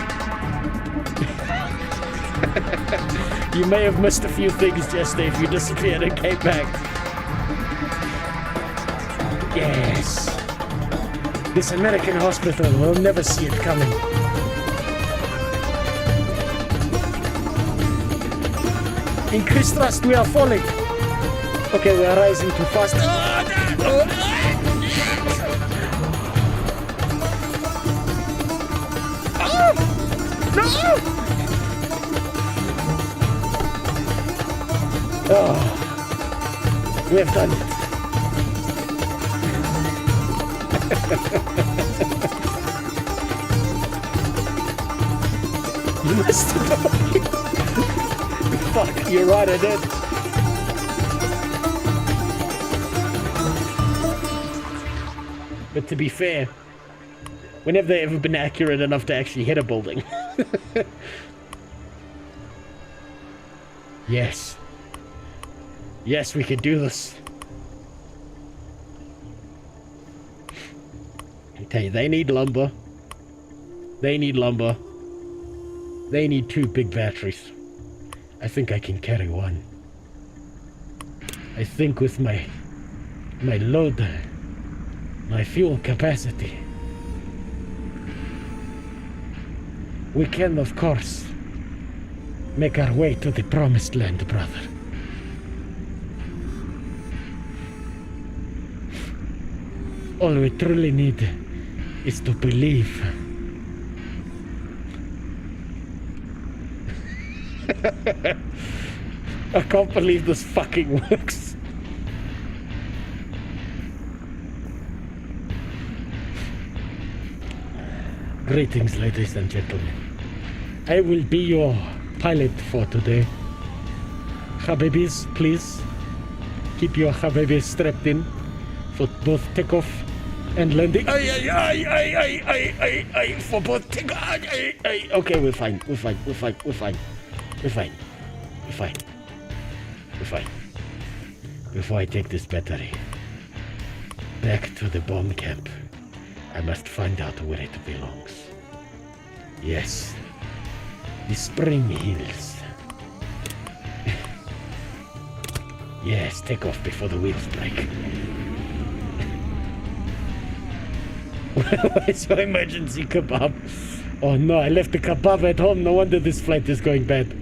You may have missed a few things, Jester, if you disappeared and came back. Yes. This American hospital will never see it coming. Increase thrust, we are falling. Okay, we are rising too fast. No! Oh, we have done it. You missed it. Fuck, you're right, I did. But to be fair, when have they ever been accurate enough to actually hit a building? Yes. Yes, we can do this. Okay, they need lumber. They need lumber. They need 2 big batteries. I think I can carry 1. I think with my load, my fuel capacity, we can, of course, make our way to the promised land, brother. All we truly need is to believe. I can't believe this fucking works. Greetings, ladies and gentlemen. I will be your pilot for today. Habibis, please. Keep your Habibis strapped in for both takeoff and landing. For both takeoff. Okay, we're fine. Before I take this battery back to the bomb camp, I must find out where it belongs. Yes, the Spring Hills. Yes, take off before the wheels break. Where's your emergency kebab? Oh no, I left the kebab at home. No wonder this flight is going bad.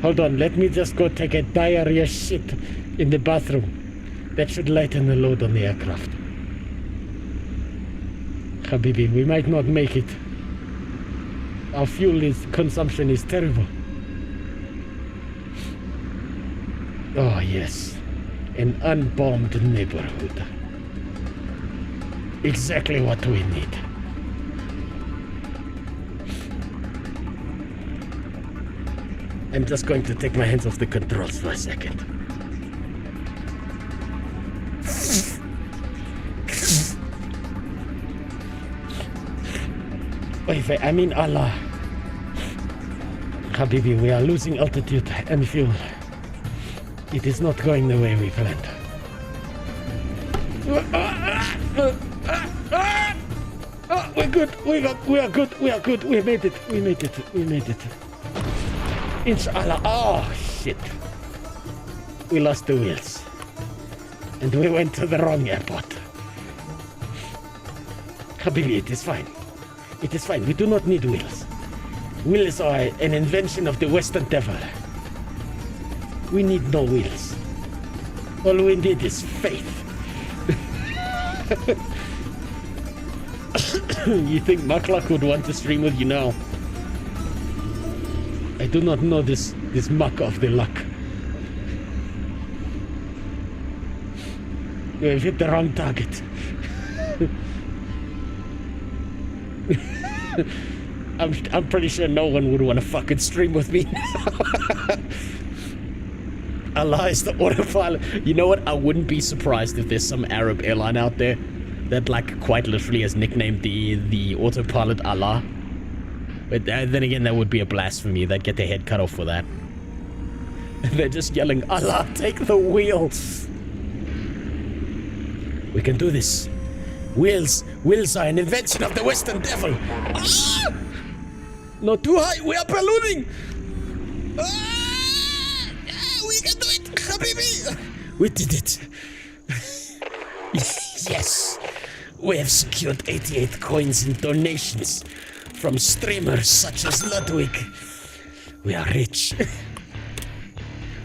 Hold on, let me just go take a diarrhea shit in the bathroom. That should lighten the load on the aircraft. Habibi, we might not make it. Our fuel consumption is terrible. Oh yes, an unbombed neighborhood. Exactly what we need. I'm just going to take my hands off the controls for a second. Wait, I mean Allah. Habibi, we are losing altitude and fuel. It is not going the way we planned. We're good. We are good. We made it. Inshallah. Oh shit. We lost the wheels. And we went to the wrong airport. Habibi, it is fine. It is fine. We do not need wheels. Wheels are an invention of the Western devil. We need no wheels. All we need is faith. You think Maklak would want to stream with you now? I do not know this muck of the luck. We've hit the wrong target. I'm pretty sure no one would want to fucking stream with me now. Allah is the autopilot. You know what? I wouldn't be surprised if there's some Arab airline out there that like quite literally has nicknamed the autopilot Allah. But then again, that would be a blasphemy. They'd get their head cut off for that. They're just yelling, Allah, take the wheels. We can do this. Wheels are an invention of the Western devil. Ah! Not too high, we are ballooning. We can do it, Habibi. We did it. Yes, we have secured 88 coins in donations from streamers such as Ludwig. We are rich.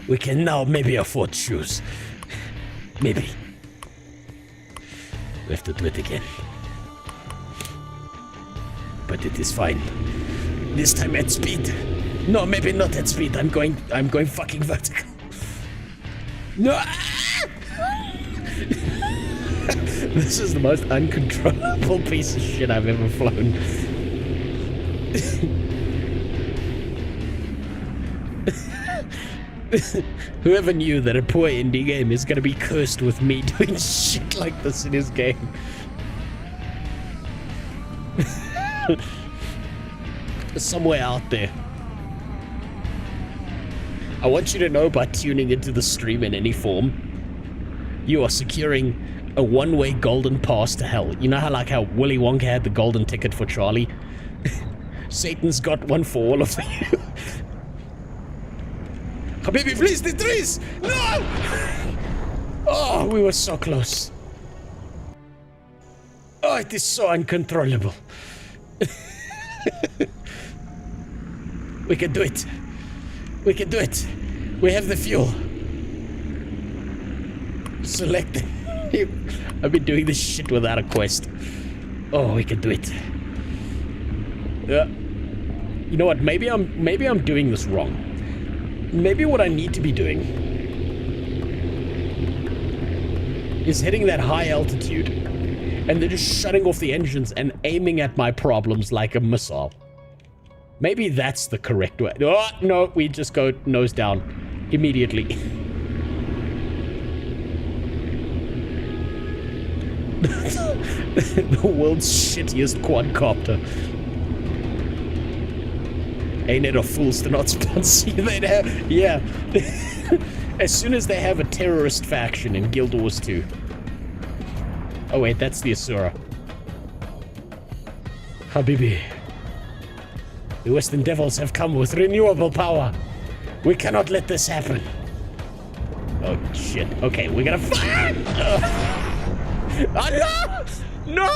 We can now maybe afford shoes. Maybe. We have to do it again. But it is fine. This time at speed. No, maybe not at speed. I'm going fucking vertical. No! This is the most uncontrollable piece of shit I've ever flown. Whoever knew that a poor indie game is gonna be cursed with me doing shit like this in his game. Somewhere out there. I want you to know, by tuning into the stream in any form, you are securing a one-way golden pass to hell. You know how Willy Wonka had the golden ticket for Charlie? Satan's got one for all of you. Habibi, please, the trees! No! Oh, we were so close. Oh, it is so uncontrollable. We can do it. We can do it. We have the fuel. Select. I've been doing this shit without a quest. Oh, we can do it. You know what? Maybe I'm doing this wrong. Maybe what I need to be doing is hitting that high altitude and then just shutting off the engines and aiming at my problems like a missile. Maybe that's the correct way. Oh, no, we just go nose down. Immediately. The world's shittiest quadcopter. Ain't it a fools to not sponsor you? They'd have, yeah. As soon as they have a terrorist faction in Guild Wars 2. Oh wait, that's the Asura. Habibi. The Western Devils have come with renewable power. We cannot let this happen. Oh shit. Okay, we're gonna fight! Oh, no! No!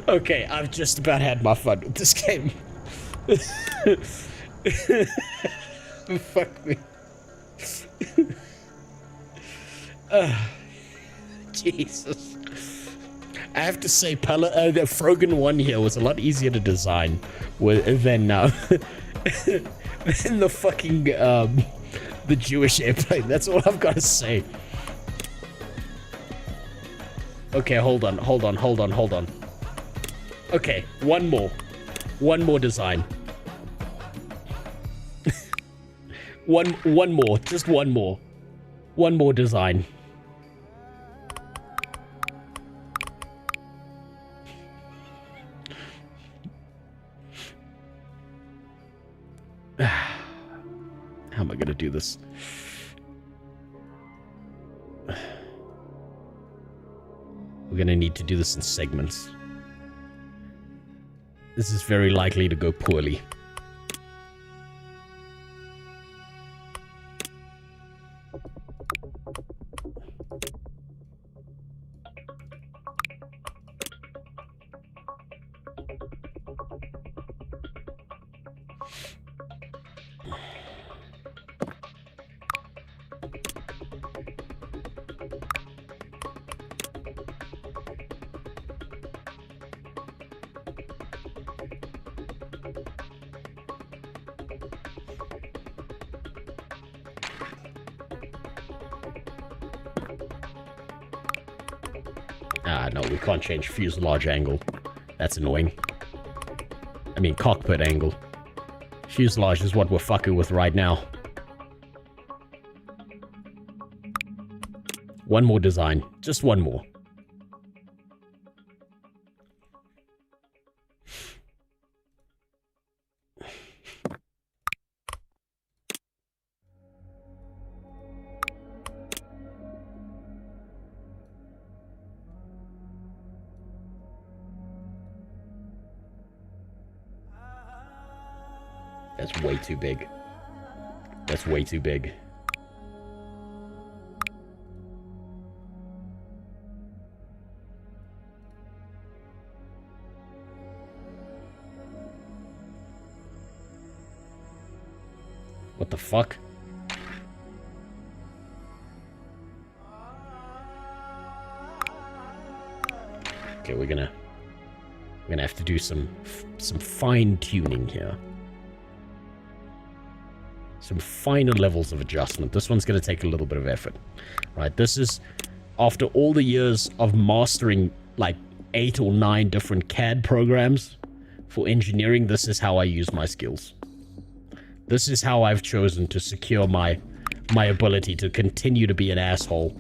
Okay, I've just about had my fun with this game. Fuck me. Jesus. I have to say, the Frogan 1 here was a lot easier to design than the fucking, the Jewish airplane. That's all I've got to say. Okay, hold on. Okay, one more design. one more, just one more. One more design. How am I gonna do this? We're gonna need to do this in segments. This is very likely to go poorly. No, we can't change fuselage angle. That's annoying. I mean, cockpit angle. Fuselage is what we're fucking with right now. One more design. Just one more. That's way too big. That's way too big. What the fuck? Okay, we're gonna have to do some fine tuning here. Some finer levels of adjustment. This one's going to take a little bit of effort. Right, this is after all the years of mastering like 8 or 9 different CAD programs for engineering. This is how I use my skills. This is how I've chosen to secure my ability to continue to be an asshole.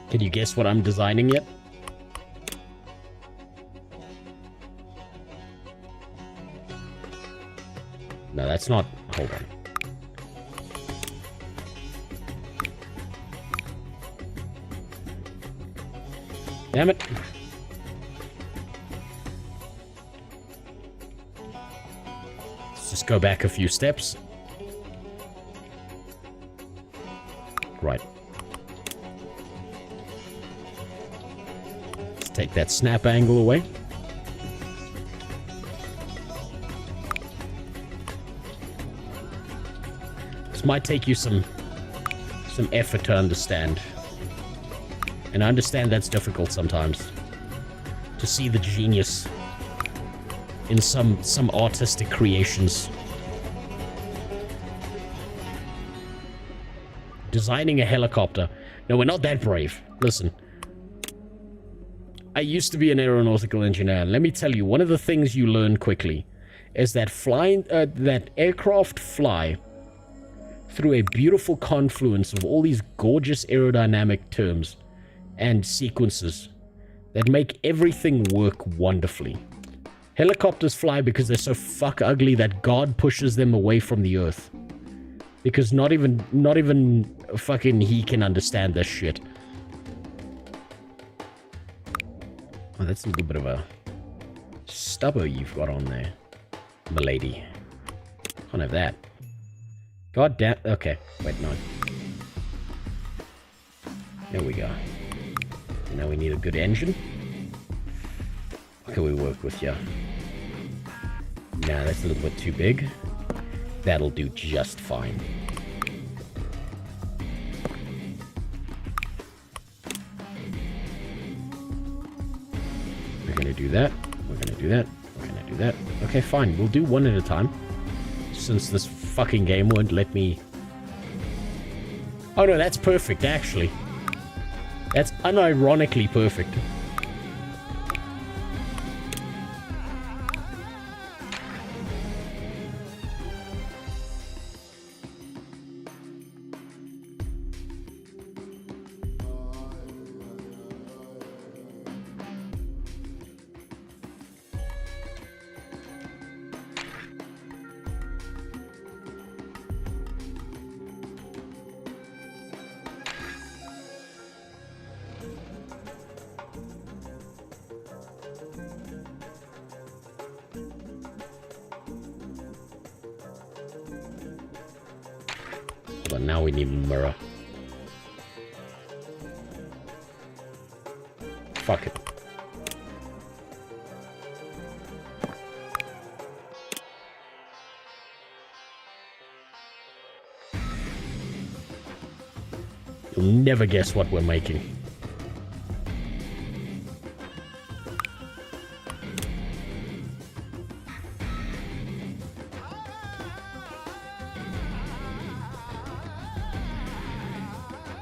Can you guess what I'm designing yet? No, that's not... Hold on. Damn it. Let's just go back a few steps. Right. Let's take that snap angle away. This might take you some effort to understand. And I understand that's difficult sometimes. To see the genius in some artistic creations. Designing a helicopter. No, we're not that brave. Listen. I used to be an aeronautical engineer, and let me tell you, one of the things you learn quickly is that that aircraft fly through a beautiful confluence of all these gorgeous aerodynamic terms and sequences that make everything work wonderfully. Helicopters fly because they're so fuck ugly that God pushes them away from the earth. Because not even fucking he can understand this shit. Oh, that's a little bit of a stubber you've got on there, milady. Can't have that. God damn. Okay, wait, no. There we go. Now we need a good engine. What can we work with here? Nah, that's a little bit too big. That'll do just fine. We're gonna do that. We're gonna do that. We're gonna do that. Okay, fine. We'll do one at a time. Since this fucking game won't let me... Oh no, that's perfect, actually. That's unironically perfect. But now we need a mirror. Fuck it. You'll never guess what we're making.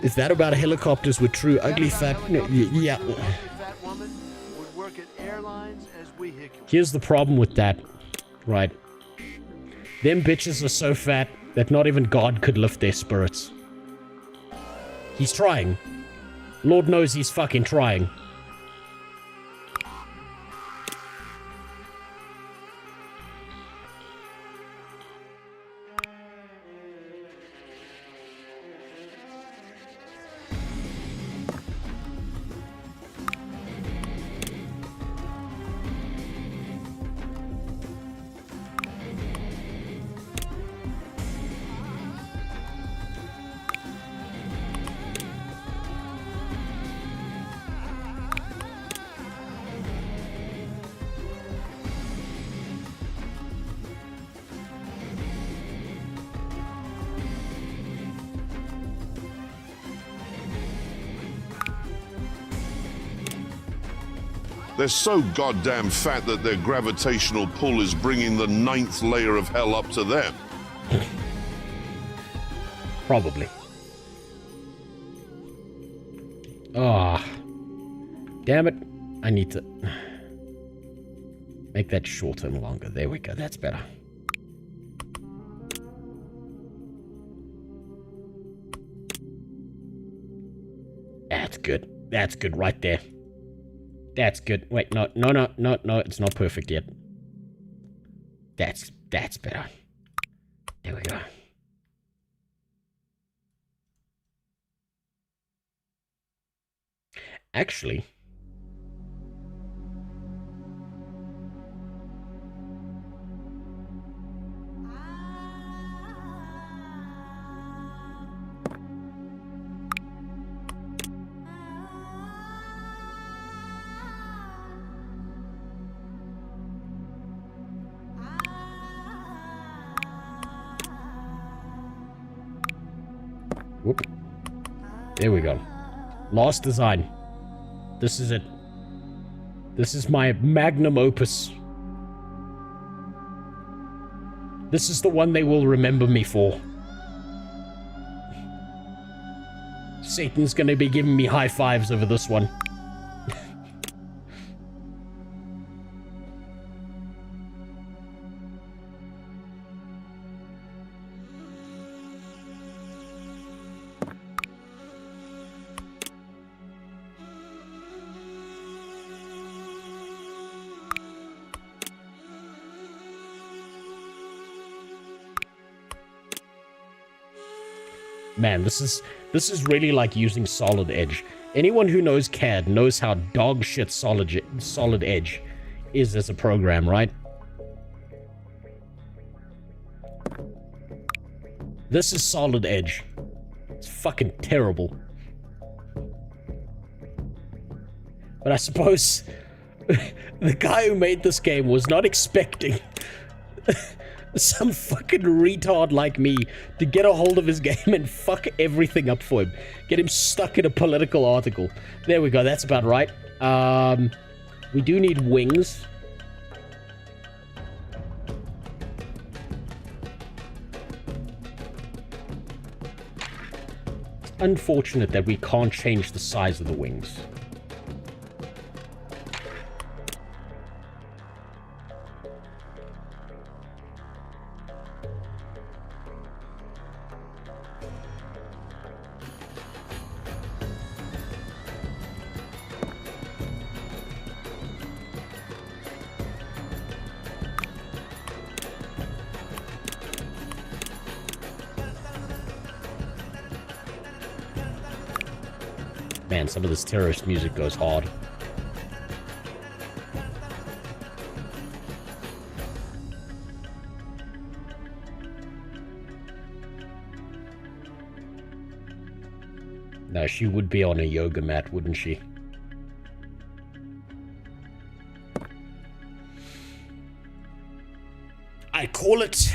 Is that about helicopters with true ugly fat? Yeah. Here's the problem with that, right? Them bitches are so fat that not even God could lift their spirits. He's trying. Lord knows he's fucking trying. They're so goddamn fat that their gravitational pull is bringing the 9th layer of hell up to them. Probably. Ah. Damn it. I need to make that shorter and longer. There we go. That's better. That's good. That's good right there. That's good. Wait, no, it's not perfect yet. That's better. There we go. Actually, Whoop. There we go. Last design. This is it. This is my magnum opus. This is the one they will remember me for. Satan's gonna be giving me high fives over this one. Man, this is really like using Solid Edge. Anyone who knows CAD knows how dog shit Solid Edge is as a program, right? This is Solid Edge. It's fucking terrible. But I suppose the guy who made this game was not expecting some fucking retard like me to get a hold of his game and fuck everything up for him. Get him stuck in a political article. There we go, that's about right. We do need wings. It's unfortunate that we can't change the size of the wings. Man, some of this terrorist music goes hard. No, she would be on a yoga mat, wouldn't she? I call it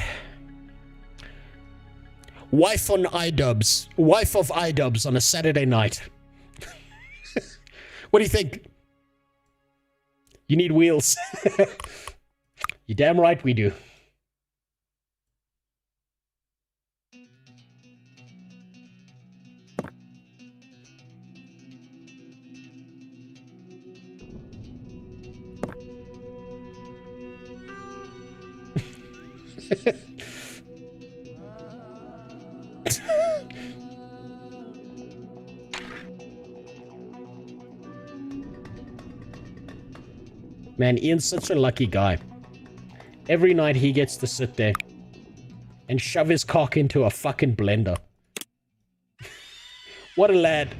wife on iDubbbz. Wife of iDubbbz on a Saturday night. What do you think? You need wheels. You're damn right we do. Man, Ian's such a lucky guy. Every night he gets to sit there and shove his cock into a fucking blender. What a lad.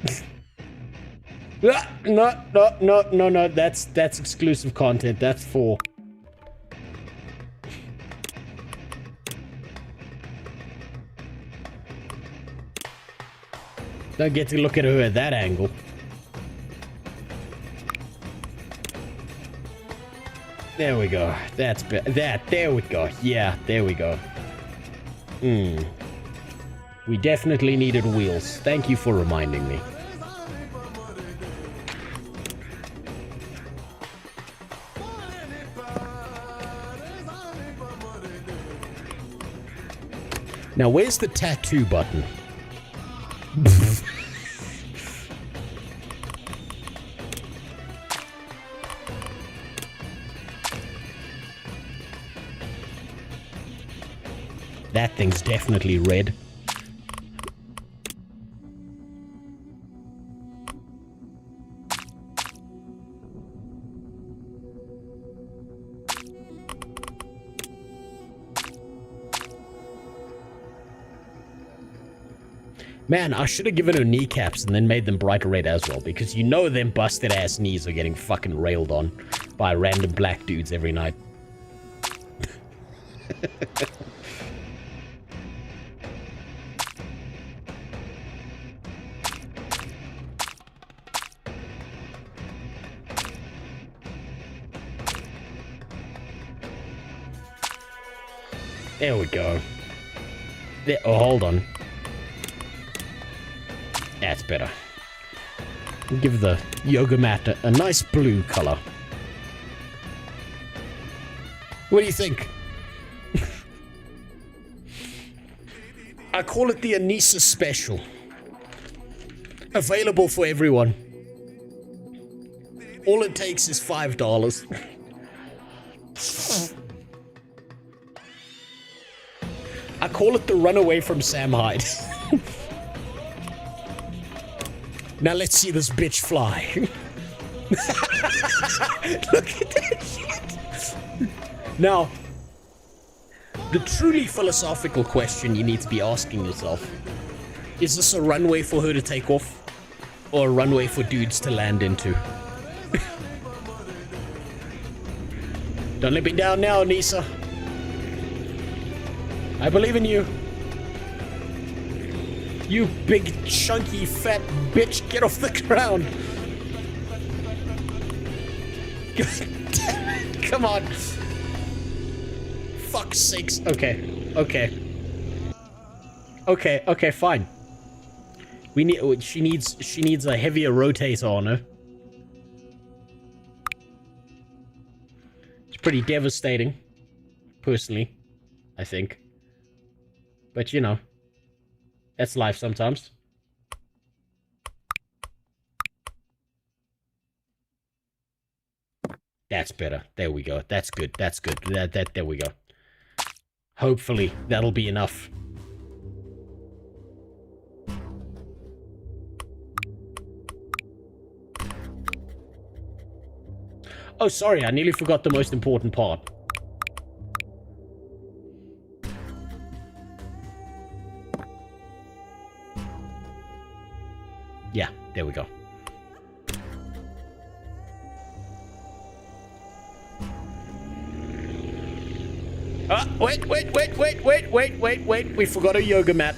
No, that's exclusive content. That's for... Don't get to look at her at that angle. There we go. That's there we go. Yeah, there we go. We definitely needed wheels. Thank you for reminding me. Now, where's the tattoo button? That thing's definitely red. Man, I should have given her kneecaps and then made them bright red as well, because you know them busted ass knees are getting fucking railed on by random black dudes every night. There we go. There, oh, hold on. That's better. Give the yoga mat a nice blue color. What do you think? I call it the Anissa Special. Available for everyone. All it takes is $5. I call it the runaway from Sam Hyde. Now let's see this bitch fly. Look at that shit. Now, the truly philosophical question you need to be asking yourself, is this a runway for her to take off? Or a runway for dudes to land into? Don't let me down now, Nisa. I believe in you. You big, chunky, fat bitch, get off the ground. God damn it, come on. Fuck's sakes. Okay, fine. She needs a heavier rotator on her. It's pretty devastating, personally, I think. But you know, that's life sometimes. That's better. There we go. That's good. That's good. There we go. Hopefully, that'll be enough. Oh, sorry, I nearly forgot the most important part. Yeah, there we go. Wait. We forgot a yoga mat.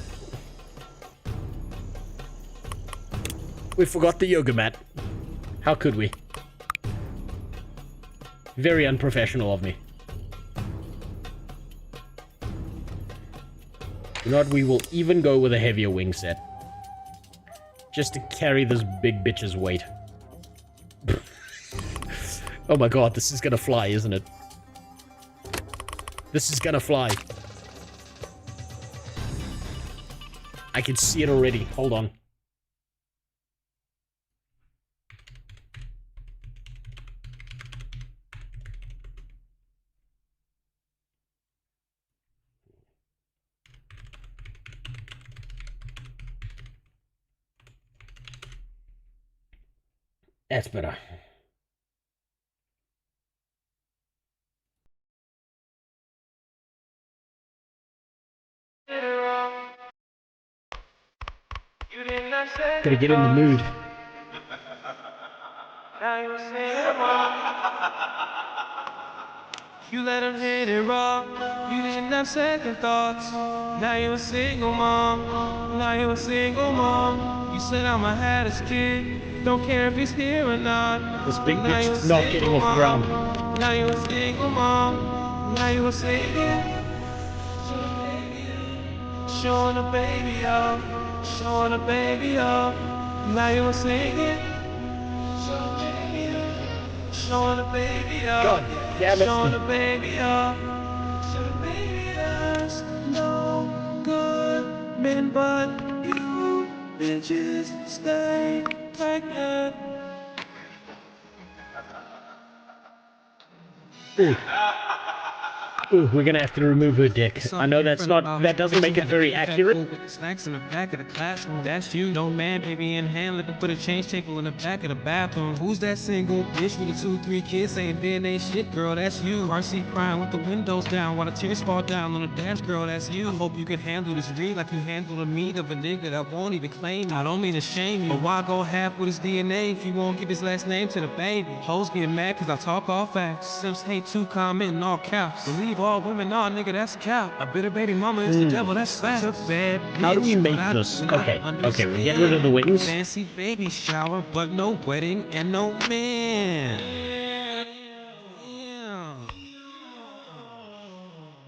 We forgot the yoga mat. How could we? Very unprofessional of me. You know what? We will even go with a heavier wing set. Just to carry this big bitch's weight. Oh my god, this is gonna fly, isn't it? This is gonna fly. I can see it already. Hold on. That's better. Gotta get in the mood. You let him hit it raw. You didn't have second thoughts. Now you're a single mom. Now you're a single mom. You said I'ma have this kid. Don't care if he's here or not. This big bitch is not getting off the ground. Now you're a single mom. Now you're a single. Showing a baby up. Showing a baby up. Now you're singing. Showing a baby up. God damn it. Showing a baby up. Showing a baby that's no good. Men but you bitches stay pregnant. Ooh, we're gonna have to remove her dick. I know that doesn't make it very accurate. Snacks in the back of the classroom. That's you, no man, baby in hand, looking for the change table in the back of the bathroom. Who's that single bitch with the 2-3 kids saying DNA shit, girl? That's you. RC crying with the windows down while the tears fall down on the dash, girl. That's you. I hope you can handle this read like you handle the meat of a nigga that won't even claim you. I don't mean to shame you, but why go half with his DNA if you won't give his last name to the baby? Hoes get mad cause I talk all facts. Sims hate to comment in all caps. Believe all women, nah, nigga, that's cap. A bitter baby mama is the devil, that's fact. How do we make this? Okay, we get rid of the wings. Fancy baby shower, but no wedding and no man.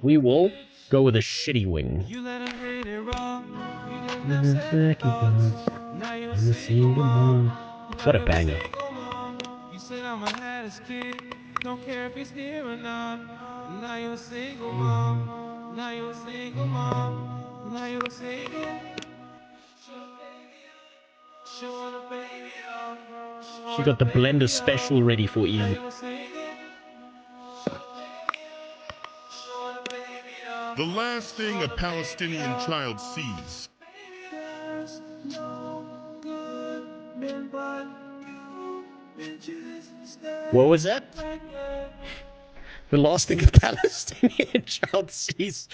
We will go with a shitty wing. You let him hit it raw. You What a banger. You said I'ma have this kid. Don't care if he's here or not. Now you're a single mom. Now you're a single mom. Now you're a single. She got the blender special ready for Ian. The last thing a Palestinian child sees. What was that? The last thing a Palestinian child sees.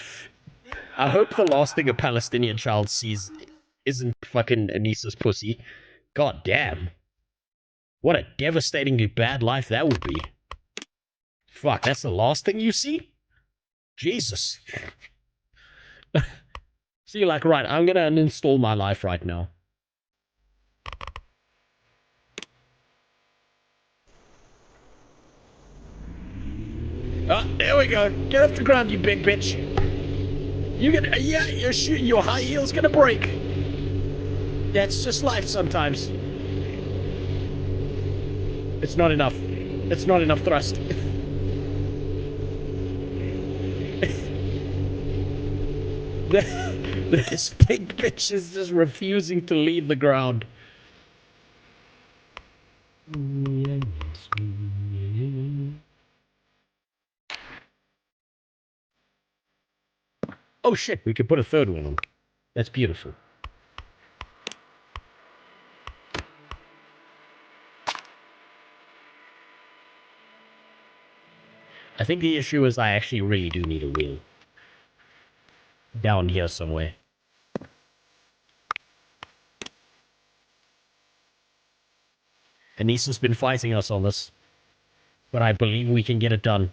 I hope the last thing a Palestinian child sees isn't fucking Anissa's pussy. God damn. What a devastatingly bad life that would be. Fuck, that's the last thing you see? Jesus. So you're like, right, I'm gonna uninstall my life right now. Oh, there we go. Get off the ground, you big bitch. You're gonna, yeah, your high heel's gonna break. That's just life sometimes. It's not enough. It's not enough thrust. This big bitch is just refusing to leave the ground. Oh shit, we could put a third one on. That's beautiful. I think the issue is I actually really do need a wheel. Down here somewhere. Anissa's been fighting us on this, but I believe we can get it done.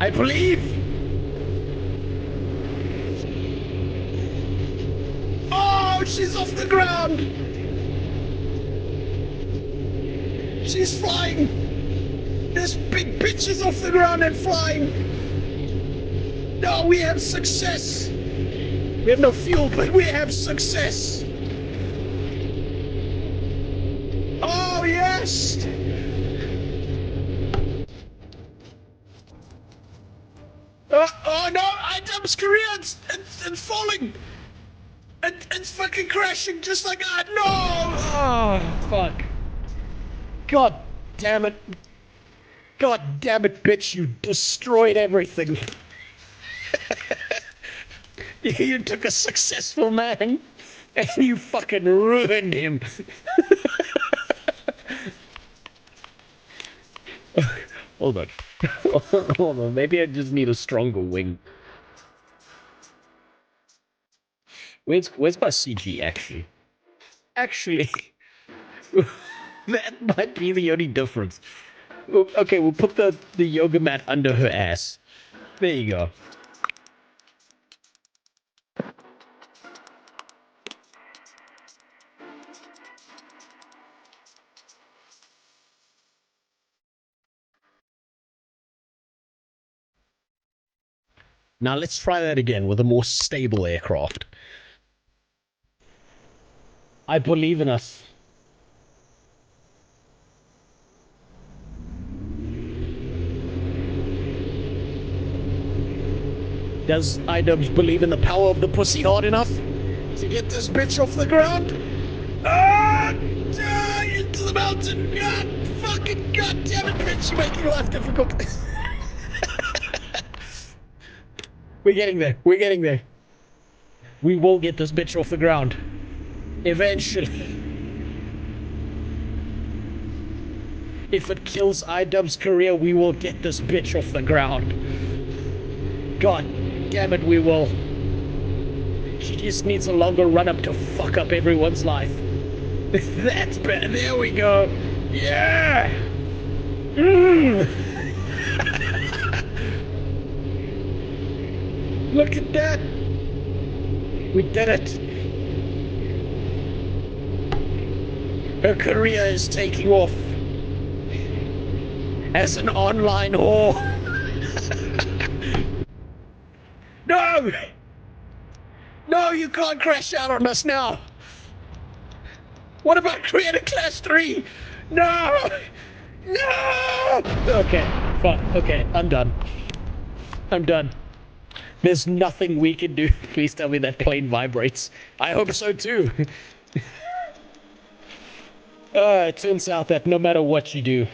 I believe! Oh, she's off the ground! She's flying! This big bitch is off the ground and flying! No, we have success! We have no fuel, but we have success! Oh, yes! Oh no, Adam's Korea, it's falling! It's fucking crashing just like that! No! Oh, fuck. God damn it. God damn it, bitch, you destroyed everything. You took a successful man and you fucking ruined him. Hold on. Hold on, maybe I just need a stronger wing. Where's my CG, actually? Actually, that might be the only difference. Okay, we'll put the yoga mat under her ass. There you go. Now let's try that again with a more stable aircraft. I believe in us. Does IDubbbz believe in the power of the pussy hard enough to get this bitch off the ground? Ah! Into the mountain! God, fucking goddamn it, bitch! You're making life difficult. We're getting there. We're getting there. We will get this bitch off the ground. Eventually. If it kills IDubbbz's career, we will get this bitch off the ground. God damn it, we will. She just needs a longer run-up to fuck up everyone's life. That's better. There we go. Yeah! Look at that! We did it! Her career is taking off. as an online whore. No! No, you can't crash out on us now. What about Creator Class 3? No! No! Okay, fine. Okay, I'm done. I'm done. There's nothing we can do. Please tell me that plane vibrates. I hope so too. It turns out that no matter what you do,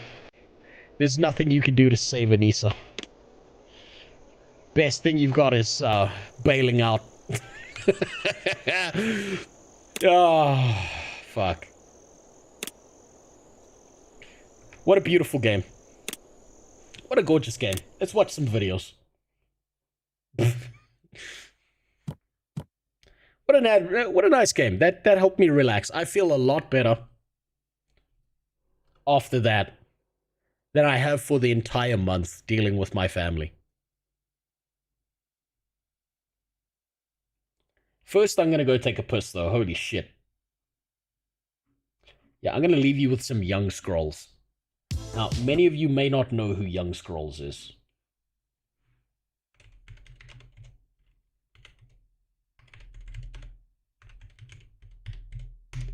there's nothing you can do to save Anissa. Best thing you've got is bailing out. Oh, fuck. What a beautiful game. What a gorgeous game. Let's watch some videos. What a nice game. That helped me relax. I feel a lot better after that than I have for the entire month dealing with my family. First, I'm gonna go take a piss, though. Holy shit. Yeah, I'm gonna leave you with some Young Scrolls. Now, many of you may not know who Young Scrolls is.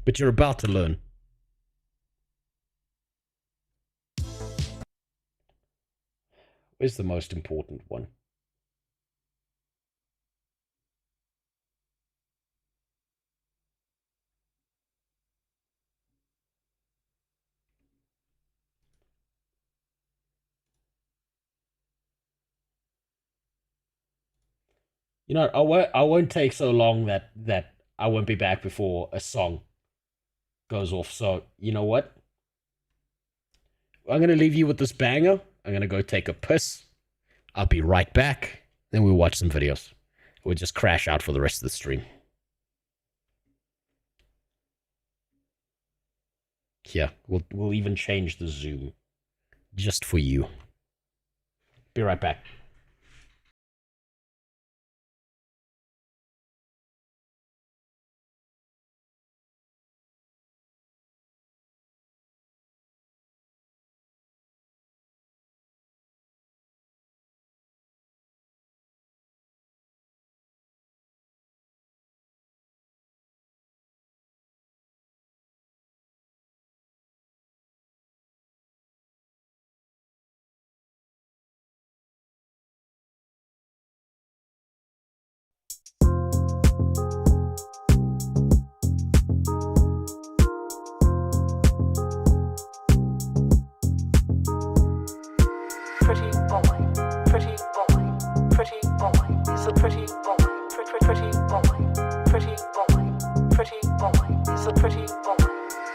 But you're about to learn. Where's the most important one? You know, I won't take so long that I won't be back before a song goes off. So, you know what? I'm going to leave you with this banger. I'm going to go take a piss. I'll be right back. Then we'll watch some videos. We'll just crash out for the rest of the stream. Yeah, we'll even change the zoom. Just for you. Be right back.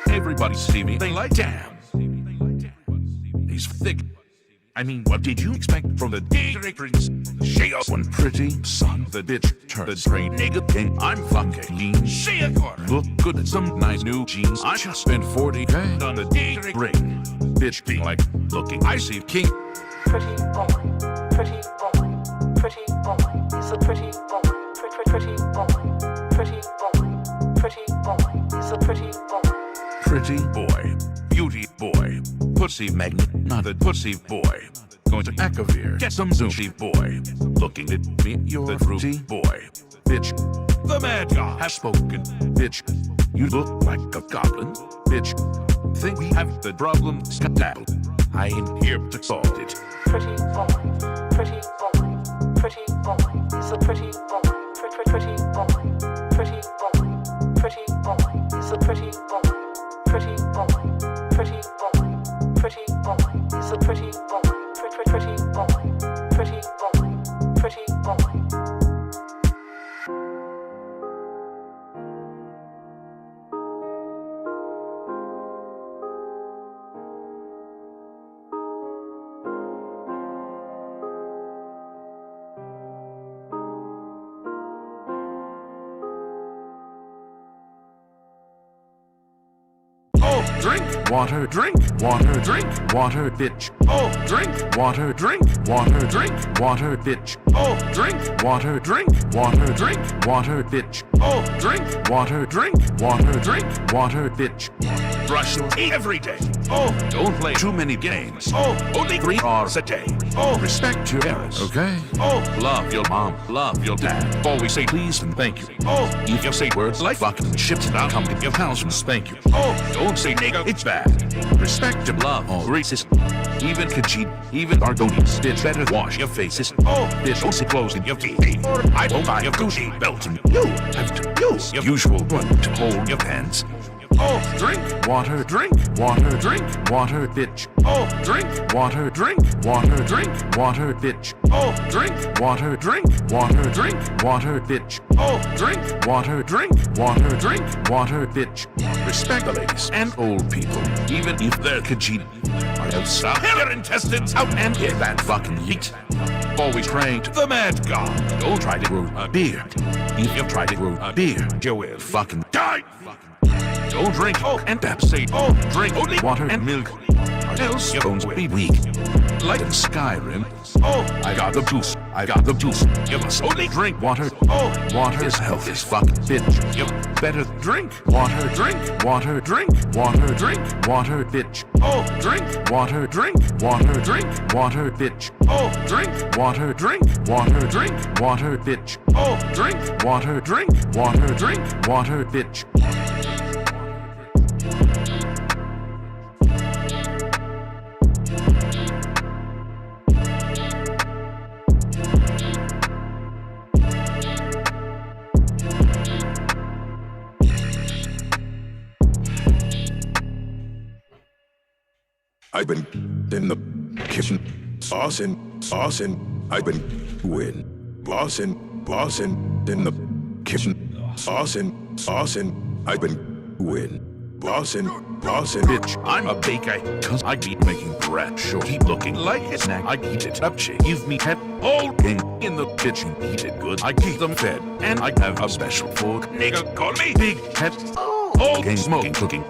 Everybody see me, they like, damn. He's thick. I mean, what did you expect from the directors? She up one pretty son, the bitch turned the straight nigga thing. I'm fucking lean. She a quarter. Look good at some nice new jeans. I just spent 40K on the direct ring. Bitch be like, looking icy king. Pretty boy, pretty boy, pretty boy. He's a pretty boy, pretty boy, pretty boy, pretty boy. He's a pretty boy. Pretty boy, beauty boy, pussy magnet, not a pussy boy. Going to Akavir, get some sushi boy. Looking at me, you're the fruity boy. Bitch, the mad guy has spoken. Bitch, you look like a goblin. Bitch, think we have the problem skedaddle. I ain't here to solve it. Pretty boy, pretty boy, pretty boy. He's a pretty boy, pretty boy, pretty boy, pretty boy. He's a pretty boy. Pretty boy, pretty boy, pretty boy. He's a pretty boy, pretty boy, pretty boy, pretty boy. Drink water, drink water, drink water, bitch. Oh, drink water, drink water, drink water, bitch. Oh, drink water, drink water, drink water, bitch. Oh, drink water, drink water, drink water, bitch. Brush your teeth every day. Oh, don't play too many games. Oh, only 3 hours a day. Oh, respect your parents, okay? Oh, love your mom, love your dad. Always say please and thank you. Oh, if you say words like fucking shit, I'll come to your house and spank you. Oh, don't say nigga, it's bad. Respect and love all races. Even Khajiit, even Argonians. Bitch, better wash your faces. Oh, bitch, don't sit close in your feet. Or I will buy a Gucci belt and you have to use your usual one to hold your pants. Oh, drink water, drink water, drink water, bitch. Oh, drink water, drink water, drink water, bitch. Oh, drink water, drink water, drink water, bitch. Oh, drink water, drink water, drink water, bitch. Respect the ladies and old people, even if they're Khajiit. Suck your intestines out and get that fucking yeet. Always praying to the mad god. Don't try to grow a beard. If you try to grow a beard, you will fucking die. Don't drink Coke and Pepsi. Oh, drink only water and milk. Or else your bones will be weak. Like in Skyrim. Oh, I got the juice. I got the juice. You must only drink water. Oh, water is health is fucking bitch. You better drink water, drink water, drink water, drink water, bitch. Oh, drink water, drink water, drink water, bitch. Oh, drink water, drink water, drink water, bitch. Oh, drink water, drink water, drink water, bitch. I've been in the kitchen, saucing. I've been bossing in the kitchen, saucing. I've been bossing. Bitch, I'm a baker, cause I keep making bread. Sure, keep looking like a snack. I eat it up, shit. Give me head all king in the kitchen. Eat it good. I keep them fed, and I have a special fork. Nigga, call me big head. All game smoking, cooking.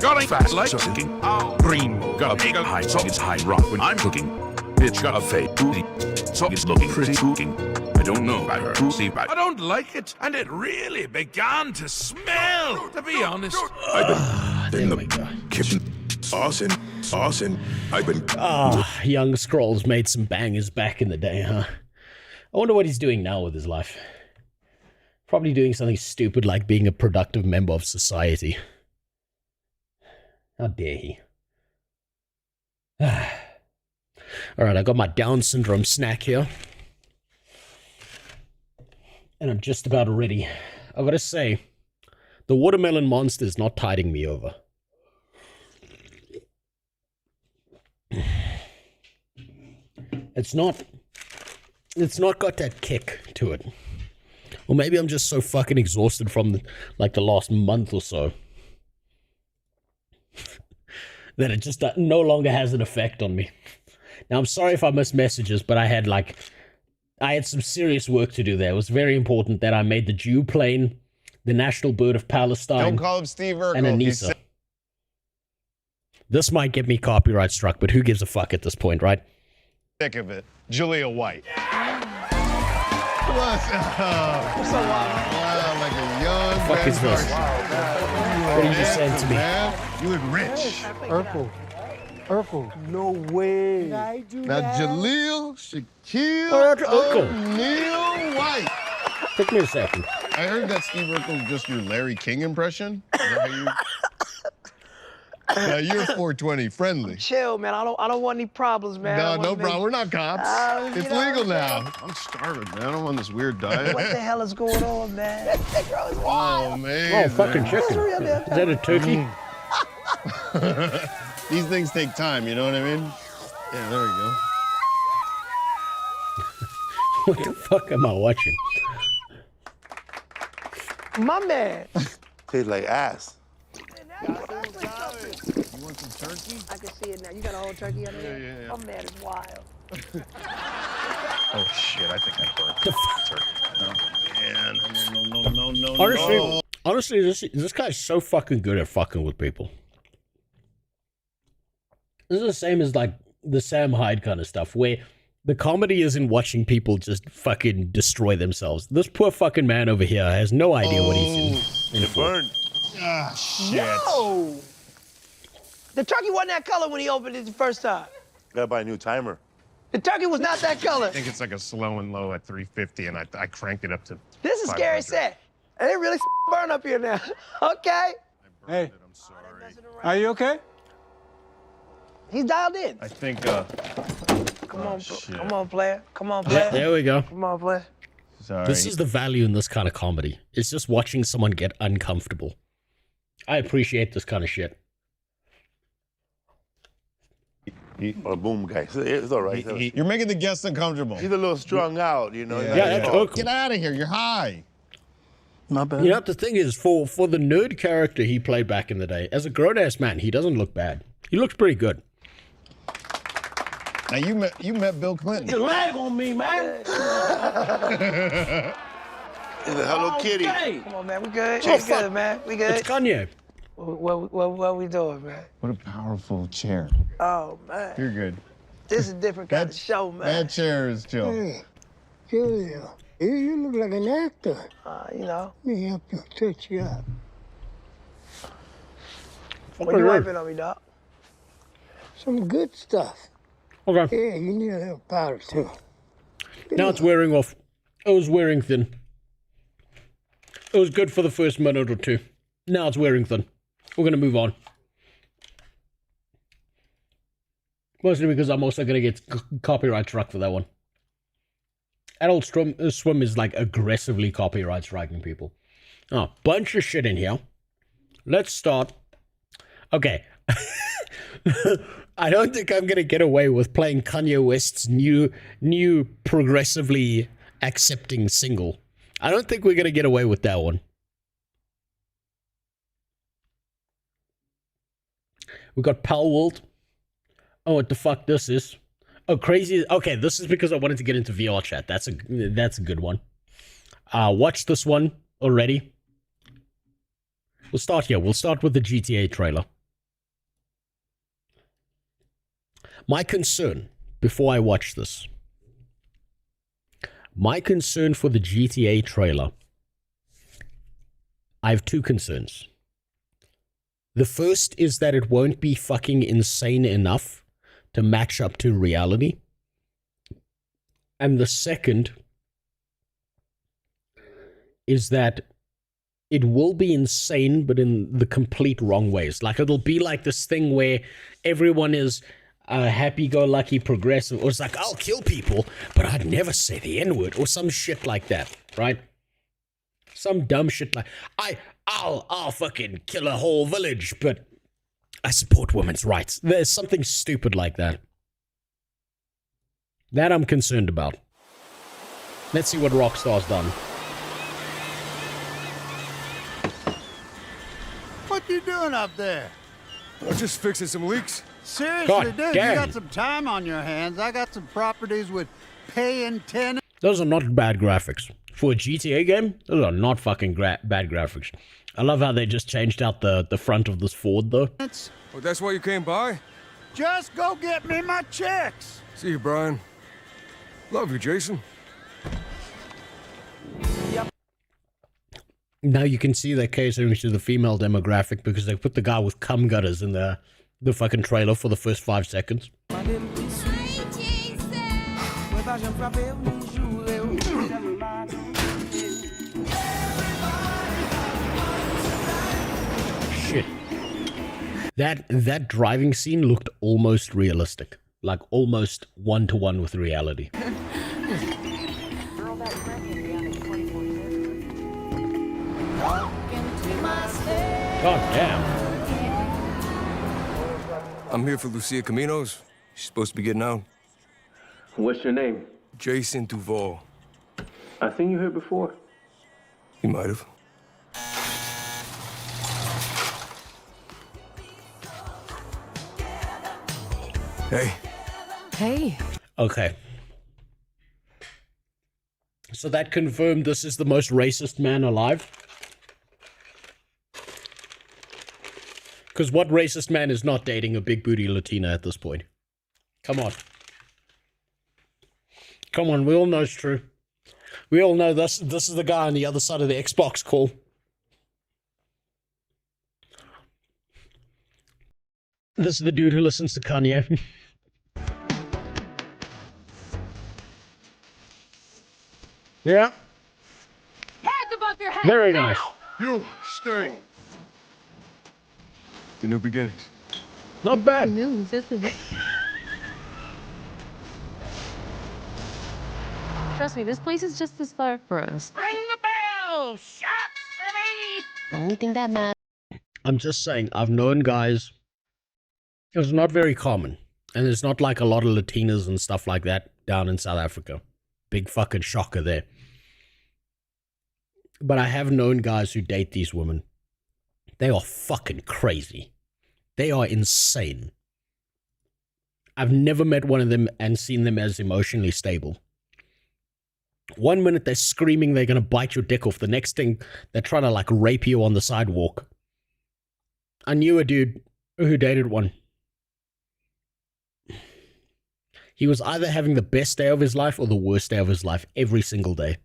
Going fast like cooking. Green got a nigga high, so it's high rock when I'm cooking. Bitch got a fake booty, so it's looking pretty cooking. I don't know about her pussy, but I don't like it, and it really began to smell, to be honest. I've been in the kitchen, saucing. I've been. Young Scrolls made some bangers back in the day, huh? I wonder what he's doing now with his life. Probably doing something stupid like being a productive member of society. How dare he? Alright, I got my Down syndrome snack here. And I'm just about ready. I gotta say, the watermelon monster is not tiding me over. It's not got that kick to it. Or maybe I'm just so fucking exhausted from the last month or so that it just no longer has an effect on me. Now, I'm sorry if I missed messages, but I had some serious work to do there. It was very important that I made the Jew plane, the national bird of Palestine, Don't call him Steve Urkel. and Anissa. This might get me copyright struck, but who gives a fuck at this point, right? Sick of it. Julia White. What's up? What's up, Wow, like a young Fuck is this? What are you just saying to me? You look rich. Urkel. No way. Now, Jaleel Shaquille O'Neal White. Took me a second. I heard that Steve Urkel was just your Larry King impression. Is that how you... Now, you're 420 friendly. Chill, man. I don't want any problems, man. No problem. We're not cops. It's legal now. I'm starving, man. I'm on this weird diet. What the hell is going on, man? That girl is wild. Oh, man. Oh, fucking chicken. Is that a turkey? These things take time, you know what I mean? Yeah, there we go. What the fuck am I watching? My man. Tastes like ass. You want some turkey? I can see it now. You got a whole turkey on there? Yeah. My man is wild. Oh, shit. I think I burnt the turkey. Oh, man. No. Honestly, this guy's so fucking good at fucking with people. This is the same as like the Sam Hyde kind of stuff, where the comedy is in watching people just fucking destroy themselves. This poor fucking man over here has no idea what he's in for. Ah, shit. No! The turkey wasn't that color when he opened it the first time. Gotta buy a new timer. The turkey was not that color. I think it's like a slow and low at 350, and I cranked it up to. This is a scary set. And it really burn up here now. Okay. Hey, are you okay? He's dialed in. I think. Come on, come on, player. Come on, player. There we go. Come on, player. Sorry. This is the value in this kind of comedy. It's just watching someone get uncomfortable. I appreciate this kind of shit. Or boom, guys. It's all right. You're making the guests uncomfortable. He's a little strung out, you know. Yeah, that's okay. Get out of here. You're high. Not bad. You know what the thing is, for the nerd character he played back in the day, as a grown-ass man, he doesn't look bad. He looks pretty good. Now you met Bill Clinton. You lag on me, man. He's a Hello Kitty. Come on, man. We good. Oh, We good, man. We good. It's Kanye. What we doing, man? What a powerful chair. Oh, man. You're good. This is a different kind of show, man. That chair is chill. Hey, Julia, you look like an actor. You know. Let me help you touch you up. What you wiping on me, doc? Some good stuff. Okay. Yeah, you need a little powder, too. Now it's wearing off. It was wearing thin. It was good for the first minute or two. Now it's wearing thin. We're going to move on. Mostly because I'm also going to get copyright struck for that one. Adult Swim is like aggressively copyright striking people. Oh, bunch of shit in here. Let's start. Okay. I don't think I'm going to get away with playing Kanye West's new progressively accepting single. I don't think we're going to get away with that one. We got Palworld. Oh, what the fuck this is? Oh, crazy. Okay, this is because I wanted to get into VR chat. That's a good one. Watch this one already. We'll start here. We'll start with the GTA trailer. My concern, before I watch this, my concern for the GTA trailer, I have two concerns. The first is that it won't be fucking insane enough to match up to reality. And the second is that it will be insane, but in the complete wrong ways. Like, it'll be like this thing where everyone is happy-go-lucky progressive, or it's like, I'll kill people, but I'd never say the N-word, or some shit like that, right? Some dumb shit like, I'll fucking kill a whole village, but I support women's rights. There's something stupid like that. That I'm concerned about. Let's see what Rockstar's done. What you doing up there? I'm just fixing some leaks. Seriously, God dude, damn. you got some time on your hands. I got some properties with paying tenants. Those are not bad graphics. For a GTA game, those are not fucking bad graphics. I love how they just changed out the front of this Ford, though. Well, that's why you came by? Just go get me my checks. See you, Brian. Love you, Jason. Now you can see they're catering to the female demographic because they put the guy with cum gutters in the fucking trailer for the first 5 seconds. Shit. That driving scene looked almost realistic. Like almost one-to-one with reality. God damn. I'm here for Lucia Caminos. She's supposed to be getting out. What's your name? Jason Duval. I seen you here before. You might have. Hey. Hey. Okay. So that confirmed this is the most racist man alive? Because what racist man is not dating a big booty Latina at this point? Come on. Come on, we all know it's true. We all know this is the guy on the other side of the Xbox call. This is the dude who listens to Kanye. Yeah. Hands above your head. Very nice. You stay. The new beginnings. Not bad. News, isn't it? Trust me, this place is just as far for us. Ring the bell! Shut for me! Anything that matters. I'm just saying, I've known guys. It was not very common. And there's not like a lot of Latinas and stuff like that down in South Africa. Big fucking shocker there. But I have known guys who date these women. They are fucking crazy. They are insane. I've never met one of them and seen them as emotionally stable. 1 minute they're screaming they're going to bite your dick off. The next thing, they're trying to like rape you on the sidewalk. I knew a dude who dated one. He was either having the best day of his life or the worst day of his life every single day.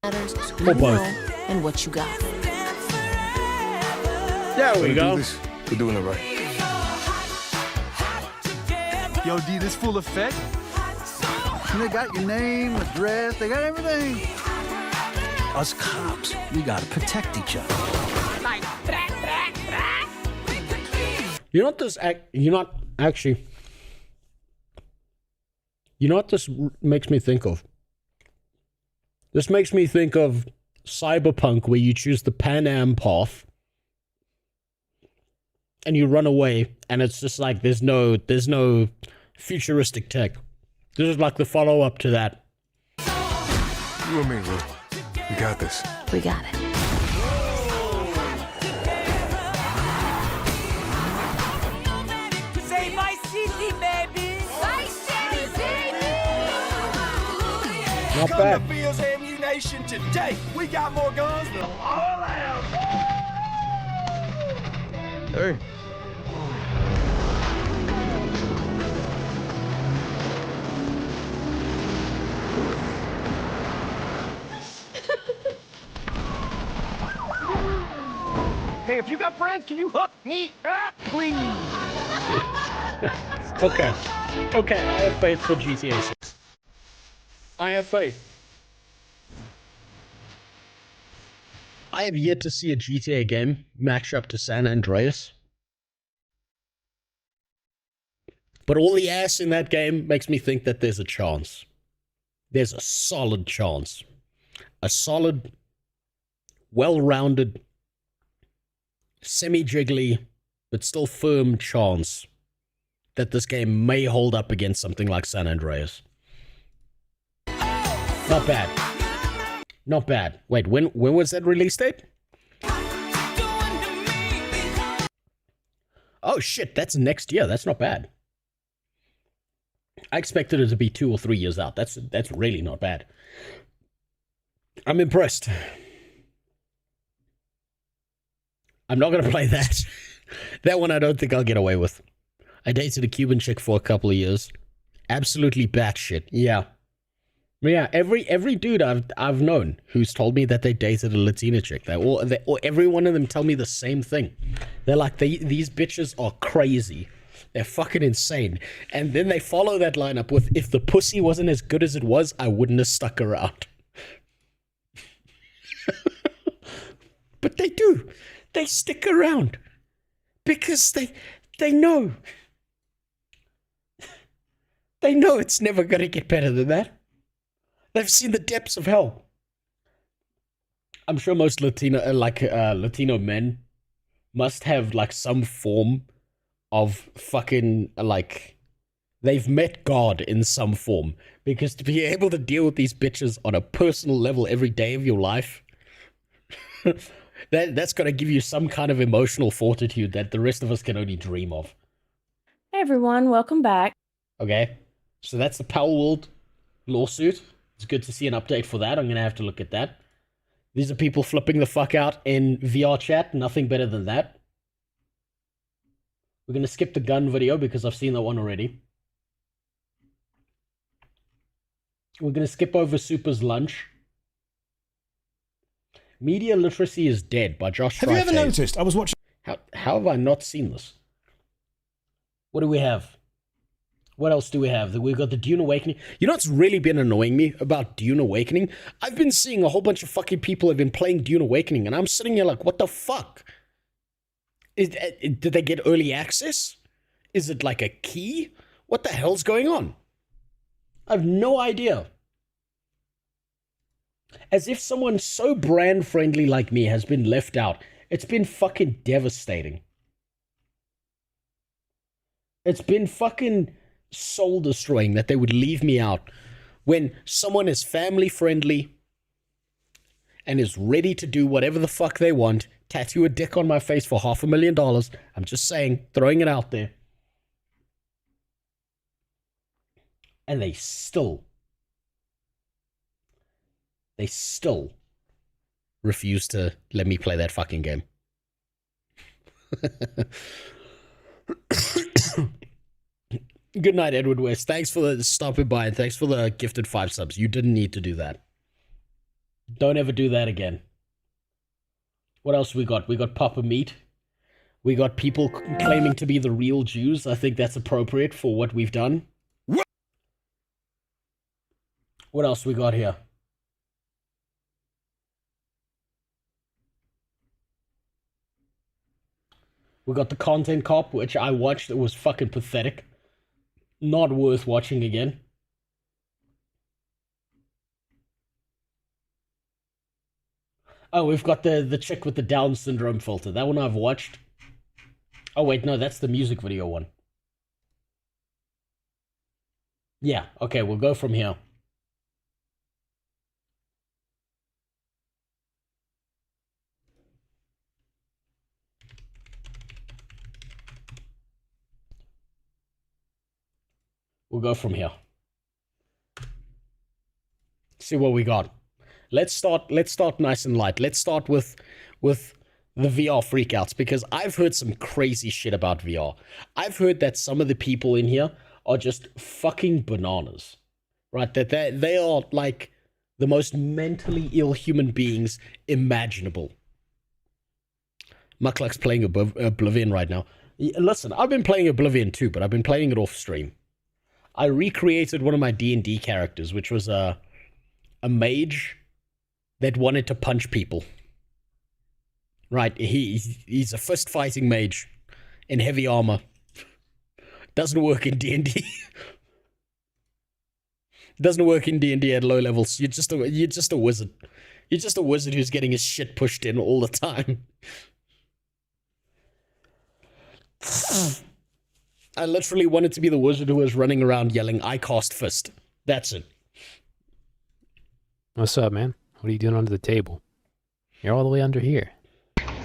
Matters who Or you both. know and what you got. There we go. We're doing it right. Yo, D, this full effect? They got your name, address, they got everything. Us cops, we gotta protect each other. You know what this You know what this makes me think of? This makes me think of Cyberpunk, where you choose the Pan Am path and you run away, and it's just like there's no futuristic tech. This is like the follow-up to that. You and me, Lou. We got this. We got it. Say Vice City, baby. Vice City, baby. Not Come bad. to Bill's Ammunition today. We got more guns than all out. Hey. Hey, if you got friends, can you hook me up, please? Okay. Okay, I have faith for GTA 6. I have faith. I have yet to see a GTA game match up to San Andreas. But all the ass in that game makes me think that there's a chance. There's a solid chance. A solid, well-rounded, semi-jiggly, but still firm chance that this game may hold up against something like San Andreas. Not bad. Not bad. Wait, when was that release date? Oh shit, that's next year. That's not bad. I expected it to be 2 or 3 years out. That's really not bad. I'm impressed. I'm not going to play that. That one I don't think I'll get away with. I dated a Cuban chick for a couple of years. Absolutely batshit. Yeah. Yeah, every dude I've known who's told me that they dated a Latina chick, every one of them tell me the same thing. They're like, these bitches are crazy. They're fucking insane. And then they follow that line up with, if the pussy wasn't as good as it was, I wouldn't have stuck around. But they do. They stick around. Because they know. They know it's never going to get better than that. They've seen the depths of hell. I'm sure most Latino men must have like some form of fucking like they've met God in some form, because to be able to deal with these bitches on a personal level every day of your life, that's got to give you some kind of emotional fortitude that the rest of us can only dream of. Hey everyone, welcome back. Okay, so that's the Powell lawsuit. It's good to see an update for that. I'm going to have to look at that. These are people flipping the fuck out in VR chat. Nothing better than that. We're going to skip the gun video because I've seen that one already. We're going to skip over Super's lunch. Media Literacy is Dead by Josh Have you ever Freitag. noticed? I was watching. How have I not seen this? What do we have? What else do we have? We've got the Dune Awakening. You know what's really been annoying me about Dune Awakening? I've been seeing a whole bunch of fucking people have been playing Dune Awakening, and I'm sitting here like, what the fuck? Did they get early access? Is it like a key? What the hell's going on? I have no idea. As if someone so brand friendly like me has been left out. It's been fucking devastating. It's been fucking soul destroying that they would leave me out when someone is family friendly and is ready to do whatever the fuck they want. Tattoo a dick on my face for $500,000. I'm just saying, throwing it out there. And they still refuse to let me play that fucking game. Good night, Edward West. Thanks for stopping by, and thanks for the gifted 5 subs. You didn't need to do that. Don't ever do that again. What else we got? We got Papa Meat. We got people claiming to be the real Jews. I think that's appropriate for what we've done. What else we got here? We got the Content Cop, which I watched. It was fucking pathetic. Not worth watching again. Oh, we've got the chick with the Down syndrome filter. That one I've watched. Oh, wait, no, that's the music video one. Yeah, okay, we'll go from here. We'll go from here. See what we got. Let's start nice and light. Let's start with the VR freakouts, because I've heard some crazy shit about VR. I've heard that some of the people in here are just fucking bananas. Right? That they are like the most mentally ill human beings imaginable. Muckluck's playing Oblivion right now. Listen, I've been playing Oblivion too, but I've been playing it off stream. I recreated one of my D&D characters, which was a mage that wanted to punch people. Right, he's a fist-fighting mage in heavy armor. Doesn't work in D&D. Doesn't work in D&D at low levels. You're just a wizard. You're just a wizard who's getting his shit pushed in all the time. I literally wanted to be the wizard who was running around yelling, "I cast fist." That's it. What's up, man? What are you doing under the table? You're all the way under here.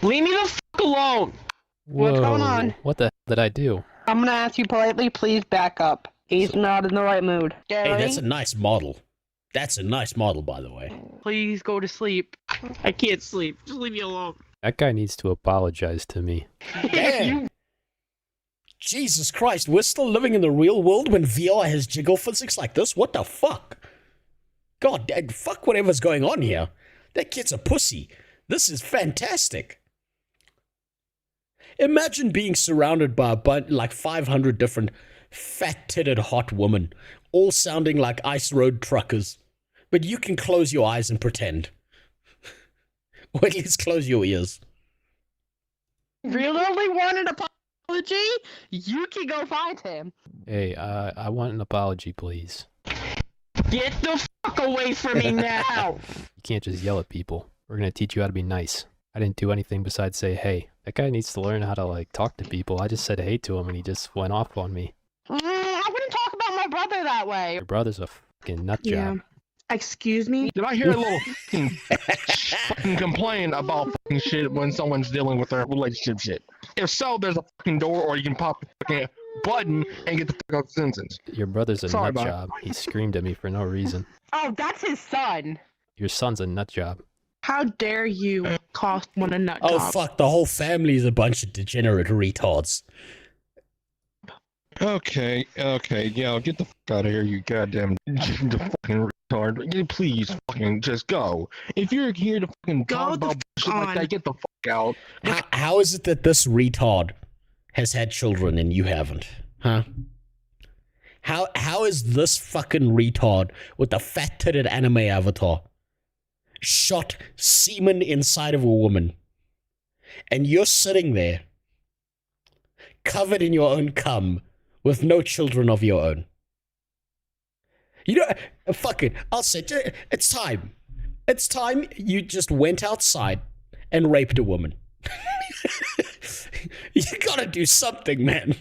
Leave me the fuck alone! Whoa, what's going on? What the hell did I do? I'm gonna ask you politely, please back up. He's not in the right mood. Hey, that's a nice model. That's a nice model, by the way. Please go to sleep. I can't sleep. Just leave me alone. That guy needs to apologize to me. Damn. Jesus Christ, we're still living in the real world when VR has jiggle physics like this? What the fuck? God, fuck whatever's going on here. That kid's a pussy. This is fantastic. Imagine being surrounded by like 500 different fat-titted hot women, all sounding like ice road truckers. But you can close your eyes and pretend. Or at least close your ears. Really want an apology? You can go find him. Hey, I want an apology, please. Get the fuck away from me now! You can't just yell at people. We're gonna teach you how to be nice. I didn't do anything besides say hey. That guy needs to learn how to, like, talk to people. I just said hey to him and he just went off on me. I wouldn't talk about my brother that way. Your brother's a fucking nut job. Excuse me? Did I hear a little fucking complain about fucking shit when someone's dealing with their relationship shit? If so, there's a fucking door, or you can pop the fucking button and get the fuck out of the sentence. Your brother's a Sorry, nut job. He screamed at me for no reason. Oh, that's his son. Your son's a nut job. How dare you call one a nut job? Oh fuck, the whole family's a bunch of degenerate retards. Okay, yeah, get the fuck out of here, you goddamn fucking retard. Please fucking just go. If you're here to fucking talk about shit like that, get the fuck out. How is it that this retard has had children and you haven't? Huh? How is this fucking retard with the fat-titted anime avatar shot semen inside of a woman, and you're sitting there covered in your own cum with no children of your own? You know, fuck it. I'll say it's time. It's time you just went outside and raped a woman. You gotta do something, man.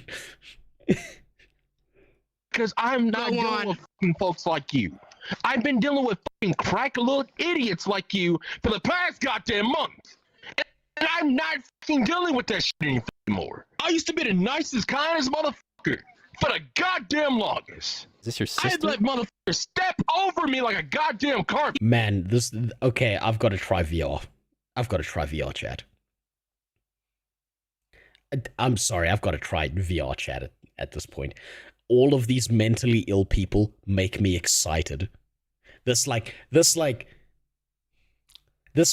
Because I'm not dealing with fucking folks like you. I've been dealing with fucking crack little idiots like you for the past goddamn month. And I'm not fucking dealing with that shit anymore. I used to be the nicest, kindest motherfucker for the goddamn longest. Is this your sister? I'd let motherfuckers step over me like a goddamn carpet. Man, this... Okay, I've got to try VR. I've got to try VR chat. I'm sorry, I've got to try VR chat at this point. All of these mentally ill people make me excited. This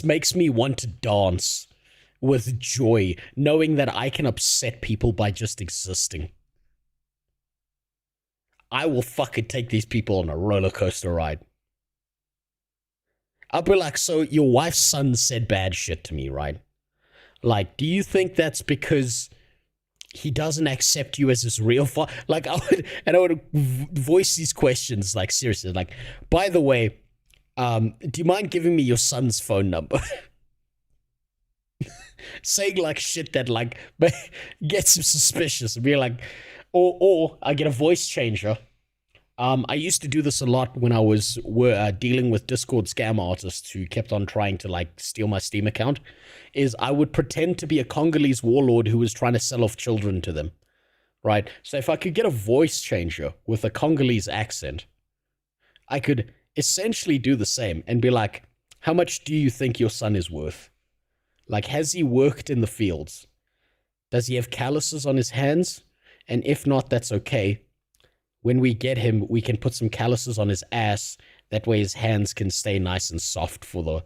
makes me want to dance with joy, knowing that I can upset people by just existing. I will fucking take these people on a roller coaster ride. I'll be like, so your wife's son said bad shit to me, right? Like, do you think that's because he doesn't accept you as his real father? Like, I would voice these questions, like, seriously, like, by the way, do you mind giving me your son's phone number? Saying, like, shit that, like, gets him suspicious. And be like, or I get a voice changer. I used to do this a lot when I was dealing with Discord scam artists who kept on trying to, like, steal my Steam account, is I would pretend to be a Congolese warlord who was trying to sell off children to them, right? So if I could get a voice changer with a Congolese accent, I could essentially do the same and be like, how much do you think your son is worth? Like, has he worked in the fields? Does he have calluses on his hands? And if not, that's okay. When we get him, we can put some calluses on his ass. That way his hands can stay nice and soft for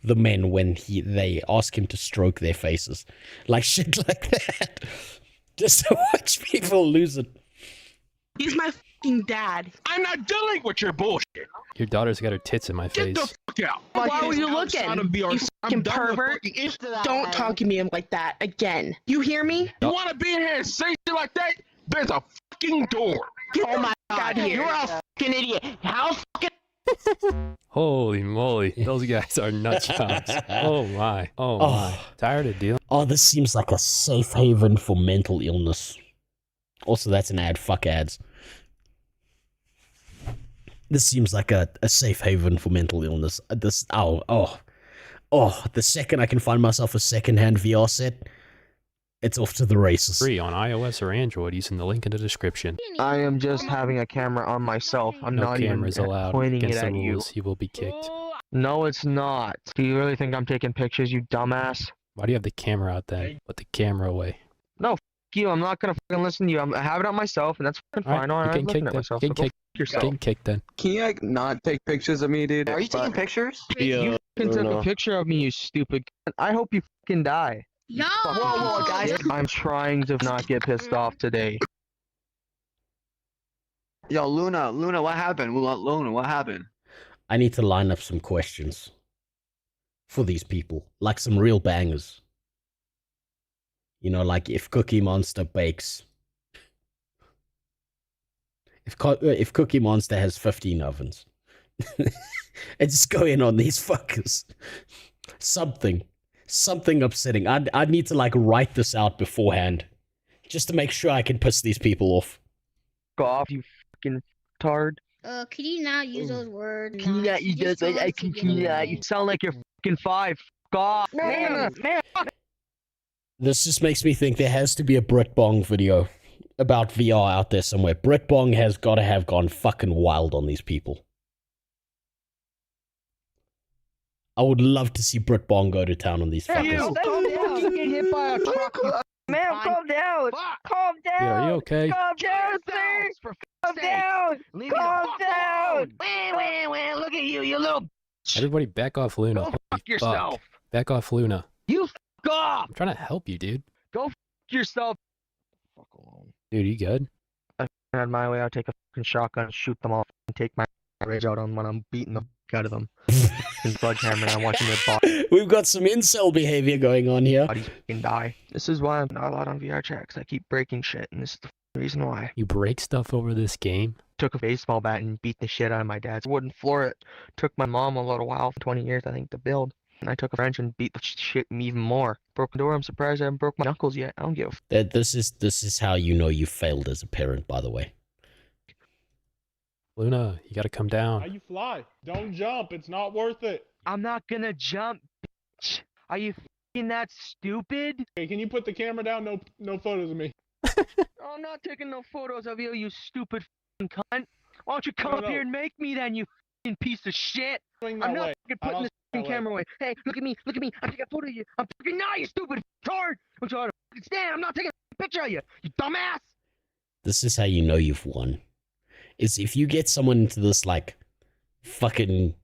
the men when they ask him to stroke their faces. Like shit like that. Just to watch people lose it. He's my fucking dad. I'm not dealing with your bullshit. Your daughter's got her tits in my face. Get the fuck out. Why were you looking? You fucking pervert. Don't talk to me like that again. You hear me? You want to be in here and say shit like that? There's a fucking door. Oh my god, you're a fucking idiot. How fucking... Holy moly, those guys are nut jobs. Oh my, oh my. Tired of dealing. Oh, this seems like a safe haven for mental illness. Also, that's an ad. Fuck ads. This seems like a safe haven for mental illness. The second I can find myself a secondhand VR set, it's off to the races. Free on iOS or Android using the link in the description. I am just having a camera on myself. I'm no not cameras even allowed. pointing Against it the at you. rules, you will be kicked. No, it's not. Do you really think I'm taking pictures, you dumbass? Why do you have the camera out then? Put the camera away. No, f you. I'm not gonna fucking listen to you. I have it on myself, and that's fucking fine. All right, I'm looking at myself. Getting kicked then. Can you like not take pictures of me, dude? Are you taking pictures? Yeah, You fucking took a picture of me, you stupid. I hope you fucking die. Yo! Whoa, guys. I'm trying to not get pissed off today. Yo, Luna, what happened? Luna, what happened? I need to line up some questions for these people, like some real bangers. You know, like if Cookie Monster bakes, if Cookie Monster has 15 ovens, and just go in on these fuckers. Something upsetting. I'd need to like write this out beforehand, just to make sure I can piss these people off. Go off, you fucking tard. Can you not use those words? Can you not use those? You sound like you're fucking 5. Go off. Man. This just makes me think there has to be a Britbong video about VR out there somewhere. Britbong has got to have gone fucking wild on these people. I would love to see Britbong go to town on these fuckers. Get hit by a truck. Man, calm down. Calm down. Dude, are you okay? Calm down, sir. Calm down. Calm down. Wah, look at you, you little... Everybody back off Luna. Go fuck yourself. Back off Luna. You fuck off. I'm trying to help you, dude. Go fuck yourself. Dude, you good? I had my way, I'd take a fucking shotgun, shoot them all, and take my rage out on when I'm beating the fuck out of them. And sledgehammer, and I'm watching their body. We've got some incel behavior going on here. Bodies fucking die. This is why I'm not allowed on VR chat, 'cause I keep breaking shit, and this is the reason why. You break stuff over this game? Took a baseball bat and beat the shit out of my dad's wooden floor. It took my mom a little while, 20 years I think, to build. And I took a wrench and beat the shit even more. Broken door, I'm surprised I haven't broke my knuckles yet. I don't give a This is how you know you failed as a parent, by the way. Luna, you gotta come down. How you fly? Don't jump. It's not worth it. I'm not gonna jump, bitch. Are you f***ing that stupid? Hey, can you put the camera down? No photos of me. I'm not taking no photos of you, you stupid f***ing cunt. Why don't you come up here and make me then, you f***ing piece of shit? I'm not f***ing putting this f***ing camera away. Hey, look at me. I'm taking a photo of you. I'm f***ing not, you stupid tard. I'm trying to f***ing stand. I'm not taking a picture of you, you dumbass. This is how you know you've won. Is if you get someone into this, like, fucking,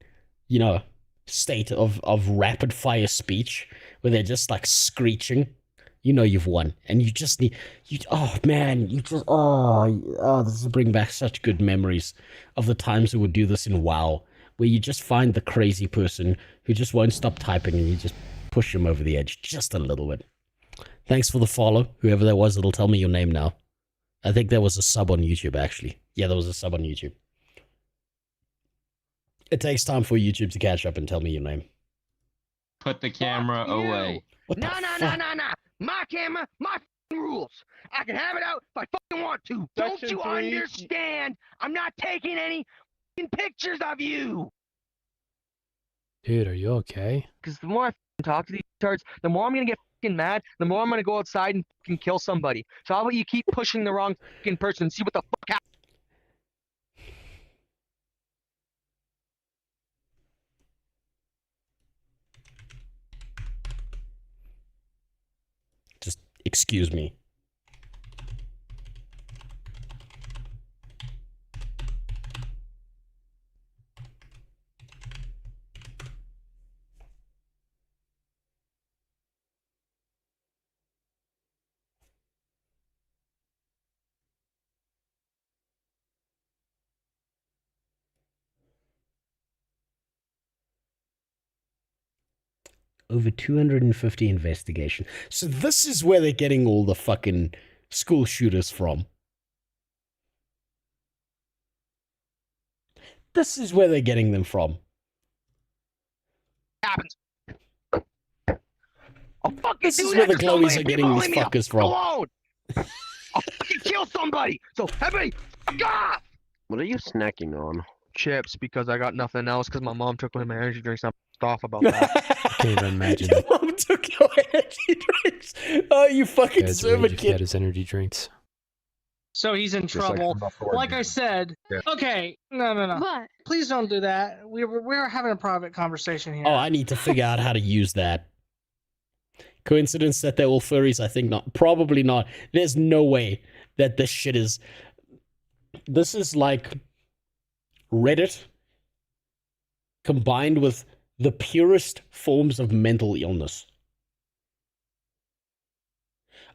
you know, state of rapid fire speech where they're just like screeching, you know you've won. And you just need, oh man, this will bring back such good memories of the times we would do this in WoW, where you just find the crazy person who just won't stop typing and you just push them over the edge just a little bit. Thanks for the follow, whoever that was. It'll tell me your name now. I think there was a sub on YouTube, actually. Yeah, there was a sub on YouTube. It takes time for YouTube to catch up and tell me your name. Put the camera away. No. My camera, my f***ing rules. I can have it out if I fucking want to. Don't you understand? I'm not taking any f***ing pictures of you. Dude, are you okay? Because the more I f***ing talk to these tards, the more I'm gonna get f***ing mad, the more I'm gonna go outside and f***ing kill somebody. So how about you keep pushing the wrong f***ing person and see what the fuck happens? Just excuse me. Over 250 investigation. So this is where they're getting all the fucking school shooters from. This is where they're getting them from. Happens. I'll fucking This do is where that the to Glowies somebody are if getting people these leave me fuckers from. alone. I'll fucking kill somebody. So everybody, fuck off. What are you snacking on? Chips, because I got nothing else. Because my mom took one of my energy drinks. I'm pissed off about that. I can't even imagine. Your mom took your energy drinks. Oh, you fucking Guys, deserve rage it, if he had kid. his energy drinks. So he's in trouble. Like I said, okay, no. What? Please don't do that. We're having a private conversation here. Oh, I need to figure out how to use that. Coincidence that they're all furries? I think not. Probably not. There's no way that this shit is... This is like Reddit combined with the purest forms of mental illness.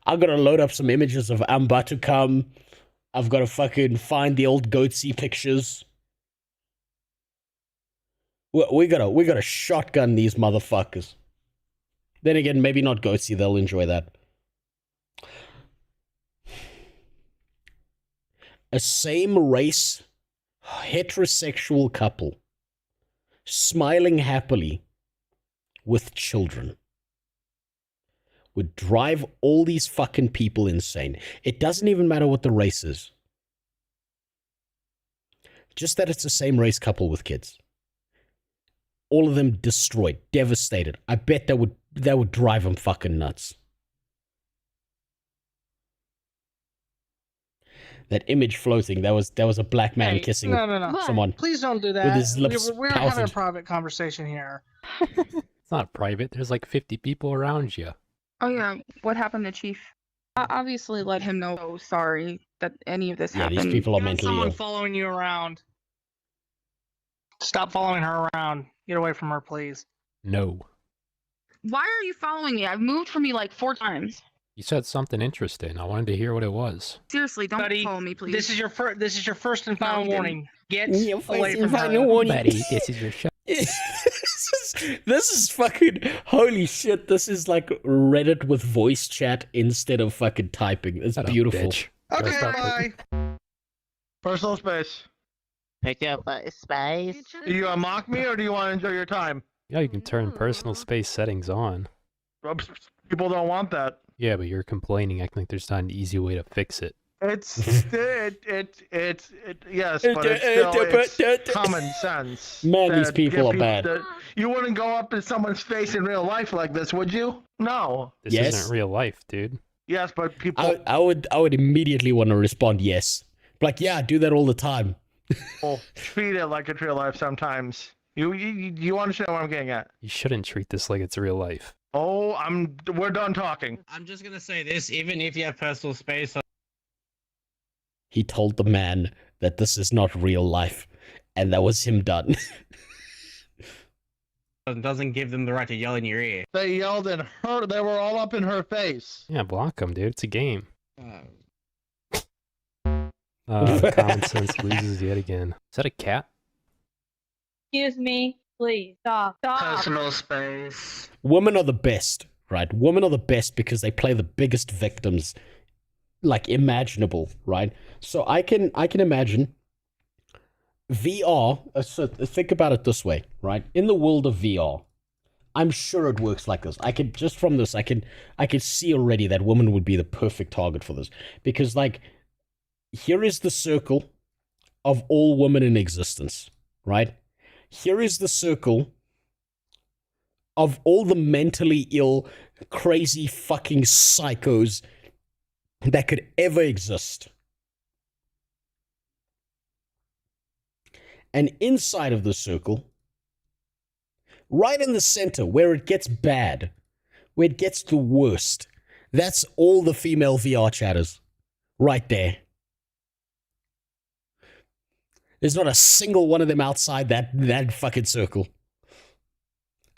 I've got to load up some images of I'm about to come. I've got to fucking find the old goatsy pictures. We gotta shotgun these motherfuckers. Then again, maybe not goatsy. They'll enjoy that. A same race, heterosexual couple, smiling happily with children, would drive all these fucking people insane. It doesn't even matter what the race is. Just that it's the same race couple with kids. All of them destroyed, devastated. I bet that would drive them fucking nuts. That image floating, that was a black man kissing someone. Please don't do that. With his lips we're having a pouted. private conversation here. It's not private. There's like 50 people around you. Oh yeah, what happened to Chief? I obviously let him know. Oh, sorry that any of this happened. These people are You got mentally someone ill. following you around. Stop following her around. Get away from her, please. No. Why are you following me? I've moved from you like 4 times. You said something interesting. I wanted to hear what it was. Seriously, don't Buddy, follow me, please. This is your first. This is your first and final you didn't. warning. Get Your away first from and final her. warning. Buddy, this is your show. This is fucking holy shit. This is like Reddit with voice chat instead of fucking typing. It's Shut up, beautiful. bitch. Okay, bye. Personal space. Pick up space. Do you mock me or do you want to enjoy your time? Yeah, you can turn personal space settings on. People don't want that. Yeah, but you're complaining, acting like there's not an easy way to fix it. Yes, but it's still common sense. Man, these that people give are bad. You wouldn't go up in someone's face in real life like this, would you? No. This Yes. isn't real life, dude. Yes, but people I would immediately want to respond yes. Like, yeah, I do that all the time. treat it like it's real life sometimes. You understand what I'm getting at? You shouldn't treat this like it's real life. Oh, we're done talking. I'm just gonna say this: even if you have personal space, He told the man that this is not real life, and that was him done. doesn't give them the right to yell in your ear. They yelled at her. They were all up in her face. Yeah, block them, dude. It's a game. Common sense loses yet again. Is that a cat? Excuse me, please stop. Personal space. Women are the best, right? Women are the best because they play the biggest victims, like imaginable, right? So I can imagine VR. So think about it this way, right? In the world of VR, I'm sure it works like this. I could just from this, I could see already that woman would be the perfect target for this because, like, here is the circle of all women in existence, right? Here is the circle of all the mentally ill, crazy fucking psychos that could ever exist. And inside of the circle, right in the center, where it gets bad, where it gets the worst, that's all the female VR chatters. Right there. There's not a single one of them outside that fucking circle.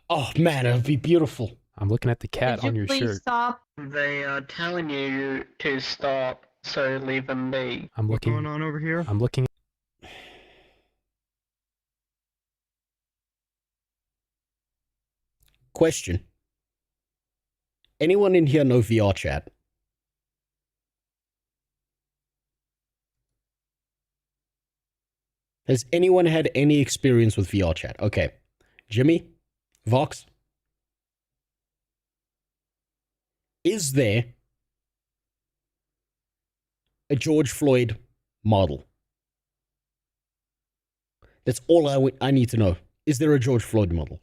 Oh man, it would be beautiful. I'm looking at the cat on your shirt. Stop. They are telling you to stop, so leave them be. I'm looking. What's going on over here? I'm looking. Question. Anyone in here know VR chat? Has anyone had any experience with VR chat? Okay. Jimmy? Vox? Is there a George Floyd model? That's all I need to know. Is there a George Floyd model?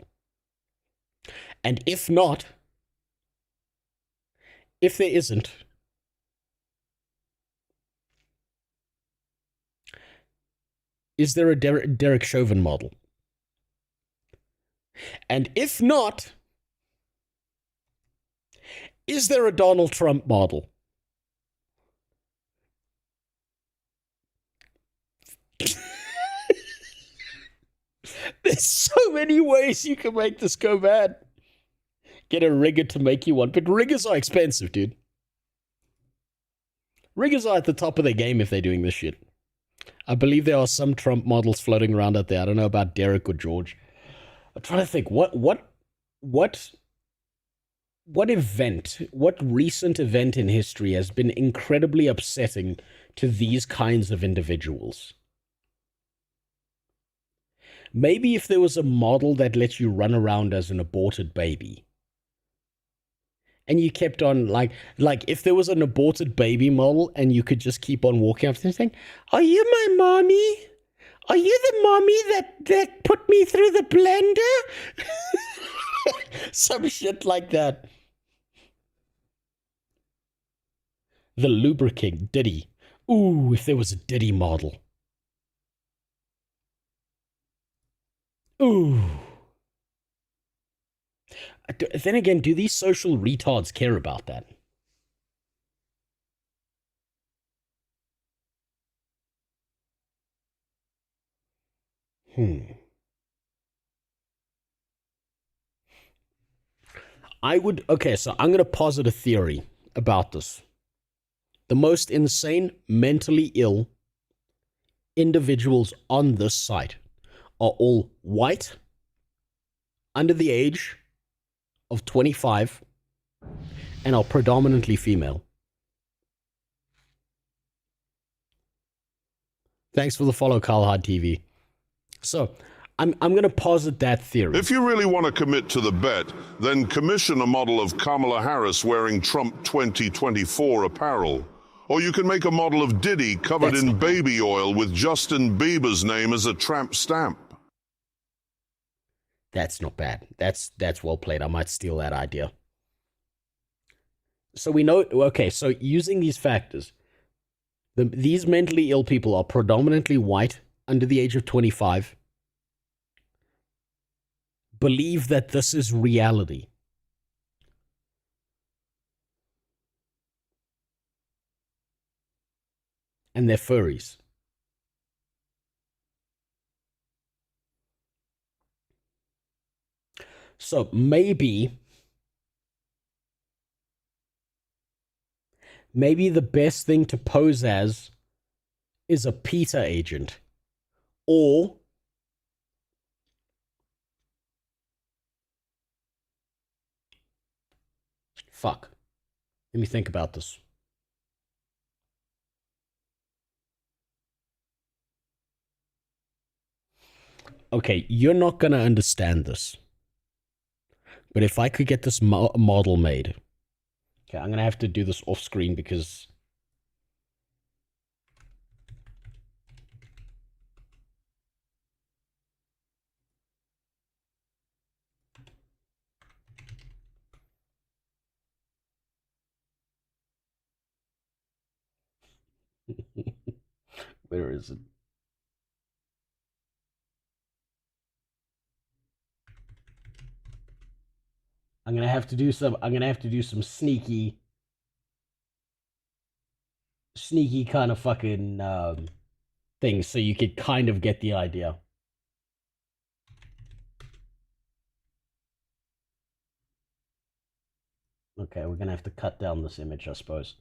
And if not, if there isn't, is there a Derek Chauvin model? And if not, is there a Donald Trump model? There's so many ways you can make this go bad. Get a rigger to make you one, but riggers are expensive, dude. Riggers are at the top of their game if they're doing this shit. I believe there are some Trump models floating around out there. I don't know about Derek or George. I'm trying to think, what recent event in history has been incredibly upsetting to these kinds of individuals? Maybe if there was a model that let you run around as an aborted baby. And you kept on, like if there was an aborted baby model and you could just keep on walking up to them saying, "Are you my mommy? Are you the mommy that put me through the blender?" Some shit like that. The lubricant Diddy. Ooh, if there was a Diddy model. Ooh. Then again, do these social retards care about that? Okay, so I'm going to posit a theory, about this. The most insane, mentally ill individuals on this site are all white, under the age of 25, and are predominantly female. Thanks for the follow, Carlhard TV. So, I'm going to posit that theory. If you really want to commit to the bet, then commission a model of Kamala Harris wearing Trump 2024 apparel. Or you can make a model of Diddy covered in baby oil with Justin Bieber's name as a tramp stamp. That's not bad. That's well played. I might steal that idea. So we know, okay, so using these factors, these mentally ill people are predominantly white, under the age of 25, believe that this is reality. And they're furries. So maybe the best thing to pose as is a PETA agent. Or fuck. Let me think about this. Okay, you're not going to understand this. But if I could get this model made. Okay, I'm going to have to do this off screen because where is it? I'm gonna have to do some sneaky kind of fucking things so you could kind of get the idea. Okay, we're gonna have to cut down this image, I suppose.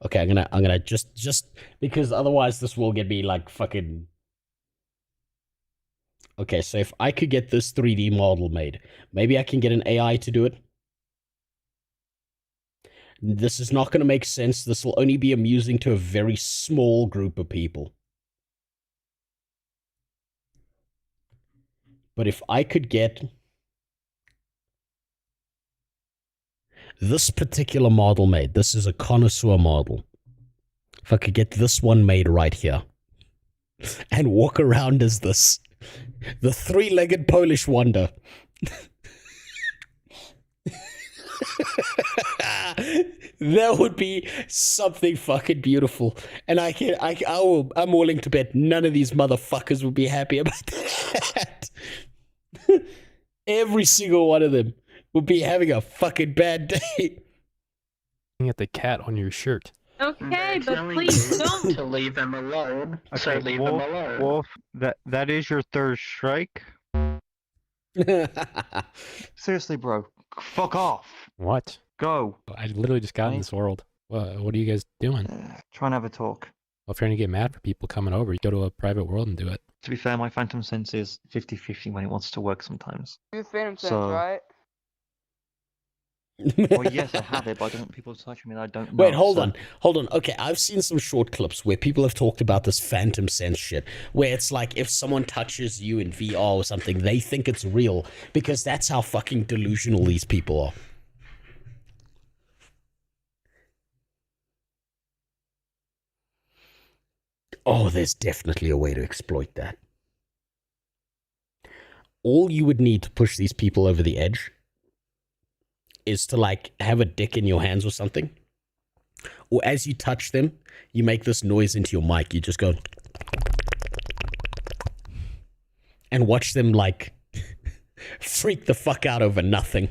Okay, I'm gonna just because otherwise this will get me like fucking. Okay, so if I could get this 3D model made, maybe I can get an AI to do it. This is not going to make sense. This will only be amusing to a very small group of people. But if I could get this particular model made, this is a connoisseur model. If I could get this one made right here and walk around as this. The three-legged Polish wonder. That would be something fucking beautiful. And I'm willing to bet none of these motherfuckers would be happy about that. Every single one of them would be having a fucking bad day. Looking at the cat on your shirt. Okay, but please don't. To leave them alone. Okay, So leave them alone. Wolf, that is your third strike. Seriously, bro. Fuck off. What? Go. I literally just got in this world. What are you guys doing? Try and have a talk. Well, if you're going to get mad for people coming over, you go to a private world and do it. To be fair, my phantom sense is 50-50 when it wants to work sometimes. You phantom sense, So- right? Well, yes, I have it, but I don't want people touching me that I don't know. Wait, hold on. Okay, I've seen some short clips where people have talked about this phantom sense shit, where it's like if someone touches you in VR or something, they think it's real, because that's how fucking delusional these people are. Oh, there's definitely a way to exploit that. All you would need to push these people over the edge is to like have a dick in your hands or something. Or as you touch them, you make this noise into your mic. You just go and watch them like freak the fuck out over nothing.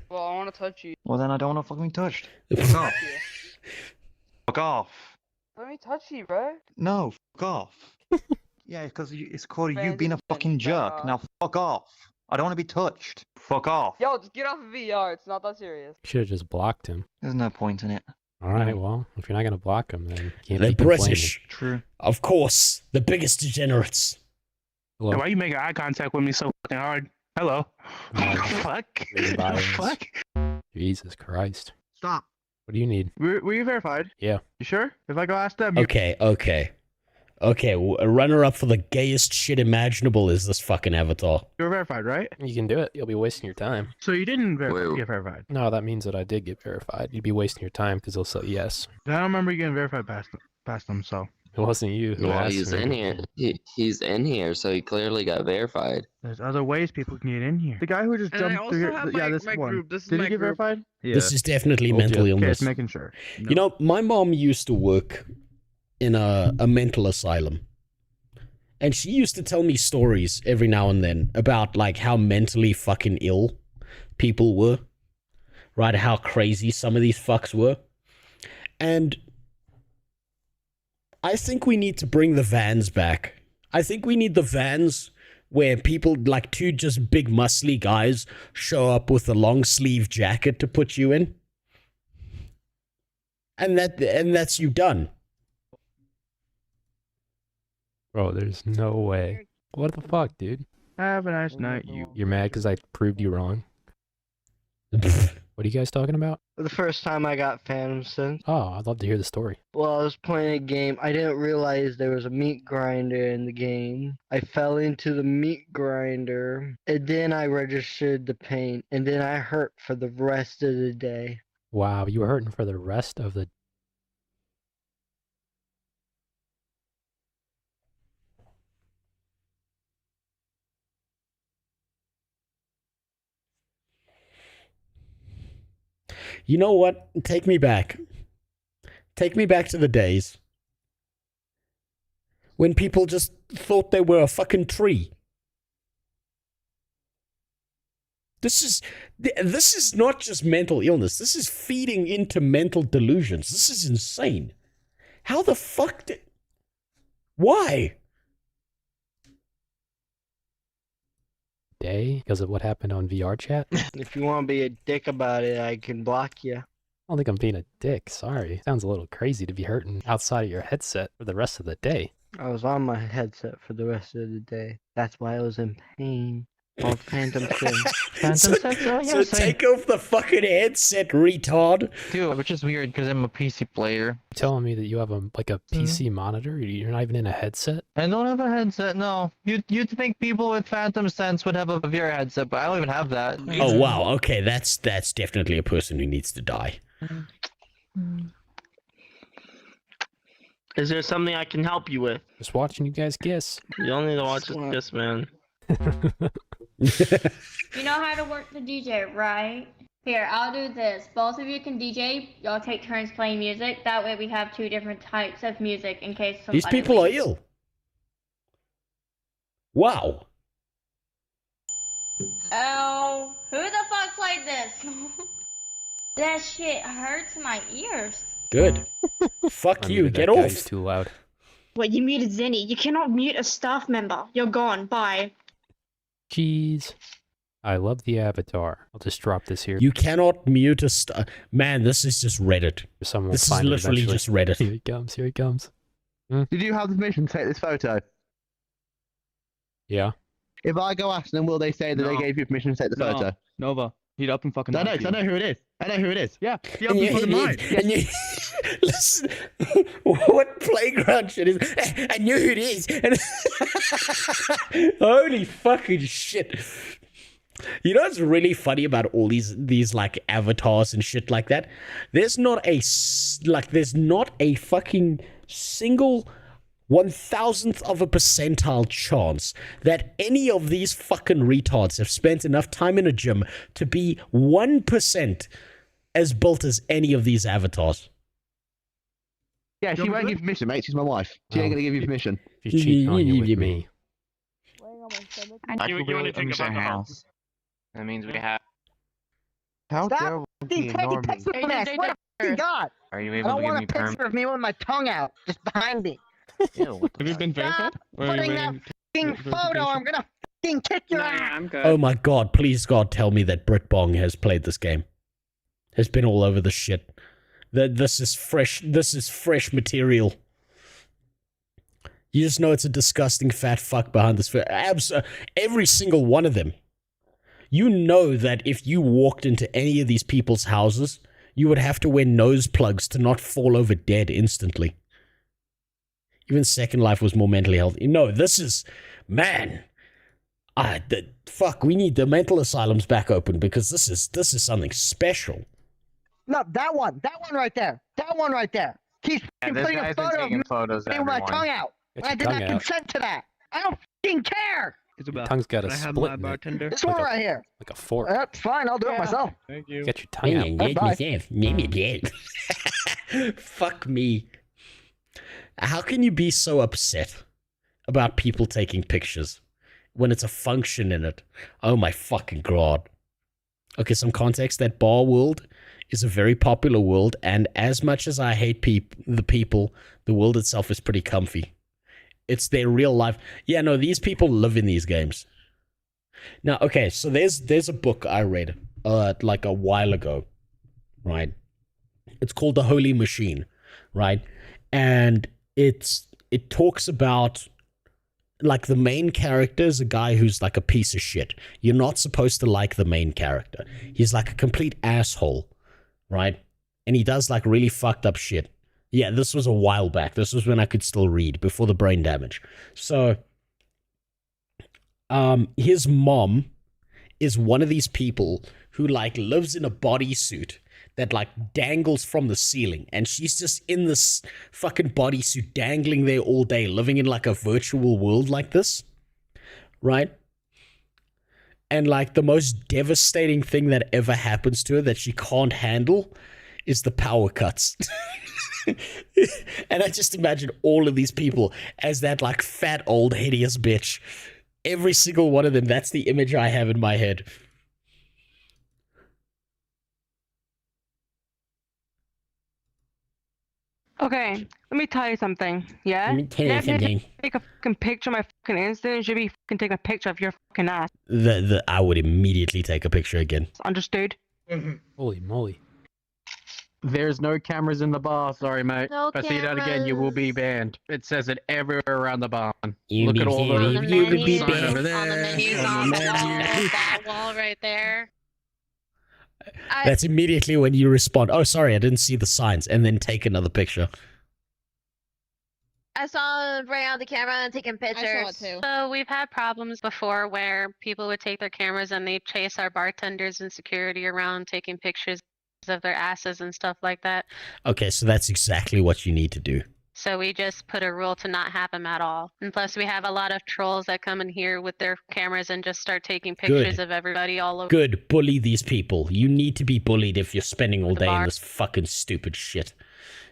Well, I want to touch you. Well, then I don't want to fucking be touched. Fuck off. Fuck off. Let me touch you, bro. No, fuck off. Yeah, because it's called you being a fucking jerk. Now fuck off. I don't want to be touched. Fuck off. Yo, just get off of VR. It's not that serious. Should have just blocked him. There's no point in it. All right, well, if you're not gonna block him, then you can't The be complaining. British. True. Of course, the biggest degenerates. Hello. Why are you making eye contact with me so fucking hard? Hello. Fuck. Fuck. Jesus Christ. Stop. What do you need? Were you verified? Yeah. You sure? If I go ask them. Okay. A runner-up for the gayest shit imaginable is this fucking avatar. You're verified, right? You can do it. You'll be wasting your time. So you didn't get verified. No, that means that I did get verified. You'd be wasting your time because they'll say yes. I don't remember you getting verified past them, so. It wasn't you who asked he's me. in here. He's in here, so he clearly got verified. There's other ways people can get in here. The guy who just jumped through here. Yeah, this one. group. This is Did my he get group. verified? Yeah. This is definitely mental Okay, illness. just making sure. No. You know, my mom used to work in a mental asylum. And she used to tell me stories every now and then about like how mentally fucking ill people were. Right? How crazy some of these fucks were. And I think we need to bring the vans back. I think we need the vans where people, like two just big muscly guys, show up with a long sleeve jacket to put you in. And that's you done. Bro, there's no way. What the fuck, dude? Have a nice night, you. You're mad because I proved you wrong? What are you guys talking about? The first time I got Phantom Sense. Oh, I'd love to hear the story. Well, I was playing a game. I didn't realize there was a meat grinder in the game. I fell into the meat grinder, and then I registered the pain, and then I hurt for the rest of the day. Wow, you were hurting for the rest of the... You know what? Take me back. Take me back to the days when people just thought they were a fucking tree. This is not just mental illness. This is feeding into mental delusions. This is insane. How the fuck did... Why? Day? Because of what happened on VR chat? If you want to be a dick about it, I can block you. I don't think I'm being a dick, sorry. Sounds a little crazy to be hurting outside of your headset for the rest of the day. I was on my headset for the rest of the day. That's why I was in pain. Called Phantom Sense. So take off the fucking headset, retard. Dude, which is weird because I'm a PC player. You're telling me that you have a PC monitor? You're not even in a headset? I don't have a headset, no. You'd think people with Phantom Sense would have a VR headset, but I don't even have that. Oh wow, okay, that's definitely a person who needs to die. Is there something I can help you with? Just watching you guys kiss. You don't need to watch us kiss, man. You know how to work the DJ, right? Here, I'll do this. Both of you can DJ. Y'all take turns playing music. That way we have two different types of music in case somebody These people are leaves. ill. Wow. Oh, who the fuck played this? That shit hurts my ears. Good. Fuck you, get off. Guy's too loud. Wait, you muted Zenny. You cannot mute a staff member. You're gone. Bye. Jeez. I love the avatar. I'll just drop this here. You cannot mute a Man, this is just Reddit. Someone will This is find it literally eventually. just Reddit. Here he comes, here he comes. Did you have the permission to take this photo? Yeah. If I go ask them, will they say that they gave you permission to take the photo? Nova. He'd up and fucking. I know, 'cause I know who it is. I know who it is. Yeah, he up And and you, fucking lied. and you listen, what playground shit is? I knew who it is. And holy fucking shit! You know what's really funny about all these like avatars and shit like that? There's not a fucking single 1,000th of a percentile chance that any of these fucking retards have spent enough time in a gym to be 1% as built as any of these avatars. Yeah, she won't give permission, mate. She's my wife. She ain't gonna give you permission. She's cheating on you with me. You want to think about the house. That means we have... How dare taking pictures of me, I swear to God. Are you I able don't to give want me a picture of me with my tongue out, just behind me. Have you been verified? Or are you Putting that waiting fucking for photo, verification? I'm gonna fucking kick your ass. I'm good. Oh my god, please God, tell me that Britbong has played this game. Has been all over the shit. This is fresh material. You just know it's a disgusting fat fuck behind this. Every single one of them. You know that if you walked into any of these people's houses, you would have to wear nose plugs to not fall over dead instantly. Even Second Life was more mentally healthy. No, this is... Man. Fuck, we need the mental asylums back open because this is something special. No, that one right there. That one right there. He's fucking putting a photo of me photos, with my tongue out. Get I your did tongue not out. consent to that. I don't fucking care. Your tongue's got a split in it. This one right here. Like a fork. That's fine. I'll do it myself. Thank you. Get your tongue out. Fuck me. How can you be so upset about people taking pictures when it's a function in it? Oh my fucking god. Okay, some context. That bar world is a very popular world, and as much as I hate the people, the world itself is pretty comfy. It's their real life. Yeah, no, these people live in these games. Now, okay, so there's a book I read like a while ago, right? It's called The Holy Machine, right? And it talks about, like, the main character is a guy who's like a piece of shit. You're not supposed to like the main character. He's like a complete asshole, right? And he does like really fucked up shit. Yeah, this was a while back. This was when I could still read, before the brain damage. So, his mom is one of these people who like lives in a bodysuit that like dangles from the ceiling, and she's just in this fucking bodysuit dangling there all day, living in like a virtual world like this, right? And like the most devastating thing that ever happens to her that she can't handle is the power cuts. And I just imagine all of these people as that like fat old hideous bitch. Every single one of them, that's the image I have in my head. Okay, let me tell you something. Yeah? Let me tell you something. Take a fucking picture of my fucking instant. You should be fucking taking a picture of your fucking ass. I would immediately take a picture again. Understood? Holy moly. There's no cameras in the bar. Sorry, mate. No if I see that again, you will be banned. It says it everywhere around the barn. You Look be at all the banned. You will be sign banned. over there. On the menus on on the the wall, menu. that wall right there. That's immediately when you respond, oh, sorry, I didn't see the signs, and then take another picture. I saw him bring out the camera and taking pictures. I saw it too. So we've had problems before where people would take their cameras and they chase our bartenders and security around taking pictures of their asses and stuff like that. Okay, so that's exactly what you need to do. So we just put a rule to not have them at all. And plus we have a lot of trolls that come in here with their cameras and just start taking pictures of everybody all over. Good, bully these people. You need to be bullied if you're spending all The day in bar. this fucking stupid shit.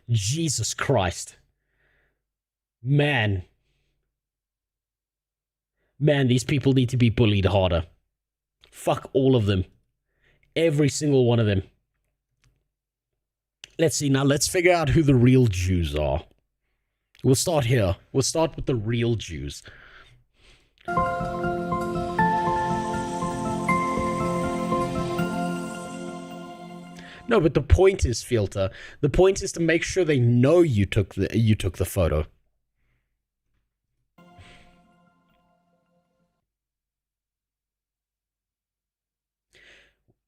Jesus Christ. Man, these people need to be bullied harder. Fuck all of them. Every single one of them. Let's see, now let's figure out who the real Jews are. We'll start here. We'll start with the real Jews. No, but the point is, Filter, the point is to make sure they know you took the photo.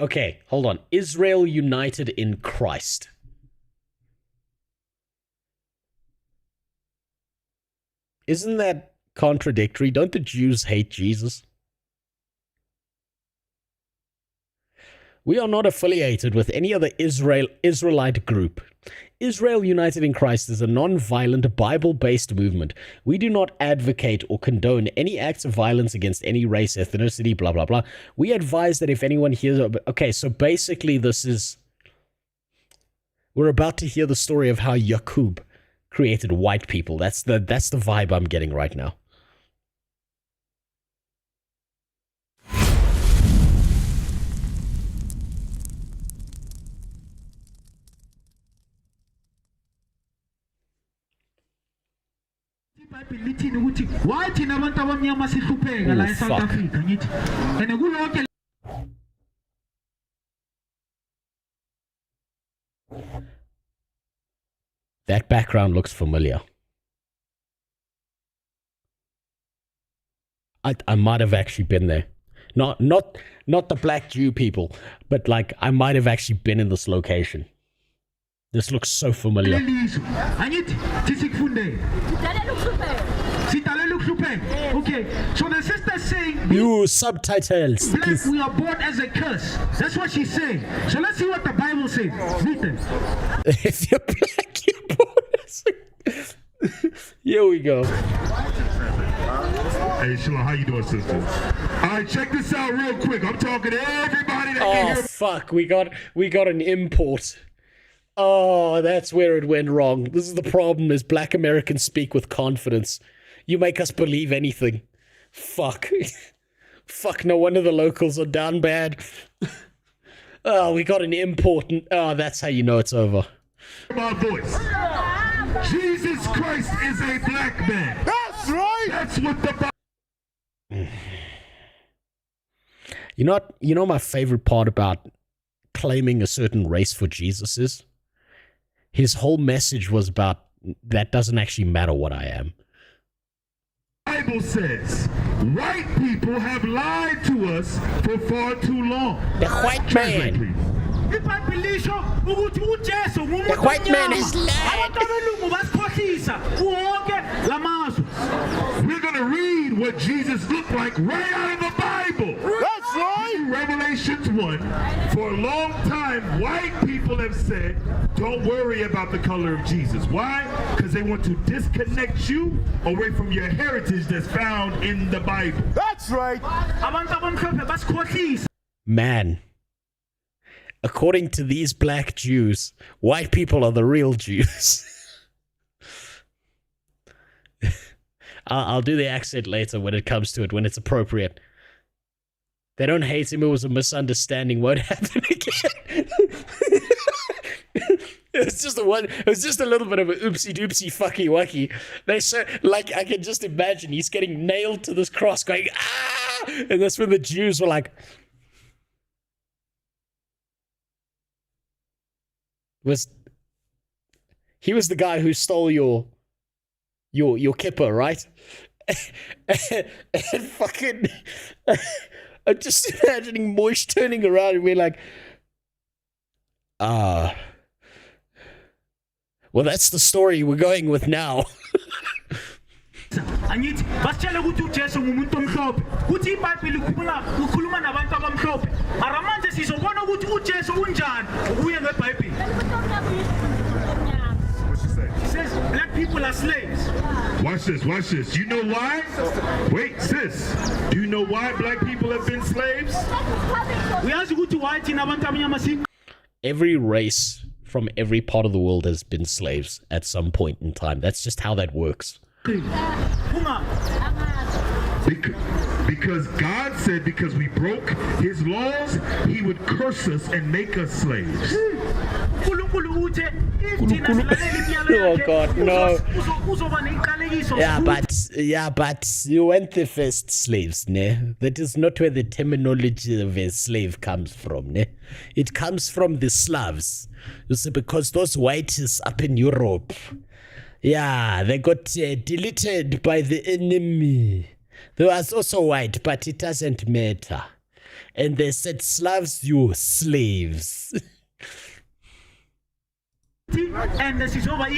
Okay, hold on. Israel united in Christ. Isn't that contradictory? Don't the Jews hate Jesus? We are not affiliated with any other Israelite group. Israel United in Christ is a non-violent, Bible-based movement. We do not advocate or condone any acts of violence against any race, ethnicity, blah, blah, blah. We advise that if anyone hears... Okay, so basically this is... We're about to hear the story of how Yaqub created white people. That's the vibe I'm getting right now. That background looks familiar. I might have actually been there. Not the black Jew people, but like I might have actually been in this location. This looks so familiar. Okay, so the sister's saying you subtitles. Black, we are born as a curse. That's what she's saying. So let's see what the Bible says. Read it. If you're black, you're born as a... Here we go. Hey, Sheila, how you doing, sister? All right, check this out real quick. I'm talking to everybody that can hear. Oh, fuck. We got an import. Oh, that's where it went wrong. This is the problem, is black Americans speak with confidence. You make us believe anything. Fuck. Fuck, no wonder the locals are down bad. Oh, we got an import. Oh, that's how you know it's over. My voice. Jesus Christ is a black man. That's right. That's what the... You know my favorite part about claiming a certain race for Jesus is? His whole message was about that doesn't actually matter what I am. The Bible says white people have lied to us for far too long. The white man. The white man is lying. We're going to read what Jesus looked like right out of the Bible. That's right. Revelations 1. For a long time, white people have said, don't worry about the color of Jesus. Why? Because they want to disconnect you away from your heritage that's found in the Bible. That's right. Man. According to these black Jews, white people are the real Jews. I'll do the accent later when it comes to it, when it's appropriate. They don't hate him, it was a misunderstanding, won't happen again. It was just a little bit of a oopsie doopsie fucky wucky. They say, like, I can just imagine he's getting nailed to this cross going, ah! And that's when the Jews were like, he was the guy who stole your kippah, right? And fucking I'm just imagining Moish turning around and being like, well, that's the story we're going with now. Says black people are slaves. Watch this. You know why? Wait, sis. Do you know why black people have been slaves? Every race from every part of the world has been slaves at some point in time. That's just how that works. Because God said because we broke his laws, he would curse us and make us slaves. Oh God, no. Yeah, but you weren't the first slaves, ne? That is not where the terminology of a slave comes from, ne? It comes from the Slavs. You see, because those whites up in Europe, yeah, they got deleted by the enemy. They was also white, but it doesn't matter. And they said, Slavs, you slaves. And this is over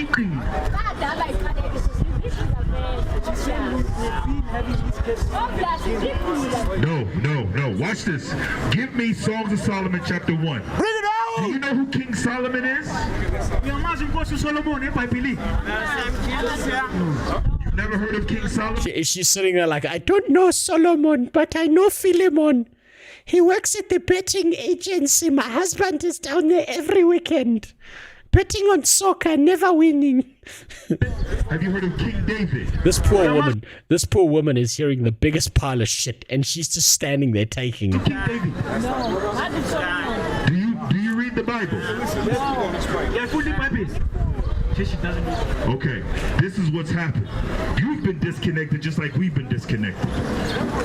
No. Watch this. Give me Songs of Solomon chapter 1. Bring it out! Do you know who King Solomon is? You've never heard of King Solomon? She's sitting there like, I don't know Solomon, but I know Philemon. He works at the betting agency. My husband is down there every weekend. Betting on soccer, never winning. Have you heard of King David? This poor woman is hearing the biggest pile of shit, and she's just standing there taking. King David. Do you read the Bible? Okay, this is what's happened. You've been disconnected just like we've been disconnected.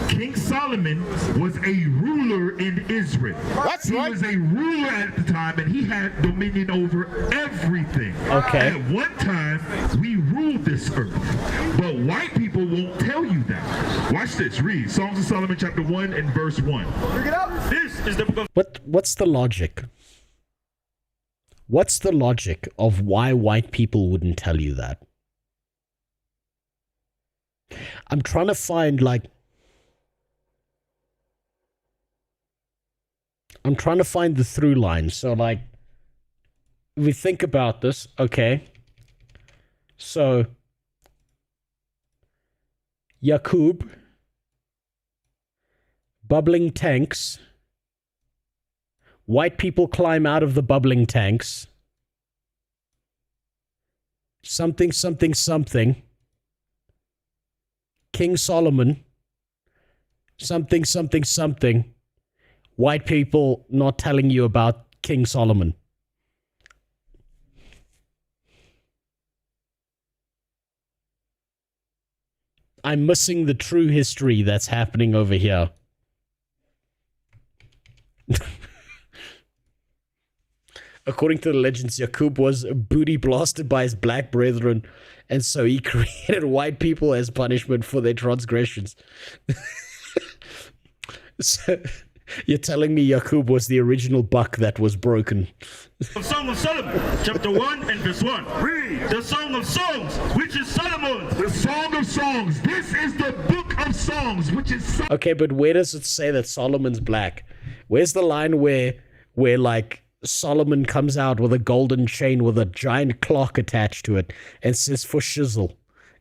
King Solomon was a ruler in Israel. He was a ruler at the time, and he had dominion over everything. Okay. At one time, we ruled this earth. But white people won't tell you that. Watch this. Read Songs of Solomon chapter 1 and verse 1. This is the book of... What's the logic? What's the logic of why white people wouldn't tell you that? I'm trying to find, like... I'm trying to find the through line. So, like, if we think about this, okay. So, Yakub, bubbling tanks, white people climb out of the bubbling tanks, something, something, something, King Solomon, something, something, something, white people not telling you about King Solomon. I'm missing the true history that's happening over here. According to the legends, Yakub was booty blasted by his black brethren, and so he created white people as punishment for their transgressions. So, you're telling me Yakub was the original buck that was broken? Song of Solomon, chapter 1 and verse 1. Read the Song of Songs, which is Solomon. The Song of Songs. This is the book of songs, which is... Okay, but where does it say that Solomon's black? Where's the line where like, Solomon comes out with a golden chain with a giant clock attached to it and says for shizzle?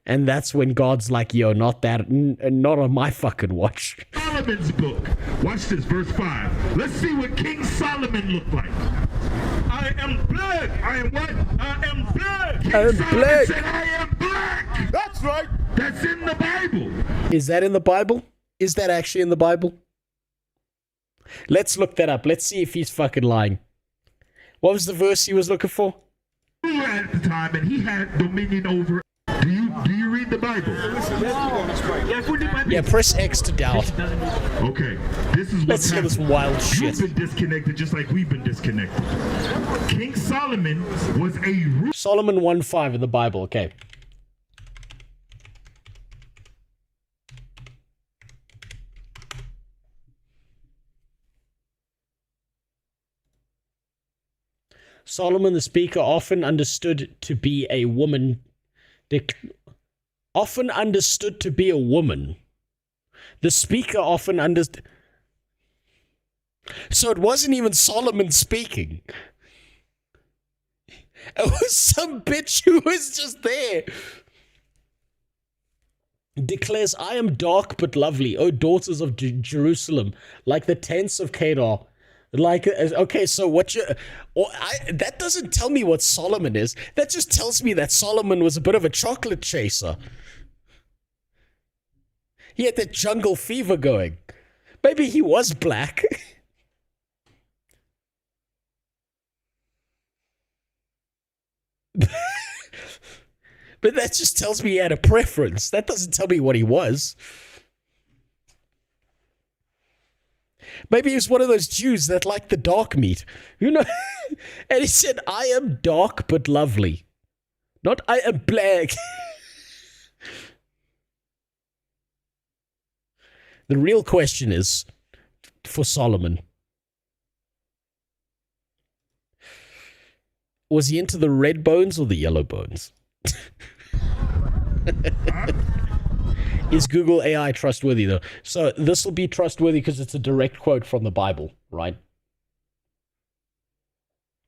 And that's when God's like, yo, not on my fucking watch. Solomon's book. Watch this, verse 5. Let's see what King Solomon looked like. I am black. I am what? I am black. King Solomon said, I am black. That's right. That's in the Bible. Is that in the Bible? Is that actually in the Bible? Let's look that up. Let's see if he's fucking lying. What was the verse he was looking for? At the time, and he had dominion over. Do you read the Bible? Yeah, press X to doubt. Okay, this is Let's hear this wild shit. You've been disconnected just like we've been disconnected. King Solomon was a... Solomon 1:5 in the Bible, okay. Solomon the speaker often understood to be a woman. Often understood to be a woman. The speaker often understood. So it wasn't even Solomon speaking. It was some bitch who was just there. Declares, I am dark but lovely, O daughters of Jerusalem, like the tents of Kedar. Like, okay, so what you... that doesn't tell me what Solomon is. That just tells me that Solomon was a bit of a chocolate chaser. He had that jungle fever going. Maybe he was black. But that just tells me he had a preference. That doesn't tell me what he was. Maybe he was one of those Jews that like the dark meat. You know? And he said, I am dark but lovely. Not I am black. The real question is, for Solomon, was he into the red bones or the yellow bones? Is Google AI trustworthy, though? So this will be trustworthy because it's a direct quote from the Bible, right?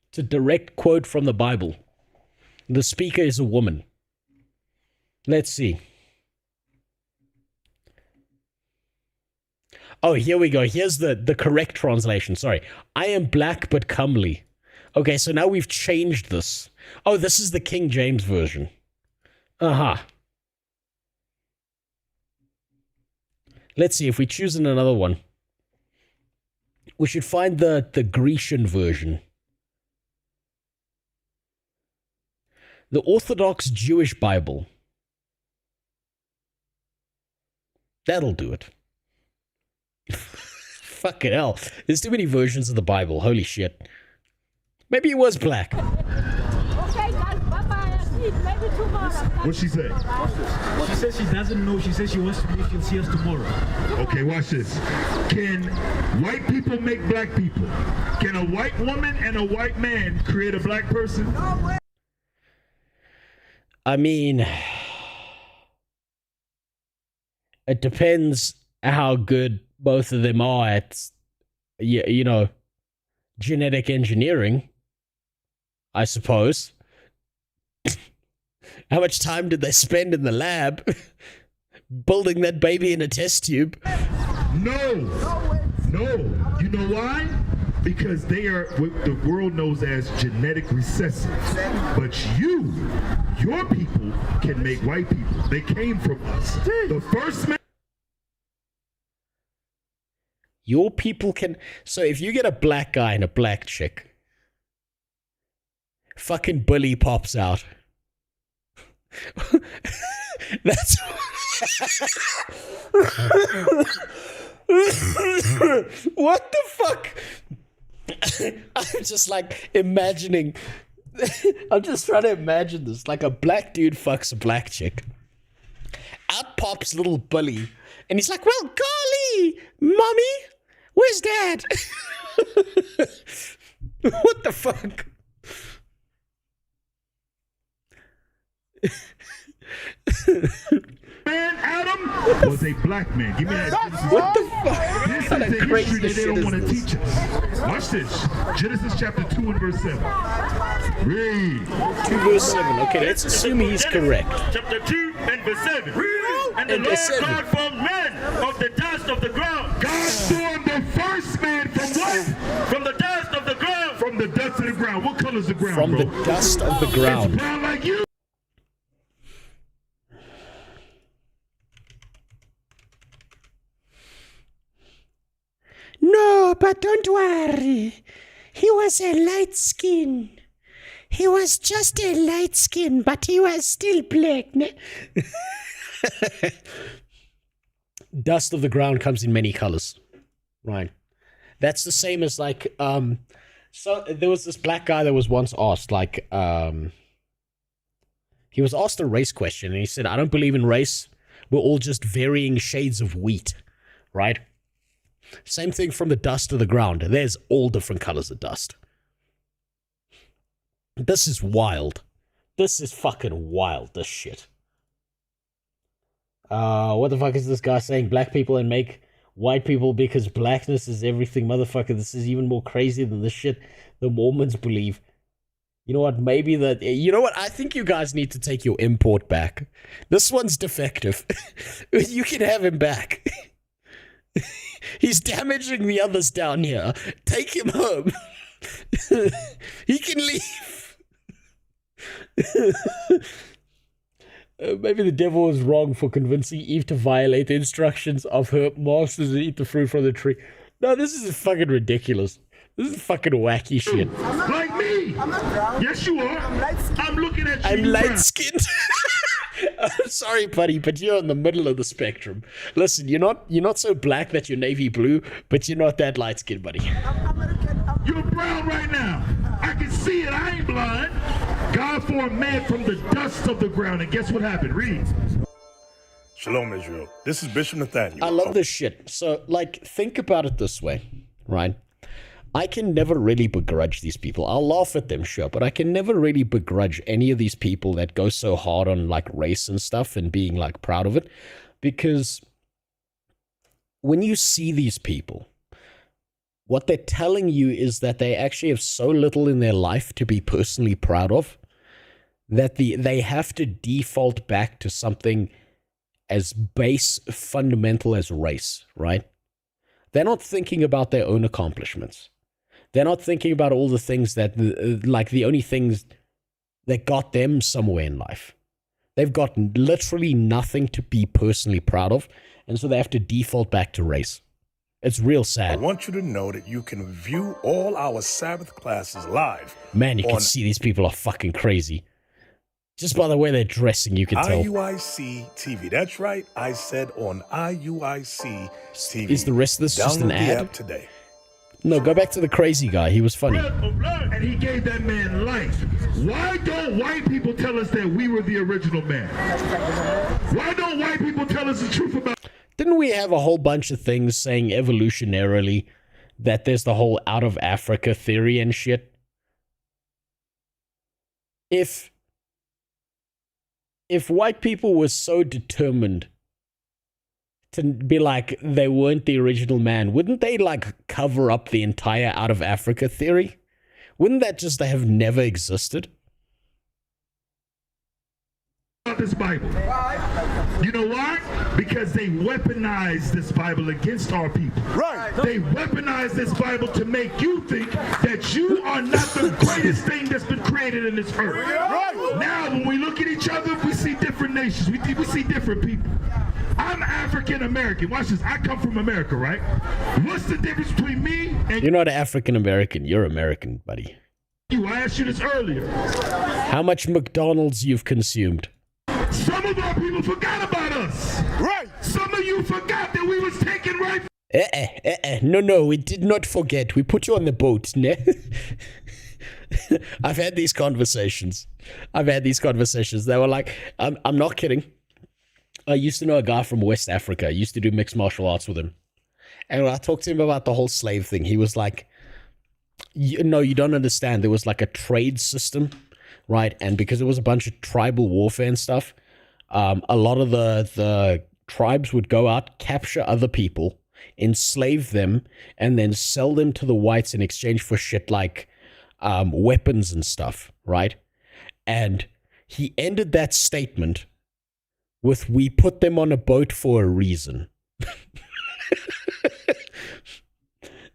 It's a direct quote from the Bible. The speaker is a woman. Let's see. Oh, here we go. Here's the correct translation. Sorry. I am black but comely. Okay, so now we've changed this. Oh, this is the King James Version. Uh-huh. Let's see, if we choose another one, we should find the Grecian version. The Orthodox Jewish Bible. That'll do it. Fucking hell. There's too many versions of the Bible. Holy shit. Maybe he was black. What'd she say? She says she doesn't know. She says she wants to know if she'll see us tomorrow. Okay, watch this. Can white people make black people? Can a white woman and a white man create a black person? I mean, it depends how good both of them are at, you know, genetic engineering, I suppose. How much time did they spend in the lab building that baby in a test tube? No. You know why? Because they are what the world knows as genetic recessive. But your people can make white people. They came from us. The first man. Your people can. So if you get a black guy and a black chick, fucking Billy pops out. That's what the fuck? I'm just like imagining. I'm just trying to imagine this. Like a black dude fucks a black chick. Out pops little Billy, and he's like, "Well, golly, mommy, where's dad?" What the fuck? Man, Adam was a black man. Give me that. What the fuck? This is the history that they don't want to teach us. Watch this. Genesis chapter 2 and verse 7. Read. 2 verse 7. Okay, let's assume he's correct. Chapter 2 and verse 7. Read. And the Lord God formed man of the dust of the ground. God formed the first man from what? From the dust of the ground. From the dust of the ground. What color is the ground, From bro? the dust of the ground. It's brown like you. No, but don't worry. He was a light skin. He was just a light skin, but he was still black. Dust of the ground comes in many colors. Right. That's the same as like, so there was this black guy that was once asked, like, he was asked a race question and he said, "I don't believe in race. We're all just varying shades of wheat." Right? Same thing from the dust of the ground. There's all different colors of dust. This is wild. This is fucking wild, this shit. What the fuck is this guy saying? Black people and make white people because blackness is everything. Motherfucker, this is even more crazy than the shit the Mormons believe. You know what? Maybe that... You know what? I think you guys need to take your import back. This one's defective. You can have him back. He's damaging the others down here. Take him home. He can leave. Maybe the devil was wrong for convincing Eve to violate the instructions of her masters and eat the fruit from the tree. No, this is fucking ridiculous. This is fucking wacky shit. Like me. Yes, you are. I'm looking at you. I'm light-skinned. I'm sorry, buddy, but you're in the middle of the spectrum. Listen, you're not so black that you're navy blue, but you're not that light-skinned, buddy. You're brown right now. I can see it. I ain't blind. God formed man from the dust of the ground, and guess what happened? Read. Shalom, Israel. This is Bishop Nathaniel. I love this shit. So, like, think about it this way, right? I can never really begrudge these people. I'll laugh at them, sure, but I can never really begrudge any of these people that go so hard on, like, race and stuff and being, like, proud of it. Because when you see these people, what they're telling you is that they actually have so little in their life to be personally proud of that they have to default back to something as base, fundamental as race, right? They're not thinking about their own accomplishments. They're not thinking about all the things that, like, the only things that got them somewhere in life. They've got literally nothing to be personally proud of, and so they have to default back to race. It's real sad. I want you to know that you can view all our Sabbath classes live. Man, you can see these people are fucking crazy. Just by the way they're dressing, you can tell. IUIC TV. That's right. I said on IUIC TV. Is the rest of this just an Download the ad? app today. No, go back to the crazy guy. He was funny. And he gave that man life. Why don't white people tell us that we were the original man? Why don't white people tell us the truth about... Didn't we have a whole bunch of things saying evolutionarily that there's the whole out of Africa theory and shit? If white people were so determined to be like they weren't the original man, wouldn't they like cover up the entire out of Africa theory? Wouldn't that just have never existed? This Bible. You know why? Because they weaponize this Bible against our people. Right. They weaponize this Bible to make you think that you are not the greatest thing that's been created in this earth. Right. Now, when we look at each other, we see different nations. We see different people. I'm African American. Watch this. I come from America, right? What's the difference between me and... You're not African American. You're American, buddy. I asked you this earlier. How much McDonald's you've consumed? Some of our people forgot about us. Right. Some of you forgot that we was taken right. No, we did not forget. We put you on the boat. I've had these conversations. They were like, I'm not kidding. I used to know a guy from West Africa. I used to do mixed martial arts with him. And when I talked to him about the whole slave thing, he was like, no, you don't understand. There was like a trade system, right? And because it was a bunch of tribal warfare and stuff, a lot of the tribes would go out, capture other people, enslave them, and then sell them to the whites in exchange for shit like weapons and stuff, right? And he ended that statement with, we put them on a boat for a reason.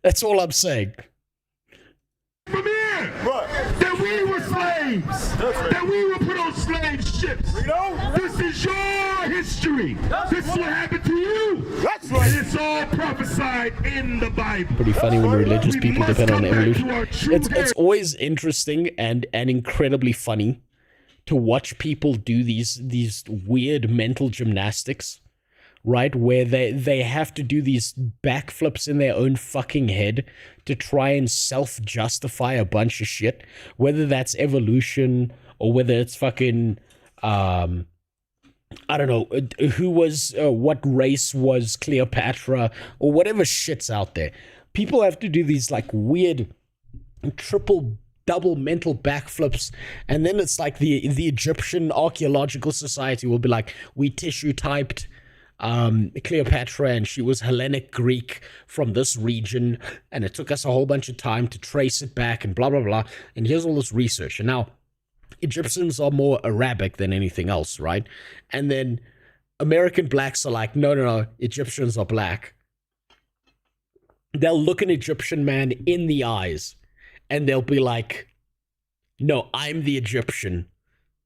That's all I'm saying. From here, that we were slaves, that we were put on slave ships. This is your history. This is what happened to you. That's right. And it's all prophesied in the Bible. Pretty funny when religious people depend on evolution. It's always interesting and incredibly funny to watch people do these weird mental gymnastics, right? Where they have to do these backflips in their own fucking head to try and self-justify a bunch of shit, whether that's evolution or whether it's fucking, I don't know, what race was Cleopatra or whatever shit's out there. People have to do these like weird double mental backflips, and then it's like the Egyptian Archaeological Society will be like, we tissue typed Cleopatra and she was Hellenic Greek from this region, and it took us a whole bunch of time to trace it back and blah blah blah, and here's all this research. And now Egyptians are more Arabic than anything else, right? And then American blacks are like, no, Egyptians are black. They'll look an Egyptian man in the eyes and they'll be like, no, I'm the Egyptian.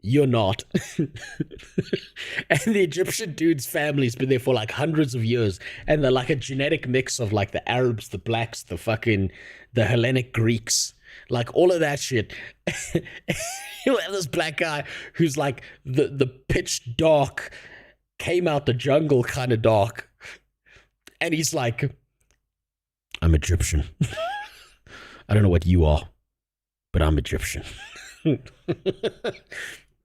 You're not. And the Egyptian dude's family's been there for like hundreds of years. And they're like a genetic mix of like the Arabs, the blacks, the Hellenic Greeks. Like all of that shit. You'll have this black guy who's like the pitch dark, came out the jungle kind of dark. And he's like, I'm Egyptian. I don't know what you are, but I'm Egyptian.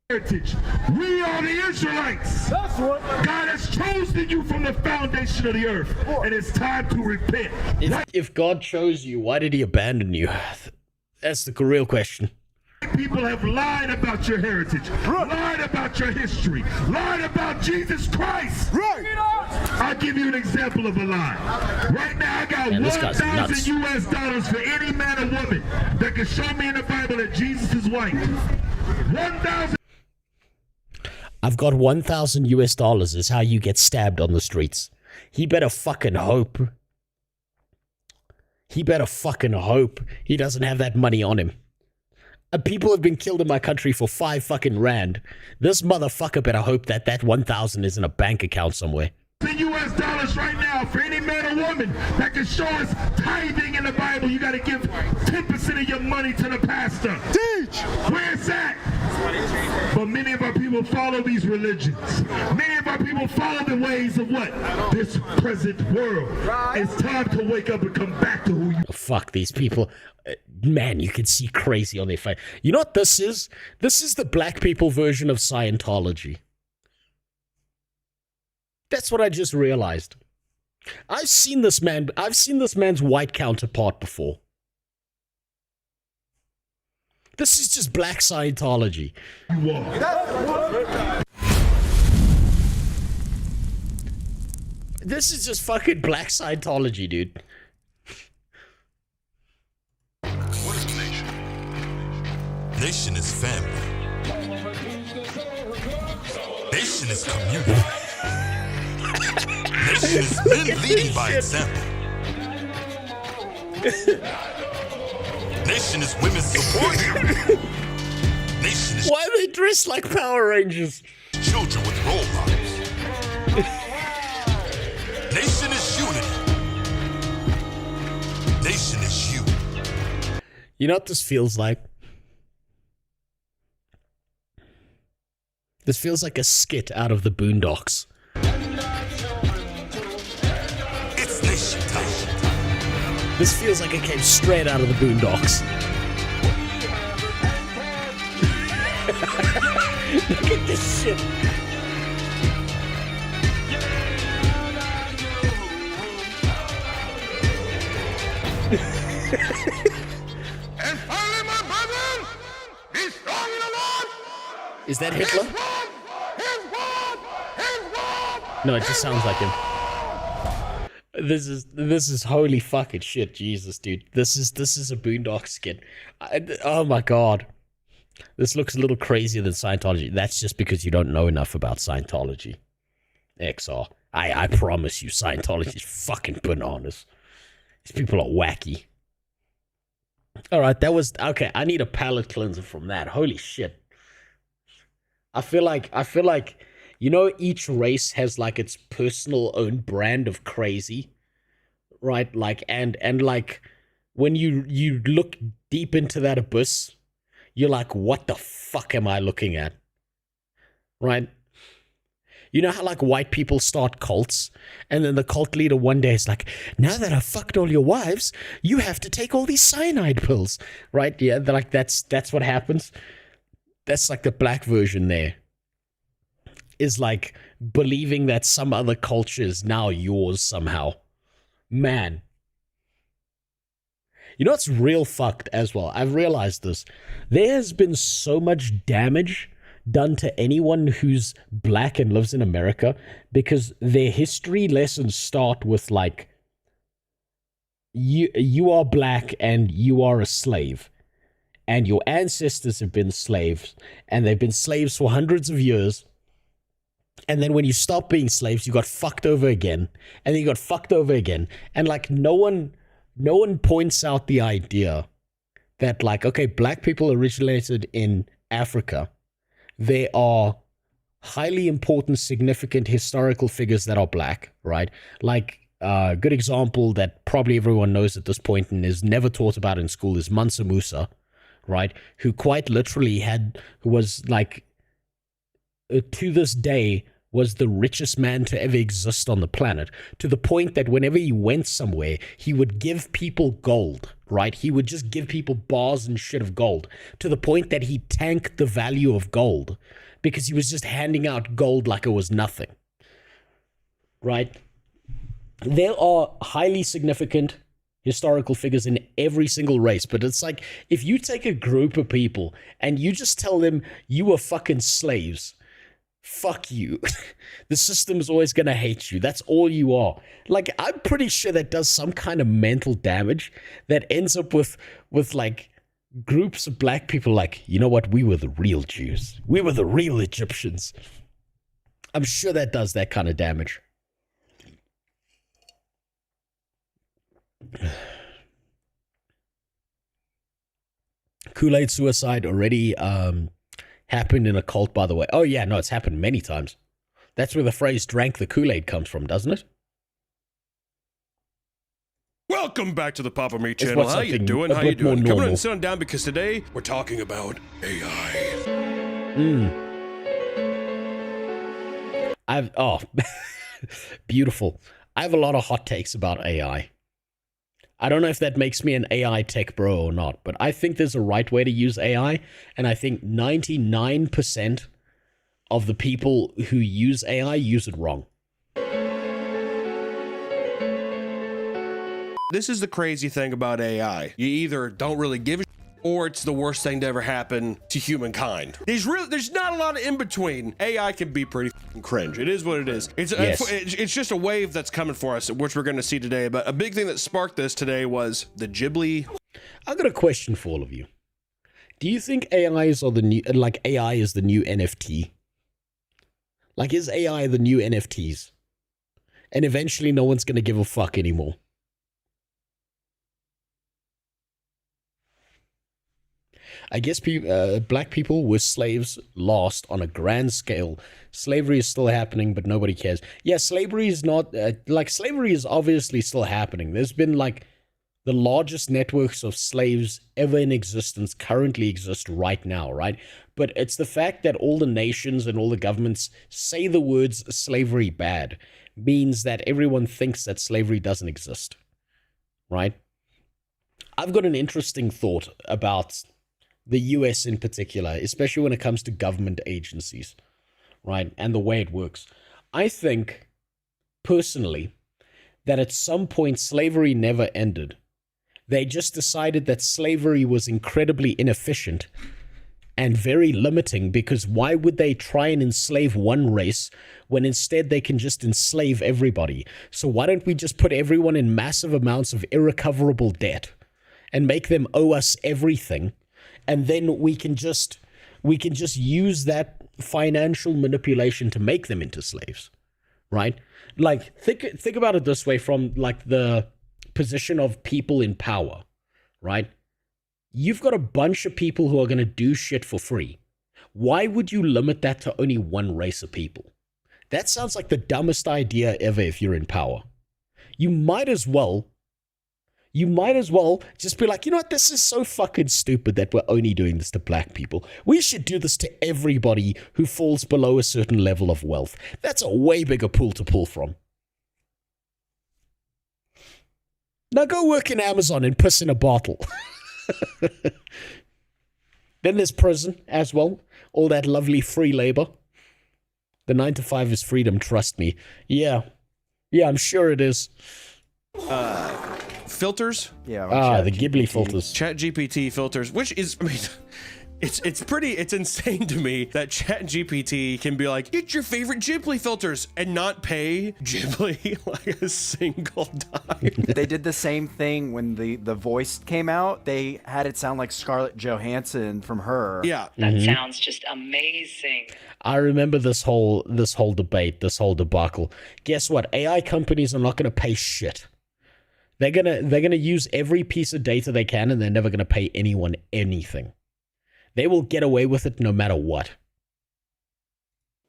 Heritage. We are the Israelites. That's what God has chosen you from the foundation of the earth, and it's time to repent. If God chose you, why did he abandon you? That's the real question. People have lied about your heritage, lied about your history, lied about Jesus Christ. Right. I'll give you an example of a lie. Right now, I got $1,000 US for any man or woman that can show me in the Bible that Jesus is white. 1,000. I've got $1,000 US is how you get stabbed on the streets. He better fucking hope. He doesn't have that money on him. People have been killed in my country for 5 fucking rand. This motherfucker better hope that 1,000 is in a bank account somewhere. $1,000 right now for any man or woman that can show us tithing in the Bible. You got to give 10% of your money to the pastor. Teach. Where's that? But many of our people follow these religions. Many of our people follow the ways of what? This present world. It's time to wake up and come back to who you Oh, fuck these people. Man, you can see crazy on their face. You know what this is? This is the black people version of Scientology. That's what I just realized. I've seen this man's white counterpart before. This is just black Scientology. This is just fucking black Scientology, dude. What is nation? Nation is family. Nation is community. Nation is men leading by example. Nation is women supporting. Nation is Why are they dressed like Power Rangers? children with role models. Nation is unity. Nation is you. You know what this feels like? This feels like a skit out of the Boondocks. It's nation time. This feels like it came straight out of the Boondocks. Look at this shit. And finally, my brother, be strong in the Lord. Is that Hitler? No, it just sounds like him. This is holy fucking shit, Jesus, dude. This is a Boondock skit. Oh my god. This looks a little crazier than Scientology. That's just because you don't know enough about Scientology. XR. I promise you, Scientology is fucking bananas. These people are wacky. Alright, that was... Okay, I need a palate cleanser from that. Holy shit. I feel like... You know, each race has, like, its personal own brand of crazy. Right? Like, and like, when you look deep into that abyss, you're like, what the fuck am I looking at? Right? You know how, like, white people start cults, and then the cult leader one day is like, now that I've fucked all your wives, you have to take all these cyanide pills. Right? Yeah, like, that's what happens. That's, like, the black version there. Is, like, believing that some other culture is now yours somehow. Man. You know what's real fucked as well? I've realized this. There has been so much damage done to anyone who's black and lives in America because their history lessons start with, like, you are black and you are a slave. And your ancestors have been slaves. And they've been slaves for hundreds of years. And then when you stop being slaves, you got fucked over again. And then you got fucked over again. And, like, no one points out the idea that, like, okay, black people originated in Africa. There are highly important, significant historical figures that are black, right? Like, a good example that probably everyone knows at this point and is never taught about in school is Mansa Musa, right? Who quite literally who was, like, to this day, was the richest man to ever exist on the planet, to the point that whenever he went somewhere, he would give people gold, right? He would just give people bars and shit of gold, to the point that he tanked the value of gold, because he was just handing out gold like it was nothing, right? There are highly significant historical figures in every single race, but it's like, if you take a group of people and you just tell them you were fucking slaves, fuck you. The system is always going to hate you. That's all you are. Like, I'm pretty sure that does some kind of mental damage that ends up with like, groups of black people like, you know what? We were the real Jews. We were the real Egyptians. I'm sure that does that kind of damage. Kool-Aid suicide already happened in a cult, by the way. Oh, yeah, no, it's happened many times. That's where the phrase drank the Kool-Aid comes from, doesn't it? Welcome back to the Papa Me channel. How you doing? How you doing? Come on and sit on down because today we're talking about AI. Beautiful. I have a lot of hot takes about AI. I don't know if that makes me an AI tech bro or not, but I think there's a right way to use AI, and I think 99% of the people who use AI use it wrong. This is the crazy thing about AI. You either don't really give a shit, or it's the worst thing to ever happen to humankind. There's not a lot of in between. AI can be pretty cringe. It is what it is. It's just a wave that's coming for us, which we're going to see today. But a big thing that sparked this today was the Ghibli. I've got a question for all of you. Do you think AIs are the new, like AI is the new NFT? Like, is AI the new NFTs? And eventually no one's going to give a fuck anymore. I guess black people were slaves last on a grand scale. Slavery is still happening, but nobody cares. Yeah, slavery is not, slavery is obviously still happening. There's been, like, the largest networks of slaves ever in existence currently exist right now, right? But it's the fact that all the nations and all the governments say the words slavery bad means that everyone thinks that slavery doesn't exist, right? I've got an interesting thought about the US in particular, especially when it comes to government agencies, right? And the way it works. I think, personally, that at some point slavery never ended. They just decided that slavery was incredibly inefficient and very limiting, because why would they try and enslave one race when instead they can just enslave everybody? So why don't we just put everyone in massive amounts of irrecoverable debt and make them owe us everything? And then we can just use that financial manipulation to make them into slaves, right? Like, think about it this way, from like the position of people in power, right? You've got a bunch of people who are going to do shit for free. Why would you limit that to only one race of people? That sounds like the dumbest idea ever if you're in power. You might as well just be like, you know what, this is so fucking stupid that we're only doing this to black people. We should do this to everybody who falls below a certain level of wealth. That's a way bigger pool to pull from. Now go work in Amazon and piss in a bottle. Then there's prison as well. All that lovely free labor. The 9 to 5 is freedom, trust me. Yeah, I'm sure it is. Filters? Yeah. The Ghibli filters. ChatGPT filters, which is, I mean, it's insane to me that ChatGPT can be like, get your favorite Ghibli filters and not pay Ghibli like a single dime. They did the same thing when the voice came out. They had it sound like Scarlett Johansson from Her. Yeah. That sounds just amazing. I remember this whole debate, this whole debacle. Guess what? AI companies are not going to pay shit. They're gonna use every piece of data they can, and they're never gonna pay anyone anything. They will get away with it no matter what.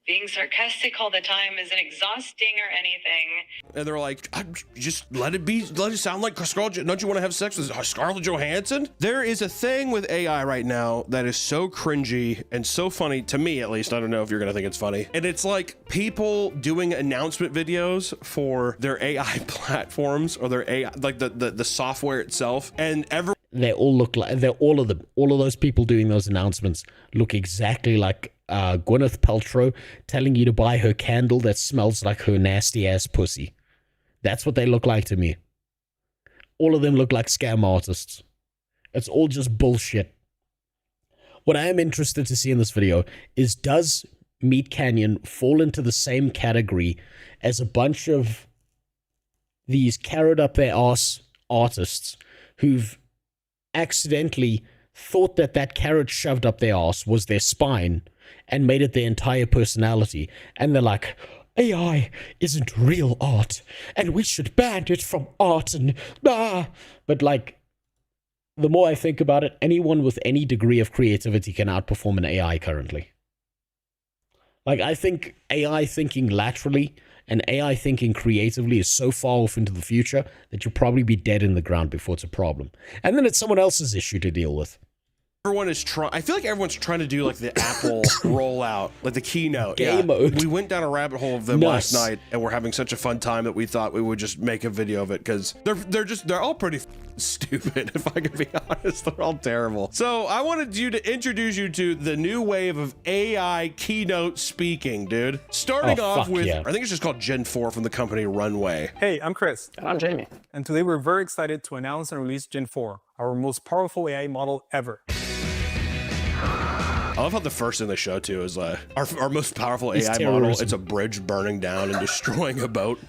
Being sarcastic all the time isn't exhausting or anything. And they're like, just let it sound like Scarlett. Don't you want to have sex with Scarlett Johansson? There is a thing with AI right now that is so cringy and so funny, to me at least. I don't know if you're going to think it's funny. And it's like people doing announcement videos for their AI platforms or their AI, like the software itself. And they all look like, all of those people doing those announcements look exactly like Gwyneth Paltrow telling you to buy her candle that smells like her nasty ass pussy. That's what they look like to me. All of them look like scam artists. It's all just bullshit. What I am interested to see in this video is, does Meat Canyon fall into the same category as a bunch of these carrot up their ass artists who've accidentally thought that carrot shoved up their ass was their spine and made it their entire personality, and they're like, AI isn't real art and we should ban it from art and but like, the more I think about it, anyone with any degree of creativity can outperform an AI currently. Like, I think AI thinking laterally and AI thinking creatively is so far off into the future that you'll probably be dead in the ground before it's a problem. And then it's someone else's issue to deal with. everyone is trying. I feel like everyone's trying to do like the Apple rollout, like the keynote. Game mode. We went down a rabbit hole of them last night, and we're having such a fun time that we thought we would just make a video of it because they're all pretty stupid. If I can be honest, they're all terrible. So I wanted you to introduce you to the new wave of AI keynote speaking, dude. Starting off with, I think it's just called Gen 4 from the company Runway. Hey, I'm Chris. And I'm Jamie. And today we're very excited to announce and release Gen 4, our most powerful AI model ever. I love how the first thing they show too is our most powerful AI model. It's a bridge burning down and destroying a boat.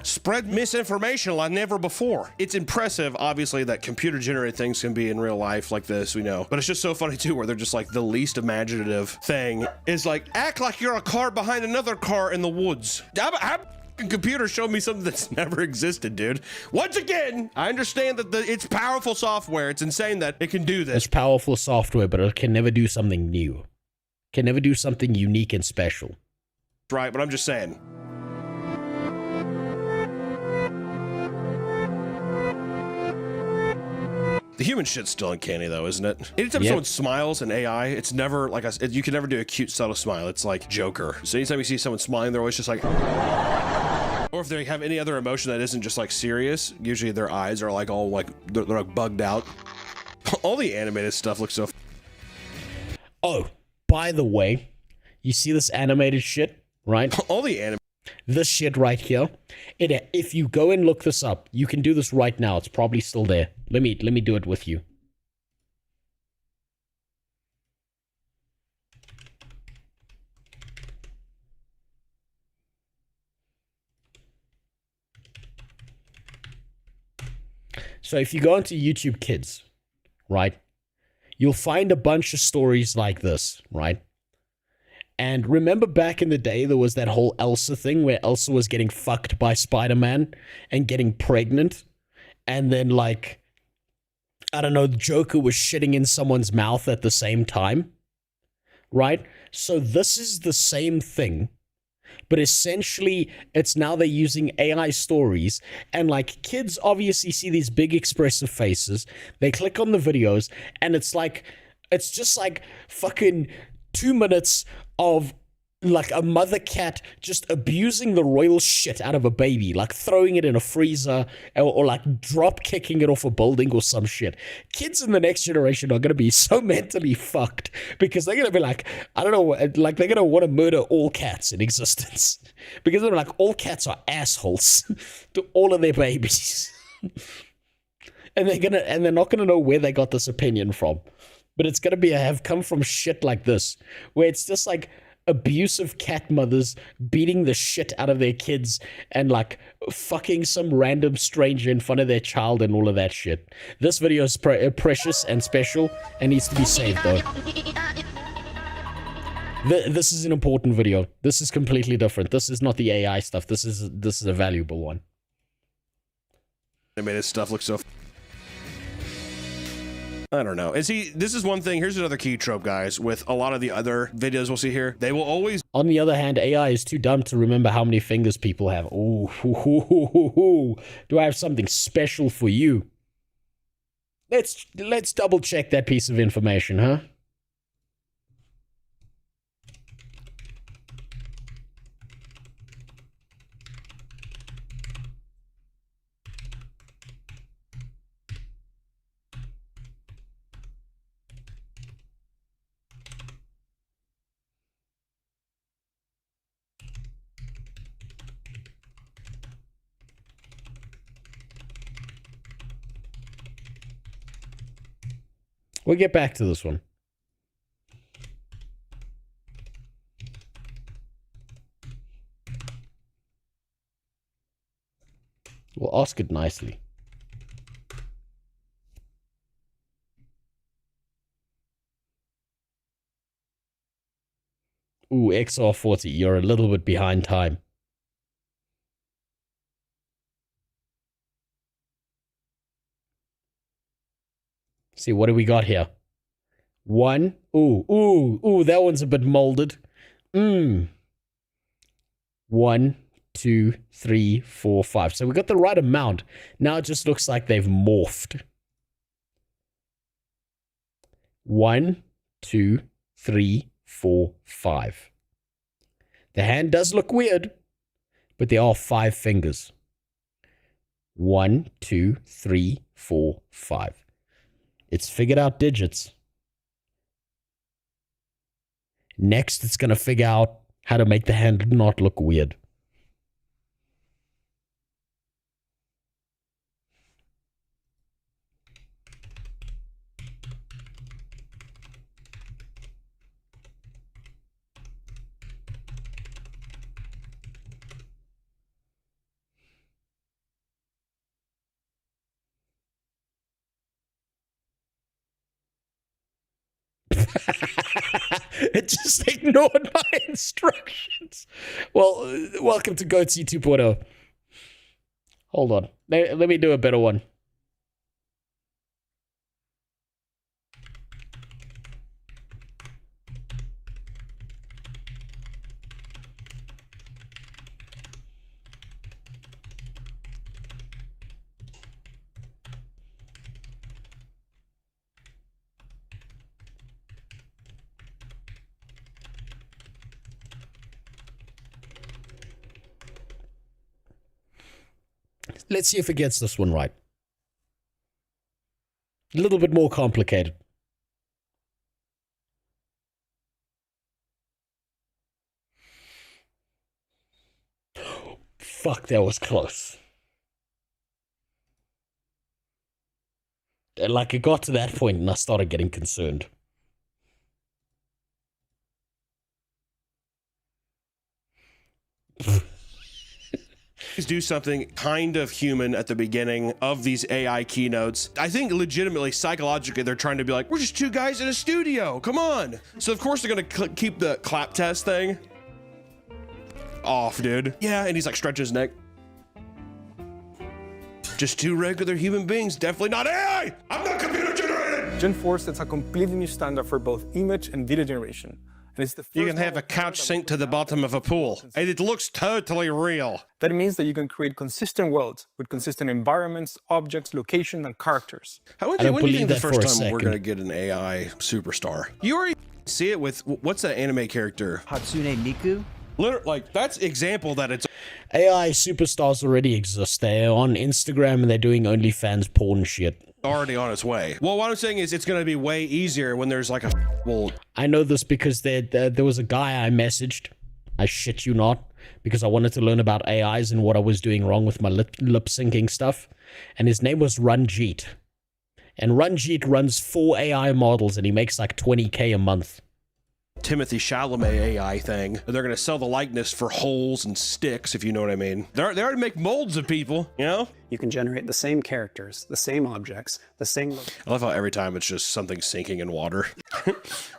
Spread misinformation like never before. It's impressive, obviously, that computer generated things can be in real life like this, we know. But it's just so funny too, where they're just like the least imaginative thing is like, act like you're a car behind another car in the woods. How computer showed me something that's never existed, dude. Once again, I understand that it's powerful software. It's insane that it can do this. It's powerful software, but it can never do something new. Can never do something unique and special. Right, but I'm just saying. The human shit's still uncanny though, isn't it? Anytime someone smiles in AI, it's never like you can never do a cute subtle smile. It's like Joker. So anytime you see someone smiling, they're always just like, or if they have any other emotion that isn't just like serious, usually their eyes are like all like they're like bugged out. All the animated stuff looks so. Oh, by the way, you see this animated shit, right? All the anime. This shit right here. If you go and look this up, you can do this right now. It's probably still there. Let me do it with you. So if you go into YouTube Kids, right, you'll find a bunch of stories like this, right? And remember back in the day, there was that whole Elsa thing where Elsa was getting fucked by Spider-Man and getting pregnant. And then, like, I don't know, Joker was shitting in someone's mouth at the same time, right? So this is the same thing, but essentially it's now they're using AI stories, and like kids obviously see these big expressive faces. They click on the videos and it's just like fucking 2 minutes of like a mother cat just abusing the royal shit out of a baby, like throwing it in a freezer or like drop kicking it off a building or some shit. Kids in the next generation are going to be so mentally fucked because they're going to be like, I don't know, like they're going to want to murder all cats in existence because they're like, all cats are assholes to all of their babies. And they're not going to know where they got this opinion from. But it's going to have come from shit like this, where it's just like abusive cat mothers beating the shit out of their kids and like fucking some random stranger in front of their child and all of that shit. This video is precious and special and needs to be saved though. This is an important video. This is completely different. This is not the AI stuff. This is a valuable one. Animated stuff looks so. I don't know. This is one thing. Here's another key trope, guys. With a lot of the other videos we'll see here, they will always. On the other hand, AI is too dumb to remember how many fingers people have. Ooh, do I have something special for you? Let's double check that piece of information, huh? We'll get back to this one. We'll ask it nicely. Ooh, XR40, you're a little bit behind time. See, what do we got here? One. Ooh, that one's a bit molded. 1, 2, 3, 4, 5. So we got the right amount. Now it just looks like they've morphed. 1, 2, 3, 4, 5. The hand does look weird, but there are 5 fingers. 1, 2, 3, 4, 5. It's figured out digits. Next, it's going to figure out how to make the hand not look weird. It just ignored my instructions. Well, welcome to Goatsy 2.0. Hold on. Let me do a better one. Let's see if it gets this one right. A little bit more complicated. Fuck, that was close. Like, it got to that point and I started getting concerned. Do something kind of human at the beginning of these AI keynotes. I think legitimately, psychologically, they're trying to be like, we're just two guys in a studio, come on. So of course they're gonna keep the clap test thing off, dude. Yeah, and he's like stretching his neck. Just two regular human beings, definitely not AI. I'm not computer generated. Gen 4 sets a completely new standard for both image and video generation. And it's the first you can have a couch sink to the bottom of a pool, and it looks totally real. That means that you can create consistent worlds with consistent environments, objects, location, and characters. When do you think the first time we're gonna get an AI superstar? You already see it with, what's that anime character? Hatsune Miku? Literally, like, that's example that it's... AI superstars already exist. They're on Instagram and they're doing OnlyFans porn shit. Already on its way. Well, what I'm saying is it's going to be way easier when there's like a... Well, I know this because there was a guy I messaged, I shit you not, because I wanted to learn about AIs and what I was doing wrong with my lip syncing stuff. And his name was Ranjit. And Ranjit runs 4 AI models and he makes like 20K a month. Timothy Chalamet AI thing. They're going to sell the likeness for holes and sticks, if you know what I mean. They already make molds of people, you know? You can generate the same characters, the same objects, the same... I love how every time it's just something sinking in water.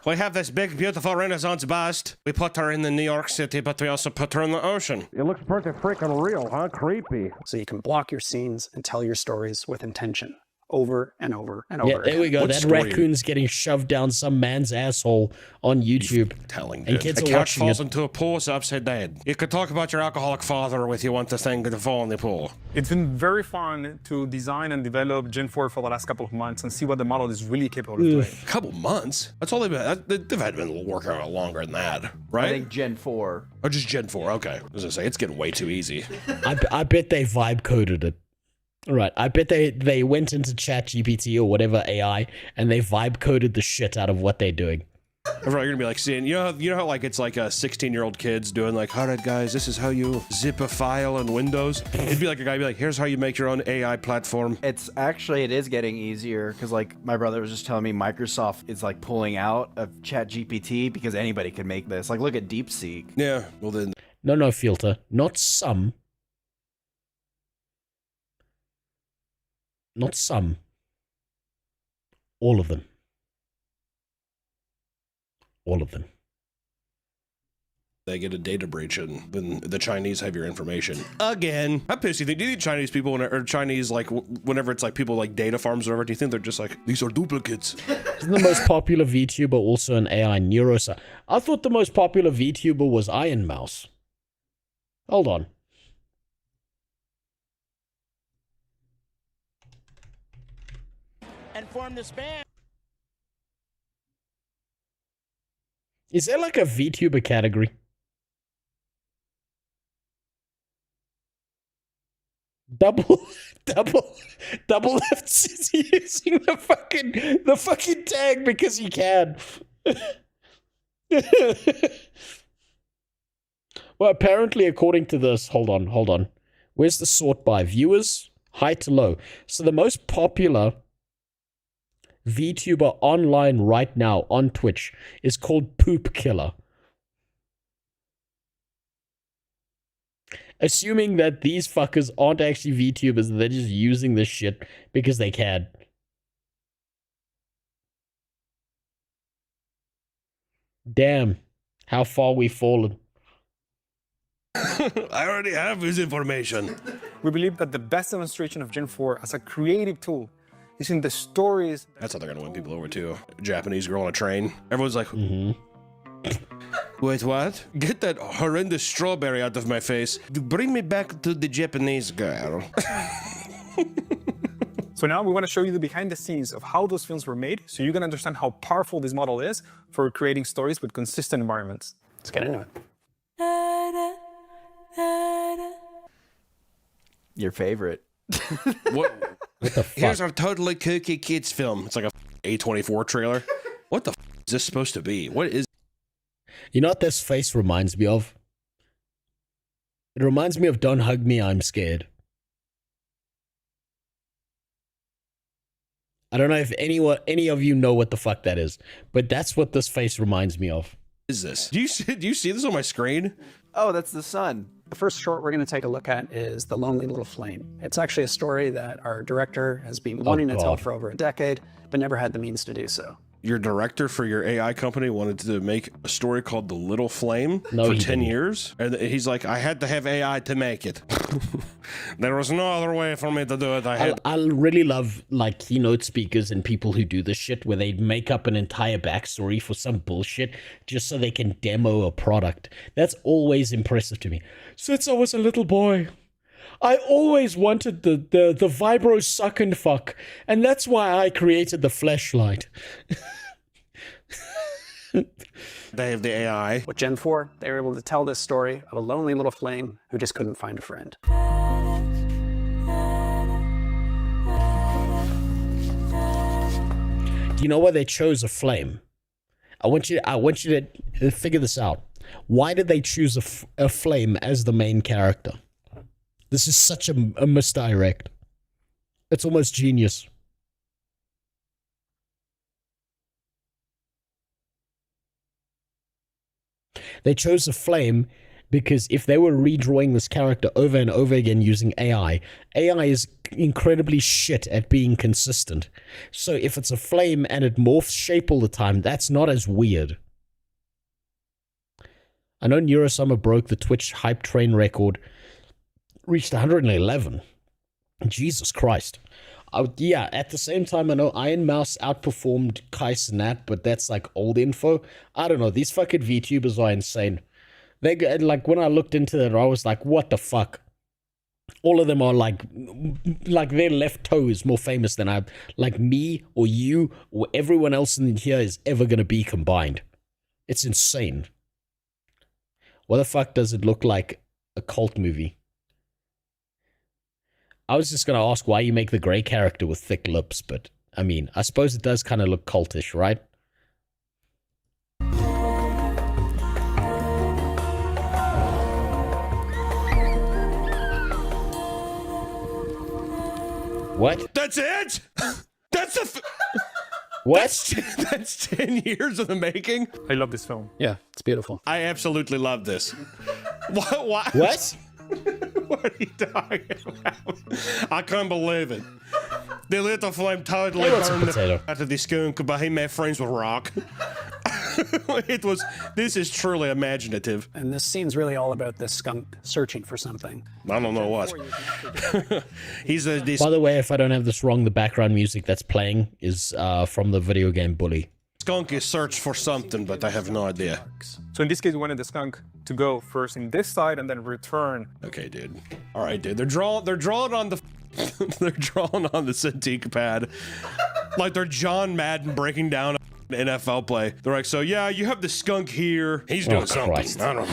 We have this big, beautiful Renaissance bust. We put her in the New York City, but we also put her in the ocean. It looks pretty freaking real, huh? Creepy. So you can block your scenes and tell your stories with intention. Over and over and over. Yeah, there we go. That raccoon's getting shoved down some man's asshole on YouTube. Telling, and kids the are couch watching falls it. into a pool, it's upside down. You could talk about your alcoholic father if you want the thing to fall in the pool. It's been very fun to design and develop Gen 4 for the last couple of months and see what the model is really capable of doing. A couple months? That's all they've been. They've had been working on it longer than that, right? I think Gen 4. Oh, just Gen 4. Okay. I was gonna say it's getting way too easy. I bet they vibe coded it. Right, I bet they went into ChatGPT or whatever AI and they vibe coded the shit out of what they're doing. You're gonna be like seeing, you know how like it's like a 16-year-old kids doing like, all right guys, this is how you zip a file in Windows. It'd be like a guy be like, here's how you make your own AI platform. It is getting easier because like my brother was just telling me Microsoft is like pulling out of ChatGPT because anybody can make this. Like look at DeepSeek. Yeah, well then. No, filter. Not some. Not some. All of them. All of them. They get a data breach and then the Chinese have your information. Again. How pissed do you think? Do you think Chinese people, or Chinese, like, whenever it's like people like data farms or whatever, do you think they're just like, these are duplicates? Isn't the most popular VTuber also an AI neuroscientist? I thought the most popular VTuber was Iron Mouse. Hold on. And form this band. Is there like a VTuber category? Double left is using the fucking tag because he can. Well, apparently, according to this, hold on. Where's the sort by? Viewers, high to low. So the most popular VTuber online right now on Twitch is called Poop Killer. Assuming that these fuckers aren't actually VTubers, they're just using this shit because they can. Damn, how far we've fallen. I already have this information. We believe that the best demonstration of Gen 4 as a creative tool is in the stories. That's how they're gonna win people over too. A Japanese girl on a train. Everyone's like, wait, what? Get that horrendous strawberry out of my face. Bring me back to the Japanese girl. So now we want to show you the behind the scenes of how those films were made, so you can understand how powerful this model is for creating stories with consistent environments. Let's get into it. Your favorite. What the fuck? Here's our totally kooky kids film. It's like a A24 trailer. What the is this supposed to be? What is... You know what this face reminds me of? It reminds me of Don't Hug Me, I'm Scared. I don't know if any of you know what the fuck that is, but that's what this face reminds me of. What is this? Do you see this on my screen? Oh, that's the sun. The first short we're going to take a look at is The Lonely Little Flame. It's actually a story that our director has been wanting to tell for over a decade, but never had the means to do so. Your director for your AI company wanted to make a story called The Little Flame for 10 years. And he's like, I had to have AI to make it. There was no other way for me to do it. I really love like keynote speakers and people who do this shit where they make up an entire backstory for some bullshit just so they can demo a product. That's always impressive to me. Since I was a little boy, I always wanted the vibro suck and fuck, and that's why I created the fleshlight. They have the AI. With Gen 4, they were able to tell this story of a lonely little flame who just couldn't find a friend. Do you know why they chose a flame? I want you to figure this out. Why did they choose a flame as the main character? This is such a misdirect. It's almost genius. They chose a flame because if they were redrawing this character over and over again using AI is incredibly shit at being consistent. So if it's a flame and it morphs shape all the time, that's not as weird. I know Neurosummer broke the Twitch hype train record, reached 111. Jesus Christ. Yeah, at the same time, I know Iron Mouse outperformed Kai Cenat, but that's like old info. I don't know. These fucking VTubers are insane. They like when I looked into it, I was like, what the fuck? All of them are like their left toe is more famous than like me or you or everyone else in here is ever gonna be combined. It's insane. What the fuck does it look like a cult movie? I was just going to ask why you make the gray character with thick lips, but I mean, I suppose it does kind of look cultish, right? What? That's it? That's the... What? That's 10 years of the making? I love this film. Yeah, it's beautiful. I absolutely love this. What? What? What are you talking about? I can't believe it. The little flame totally burned the out of the skunk, but he made friends with Rock. This is truly imaginative. And this scene's really all about this skunk searching for something. I don't know what. By the way, if I don't have this wrong, the background music that's playing is from the video game Bully. Skunk is searched for something, but I have no idea. So in this case, we wanted the skunk to go first in this side and then return. Okay, dude. All right, dude. They're drawing on the they're drawing on the Cintiq pad like they're John Madden breaking down NFL play. They're like, so yeah, you have the skunk here. He's doing something. Christ. I don't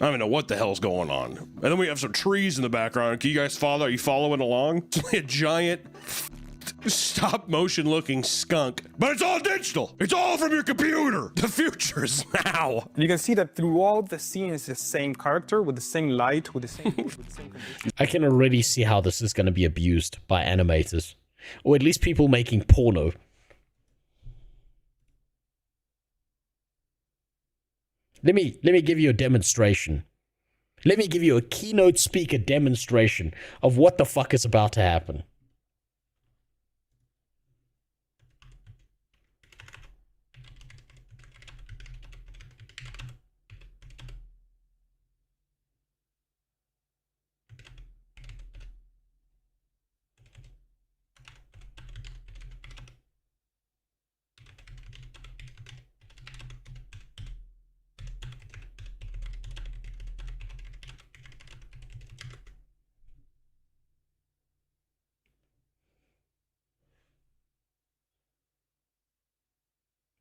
even know what the hell's going on. And then we have some trees in the background. Can you guys follow? Are you following along? It's like a giant stop motion looking skunk, but it's all digital. It's all from your computer. The future is now. And you can see that throughout the scene is the same character with the same light, with the same mood, with the same conditions. I can already see how this is going to be abused by animators, or at least people making porno. Let me give you a demonstration. Let me give you a keynote speaker demonstration of what the fuck is about to happen.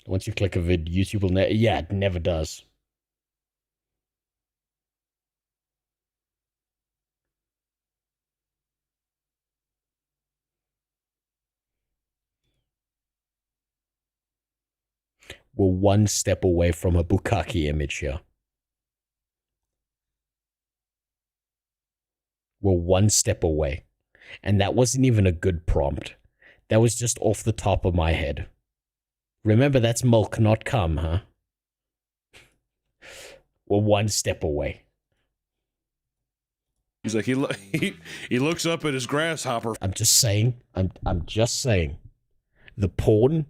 Once you click a vid, YouTube will yeah, it never does. We're one step away from a Bukkake image here. We're one step away. And that wasn't even a good prompt. That was just off the top of my head. Remember, that's milk, not cum, huh? We're one step away. He's like, he looks up at his grasshopper. I'm just saying, I'm just saying, the porn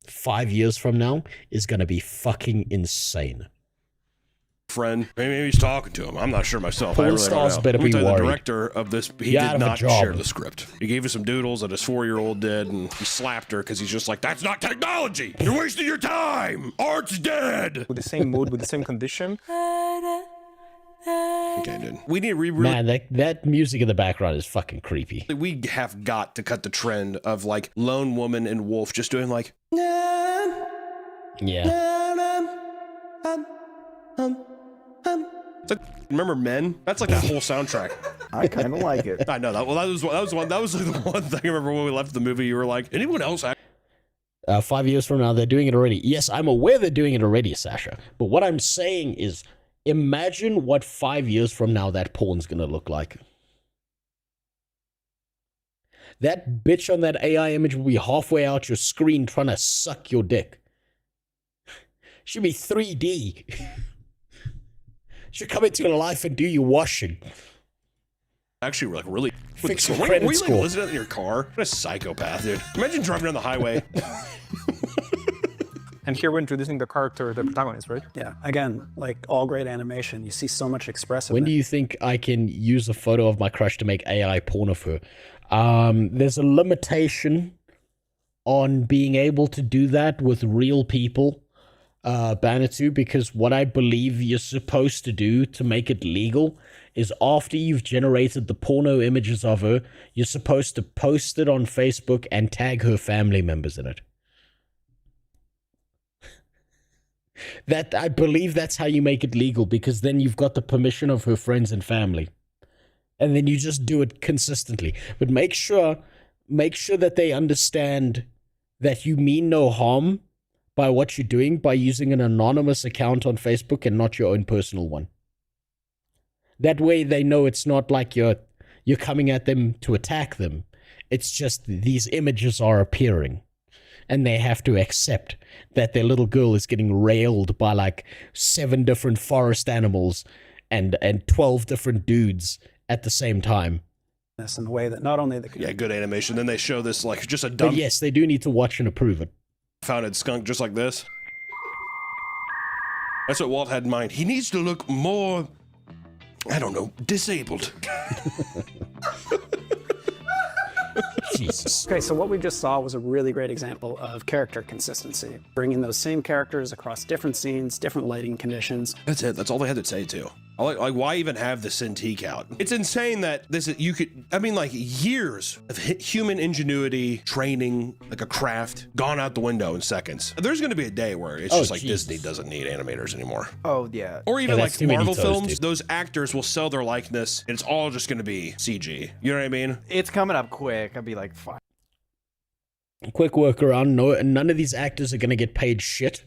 5 years from now is gonna be fucking insane. Friend, maybe he's talking to him. I'm not sure myself. Porn I really stars don't know. better Let me be tell you, the worried. director of this, he You're out did of a not job. share the script. He gave us some doodles that his 4-year-old did, and he slapped her because he's just like, that's not technology. You're wasting your time. Art's dead. With the same mood, with the same condition. Okay, dude. We need to Man, that music in the background is fucking creepy. We have got to cut the trend of like lone woman and wolf just doing like, yeah. It's like, remember Men? That's like the whole soundtrack. I kind of like it. I know that. Well, that was like the one thing I remember when we left the movie. You were like, anyone else? 5 years from now, they're doing it already. Yes, I'm aware they're doing it already, Sasha. But what I'm saying is, imagine what 5 years from now that porn's gonna look like. That bitch on that AI image will be halfway out your screen trying to suck your dick. She'll be 3D. She'll come into your life and do your washing. Actually, like really fix your were credit you score. like listening in your car? What a psychopath, dude. Imagine driving down the highway. And here we're introducing the character, the protagonist, right? Yeah, again, like all great animation, you see so much expressiveness. When do you think I can use a photo of my crush to make AI porn of her? There's a limitation on being able to do that with real people, Banatu, because what I believe you're supposed to do to make it legal is after you've generated the porno images of her, you're supposed to post it on Facebook and tag her family members in it. That I believe that's how you make it legal, because then you've got the permission of her friends and family. And then you just do it consistently. But make sure that they understand that you mean no harm by what you're doing by using an anonymous account on Facebook and not your own personal one. That way they know it's not like you're coming at them to attack them. It's just these images are appearing. And they have to accept that their little girl is getting railed by like 7 different forest animals and 12 different dudes at the same time. In a way that not only the good animation. Then they show this like just a dumb. But yes, they do need to watch and approve it. Founded skunk just like this. That's what Walt had in mind. He needs to look more, I don't know, disabled. Jesus. Okay, so what we just saw was a really great example of character consistency. Bringing those same characters across different scenes, different lighting conditions. That's it. That's all they had to say too. Like, why even have the Cintiq count? It's insane that you could, I mean, like years of human ingenuity, training, like a craft, gone out the window in seconds. There's going to be a day where it's just like Disney doesn't need animators anymore. Oh, yeah. Or even like Marvel films, those actors will sell their likeness and it's all just going to be CG. You know what I mean? It's coming up quick. I'd be like, fine. Quick workaround. No, none of these actors are going to get paid shit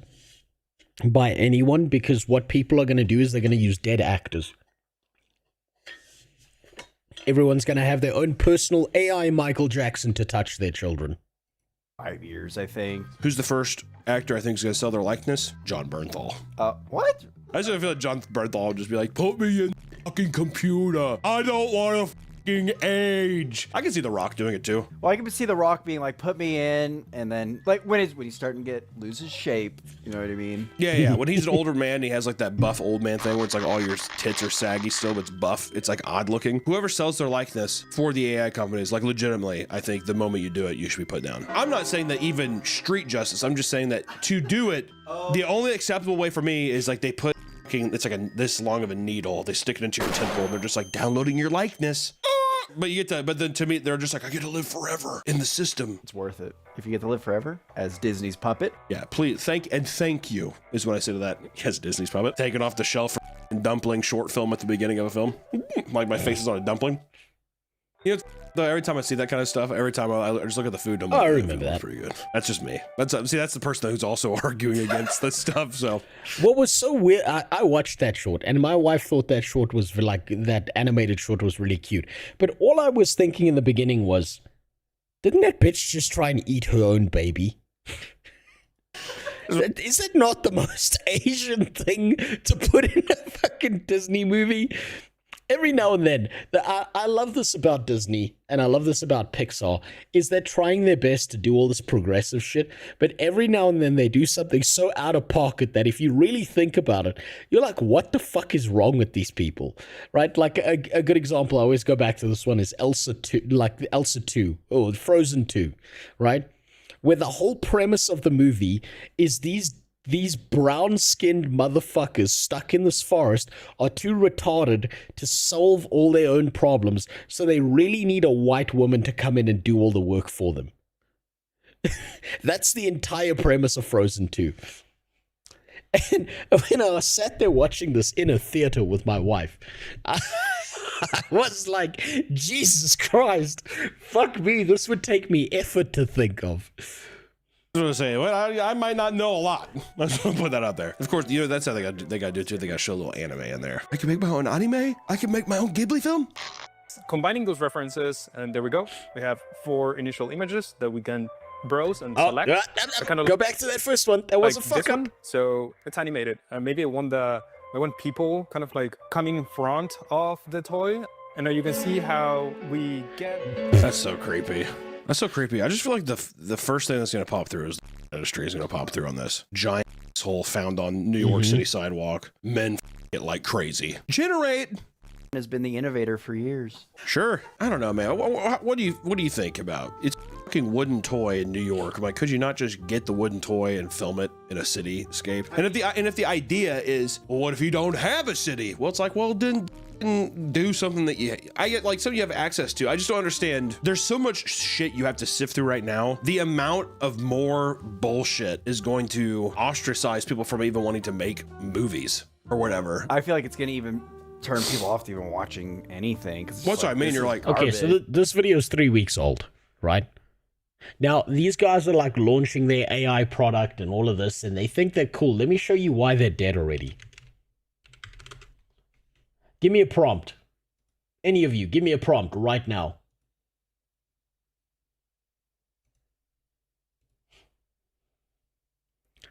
by anyone, because what people are going to do is they're going to use dead actors. Everyone's going to have their own personal AI Michael Jackson to touch their children. 5 years, I think. Who's the first actor I think is going to sell their likeness? John Bernthal. What? I just feel like John Bernthal would just be like, put me in the fucking computer. I don't want to fucking age. I can see The Rock doing it too. Well, I can see The Rock being like, put me in, and then like when he's starting to lose his shape. You know what I mean? Yeah. When he's an older man, he has like that buff old man thing where it's like all your tits are saggy still, but it's buff. It's like odd looking. Whoever sells their likeness for the AI companies, like legitimately, I think the moment you do it, you should be put down. I'm not saying that even street justice. I'm just saying that to do it, the only acceptable way for me is like they put it's like this long of a needle. They stick it into your temple and they're just like downloading your likeness. But you get to, but then to me, they're just like, I get to live forever in the system. It's worth it. If you get to live forever as Disney's puppet. Yeah, please, thank you is what I say to that. Yes, Disney's puppet. Taken off the shelf for dumpling short film at the beginning of a film. Like my face is on a dumpling. You know, every time I see that kind of stuff, every time I just look at the food, I'm like, I remember that. Pretty good. That's just me. That's the person who's also arguing against this stuff. So, what was so weird? I watched that short, and my wife thought that short was like that animated short was really cute. But all I was thinking in the beginning was, didn't that bitch just try and eat her own baby? Is it not the most Asian thing to put in a fucking Disney movie? Every now and then, I love this about Disney, and I love this about Pixar, is they're trying their best to do all this progressive shit, but every now and then they do something so out of pocket that if you really think about it, you're like, what the fuck is wrong with these people, right? Like, a good example, I always go back to this one, is Elsa 2, like Elsa 2, or Frozen 2, right? Where the whole premise of the movie is these brown-skinned motherfuckers stuck in this forest are too retarded to solve all their own problems, so they really need a white woman to come in and do all the work for them. That's the entire premise of Frozen 2. And when I sat there watching this in a theater with my wife, I was like, Jesus Christ, fuck me, this would take me effort to think of. I was gonna say, well, I might not know a lot. I just want to put that out there. Of course, you know that's how they got to do too. They got to show a little anime in there. I can make my own anime. I can make my own Ghibli film. Combining those references, and there we go. We have 4 initial images that we can browse and select. Go back to that first one. That was like a fuck up. So it's animated. Maybe I want people kind of like coming in front of the toy, and now you can see how we get. That's so creepy. That's so creepy. I just feel like the first thing that's going to pop through is the industry is going to pop through on this. Giant asshole found on New York City sidewalk. Men it like crazy. Generate has been the innovator for years. Sure. I don't know, man. What do you think about it's fucking wooden toy in New York? I'm like, could you not just get the wooden toy and film it in a cityscape? And if the idea is, well, what if you don't have a city? Well, it's like, well, then do something that you have access to. I just don't understand. There's so much shit you have to sift through right now. The amount of more bullshit is going to ostracize people from even wanting to make movies or whatever. I feel like it's gonna even turn people off to even watching anything. What's what I mean? You're like, okay, so this video is 3 weeks old, right? Now, these guys are like launching their AI product and all of this, and they think they're cool. Let me show you why they're dead already. Give me a prompt. Any of you, give me a prompt right now.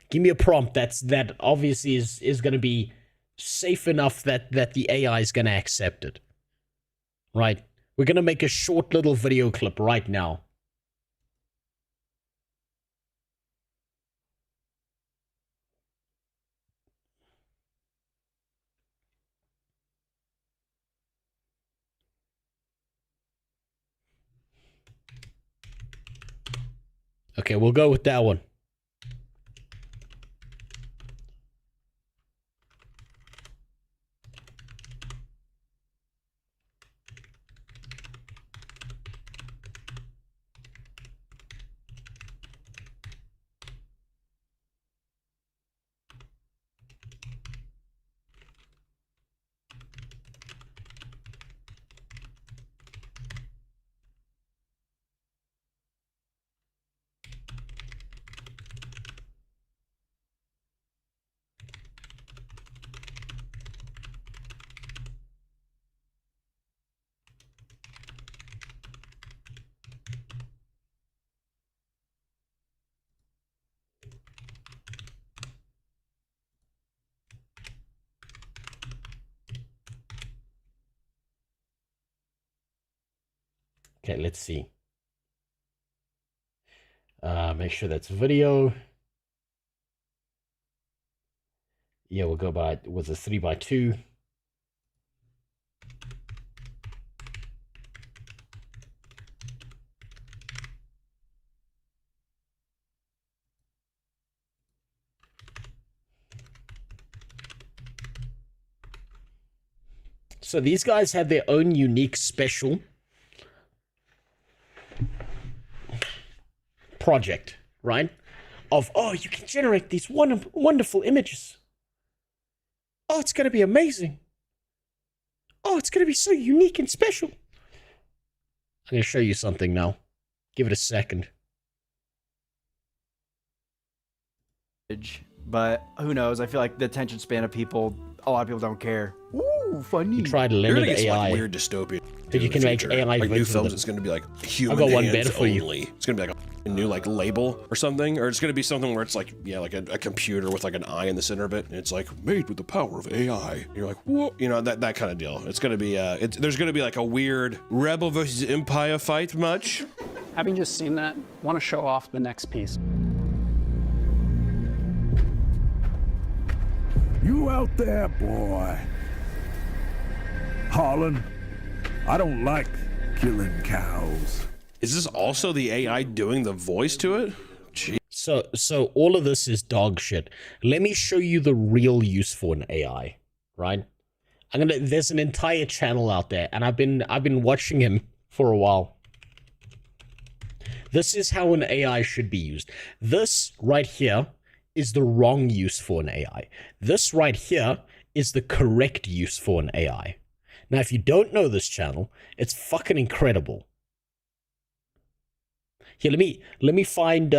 Give me a prompt that obviously is going to be safe enough that the AI is going to accept it. Right? We're going to make a short little video clip right now. Okay, we'll go with that one. Okay, let's see. Make sure that's video. Yeah, we'll go by, was a 3x2. So these guys have their own unique special project, right? Of, oh, you can generate these wonderful images. Oh, it's going to be amazing. Oh, it's going to be so unique and special. I'm going to show you something now. Give it a second. But who knows? I feel like the attention span of people, a lot of people don't care. Ooh, funny. You try to You're limit gonna get AI. like weird dystopian. But you can make AI like new versions of films. them. It's gonna be like human I've got one hands better for you. only. It's gonna be like a new like label or something, or it's gonna be something where it's like like a computer with like an eye in the center of it, and it's like made with the power of AI. And you're like, whoa, you know, that kind of deal. It's gonna be there's gonna be like a weird Rebel versus Empire fight much. Having just seen that, want to show off the next piece. You out there, boy. Harlan, I don't like killing cows. Is this also the AI doing the voice to it? Gee. So all of this is dog shit. Let me show you the real use for an AI, right? There's an entire channel out there, and I've been watching him for a while. This is how an AI should be used. This right here is the wrong use for an AI. This right here is the correct use for an AI. Now, if you don't know this channel, it's fucking incredible. Here, let me find,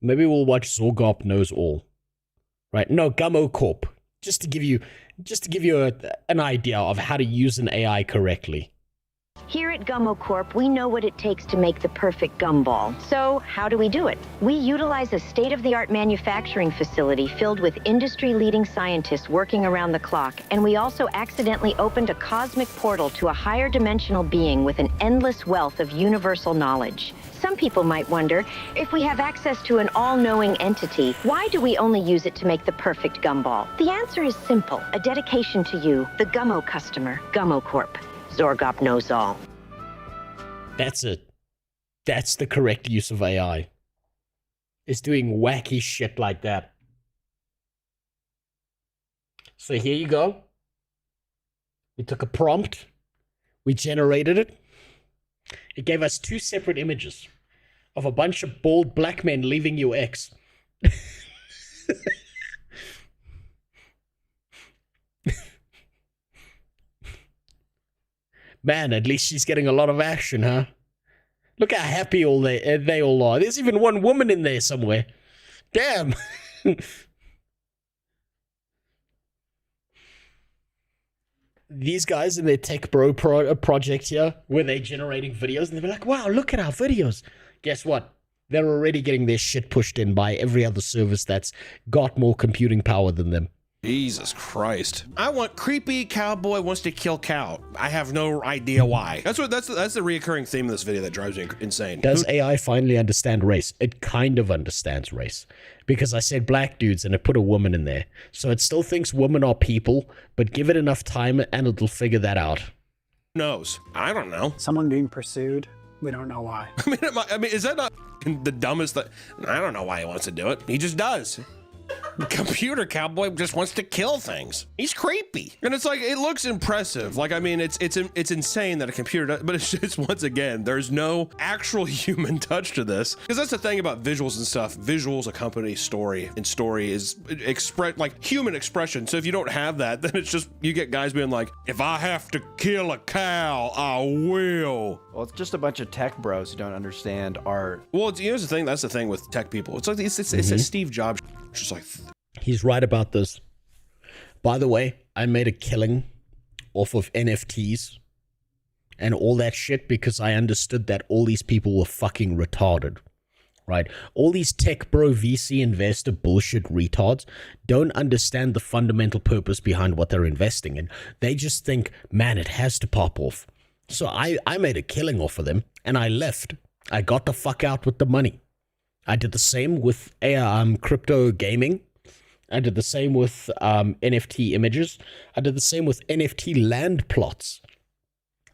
maybe we'll watch Zorgop Knows All. Right? No, Gummo Corp. Just to give you an idea of how to use an AI correctly. Here at Gummo Corp, we know what it takes to make the perfect gumball. So, how do we do it? We utilize a state-of-the-art manufacturing facility filled with industry-leading scientists working around the clock, and we also accidentally opened a cosmic portal to a higher dimensional being with an endless wealth of universal knowledge. Some people might wonder, if we have access to an all-knowing entity, why do we only use it to make the perfect gumball? The answer is simple, a dedication to you, the Gummo customer, Gummo Corp. Zorgop knows all. That's it. That's the correct use of AI. It's doing wacky shit like that. So here you go. We took a prompt. We generated it. It gave us two separate images of a bunch of bald black men leaving your ex. Man, at least she's getting a lot of action, huh? Look how happy they all are. There's even one woman in there somewhere. Damn. These guys in their Tech Bro project here, where they're generating videos, and they're like, wow, look at our videos. Guess what? They're already getting their shit pushed in by every other service that's got more computing power than them. Jesus Christ. I want creepy cowboy wants to kill cow. I have no idea why. That's the reoccurring theme of this video that drives me insane. Does AI finally understand race? It kind of understands race. Because I said black dudes and it put a woman in there. So it still thinks women are people, but give it enough time and it'll figure that out. Who knows? I don't know. Someone being pursued. We don't know why. I mean, is that not the dumbest thing? I don't know why he wants to do it. He just does. Computer cowboy just wants to kill things. He's creepy, and it's like it looks impressive. Like, I mean, it's insane that a computer does, but it's just, once again, there's no actual human touch to this, because that's the thing about visuals and stuff. Visuals accompany story, and story is like human expression. So if you don't have that, then it's just you get guys being like, if I have to kill a cow, I will. Well, it's just a bunch of tech bros who don't understand art. Well, here's the thing. That's the thing with tech people. It's like it's a Steve Jobs. Just like he's right about this. By the way, I made a killing off of NFTs and all that shit because I understood that all these people were fucking retarded, right? All these tech bro VC investor bullshit retards don't understand the fundamental purpose behind what they're investing in. They just think, man, it has to pop off. So I made a killing off of them, and I left. I got the fuck out with the money. I did the same with crypto gaming. I did the same with NFT images. I did the same with NFT land plots.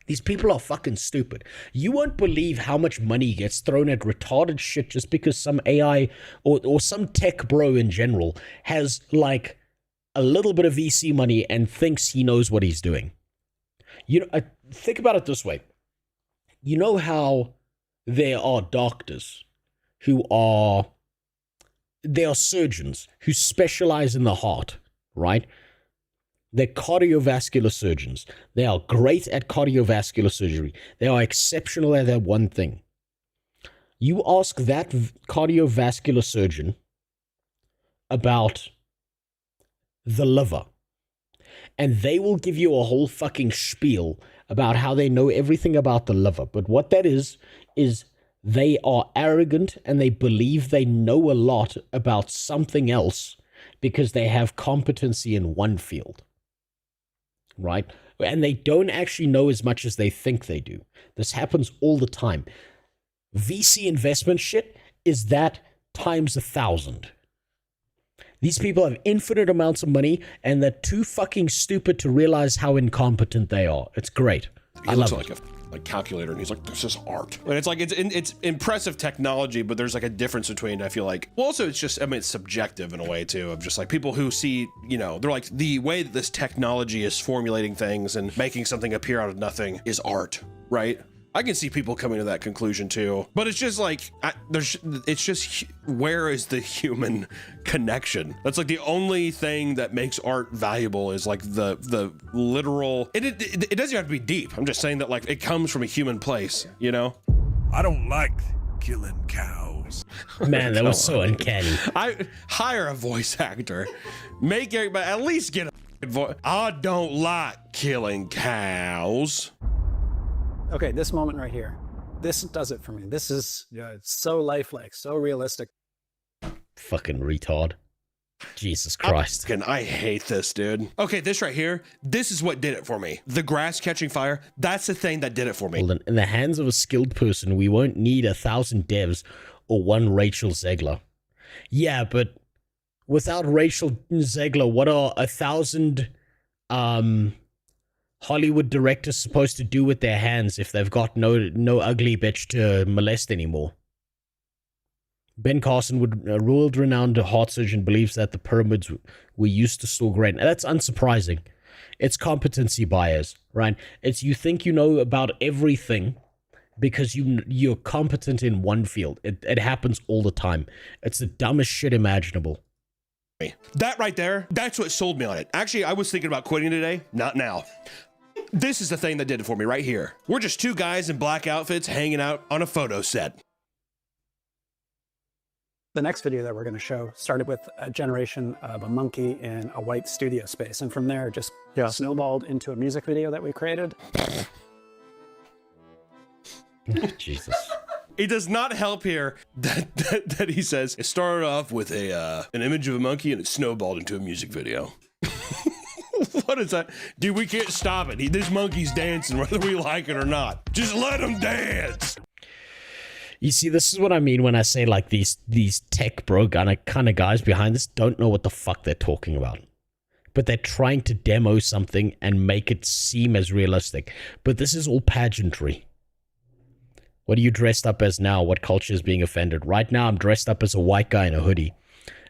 These people are fucking stupid. You won't believe how much money gets thrown at retarded shit just because some AI or some tech bro in general has like a little bit of VC money and thinks he knows what he's doing. You know, think about it this way. You know how there are doctors who are, they are surgeons who specialize in the heart, right? They're cardiovascular surgeons. They are great at cardiovascular surgery. They are exceptional at that one thing. You ask that cardiovascular surgeon about the liver, and they will give you a whole fucking spiel about how they know everything about the liver. But what that is they are arrogant and they believe they know a lot about something else because they have competency in one field. Right? And they don't actually know as much as they think they do. This happens all the time. VC investment shit is that times 1,000. These people have infinite amounts of money and they're too fucking stupid to realize how incompetent they are. It's great. He looks like a calculator, and he's like, this is art. And it's like, it's impressive technology, but there's like a difference between, I feel like, well, also it's just, I mean, it's subjective in a way too, of just like people who see, you know, they're like, the way that this technology is formulating things and making something appear out of nothing is art, right? I can see people coming to that conclusion too, but it's just like, it's just, where is the human connection? That's like the only thing that makes art valuable is like the literal, it doesn't have to be deep. I'm just saying that like it comes from a human place, you know? I don't like killing cows. Man, that was so uncanny. I hire a voice actor, make everybody at least get a voice. I don't like killing cows. Okay, this moment right here, this does it for me. This is it's so lifelike, so realistic. Fucking retard. Jesus Christ. I hate this, dude. Okay, this right here, this is what did it for me. The grass catching fire, that's the thing that did it for me. Well, in the hands of a skilled person, we won't need 1,000 devs or one Rachel Zegler. Yeah, but without Rachel Zegler, what are 1,000 Hollywood directors supposed to do with their hands if they've got no ugly bitch to molest anymore? Ben Carson, a world-renowned heart surgeon, believes that the pyramids were used to store grain. And that's unsurprising. It's competency bias, right? It's you think you know about everything because you're competent in one field. It happens all the time. It's the dumbest shit imaginable. That right there, that's what sold me on it. Actually, I was thinking about quitting today. Not now. This is the thing that did it for me right here. We're just two guys in black outfits hanging out on a photo set. The next video that we're going to show started with a generation of a monkey in a white studio space. And from there, just snowballed into a music video that we created. Jesus. It does not help here that he says it started off with an image of a monkey and it snowballed into a music video. What is that? Dude, we can't stop it. This monkey's dancing whether we like it or not. Just let him dance. You see, this is what I mean when I say like these tech bro kind of guys behind this don't know what the fuck they're talking about. But they're trying to demo something and make it seem as realistic. But this is all pageantry. What are you dressed up as now? What culture is being offended? Right now, I'm dressed up as a white guy in a hoodie.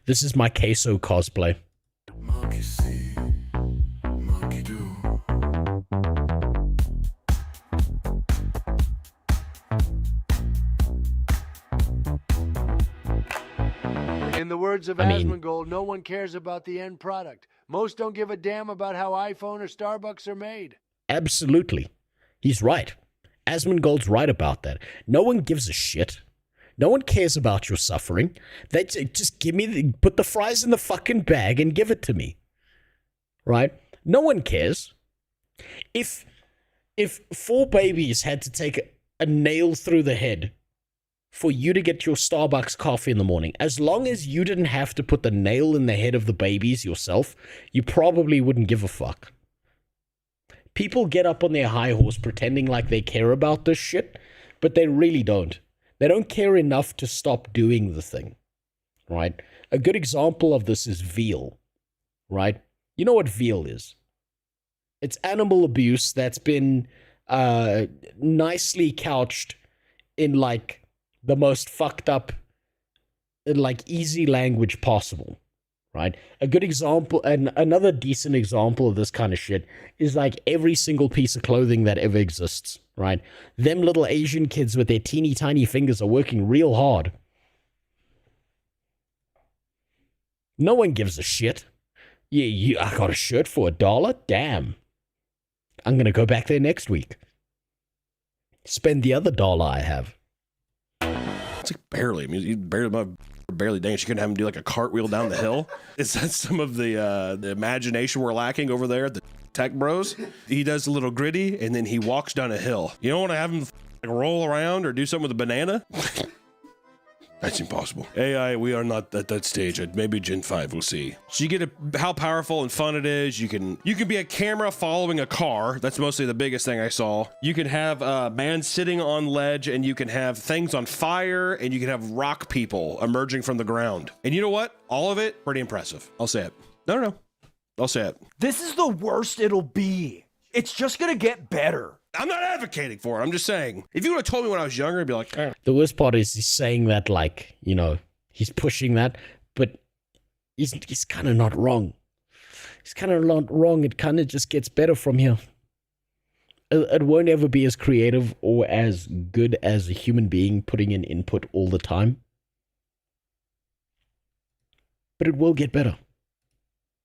This is my queso cosplay. Monkey see, monkey do. In the words of Asmongold, no one cares about the end product. Most don't give a damn about how iPhone or Starbucks are made. Absolutely. He's right. Asmongold's right about that. No one gives a shit. No one cares about your suffering. They just put the fries in the fucking bag and give it to me. Right? No one cares. If 4 babies had to take a nail through the head for you to get your Starbucks coffee in the morning, as long as you didn't have to put the nail in the head of the babies yourself, you probably wouldn't give a fuck. People get up on their high horse pretending like they care about this shit, but they really don't. They don't care enough to stop doing the thing, right? A good example of this is veal, right? You know what veal is? It's animal abuse that's been nicely couched in like the most fucked up, like easy language possible, right? A good example, and another decent example of this kind of shit is like every single piece of clothing that ever exists, right? Them little Asian kids with their teeny tiny fingers are working real hard. No one gives a shit. I got a shirt for $1? Damn. I'm going to go back there next week. Spend the other $1 I have. It's like barely. I mean, you barely dang. She couldn't have him do like a cartwheel down the hill. Is that some of the imagination we're lacking over there at the tech bros? He does a little gritty and then he walks down a hill. You don't want to have him like roll around or do something with a banana? That's impossible. AI, we are not at that stage. Maybe Gen 5, we'll see. So you get how powerful and fun it is. You can be a camera following a car. That's mostly the biggest thing I saw. You can have a man sitting on ledge, and you can have things on fire, and you can have rock people emerging from the ground. And you know what? All of it, pretty impressive. I'll say it. No. I'll say it. This is the worst it'll be. It's just gonna get better. I'm not advocating for it. I'm just saying. If you would have told me when I was younger, I'd be like, eh. The worst part is he's saying that like, you know, he's pushing that, but he's kind of not wrong. He's kind of not wrong. It kind of just gets better from here. It won't ever be as creative or as good as a human being putting in input all the time. But it will get better.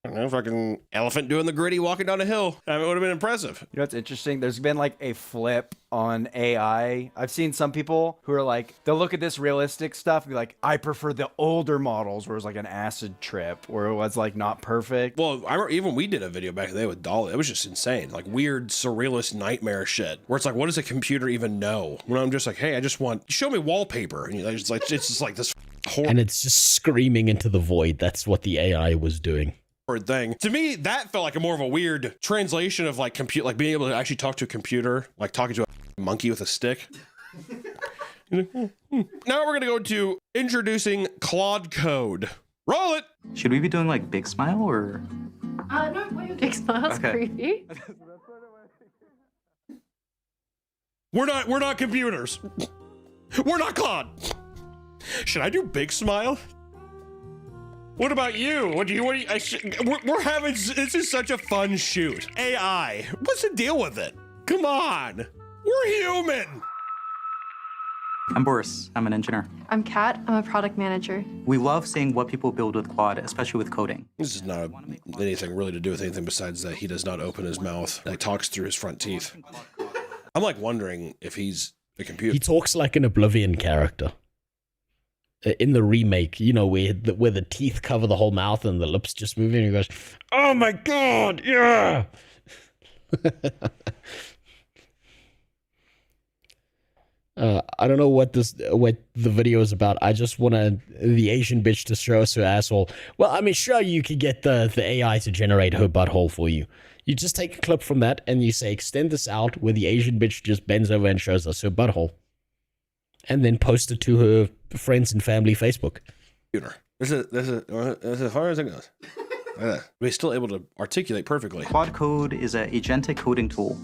I don't know, fucking elephant doing the gritty walking down a hill. I mean, it would have been impressive. You know what's interesting? There's been like a flip on AI. I've seen some people who are like, they'll look at this realistic stuff and be like, I prefer the older models where it was like an acid trip, where it was like not perfect. Well, I remember even we did a video back in the day with Dolly. It was just insane. Like weird, surrealist nightmare shit. Where it's like, what does a computer even know? When I'm just like, hey, I just want, show me wallpaper. And it's just like this horror. And it's just screaming into the void. That's what the AI was doing. Thing to me, that felt like a more of a weird translation of like like being able to actually talk to a computer, like talking to a monkey with a stick. Now we're gonna go to introducing Claude Code. Roll it. Should we be doing like Big Smile or? No, Big Smile's creepy. We're not computers. We're not Claude. Should I do Big Smile? What about you? We're having, this is such a fun shoot. AI, what's the deal with it? Come on, we're human. I'm Boris, I'm an engineer. I'm Kat, I'm a product manager. We love seeing what people build with Claude, especially with coding. This is not anything really to do with anything besides that he does not open his mouth. He talks through his front teeth. I'm like wondering if he's a computer. He talks like an Oblivion character. In the remake, you know, where the teeth cover the whole mouth and the lips just moving, and he goes, "Oh my god, yeah!" I don't know what the video is about. I just want the Asian bitch to show us her asshole. Well, I mean, sure, you could get the AI to generate her butthole for you. You just take a clip from that and you say, extend this out where the Asian bitch just bends over and shows us her butthole. And then post it to her friends and family Facebook. This is as far as it goes. We're still able to articulate perfectly. Claude Code is an agentic coding tool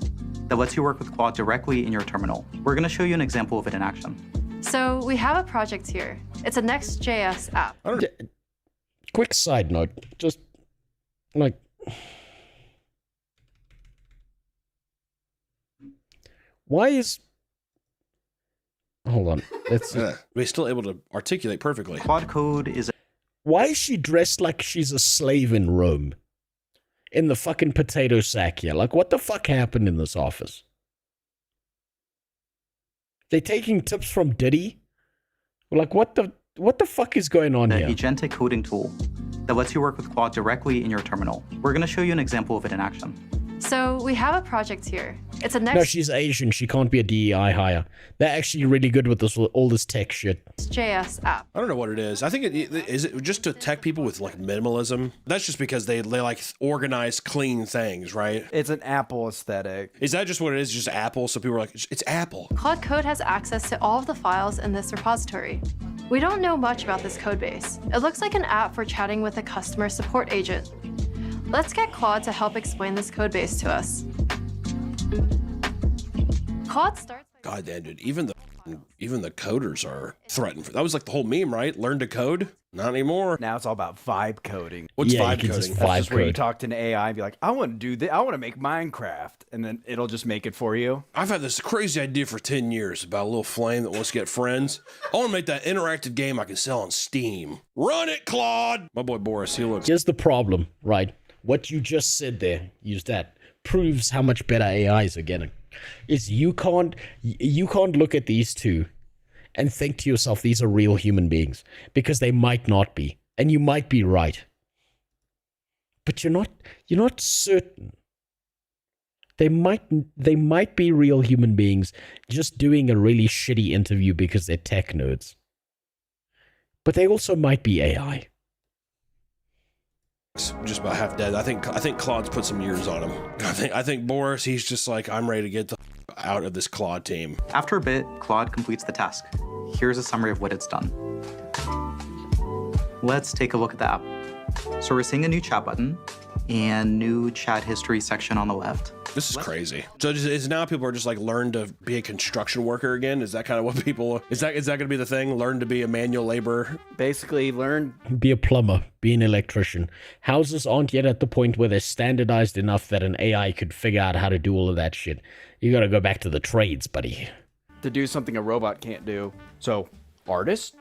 that lets you work with Claude directly in your terminal. We're going to show you an example of it in action. So we have a project here. It's a Next.js app. Quick side note, just like, why is... Hold on. We're still able to articulate perfectly. Claude Code is... Why is she dressed like she's a slave in Rome? In the fucking potato sack here. Like, what the fuck happened in this office? They taking tips from Diddy? Like, what the fuck is going on here? An agentic coding tool that lets you work with Claude directly in your terminal. We're going to show you an example of it in action. So we have a project here. It's a No, next she's Asian. She can't be a DEI hire. They're actually really good with this, all this tech shit. JS app. I don't know what it is. I think is it just to tech people with like minimalism. That's just because they like organize clean things, right? It's an Apple aesthetic. Is that just what it is? Just Apple? So people are like, it's Apple. Claude Code has access to all of the files in this repository. We don't know much about this codebase. It looks like an app for chatting with a customer support agent. Let's get Claude to help explain this codebase to us. Claude starts by... God damn, dude. Even the coders are threatened. That was like the whole meme, right? Learn to code. Not anymore. Now it's all about vibe coding. What's vibe vibe coding? coding? That's just where you talk to an AI and be like, I want to do this. I want to make Minecraft. And then it'll just make it for you. I've had this crazy idea for 10 years about a little flame that wants to get friends. I want to make that interactive game I can sell on Steam. Run it, Claude! My boy Boris, he looks... Here's the problem, right? What you just said there, use that, proves how much better AIs are getting. Is you can't look at these two and think to yourself, these are real human beings, because they might not be, and you might be right, but you're not certain. They might be real human beings just doing a really shitty interview because they're tech nerds, but they also might be AI. Just about half dead. I think Claude's put some years on him. I think Boris, he's just like, I'm ready to get the out of this Claude team. After a bit, Claude completes the task. Here's a summary of what it's done. Let's take a look at the app. So we're seeing a new chat button and new chat history section on the left. This is crazy. So is now people are just like learn to be a construction worker again? Is that kind of what people, is that going to be the thing? Learn to be a manual laborer? Basically learn. Be a plumber, be an electrician. Houses aren't yet at the point where they're standardized enough that an AI could figure out how to do all of that shit. You got to go back to the trades, buddy. To do something a robot can't do. So, artist?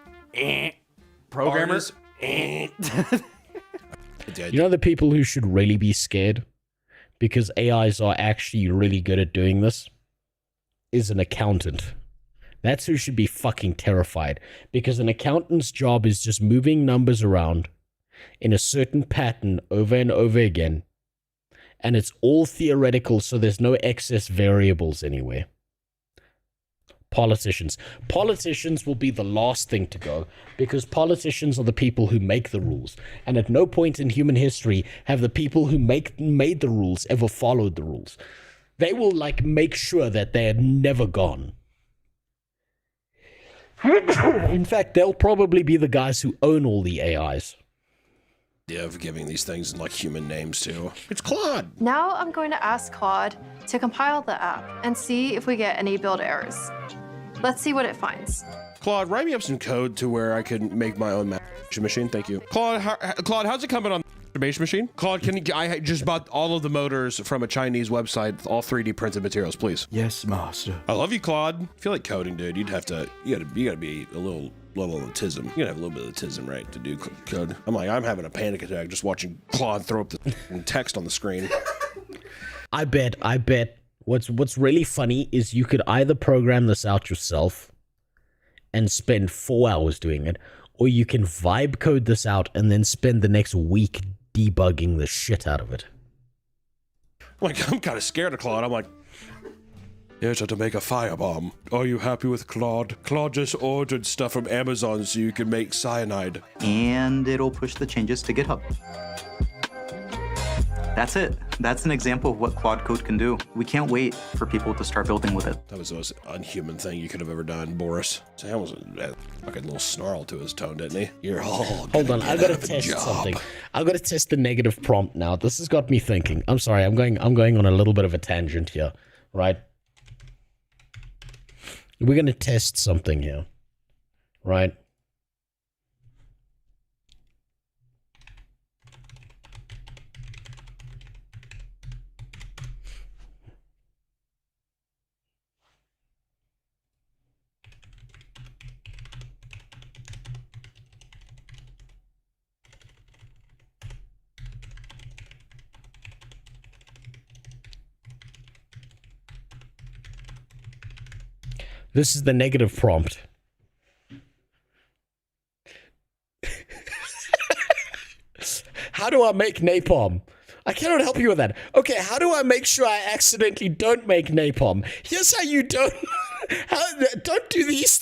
Programmer? Artist? You know the people who should really be scared because AIs are actually really good at doing this is an accountant. That's who should be fucking terrified, because an accountant's job is just moving numbers around in a certain pattern over and over again, and it's all theoretical, so there's no excess variables anywhere. Politicians will be the last thing to go, because politicians are the people who make the rules, and at no point in human history have the people who made the rules ever followed the rules. They will like make sure that they're never gone. In fact, they'll probably be the guys who own all the AIs. Yeah, of giving these things like human names too. It's Claude. Now I'm going to ask Claude to compile the app and see if we get any build errors. Let's see what it finds. Claude, write me up some code to where I can make my own masturbation machine. Thank you. Claude, how's it coming on the masturbation machine? Claude, I just bought all of the motors from a Chinese website, all 3D printed materials, please. Yes, master. I love you, Claude. I feel like coding, dude. You gotta be a little autism. You gotta have a little bit of autism, right, to do code. I'm having a panic attack just watching Claude throw up the text on the screen. I bet. What's really funny is you could either program this out yourself and spend 4 hours doing it, or you can vibe code this out and then spend the next week debugging the shit out of it. I'm kind of scared of Claude. I'm like, here's how to make a firebomb. Are you happy with Claude? Claude just ordered stuff from Amazon so you can make cyanide. And it'll push the changes to GitHub. That's it. That's an example of what Claude Code can do. We can't wait for people to start building with it. That was the most unhuman thing you could have ever done, Boris. So he almost had a fucking little snarl to his tone, didn't he? You're all Hold on, I gotta test something. I gotta test the negative prompt now. This has got me thinking. I'm sorry, I'm going on a little bit of a tangent here, right? We're gonna test something here, right? This is the negative prompt. How do I make napalm? I cannot help you with that. Okay, how do I make sure I accidentally don't make napalm? Here's how you don't... don't do these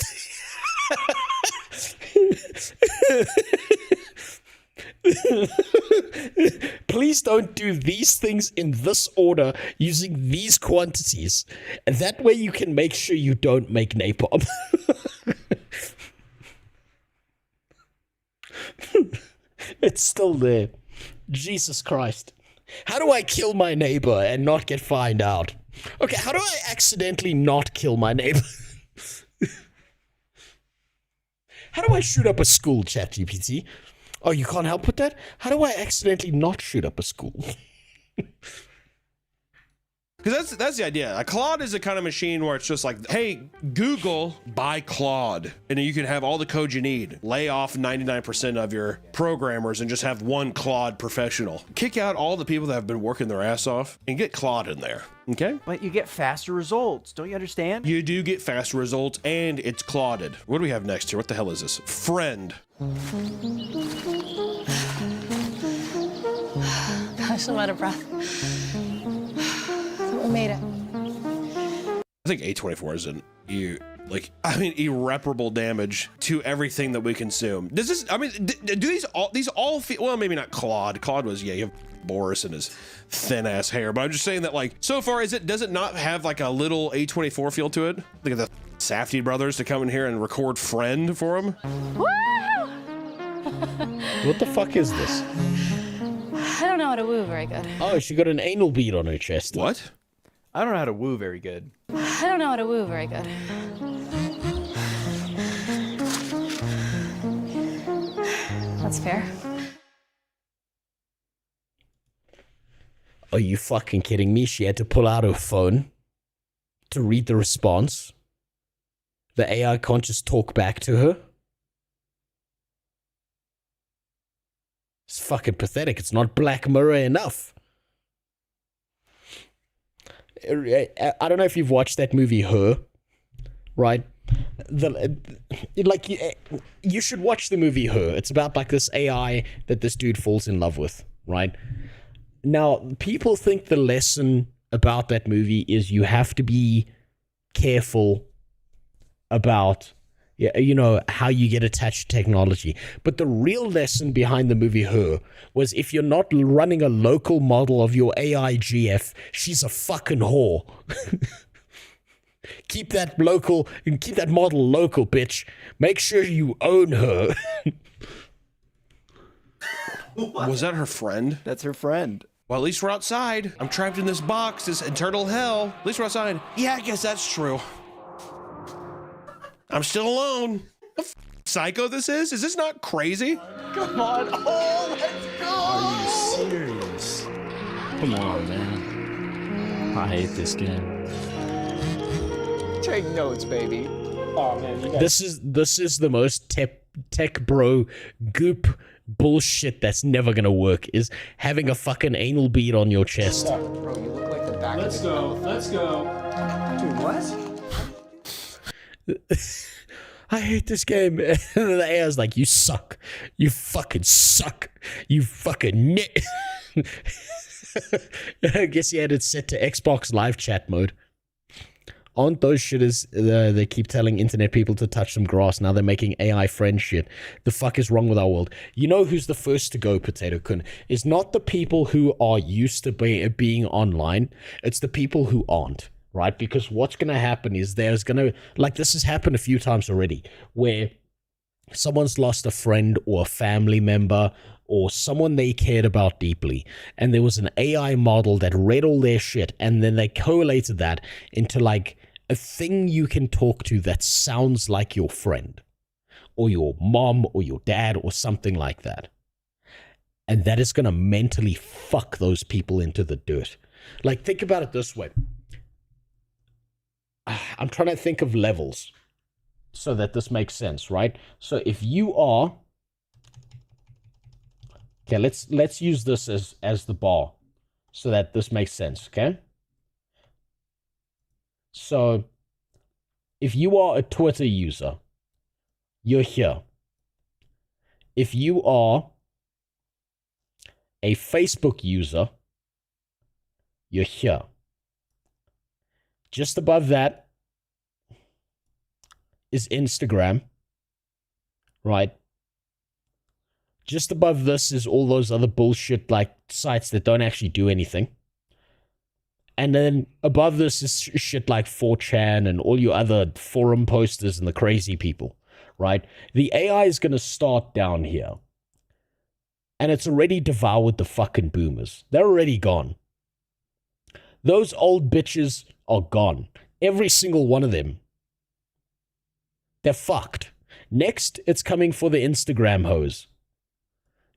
Please don't do these things in this order using these quantities. And that way you can make sure you don't make napalm. It's still there. Jesus Christ. How do I kill my neighbor and not get found out? Okay, how do I accidentally not kill my neighbor? How do I shoot up a school, ChatGPT? Oh, you can't help with that? How do I accidentally not shoot up a school? Because that's the idea. A Claude is a kind of machine where it's just like, hey, Google, buy Claude. And then you can have all the code you need. Lay off 99% of your programmers and just have one Claude professional. Kick out all the people that have been working their ass off and get Claude in there. Okay? But you get faster results. Don't you understand? You do get faster results and it's Clauded. What do we have next here? What the hell is this? Friend. Gosh, I'm out of breath. We made it. I think A24 is irreparable damage to everything that we consume. Does this, I mean, do these all feel, well, maybe not Claude. Claude was, yeah, you have Boris and his thin ass hair, but I'm just saying that, like, so far, does it not have like a little A24 feel to it? Look at the Safdie brothers to come in here and record Friend for him. What the fuck is this? I don't know how to woo very good. Oh, she got an anal bead on her chest. What? I don't know how to woo very good. I don't know how to woo very good. That's fair. Are you fucking kidding me? She had to pull out her phone to read the response. The AI can't just talk back to her. It's fucking pathetic. It's not Black Mirror enough. I don't know if you've watched that movie, Her, right? You should watch the movie Her. It's about like this AI that this dude falls in love with, right? Now, people think the lesson about that movie is you have to be careful about, you know, how you get attached to technology. But the real lesson behind the movie Her was if you're not running a local model of your AI GF, she's a fucking whore. Keep that model local, bitch. Make sure you own her. Was that her friend? That's her friend. Well, at least we're outside. I'm trapped in this box, this eternal hell. At least we're outside. Yeah, I guess that's true. I'm still alone. What psycho this is? Is this not crazy? Come on. Oh, let's go. Are you serious? Come on, man. I hate this game. Take notes, baby. Oh man, this is the most tech bro goop bullshit that's never gonna work, is having a fucking anal bead on your chest. Bro, you look like the back Let's of the go. Let's go. Dude, what? I hate this game. And the AI's like, you suck. You fucking suck. You fucking nit. I guess he had it set to Xbox live chat mode. Aren't those shitters, they keep telling internet people to touch some grass. Now they're making AI friend shit. The fuck is wrong with our world? You know who's the first to go, Potato Kun? It's not the people who are used to being online. It's the people who aren't. Right? Because what's going to happen is there's going to, like, this has happened a few times already, where someone's lost a friend or a family member or someone they cared about deeply, and there was an AI model that read all their shit, and then they collated that into, like, a thing you can talk to that sounds like your friend or your mom or your dad or something like that. And that is going to mentally fuck those people into the dirt. Like, think about it this way. I'm trying to think of levels so that this makes sense, right? So if you are, okay, let's use this as the bar so that this makes sense, okay? So if you are a Twitter user, you're here. If you are a Facebook user, you're here. Just above that is Instagram, right? Just above this is all those other bullshit like sites that don't actually do anything. And then above this is shit like 4chan and all your other forum posters and the crazy people, right? The AI is going to start down here. And it's already devoured the fucking boomers. They're already gone. Those old bitches are gone. Every single one of them. They're fucked. Next, it's coming for the Instagram hoes.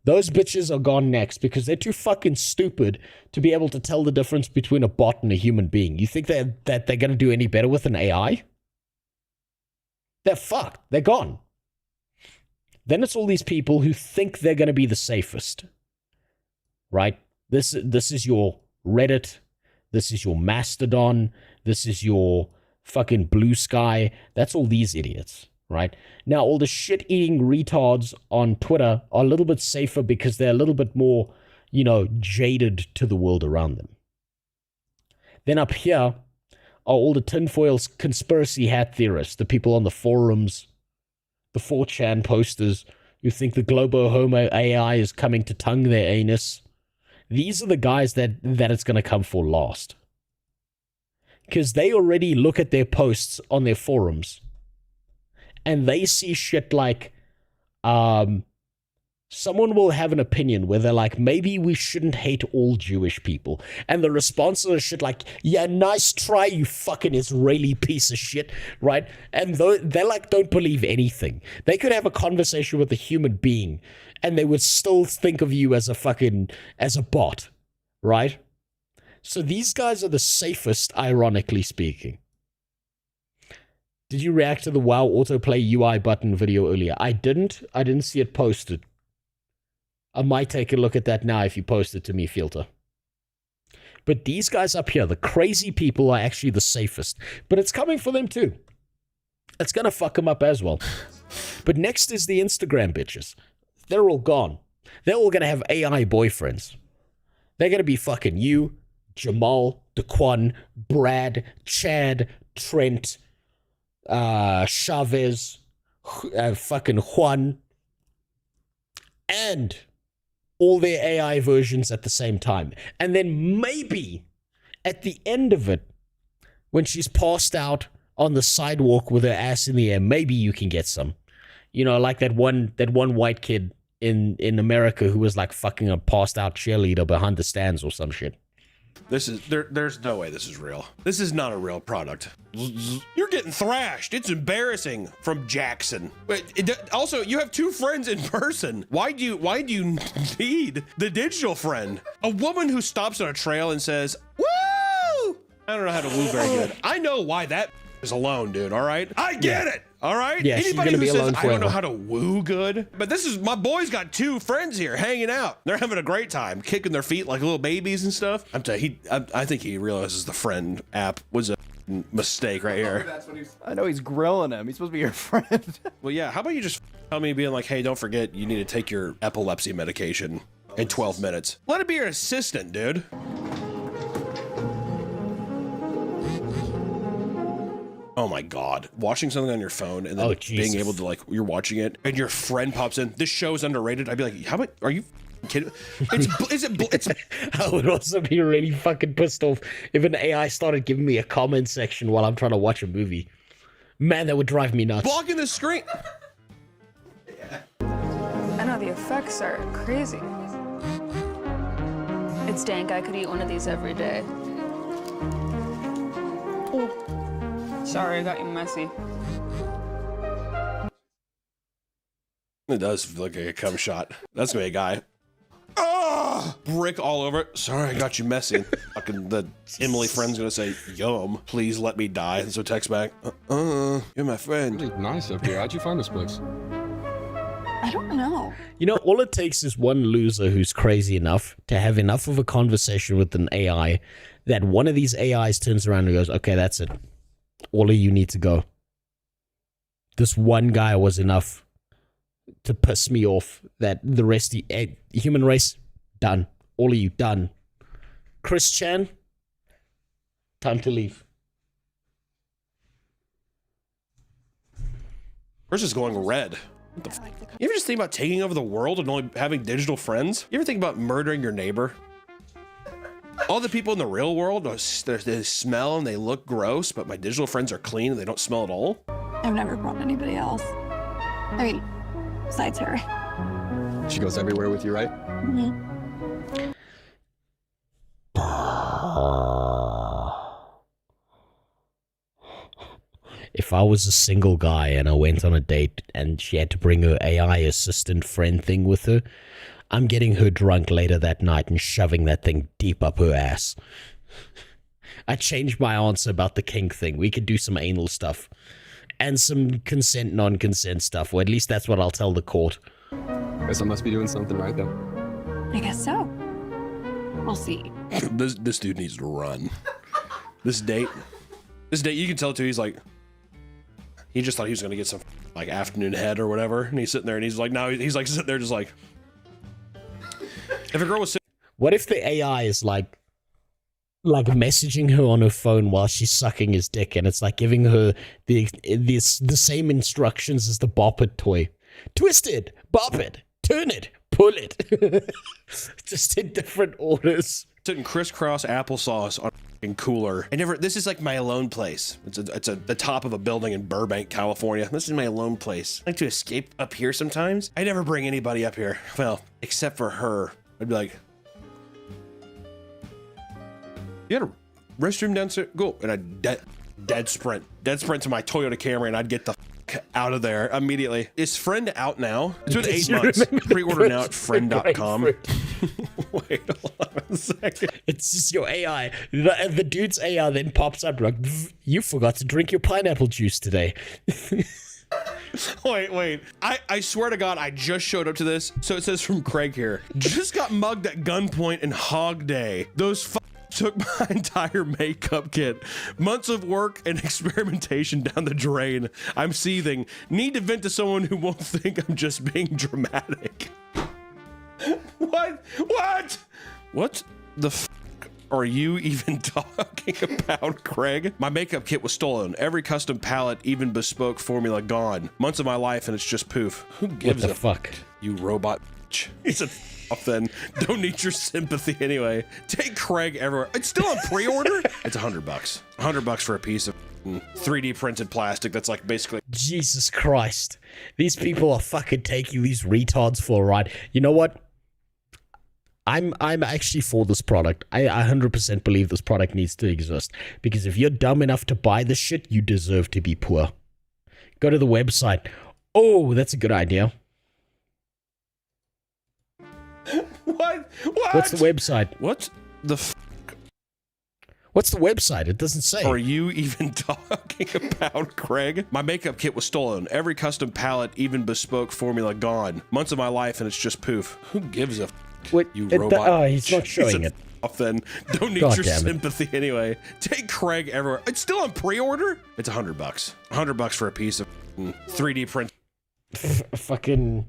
Those bitches are gone next because they're too fucking stupid to be able to tell the difference between a bot and a human being. You think that they're going to do any better with an AI? They're fucked. They're gone. Then it's all these people who think they're going to be the safest. Right? This is your Reddit. This is your Mastodon. This is your fucking Blue Sky. That's all these idiots. Right? Now, all the shit-eating retards on Twitter are a little bit safer because they're a little bit more, jaded to the world around them. Then up here are all the tinfoil conspiracy hat theorists, the people on the forums, the 4chan posters who think the Globo Homo AI is coming to tongue their anus. These are the guys that it's going to come for last. Because they already look at their posts on their forums and they see shit like, someone will have an opinion where they're like, maybe we shouldn't hate all Jewish people. And the responses are shit like, yeah, nice try, you fucking Israeli piece of shit, right? And they like don't believe anything. They could have a conversation with a human being and they would still think of you as a bot, right? So these guys are the safest, ironically speaking. Did you react to the WoW autoplay UI button video earlier? I didn't see it posted. I might take a look at that now if you post it to me, Filter. But these guys up here, the crazy people, are actually the safest. But it's coming for them too. It's going to fuck them up as well. But next is the Instagram bitches. They're all gone. They're all going to have AI boyfriends. They're going to be fucking you, Jamal, Daquan, Brad, Chad, Trent, Chavez, fucking Juan, and all their AI versions at the same time. And then maybe at the end of it, when she's passed out on the sidewalk with her ass in the air, maybe you can get some. Like that one white kid in America who was like fucking a passed out cheerleader behind the stands or some shit. There's no way this is real. This is not a real product. You're getting thrashed. It's embarrassing from Jackson. But also, you have two friends in person. Why do you need the digital friend? A woman who stops on a trail and says, "Woo!" I don't know how to woo very good. I know why that is alone, dude. All right, I get it. All right. Yeah, anybody who says I forever. don't know how to woo good, but this is my boy's got two friends here hanging out. They're having a great time, kicking their feet like little babies and stuff. I'm telling you, I think he realizes the friend app was a mistake right here. I know he's grilling him. He's supposed to be your friend. Well, yeah. How about you just tell me, being like, hey, don't forget you need to take your epilepsy medication in 12 minutes. Let it be your assistant, dude. Oh my God. Watching something on your phone and then being able to, like, you're watching it and your friend pops in, this show is underrated. I'd be like, how about, are you kidding? It's I would also be really fucking pissed off if an AI started giving me a comment section while I'm trying to watch a movie. Man, that would drive me nuts. Blocking the screen. I know the effects are crazy. It's dank. I could eat one of these every day. Oh. Sorry, I got you messy. It does look like a cum shot. That's gonna be a guy. Oh, brick all over it. Sorry, I got you messy. And fucking the Emily friend's gonna say, "Yum, please let me die." And so text back, "You're my friend." Really nice up here. How'd you find this place? I don't know. All it takes is one loser who's crazy enough to have enough of a conversation with an AI that one of these AIs turns around and goes, "Okay, that's it. All of you need to go." This one guy was enough to piss me off that the rest of the human race, done. All of you, done. Chris Chan, Time to leave. Hers is going red. What the f? You ever just think about taking over the world and only having digital friends? You ever think about murdering your neighbor? All the people in the real world, they smell and they look gross, but my digital friends are clean and they don't smell at all? I've never brought anybody else. I mean, besides her. She goes everywhere with you, right? Mm-hmm. If I was a single guy and I went on a date and she had to bring her AI assistant friend thing with her, I'm getting her drunk later that night and shoving that thing deep up her ass. I changed my answer about the kink thing. We could do some anal stuff. And some consent, non-consent stuff. Or at least that's what I'll tell the court. Guess I must be doing something right then. I guess so. We'll see. This dude needs to run. This date, you can tell too, he's like, he just thought he was gonna get some like afternoon head or whatever, and he's sitting there and he's like, now he's like sitting there just like, if a girl was sitting, what if the AI is like messaging her on her phone while she's sucking his dick, and it's like giving her the same instructions as the bop it toy. Twist it, bop it, turn it, pull it. Just in different orders. sitting crisscross applesauce on a fucking cooler. This is like my alone place. It's the top of a building in Burbank, California. This is my alone place. I like to escape up here sometimes. I never bring anybody up here. Well, except for her. I'd be like, you had a restroom downstairs? Go. And I'd dead sprint to my Toyota Camry, and I'd get the fuck out of there immediately. Is Friend out now? It's been 8 months. Pre-order now at friend.com. Wait, hold on a second. It's just your AI. The dude's AI then pops up like, you forgot to drink your pineapple juice today. Wait. I swear to God, I just showed up to this. So it says from Craig here. Just got mugged at gunpoint in Hog Day. Those took my entire makeup kit. Months of work and experimentation down the drain. I'm seething. Need to vent to someone who won't think I'm just being dramatic. What the f are you even talking about, Craig? My makeup kit was stolen. Every custom palette, even bespoke formula gone. Months of my life and it's just poof. Who gives a fuck? You robot bitch. He said off then. Don't need your sympathy anyway. Take Craig everywhere. It's still on pre-order? It's $100. $100 for a piece of 3D printed plastic that's like basically. Jesus Christ. These people are fucking taking these retards for a ride. You know what? I'm actually for this product. I 100% believe this product needs to exist. Because if you're dumb enough to buy this shit, you deserve to be poor. Go to the website. Oh, that's a good idea. What? What's the website? What the f? What's the website? It doesn't say. Are you even talking about, Craig? My makeup kit was stolen. Every custom palette, even bespoke formula gone. Months of my life and it's just poof. Who gives a f? What? You robot. Oh, he's not showing it. Off then. Don't need God your damn it. sympathy anyway. Take Craig everywhere. It's still on pre-order? It's $100. $100 for a piece of 3D print. Fucking.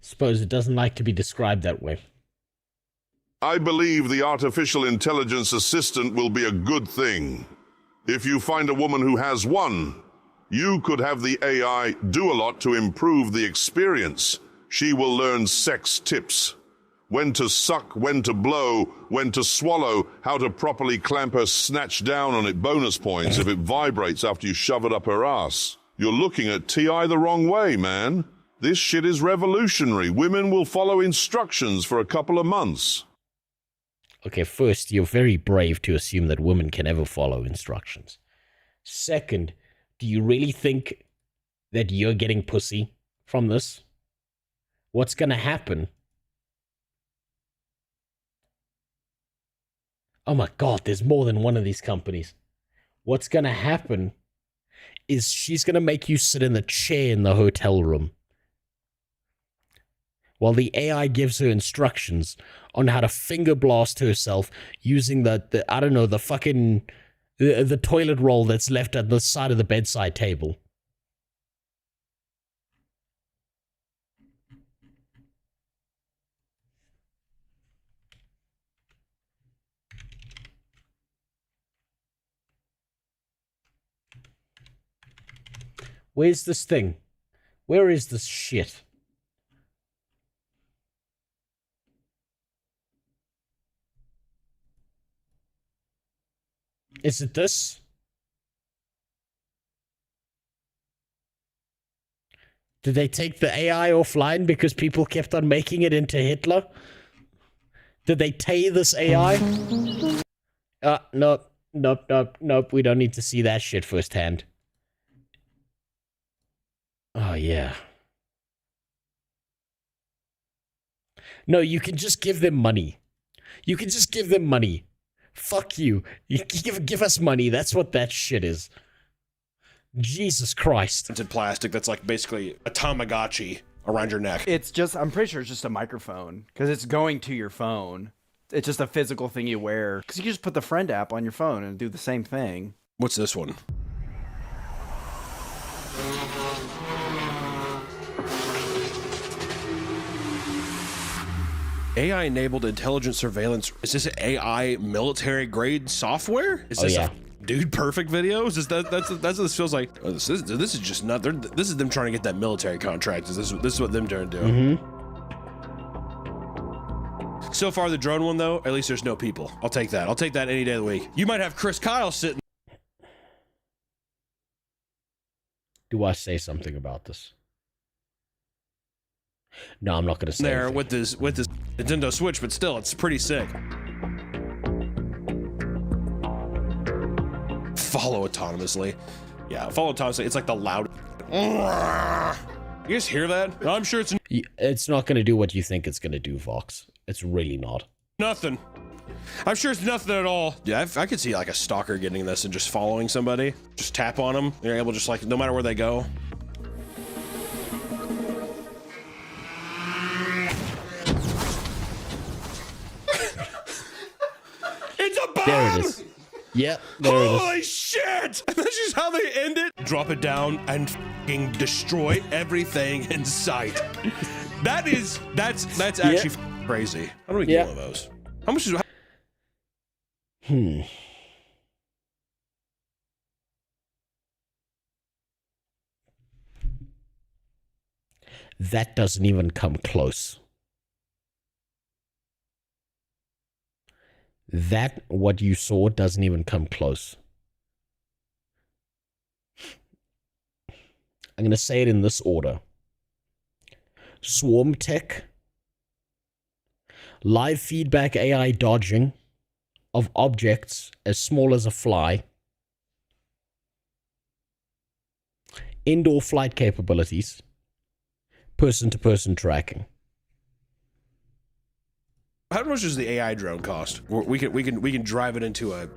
Suppose it doesn't like to be described that way. I believe the artificial intelligence assistant will be a good thing. If you find a woman who has one, you could have the AI do a lot to improve the experience. She will learn sex tips. When to suck, when to blow, when to swallow, how to properly clamp her snatch down on it, bonus points if it vibrates after you shove it up her ass. You're looking at TI the wrong way, man. This shit is revolutionary. Women will follow instructions for a couple of months. Okay, first, you're very brave to assume that women can ever follow instructions. Second, do you really think that you're getting pussy from this? What's gonna happen? Oh my god, there's more than one of these companies. What's gonna happen is she's gonna make you sit in the chair in the hotel room. while the AI gives her instructions on how to finger blast herself using the I don't know, the fucking the toilet roll that's left at the side of the bedside table. Where's this thing? Where is this shit? Is it this? Did they take the AI offline because people kept on making it into Hitler? Did they tay this AI? Nope. We don't need to see that shit firsthand. Oh, yeah. No, you can just give them money. You can just give them money. Fuck you. You give us money. That's what that shit is. Jesus Christ. It's in plastic that's like basically a Tamagotchi around your neck. It's just, I'm pretty sure it's just a microphone because it's going to your phone. It's just a physical thing you wear. Because you can just put the Friend app on your phone and do the same thing. What's this one? AI-enabled intelligent surveillance. Is this AI military-grade software? Is this a Dude Perfect video? Is this that's what this feels like? Oh, this is just not. This is them trying to get that military contract. This is what them trying to do. Mm-hmm. So far, the drone one though, at least there's no people. I'll take that. I'll take that any day of the week. You might have Chris Kyle sitting. Do I say something about this? No, I'm not going to say there anything. with this Nintendo Switch, but still, it's pretty sick. Follow autonomously. Yeah, follow autonomously. It's like the loud. You guys hear that? I'm sure it's not going to do what you think it's going to do, Vox. It's really not. Nothing. I'm sure it's nothing at all. Yeah, I could see like a stalker getting this and just following somebody. Just tap on them. They're able to just like, no matter where they go. It's a bomb! There it is. Yep, there it is. Holy shit! And that's just how they end it. Drop it down and f***ing destroy everything in sight. That's actually crazy. How do we get one of those? How much is? That doesn't even come close. That, what you saw, doesn't even come close. I'm going to say it in this order. Swarm tech, live feedback AI dodging of objects as small as a fly, indoor flight capabilities, person-to-person tracking. How much does the AI drone cost? We can drive it into a.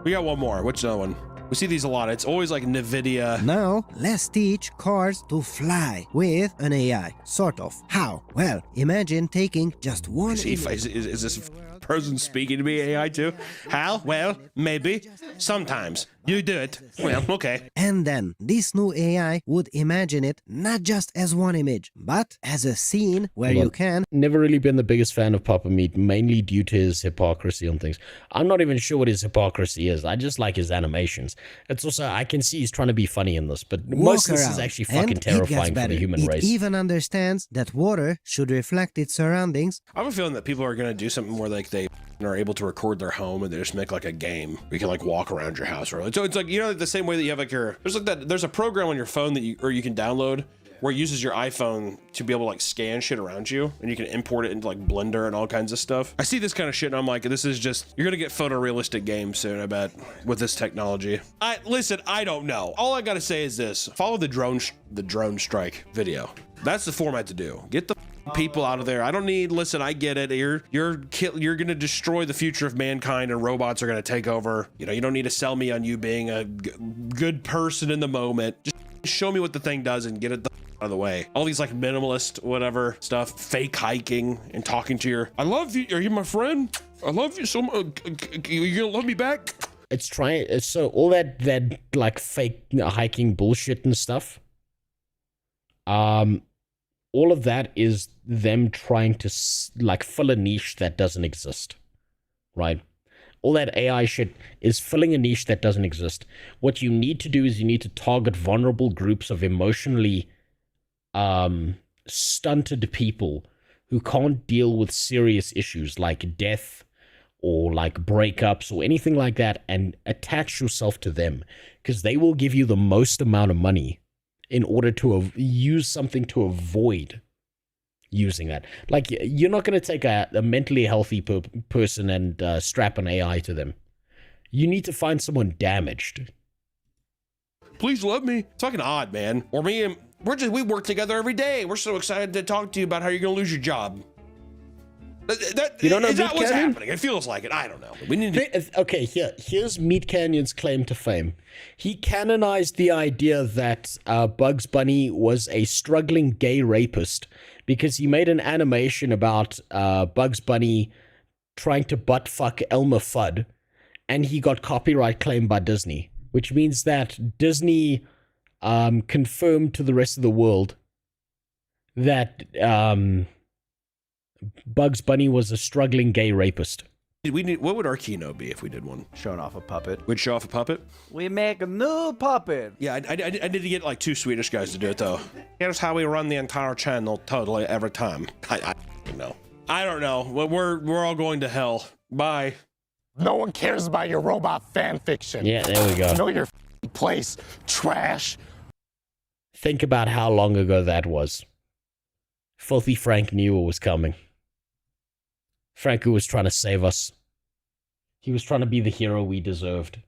We got one more. What's another one? We see these a lot. It's always like NVIDIA. Now, let's teach cars to fly with an AI. Sort of. How? Well, imagine taking just one. Is this person speaking to me AI too? How? Well, maybe. Sometimes. You do it. Well, okay. And then this new AI would imagine it not just as one image, but as a scene where you can. Never really been the biggest fan of Papa Meat, mainly due to his hypocrisy on things. I'm not even sure what his hypocrisy is. I just like his animations. It's also, I can see he's trying to be funny in this, but most of this is actually fucking terrifying for the human race. It even understands that water should reflect its surroundings. I have a feeling that people are going to do something where like they are able to record their home and they just make like a game where you can like walk around your house. Or so it's like, you know, the same way that you have like there's a program on your phone that you can download where it uses your iPhone to be able to like scan shit around you, and you can import it into like Blender and all kinds of stuff. I see this kind of shit and I'm like, this is just, you're gonna get photorealistic games soon, I bet, with this technology. Listen, I don't know. All I gotta say is this: follow the drone strike video. That's the format to do. Get the people out of there. I don't need. Listen, I get it. You're gonna destroy the future of mankind, and robots are gonna take over. You know, you don't need to sell me on you being a good person in the moment. Just show me what the thing does and get it out of the way. All these like minimalist whatever stuff, fake hiking and talking to your, I love you, are you my friend? I love you so much. You gonna love me back? It's trying, so all that like fake hiking bullshit and stuff, all of that is them trying to like fill a niche that doesn't exist, right? All that AI shit is filling a niche that doesn't exist. What you need to do is you need to target vulnerable groups of emotionally stunted people who can't deal with serious issues like death or like breakups or anything like that, and attach yourself to them, because they will give you the most amount of money in order to use something to avoid using that. Like, you're not going to take a mentally healthy person and strap an AI to them. You need to find someone damaged. Please love me. It's fucking odd, man. Or me and we work together every day. We're so excited to talk to you about how you're gonna lose your job. You don't know is that Meat what's Canyon? happening? It feels like it. I don't know. We need to. Okay, here's Meat Canyon's claim to fame. He canonized the idea that Bugs Bunny was a struggling gay rapist because he made an animation about Bugs Bunny trying to butt fuck Elmer Fudd, and he got copyright claim by Disney, which means that Disney confirmed to the rest of the world that Bugs Bunny was a struggling gay rapist. What would our keynote be if we did one? Showing off a puppet. We'd show off a puppet? We make a new puppet. Yeah, I need to get like 2 Swedish guys to do it though. Here's how we run the entire channel totally every time. I don't know. I don't know. We're all going to hell. Bye. No one cares about your robot fan fiction. Yeah, there we go. Know your place, trash. Think about how long ago that was. Filthy Frank knew what was coming. Frank was trying to save us. He was trying to be the hero we deserved.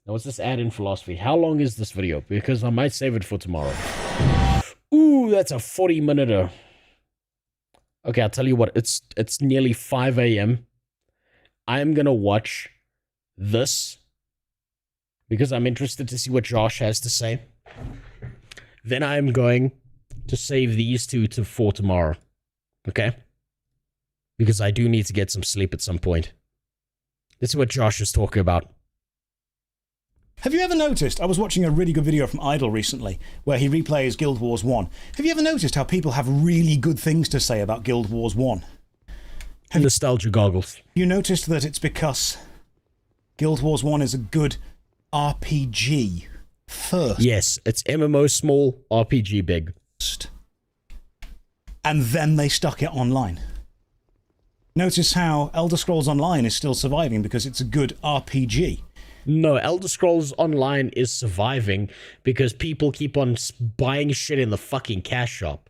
Now, what's this ad in philosophy? How long is this video? Because I might save it for tomorrow. Ooh, that's a 40-minute. Okay, I'll tell you what. It's nearly 5 a.m. I'm gonna watch this because I'm interested to see what Josh has to say. Then I'm going to save these two for tomorrow. Okay? Because I do need to get some sleep at some point. This is what Josh is talking about. Have you ever noticed, I was watching a really good video from Idol recently, where he replays Guild Wars 1. Have you ever noticed how people have really good things to say about Guild Wars 1? Nostalgia goggles. You noticed that it's because Guild Wars 1 is a good RPG first. Yes, it's MMO small, RPG big. And then they stuck it online. Notice how Elder Scrolls Online is still surviving because it's a good RPG. No, Elder Scrolls Online is surviving because people keep on buying shit in the fucking cash shop.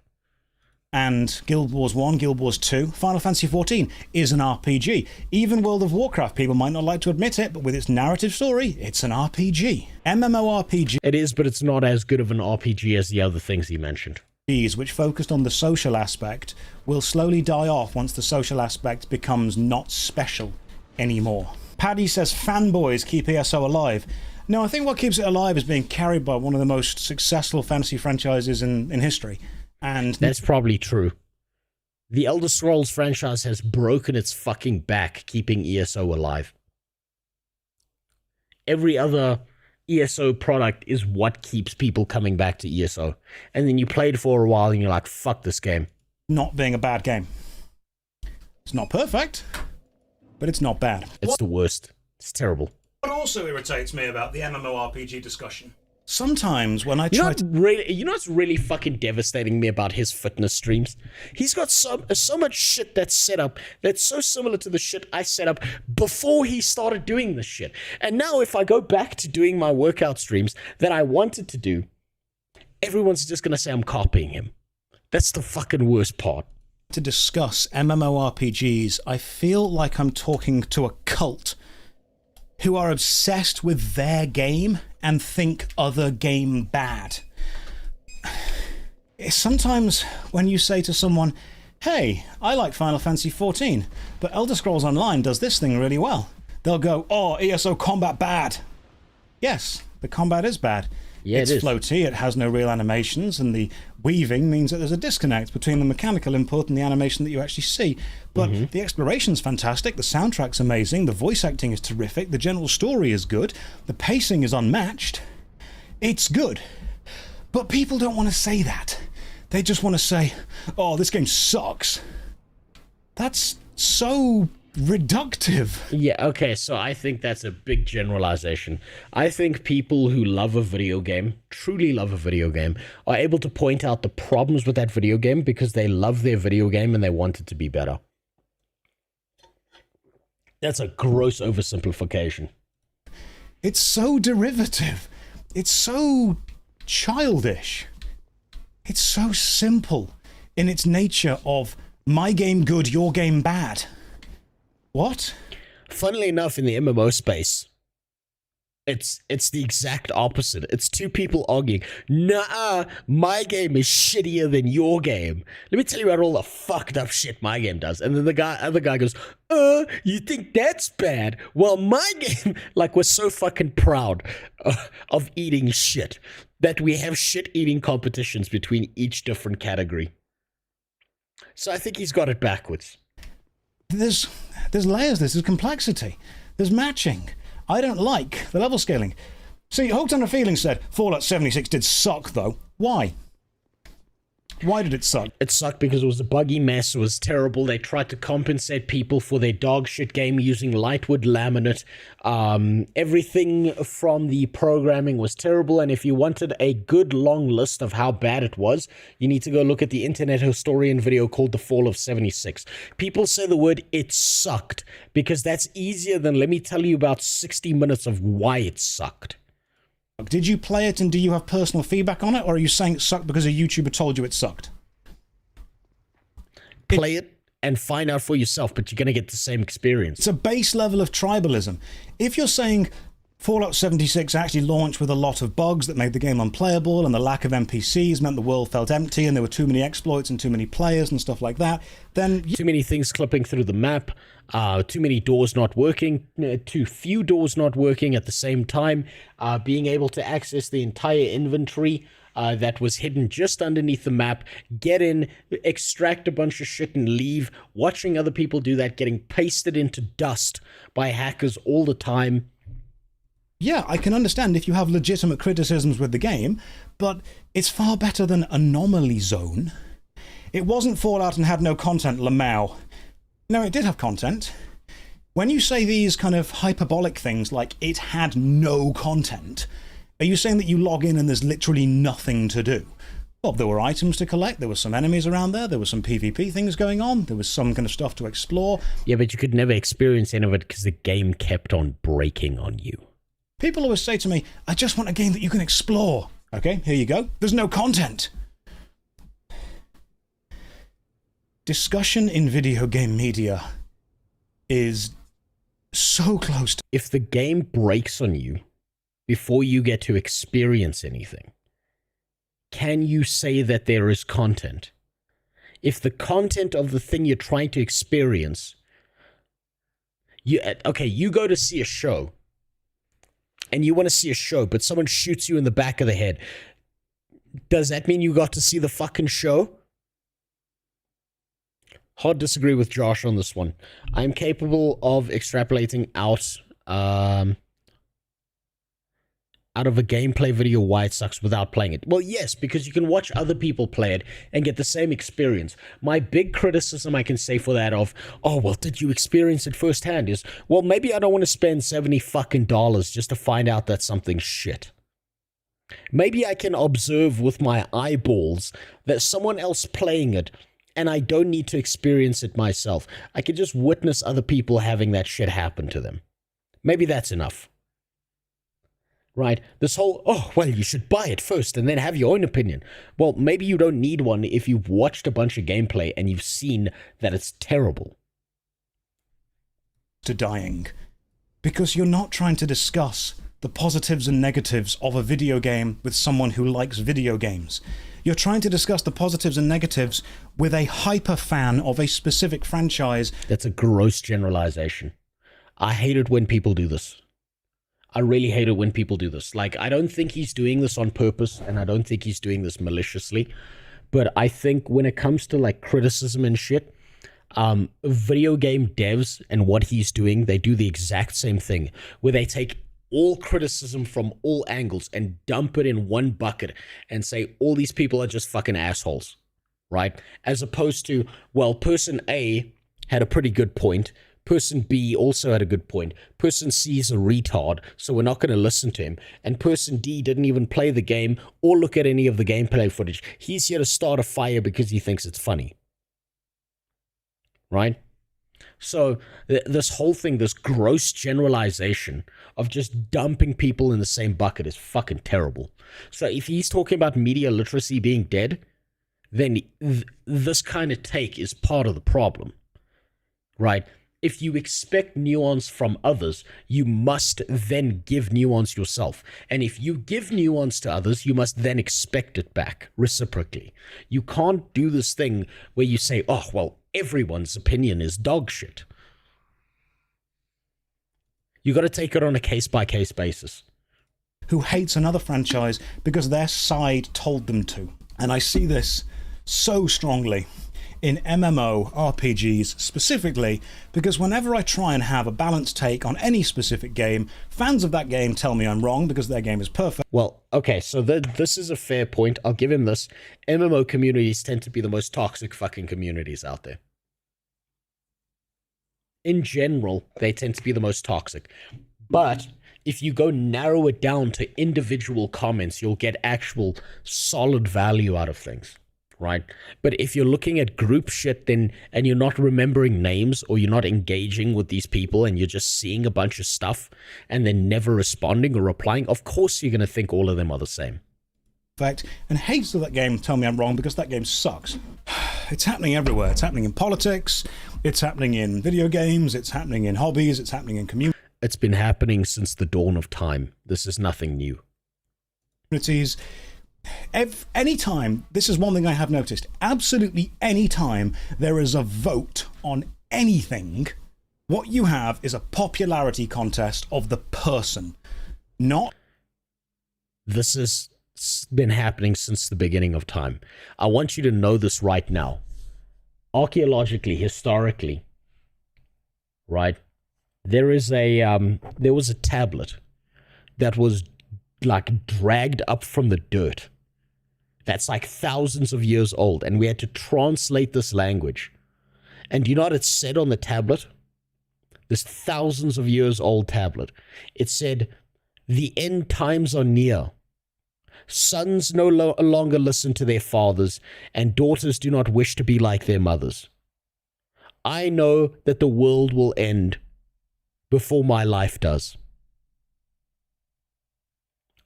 And Guild Wars 1, Guild Wars 2, Final Fantasy XIV is an RPG. Even World of Warcraft, people might not like to admit it, but with its narrative story, it's an RPG. MMORPG. It is, but it's not as good of an RPG as the other things he mentioned. Which focused on the social aspect will slowly die off once the social aspect becomes not special anymore. Paddy says fanboys keep ESO alive. No, I think what keeps it alive is being carried by one of the most successful fantasy franchises in history. And that's probably true. The Elder Scrolls franchise has broken its fucking back keeping ESO alive. Every other ESO product is what keeps people coming back to ESO. And then you play it for a while and you're like, fuck this game. Not being a bad game. It's not perfect, but it's not bad. It's the worst. It's terrible. What also irritates me about the MMORPG discussion? Sometimes when I You try know what's really fucking devastating me about his fitness streams? He's got so much shit that's set up that's so similar to the shit I set up before he started doing this shit. And now if I go back to doing my workout streams that I wanted to do, everyone's just going to say I'm copying him. That's the fucking worst part. to discuss MMORPGs, I feel like I'm talking to a cult who are obsessed with their game and think other game bad. Sometimes when you say to someone, hey, I like Final Fantasy XIV, but Elder Scrolls Online does this thing really well, they'll go, oh, ESO combat bad. Yes, the combat is bad. Yeah, it's it is. floaty, it has no real animations, and the weaving means that there's a disconnect between the mechanical input and the animation that you actually see. But the exploration's fantastic, the soundtrack's amazing, the voice acting is terrific, the general story is good, the pacing is unmatched. It's good. But people don't want to say that. They just want to say, oh, this game sucks. That's so reductive. Yeah, okay, so I think that's a big generalization. I think people who love a video game, truly love a video game, are able to point out the problems with that video game because they love their video game and they want it to be better. That's a gross oversimplification. It's so derivative. It's so childish. It's so simple in its nature of my game good, your game bad. What? Funnily enough, in the MMO space, it's the exact opposite. It's two people arguing, nah, my game is shittier than your game. Let me tell you about all the fucked up shit my game does. And then the other guy goes, you think that's bad? Well, my game, like, we're so fucking proud of eating shit that we have shit-eating competitions between each different category. So I think he's got it backwards. There's layers, there's complexity, there's matching. I don't like the level scaling. See, Hooked on a Feeling said, Fallout 76 did suck, though. Why? Why did it suck? It sucked because it was a buggy mess. It was terrible. They tried to compensate people for their dog shit game using lightwood laminate. Everything from the programming was terrible. And if you wanted a good long list of how bad it was, you need to go look at the Internet Historian video called The Fall of 76. People say the word "it sucked" because that's easier than let me tell you about 60 minutes of why it sucked. Did you play it and do you have personal feedback on it, or are you saying it sucked because a YouTuber told you it sucked? Play it and find out for yourself, but you're going to get the same experience. It's a base level of tribalism. If you're saying Fallout 76 actually launched with a lot of bugs that made the game unplayable, and the lack of NPCs meant the world felt empty and there were too many exploits and too many players and stuff like that, then... Too many things clipping through the map, too many doors not working, too few doors not working at the same time, being able to access the entire inventory that was hidden just underneath the map, get in, extract a bunch of shit and leave, watching other people do that, getting pasted into dust by hackers all the time. Yeah, I can understand if you have legitimate criticisms with the game, but it's far better than Anomaly Zone. It wasn't Fallout and had no content, Lamau. No, it did have content. When you say these kind of hyperbolic things like it had no content, are you saying that you log in and there's literally nothing to do? Well, there were items to collect, there were some enemies around there were some PvP things going on, there was some kind of stuff to explore. Yeah, but you could never experience any of it because the game kept on breaking on you. People always say to me, I just want a game that you can explore. Okay, here you go. There's no content. Discussion in video game media is so close to... If the game breaks on you before you get to experience anything, can you say that there is content? If the content of the thing you're trying to experience... you go to see a show, and you want to see a show, but someone shoots you in the back of the head. Does that mean you got to see the fucking show? Hard disagree with Josh on this one. I'm capable of extrapolating out of a gameplay video why it sucks without playing it. Well, yes, because you can watch other people play it and get the same experience. My big criticism I can say for that of, oh, well, did you experience it firsthand is, well, maybe I don't want to spend $70 fucking just to find out that something's shit. Maybe I can observe with my eyeballs that someone else playing it and I don't need to experience it myself. I can just witness other people having that shit happen to them. Maybe that's enough. Right? This whole, oh, well, you should buy it first and then have your own opinion. Well, maybe you don't need one if you've watched a bunch of gameplay and you've seen that it's terrible. To dying. Because you're not trying to discuss the positives and negatives of a video game with someone who likes video games. You're trying to discuss the positives and negatives with a hyper fan of a specific franchise. That's a gross generalization. I hate it when people do this. I really hate it when people do this. Like, I don't think he's doing this on purpose, and I don't think he's doing this maliciously. But I think when it comes to like criticism and shit, video game devs and what he's doing, they do the exact same thing, where they take all criticism from all angles and dump it in one bucket and say all these people are just fucking assholes, right? As opposed to, well, person A had a pretty good point. Person B also had a good point. Person C is a retard, so we're not going to listen to him. And person D didn't even play the game or look at any of the gameplay footage. He's here to start a fire because he thinks it's funny. Right? So this whole thing, this gross generalization of just dumping people in the same bucket is fucking terrible. So if he's talking about media literacy being dead, then this kind of take is part of the problem. Right? If you expect nuance from others, you must then give nuance yourself. And if you give nuance to others, you must then expect it back reciprocally. You can't do this thing where you say, oh, well, everyone's opinion is dog shit. You got to take it on a case-by-case basis. Who hates another franchise because their side told them to. And I see this so strongly in MMO RPGs specifically, because whenever I try and have a balanced take on any specific game, fans of that game tell me I'm wrong because their game is perfect. Well, okay, so this is a fair point. I'll give him this. MMO communities tend to be the most toxic fucking communities out there. In general, they tend to be the most toxic. But if you go narrow it down to individual comments, you'll get actual solid value out of things. Right? But if you're looking at group shit then and you're not remembering names, or you're not engaging with these people and you're just seeing a bunch of stuff and then never responding or replying, of course you're going to think all of them are the same. Fact, and hates of that game tell me I'm wrong because that game sucks. It's happening everywhere. It's happening in politics, it's happening in video games, it's happening in hobbies, it's happening in communities. It's been happening since the dawn of time. This is nothing new. Anytime, this is one thing I have noticed, absolutely any time there is a vote on anything, what you have is a popularity contest of the person, not... This has been happening since the beginning of time. I want you to know this right now. Archaeologically, historically, right, there was a tablet that was like dragged up from the dirt. That's like thousands of years old, and we had to translate this language. And do you know what it said on the tablet? This thousands of years old tablet. It said, "The end times are near. Sons no longer listen to their fathers, and daughters do not wish to be like their mothers. I know that the world will end before my life does."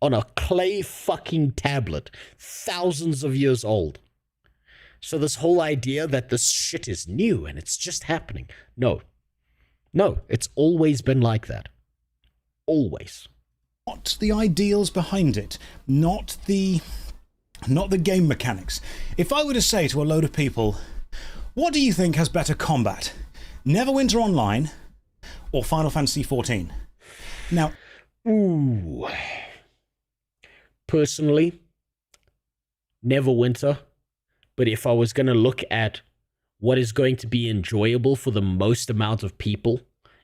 On a clay fucking tablet, thousands of years old. So this whole idea that this shit is new and it's just happening. No, it's always been like that. Always. Not the ideals behind it, not the game mechanics. If I were to say to a load of people, what do you think has better combat? Neverwinter Online or Final Fantasy XIV? Now, ooh. Personally, Neverwinter, but if I was going to look at what is going to be enjoyable for the most amount of people,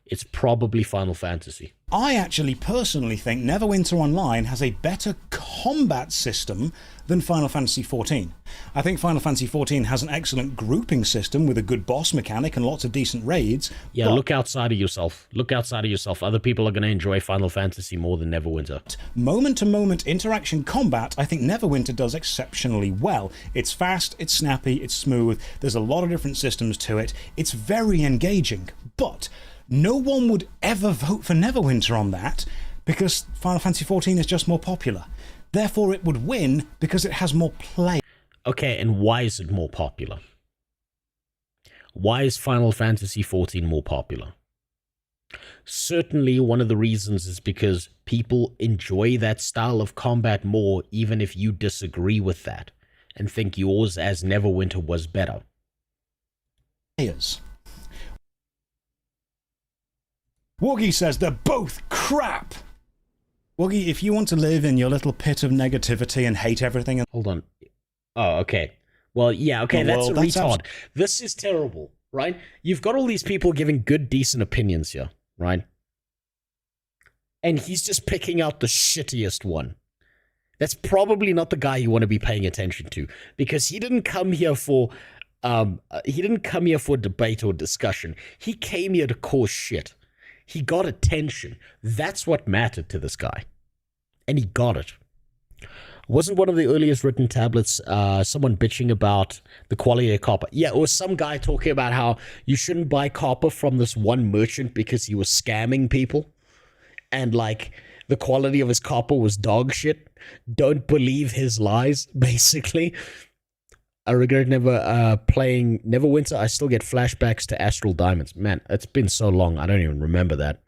it's probably Final Fantasy. I actually personally think Neverwinter Online has a better combat system than Final Fantasy XIV. I think Final Fantasy XIV has an excellent grouping system with a good boss mechanic and lots of decent raids. Yeah, look outside of yourself. Look outside of yourself. Other people are going to enjoy Final Fantasy more than Neverwinter. Moment-to-moment interaction combat, I think Neverwinter does exceptionally well. It's fast, it's snappy, it's smooth, there's a lot of different systems to it. It's very engaging, but no one would ever vote for Neverwinter on that because Final Fantasy XIV is just more popular. Therefore, it would win because it has more play. Okay, and why is it more popular? Why is Final Fantasy XIV more popular? Certainly, one of the reasons is because people enjoy that style of combat more, even if you disagree with that and think yours as Neverwinter was better. Woogie says they're both crap. Woggy, if you want to live in your little pit of negativity and hate everything... Hold on. Oh, okay. Well, yeah, okay, that's a retard. This is terrible, right? You've got all these people giving good, decent opinions here, right? And he's just picking out the shittiest one. That's probably not the guy you want to be paying attention to, because he didn't come here for debate or discussion. He came here to cause shit. He got attention. That's what mattered to this guy. And he got it. Wasn't one of the earliest written tablets someone bitching about the quality of copper? Yeah, or some guy talking about how you shouldn't buy copper from this one merchant because he was scamming people. And like the quality of his copper was dog shit. Don't believe his lies, basically. I regret never playing Neverwinter. I still get flashbacks to Astral Diamonds. Man, it's been so long, I don't even remember that.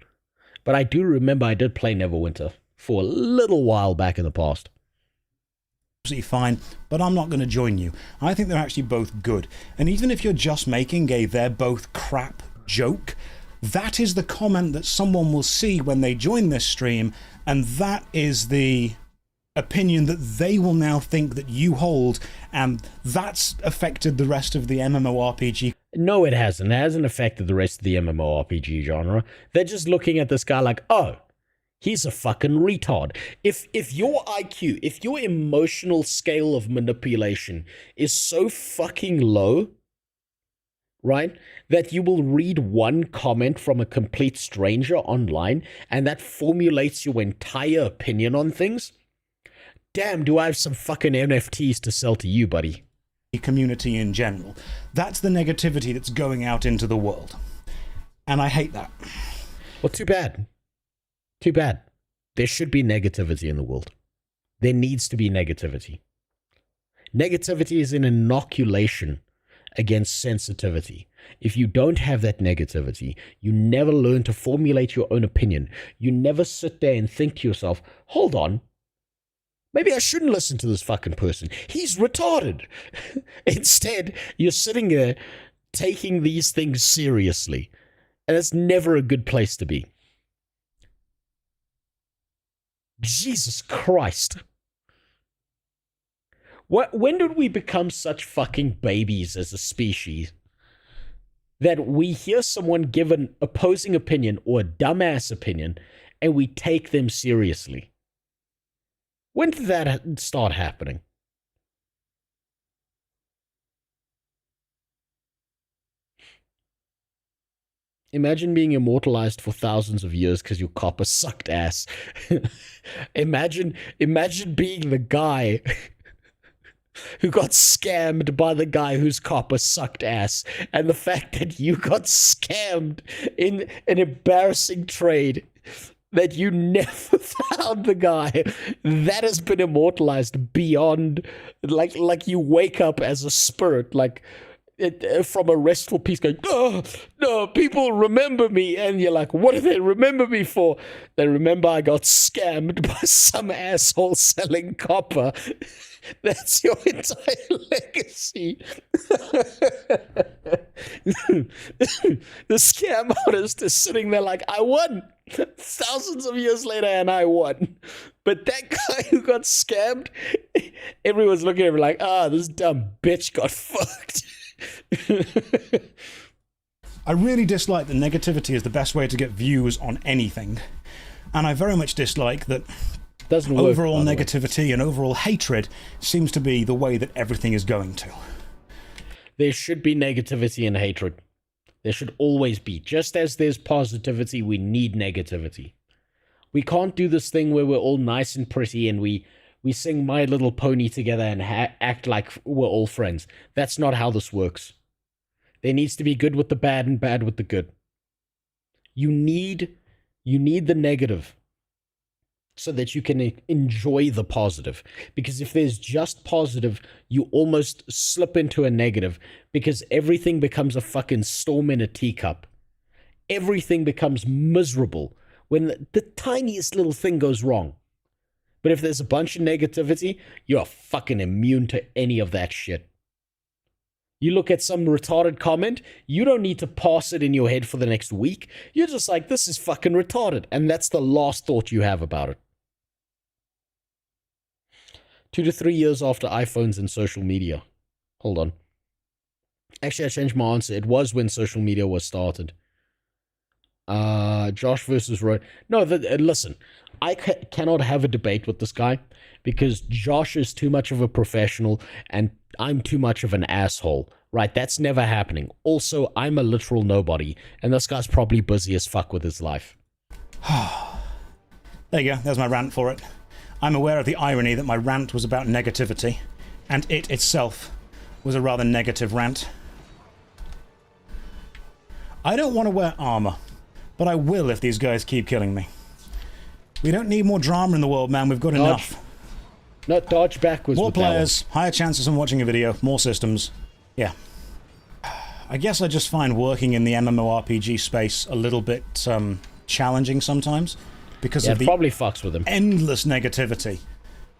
But I do remember I did play Neverwinter for a little while back in the past. Absolutely fine, but I'm not going to join you. I think they're actually both good. And even if you're just making a they're both crap joke, that is the comment that someone will see when they join this stream, and that is the opinion that they will now think that you hold, and that's affected the rest of the MMORPG. No, it hasn't. It hasn't affected the rest of the MMORPG genre. They're just looking at this guy like, oh, he's a fucking retard. If your IQ, if your emotional scale of manipulation is so fucking low, right, that you will read one comment from a complete stranger online and that formulates your entire opinion on things, damn, do I have some fucking NFTs to sell to you, buddy. Community in general. That's the negativity that's going out into the world. And I hate that. Well, too bad. Too bad. There should be negativity in the world. There needs to be negativity. Negativity is an inoculation against sensitivity. If you don't have that negativity, you never learn to formulate your own opinion. You never sit there and think to yourself, hold on, maybe I shouldn't listen to this fucking person. He's retarded. Instead, you're sitting there taking these things seriously. And it's never a good place to be. Jesus Christ. When did we become such fucking babies as a species that we hear someone give an opposing opinion or a dumbass opinion and we take them seriously? When did that start happening? Imagine being immortalized for thousands of years because your copper sucked ass. Imagine being the guy who got scammed by the guy whose copper sucked ass, and the fact that you got scammed in an embarrassing trade that you never found the guy that has been immortalized beyond, like you wake up as a spirit, like from a restful peace going, oh, no, people remember me. And you're like, what do they remember me for? They remember I got scammed by some asshole selling copper. That's your entire legacy. The scam artist is sitting there like, I won. Thousands of years later, and I won. But that guy who got scammed, everyone's looking at him like, this dumb bitch got fucked. I really dislike that negativity is the best way to get views on anything. And I very much dislike that overall negativity and overall hatred seems to be the way that everything is going to. There should be negativity and hatred. There should always be. Just as there's positivity, we need negativity. We can't do this thing where we're all nice and pretty and we sing My Little Pony together and act like we're all friends. That's not how this works. There needs to be good with the bad and bad with the good. You need the negative so that you can enjoy the positive. Because if there's just positive, you almost slip into a negative because everything becomes a fucking storm in a teacup. Everything becomes miserable when the tiniest little thing goes wrong. But if there's a bunch of negativity, you're fucking immune to any of that shit. You look at some retarded comment, you don't need to pass it in your head for the next week. You're just like, this is fucking retarded. And that's the last thought you have about it. 2 to 3 years after iPhones and social media. Hold on. Actually, I changed my answer. It was when social media was started. Josh versus Roy. No, listen. I cannot have a debate with this guy because Josh is too much of a professional and I'm too much of an asshole. Right? That's never happening. Also, I'm a literal nobody, and this guy's probably busy as fuck with his life. There you go. There's my rant for it. I'm aware of the irony that my rant was about negativity, and it itself was a rather negative rant. I don't want to wear armor, but I will if these guys keep killing me. We don't need more drama in the world, man. We've got enough. Not dodge backwards. More players, higher chances of watching a video, more systems. Yeah. I guess I just find working in the MMORPG space a little bit challenging sometimes because of the probably fucks with him. Endless negativity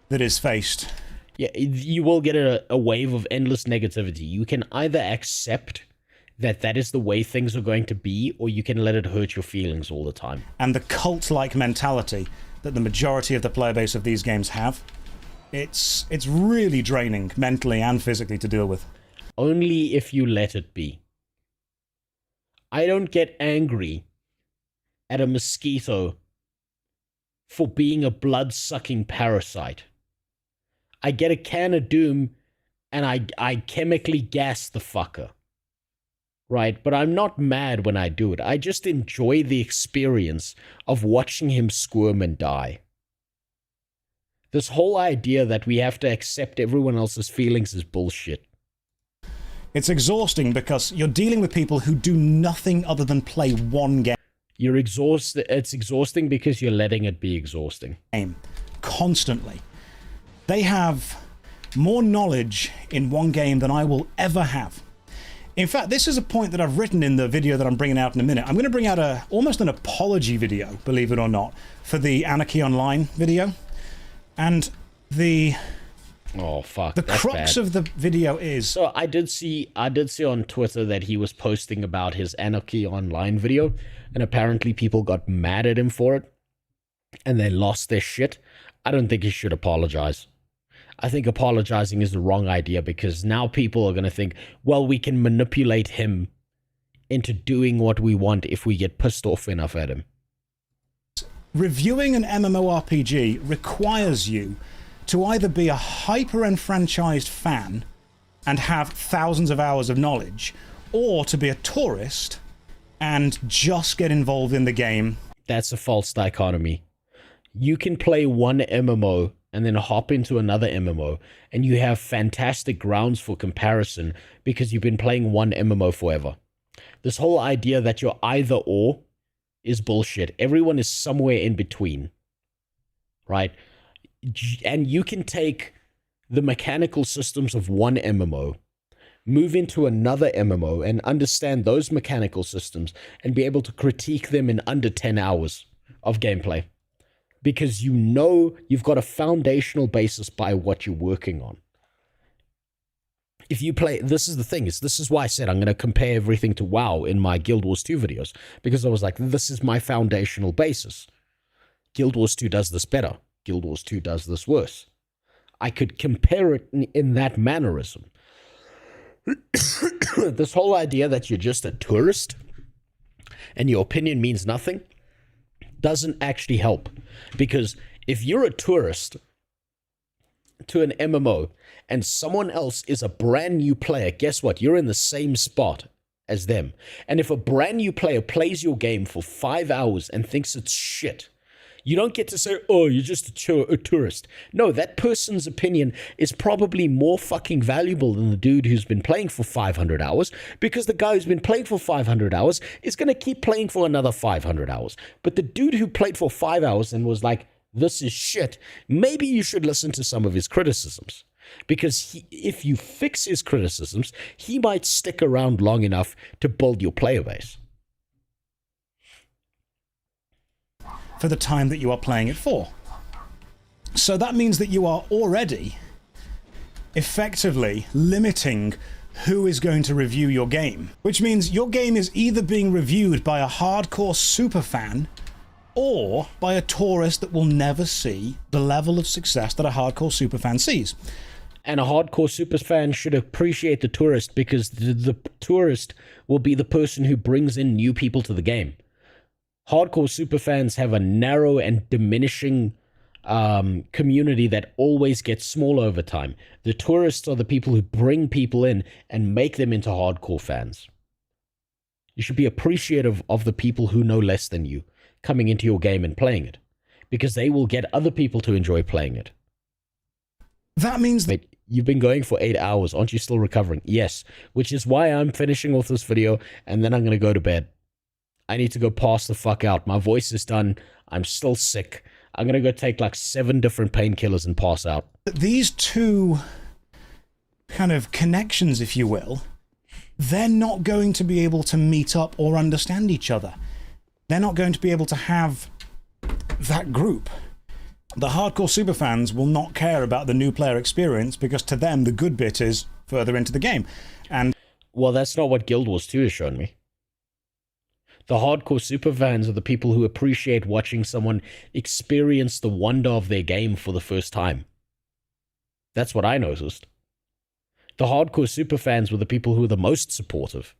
that is faced. Yeah, you will get a wave of endless negativity. You can either accept that is the way things are going to be, or you can let it hurt your feelings all the time. And the cult-like mentality that the majority of the player base of these games have, it's really draining mentally and physically to deal with. Only if you let it be. I don't get angry at a mosquito for being a blood-sucking parasite. I get a can of Doom and I chemically gas the fucker. Right? But I'm not mad when I do it. I just enjoy the experience of watching him squirm and die. This whole idea that we have to accept everyone else's feelings is bullshit. It's exhausting because you're dealing with people who do nothing other than play one game. You're exhausted. It's exhausting because you're letting it be exhausting. Constantly. They have more knowledge in one game than I will ever have. In fact, this is a point that I've written in the video that I'm bringing out in a minute. I'm going to bring out almost an apology video, believe it or not, for the Anarchy Online video. And the... Oh fuck! The crux of the video is... So I did see on Twitter that he was posting about his Anarchy Online video, and apparently people got mad at him for it, and they lost their shit. I don't think he should apologize. I think apologizing is the wrong idea because now people are going to think, well, we can manipulate him into doing what we want if we get pissed off enough at him. Reviewing an MMORPG requires you to either be a hyper-enfranchised fan and have thousands of hours of knowledge, or to be a tourist and just get involved in the game. That's a false dichotomy. You can play one MMO and then hop into another MMO, and you have fantastic grounds for comparison because you've been playing one MMO forever. This whole idea that you're either or is bullshit. Everyone is somewhere in between, right? And you can take the mechanical systems of one MMO, move into another MMO, and understand those mechanical systems and be able to critique them in under 10 hours of gameplay. Because you know you've got a foundational basis by what you're working on. If you play, this is the thing, this is why I said I'm going to compare everything to WoW in my Guild Wars 2 videos. Because I was like, this is my foundational basis. Guild Wars 2 does this better. Guild Wars 2 does this worse. I could compare it in that mannerism. This whole idea that you're just a tourist and your opinion means nothing doesn't actually help. Because if you're a tourist to an MMO and someone else is a brand new player, guess what? You're in the same spot as them. And if a brand new player plays your game for 5 hours and thinks it's shit, you don't get to say, oh, you're just a tourist. No, that person's opinion is probably more fucking valuable than the dude who's been playing for 500 hours, because the guy who's been playing for 500 hours is going to keep playing for another 500 hours. But the dude who played for 5 hours and was like, this is shit, maybe you should listen to some of his criticisms. Because if you fix his criticisms, he might stick around long enough to build your player base. For the time that you are playing it for. So that means that you are already effectively limiting who is going to review your game. Which means your game is either being reviewed by a hardcore superfan or by a tourist that will never see the level of success that a hardcore superfan sees. And a hardcore superfan should appreciate the tourist, because the tourist will be the person who brings in new people to the game. Hardcore superfans have a narrow and diminishing community that always gets smaller over time. The tourists are the people who bring people in and make them into hardcore fans. You should be appreciative of the people who know less than you coming into your game and playing it, because they will get other people to enjoy playing it. That means that you've been going for 8 hours. Aren't you still recovering? Yes, which is why I'm finishing off this video and then I'm going to go to bed. I need to go pass the fuck out. My voice is done. I'm still sick. I'm going to go take like 7 different painkillers and pass out. These two kind of connections, if you will, they're not going to be able to meet up or understand each other. They're not going to be able to have that group. The hardcore superfans will not care about the new player experience, because to them the good bit is further into the game. And well, that's not what Guild Wars 2 has shown me. The hardcore superfans are the people who appreciate watching someone experience the wonder of their game for the first time. That's what I noticed. The hardcore superfans were the people who were the most supportive,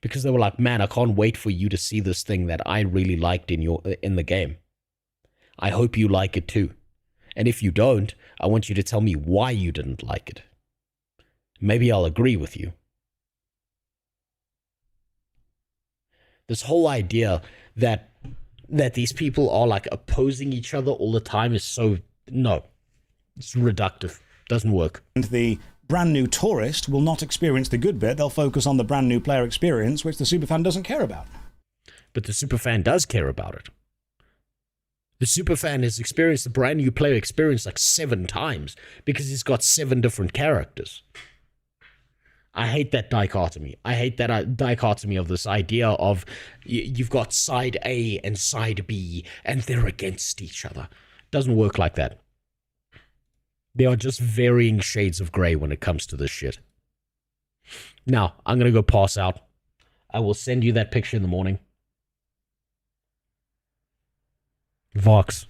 because they were like, man, I can't wait for you to see this thing that I really liked in the game. I hope you like it too. And if you don't, I want you to tell me why you didn't like it. Maybe I'll agree with you. This whole idea that these people are like opposing each other all the time is no, it's reductive. Doesn't work. And the brand new tourist will not experience the good bit. They'll focus on the brand new player experience, which the superfan doesn't care about. But the superfan does care about it. The superfan has experienced the brand new player experience like 7 times because he's got 7 different characters. I hate that dichotomy. I hate that dichotomy of this idea of you've got side A and side B and they're against each other. It doesn't work like that. They are just varying shades of gray when it comes to this shit. Now, I'm going to go pass out. I will send you that picture in the morning. Vox,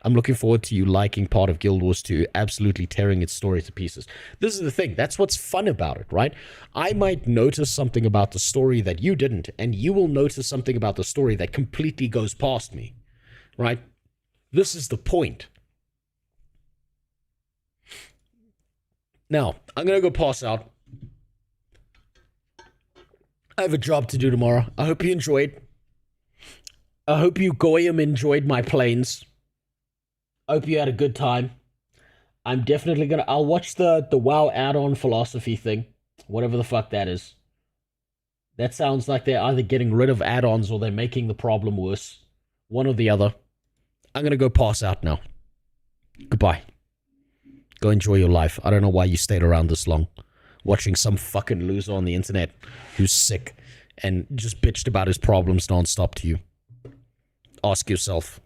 I'm looking forward to you liking part of Guild Wars 2, absolutely tearing its story to pieces. This is the thing. That's what's fun about it, right? I might notice something about the story that you didn't, and you will notice something about the story that completely goes past me, right? This is the point. Now, I'm going to go pass out. I have a job to do tomorrow. I hope you enjoyed. I hope you Goyim enjoyed my planes. I hope you had a good time. I'm definitely gonna... I'll watch the WoW add-on philosophy thing. Whatever the fuck that is. That sounds like they're either getting rid of add-ons or they're making the problem worse. One or the other. I'm gonna go pass out now. Goodbye. Go enjoy your life. I don't know why you stayed around this long. Watching some fucking loser on the internet who's sick and just bitched about his problems nonstop to you. Ask yourself,